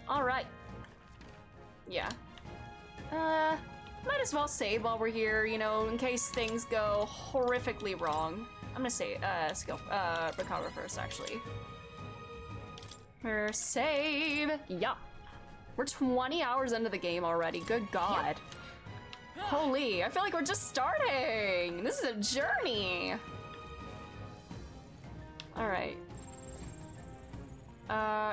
All right. Yeah. Might as well save while we're here, you know, in case things go horrifically wrong. I'm gonna say, recover first, actually. Save. Yeah. We're 20 hours into the game already. Good God. Holy, I feel like we're just starting. This is a journey. All right.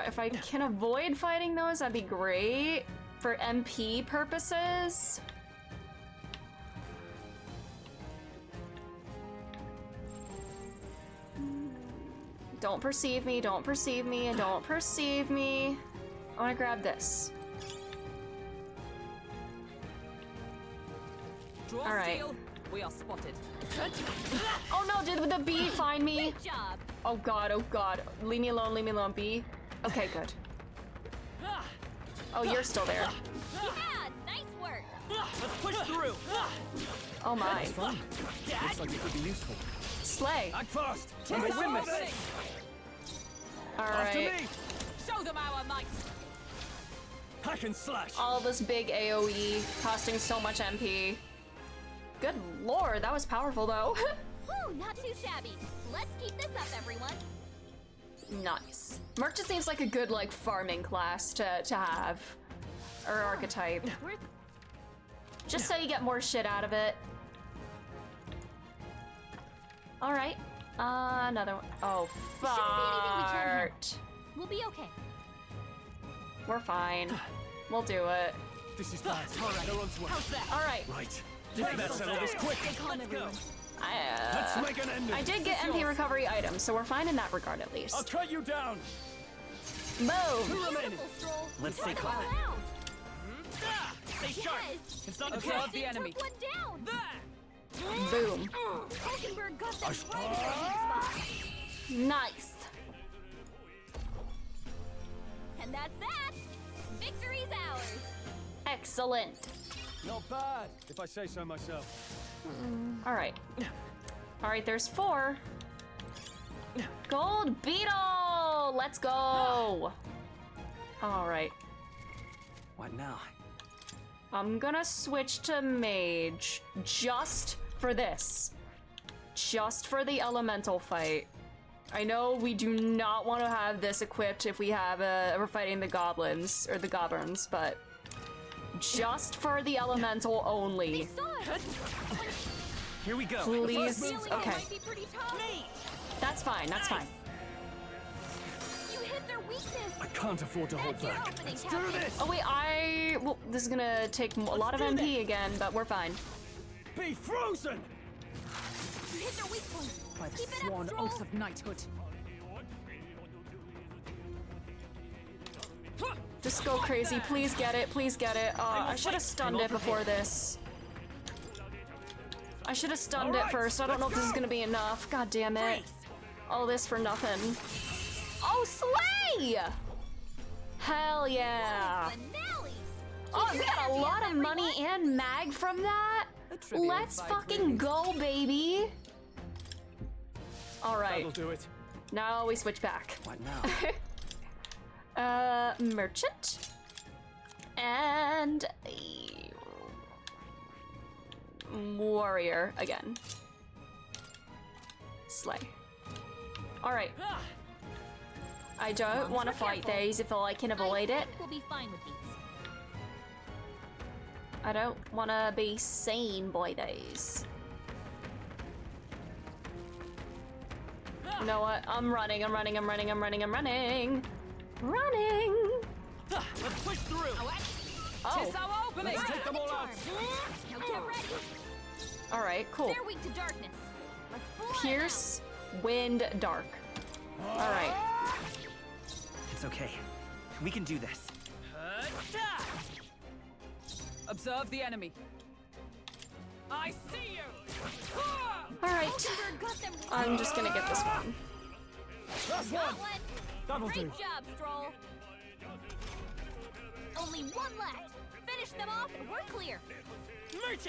If I can avoid fighting those, that'd be great for MP purposes. Don't perceive me, don't perceive me, and don't perceive me. I want to grab this. Draw All right. steel. We are spotted. Oh no, did the bee find me? Great job. Oh god, leave me alone, bee. Okay, good. Oh, you're still there. Yeah, nice work. Let's push through. Oh my. Looks like it could be useful. Slay. Act fast. Yes. We win this. After Alright. me. Show them our might. Hack and slash. All this big AoE costing so much MP. Good lord, that was powerful though. Woo, not too shabby. Let's keep this up, everyone. Nice. Merchant seems like a good like farming class to have. Or archetype. Just so you get more shit out of it. Alright. Another one. Oh, fart. We'll be okay. We're fine. We'll do it. This is bad. Alright, they're onto it. Alright. Right. Let's settle this quick. Let's go. Let's make an end of I it. did get MP recovery items, so we're fine in that regard at least. I'll cut you down. Boom! Two remaining. Let's stay calm. Stay sharp. It's not Observe the enemy. Took one down. Boom. Hulkenberg got them right at their weak spot. Nice. And that's that. Victory's ours. Excellent. Not bad, if I say so myself. Alright. Alright, there's 4. Gold Beetle! Let's go! Alright. What now? I'm gonna switch to Mage. Just for this. Just for the elemental fight. I know we do not want to have this equipped if we have we're fighting the goblins, or the goblins, but just for the elemental only. Here we go. Please. Okay. That's fine, that's fine. You hit their weakness. I can't afford to hold back. Let's do this. Oh wait, well, this is gonna take a lot of MP again, but we're fine. Be frozen! You hit their weak point. By the Keep it sworn up, Stroll. oath of knighthood. Just go crazy, please get it, please get it. I should have stunned it before this. I should have stunned it first. I don't know if this is gonna be enough. God damn it. All this for nothing. Oh, slay! Hell yeah. Oh, we got a lot of money and mag from that. Let's fucking go, baby. All right. That'll do it. Now we switch back. What now? Merchant. And warrior again. Slay. Alright. I don't want to fight these if I can avoid it. We'll be fine with these. I don't want to be seen by these. You know what? I'm running. Running! Let's push through. Oh. Tis our opening. Let's take them all out. Now get ready. Alright, cool. They're weak to darkness. Let's blow Pierce, wind, dark. Alright. It's okay. We can do this. Observe the enemy. I see you. Alright. I'm just gonna get this one. Last Got one. one. That'll Great do. job, Stroll. Only one left. Finish them off and we're clear.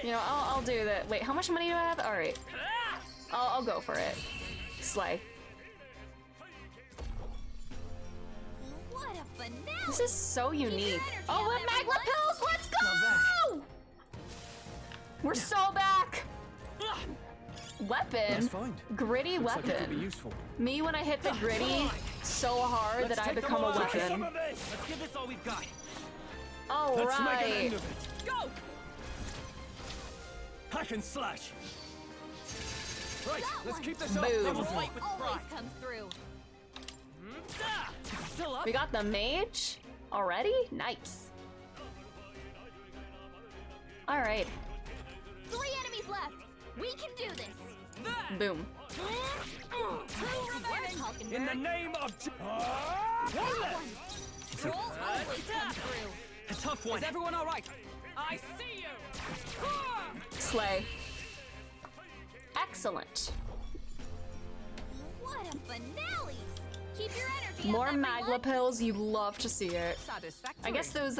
You know, I'll do that. Wait, how much money do I have? Alright. I'll go for it. Slay. What a finale. This is so unique. Oh, with magma pills! Let's go! We're so back! Weapon? That's fine. Gritty Looks like it could be weapon. useful. Me when I hit the gritty so hard that I become a weapon. Let's give this all we've got. Let's make an end Alright. of it. Go. Hack and slash. Right, let's keep this up. Boom. Level Stroll fight with always pride. comes through. Still up. We got the mage already? Nice. Alright. 3 enemies left. We can do this. Boom. In the name of One left. Stroll always comes through. A tough one. Is everyone all right? I see you. Slay. Excellent. What a finale. Keep your energy More up, magla everyone. pills, you love to see it. I guess those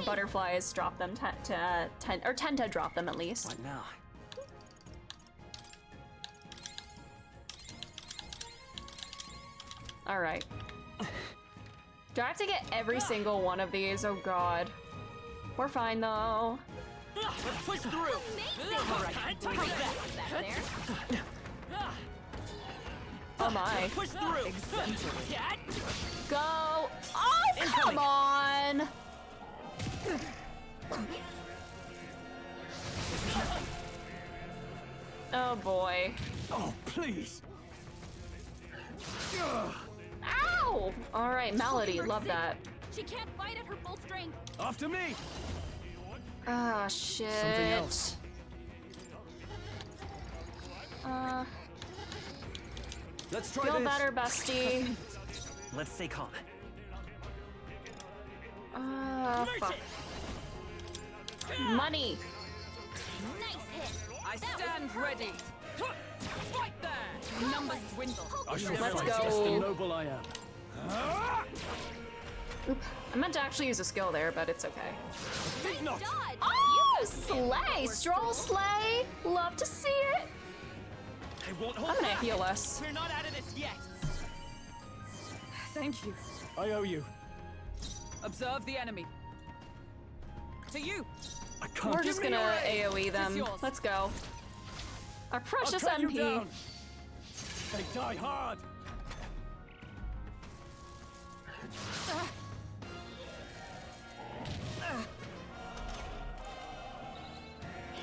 butterflies drop them tend to drop them at least. What now? All right. Do I have to get every single one of these? Oh god. We're fine though. Let's push through. Oh my. Push through. Go. Oh, come on. Oh boy. Oh, please. Ow! All right, Melody, love that. She can't fight at her full strength. After me. Ah, shit. Something else. Let's try Feel this. better, bestie. Let's stay calm. Fuck. Money. Nice hit. I stand ready. Fight there. Numbers dwindle. I shall Let's fight go. just the noble I am. Oop. I meant to actually use a skill there, but it's okay. Nice dodge. Oh, slay! Stroll slay! Love to see it! I'm gonna heal us. We're not out of this yet. Thank you. I owe you. Observe the enemy. To you. I can't. We're just gonna AoE them. yours. Let's go. Our precious I'll cut you MP. down. They die hard.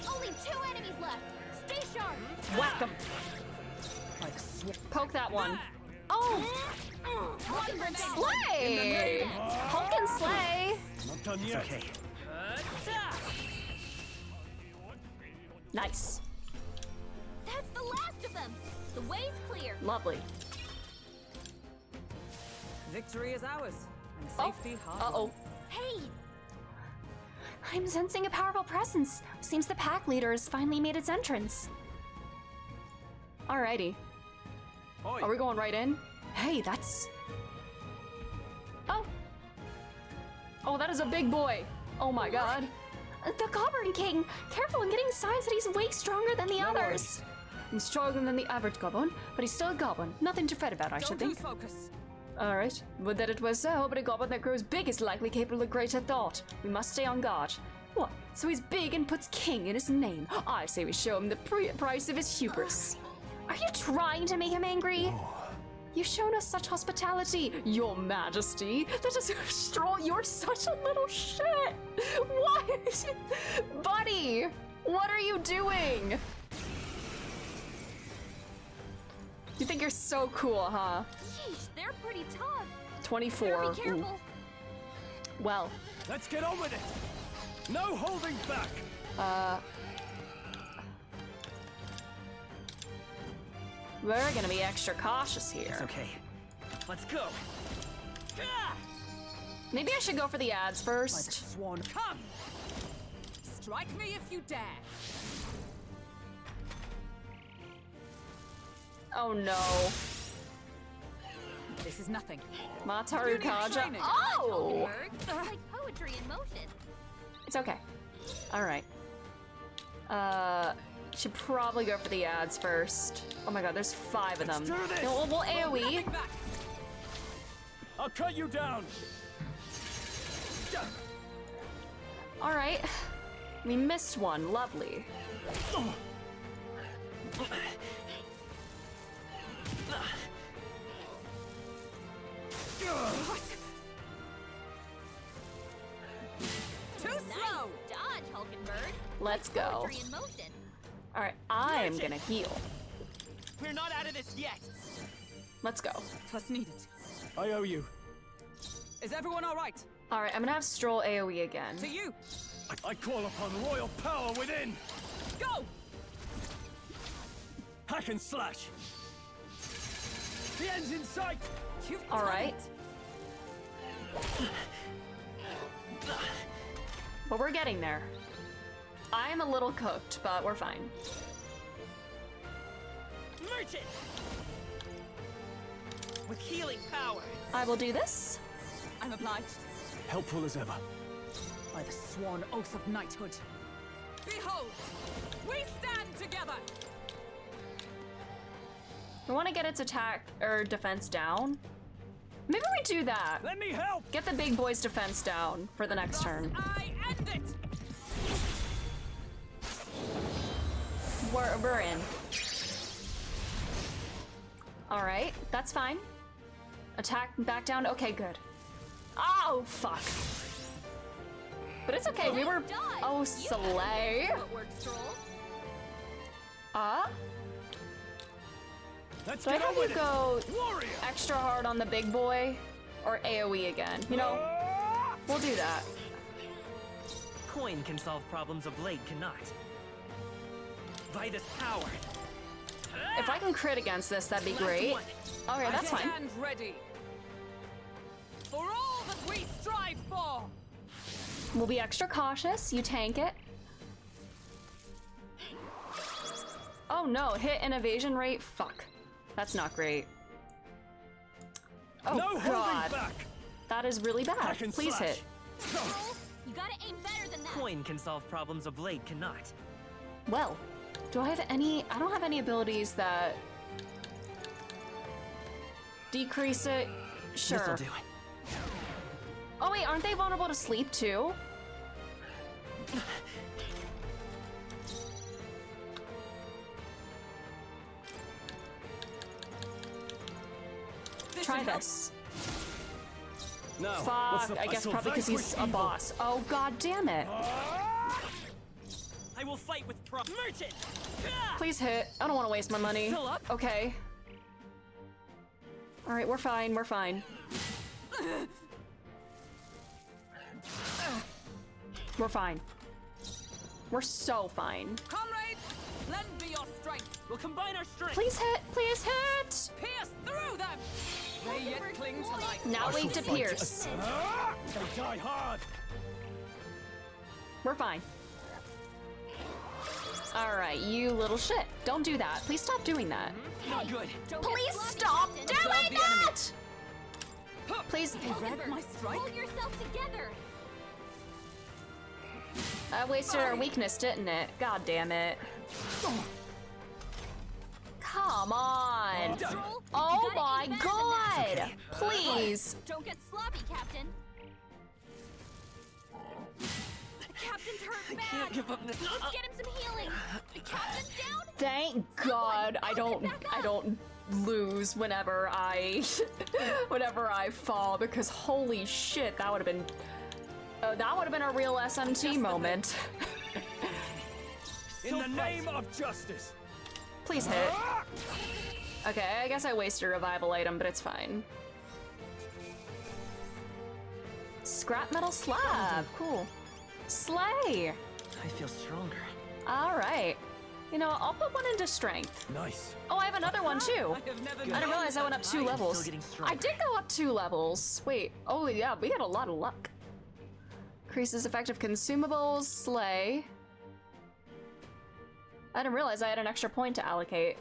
Only 2 enemies left. Stay sharp. Whack them. Poke that one. Oh! Slay! Pumpkin slay! Not done It's yet. okay. Nice. That's the last of them. The way's clear. Lovely. Victory is ours. And safety hard. Uh-oh. Hey, I'm sensing a powerful presence. Seems the pack leader has finally made its entrance. Alrighty. Oi. Are we going right in? Hey, that's... Oh. Oh, that is a big boy. Oh my god. The Goblin King! Careful, I'm getting signs that he's way stronger than the others. He's stronger than the average goblin, but he's still a goblin. Nothing to fret about, I should Don't lose think. focus. Alright, would that it was so, but a goblin that grows big is likely capable of greater thought. We must stay on guard. What? So he's big and puts king in his name. I say we show him the price of his hubris. Are you trying to make him angry? You've shown us such hospitality, your majesty. That is straw, you're such a little shit. Why? Buddy, what are you doing? You think you're so cool, huh? yeesh, they're pretty tough. 24. Better be careful. Ooh. Well. Let's get on with it. No holding back. We're gonna be extra cautious here. It's okay. Let's go. Maybe I should go for the ads first. Swan, come. Strike me if you dare. Oh no. This is nothing. Mataru You need Kaja. training. Oh! Like poetry in motion. It's okay. Alright. Should probably go for the ads first. Oh my god, there's 5 of them. do this. No, we'll AoE. I'll cut you down. Alright. We missed one. Lovely. Too slow. Dodge, Hulkenberg. Let's go. Poetry in motion. Alright, I'm gonna heal. We're not out of this yet. Let's go. Twas needed. I owe you. Is everyone all right? Alright, I'm gonna have Stroll AoE again. To you. I call upon royal power within. Go. Hack and slash. The end's in sight. Alright. But we're getting there. I'm a little cooked, but we're fine. Merchant. with healing power. I will do this. I'm obliged. Helpful as ever. By the sworn oath of knighthood. Behold, we stand together. We want to get its attack or defense down. Maybe we do that. Let me help. Get the big boy's defense down for the next turn. I end it. We're in. All right, that's fine. Attack back down. Okay, good. Oh fuck. But it's okay. We were. Oh, slay. Let's Do I get have on you with it. go Warrior. extra hard on the big boy or AoE again? You know, we'll do that. Coin can solve problems a blade cannot. By this power. If I can crit against this, that'd be great. Okay, that's fine. Stand ready. For all that we strive for. We'll be extra cautious. You tank it. Oh no, hit and evasion rate. Fuck. That's not great. Oh No god. holding back. That is really bad. Hack and Please slash. hit. You gotta aim better than that. Coin can solve problems a blade cannot. Well, do I have any? I don't have any abilities that decrease it. Sure. This'll do. Oh wait, aren't they vulnerable to sleep too? Try this. No. what's Fuck, the- I guess shall probably because he's vanquish a evil. boss. Oh god damn it. I will fight with merchant. Please hit. I don't want to waste my money. Still up? Okay. Alright, we're fine, we're fine. We're fine. We're so fine. Comrades, lend me your strength. We'll combine our strength. Please hit! Please hit! Pierce through them. They yet cling to life. Now I wait shall to fight pierce. They die hard. We're fine. Alright, you little shit. Don't do that. Please stop doing that. Not good. Please stop doing that! Please. read my strike. Hold yourself together. I wasted our weakness, didn't it? God damn it. Come on. Oh my god. Please. Don't get sloppy, Captain. The Captain's hurt bad. Can't give up this. Let's get him some healing. The Captain's down. Thank God I don't lose whenever I fall, because holy shit, that would have been a real SMT moment. In the name of justice. Please hit. Okay, I guess I wasted a revival item, but it's fine. Scrap metal slab. Cool. Slay. I feel stronger. All right. You know, I'll put one into strength. Nice. Oh, I have another one too. I have never I didn't realize I went up 2 I'm levels. still getting stronger. I did go up 2 levels. Wait. Oh yeah, we got a lot of luck. Increases effective consumables. Slay. I didn't realize I had an extra point to allocate.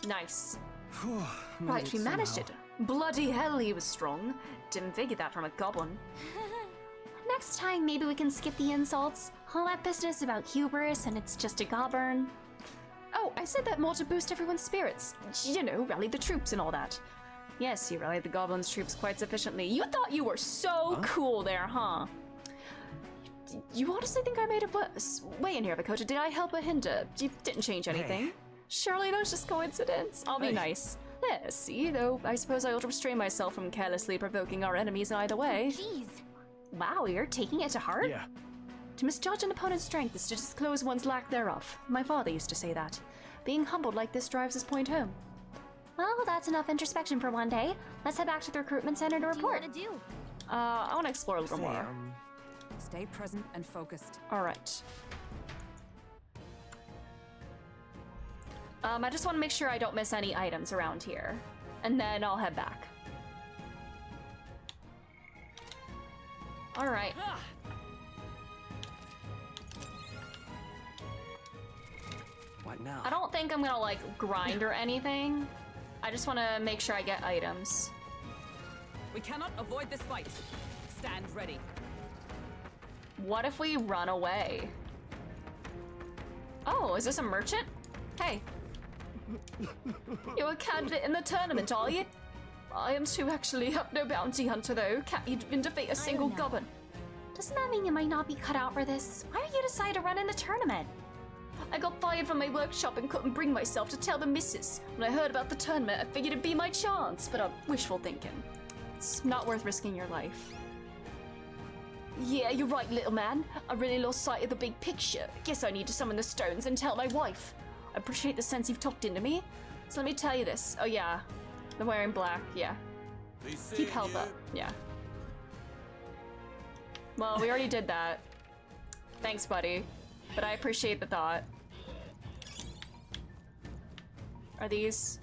Nice. Right, we managed it. Bloody hell, he was strong. Didn't figure that from a goblin. Next time, maybe we can skip the insults. All that business about hubris and it's just a goblin. Oh, I said that more to boost everyone's spirits. You know, rally the troops and all that. Yes, you rallied the goblins' troops quite sufficiently. You thought you were so cool there, huh? You honestly think I made it worse? Way in here, Vakota. Did I help or hinder? You didn't change anything. Hey. Surely that was just coincidence. I'll be nice. There, see? Though I suppose I ought to restrain myself from carelessly provoking our enemies either way. Jeez. Wow, you're taking it to heart? Yeah. To misjudge an opponent's strength is to disclose one's lack thereof. My father used to say that. Being humbled like this drives his point home. Well, that's enough introspection for one day. Let's head back to the recruitment center to report. What do you want to do? I want to explore a little more. Stay present and focused. All right. I just want to make sure I don't miss any items around here, and then I'll head back. All right. What now. I don't think I'm gonna like grind or anything. I just want to make sure I get items. We cannot avoid this fight. Stand ready. What if we run away? Oh, is this a merchant? Hey. You're a candidate in the tournament, are you? I am too, actually. Have no bounty hunter, though. Can't even defeat a single goblin. Doesn't that mean you might not be cut out for this? Why did you decide to run in the tournament? I got fired from my workshop and couldn't bring myself to tell the missus. When I heard about the tournament, I figured it'd be my chance, but I'm wishful thinking. It's not worth risking your life. Yeah, you're right, little man. I really lost sight of the big picture. Guess I need to summon the stones and tell my wife. I appreciate the sense you've tucked into me. So let me tell you this. Oh yeah, they're wearing black, yeah. Keep health up, yeah. Well, we already did that. Thanks, buddy. But I appreciate the thought. Are these?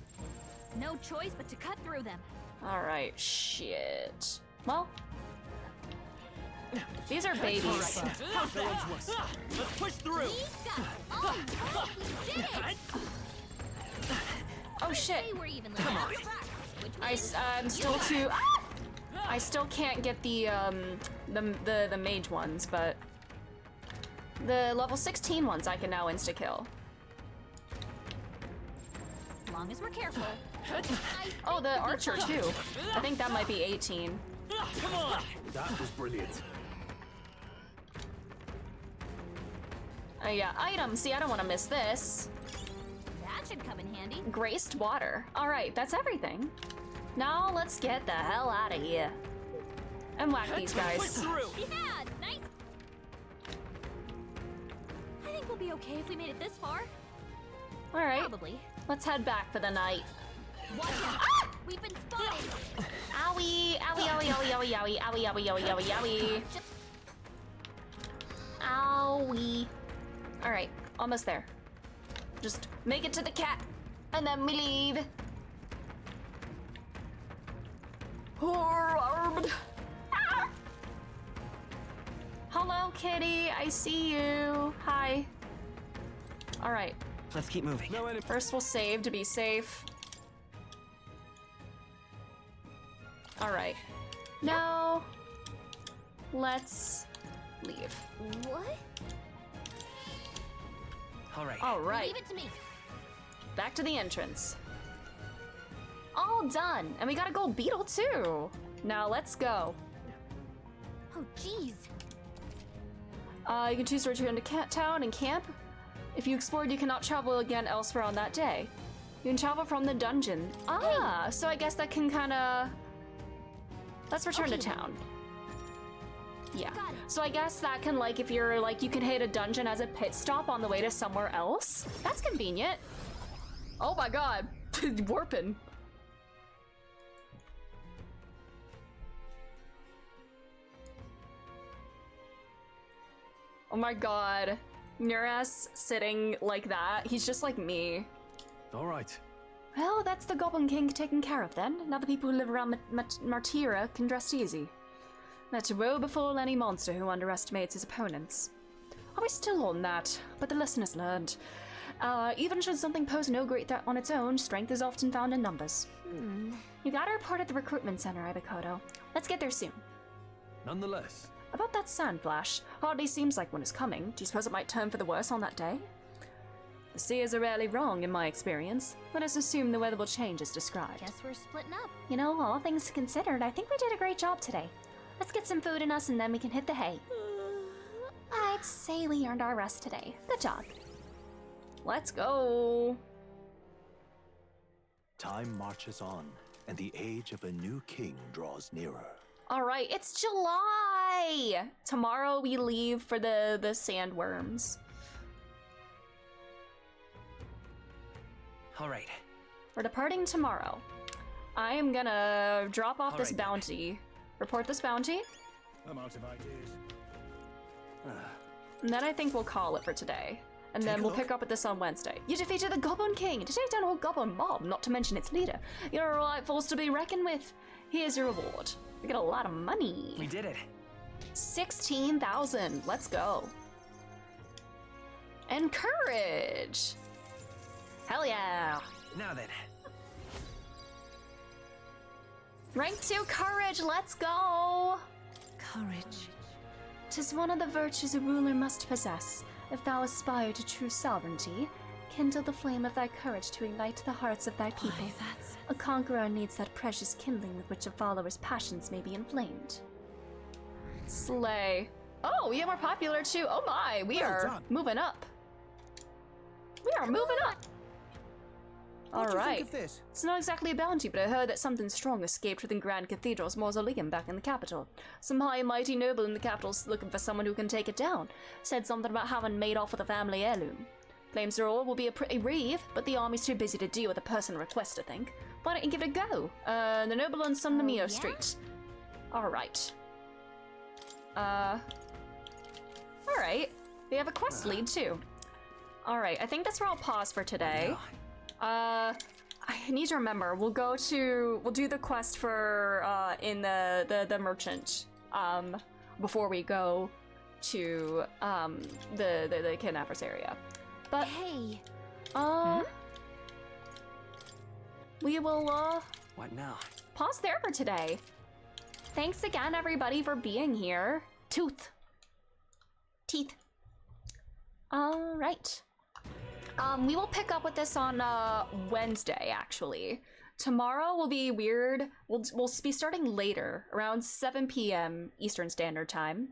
No choice but to cut through them. Alright, shit. Well, these are babies. Let's push through. Oh, we did it! Oh shit. We're even Come on. I'm still too. I still can't get the mage ones, but the level 16 ones I can now insta kill. As long as we're careful. Oh, the archer too. I think that might be 18. Come on. That was brilliant. Yeah, items. See, I don't want to miss this. That should come in handy. Graced water. All right, that's everything. Now let's get the hell out of here and whack these guys. Yeah, nice. I think we'll be okay if we made it this far. All right. Probably. Let's head back for the night. Watch out! Ah! We've been spotted. Owie! Owie! Owie! Owie! Owie! Owie! Owie! Owie! Owie! Owie! Owie! Owie! All right, almost there. Just make it to the cat, and then we leave. Ah! Hello, kitty. I see you. Hi. All right. Let's keep moving. First, we'll save to be safe. All right. Now, let's leave. What? All right. All right. Leave it to me. Back to the entrance. All done. And we got a gold beetle too. Now let's go. Oh, jeez. You can choose to return to Cat Town and camp. If you explored, you cannot travel again elsewhere on that day. You can travel from the dungeon. Ah, so I guess that can kind of... Let's return to town. Yeah. So I guess that can, like, if you're, like, you can hit a dungeon as a pit stop on the way to somewhere else. That's convenient. Oh my god. Warping. Oh my god. Nuras sitting like that. He's just like me. All right. Well, that's the Goblin King taken care of then. Now the people who live around Martira can rest easy. Let woe befall any monster who underestimates his opponents. Are we still on that? But the lesson is learned. Even should something pose no great threat on its own, strength is often found in numbers. You gotta report at the recruitment center, Ibakoto. Let's get there soon. Nonetheless. About that sand flash, hardly seems like one is coming. Do you suppose it might turn for the worse on that day? The seers are rarely wrong in my experience. Let us assume the weather will change as described. Guess we're splitting up. You know, all things considered, I think we did a great job today. Let's get some food in us and then we can hit the hay. I'd say we earned our rest today. Good job. Let's go. Time marches on, and the age of a new king draws nearer. All right, it's July. Tomorrow we leave for the sandworms. All right. We're departing tomorrow. I am gonna drop off this bounty. Report this bounty. I'm out of ideas. And then I think we'll call it for today. And then we'll pick up at this on Wednesday. You defeated the Goblin King to take down a whole goblin mob, not to mention its leader. You're a right force to be reckoned with. Here's your reward. We get a lot of money. We did it. 16,000. Let's go. And courage. Hell yeah! Now then. Rank 2 courage, let's go! Courage. 'Tis one of the virtues a ruler must possess. If thou aspire to true sovereignty, kindle the flame of thy courage to ignite the hearts of thy people. A conqueror needs that precious kindling with which a follower's passions may be inflamed. Slay. Oh, yeah, we're popular too. Oh my, we are moving up. We are moving up. What do you Alright. think of this? It's not exactly a bounty, but I heard that something strong escaped within Grand Cathedral's mausoleum back in the capital. Some high and mighty noble in the capital's looking for someone who can take it down. Said something about having made off with a family heirloom. Claims the role will be a pretty reeve, but the army's too busy to deal with a personal request, I think. Why don't you give it a go? The noble on San Domino Street. Alright. Alright. We have a quest lead too. Alright, I think that's where I'll pause for today. I need to remember, we'll do the quest for, in the merchant, before we go to, the kidnappers area. But, hey, we will, What now? pause there for today. Thanks again, everybody, for being here. Teeth. Alright. We will pick up with this on Wednesday, actually. Tomorrow will be weird. We'll be starting later, around 7 p.m. Eastern Standard Time.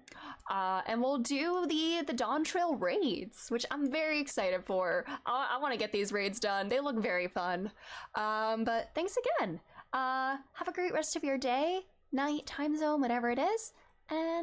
And we'll do the Dawn Trail raids, which I'm very excited for. I want to get these raids done. They look very fun. But thanks again. Have a great rest of your day, night, time zone, whatever it is. And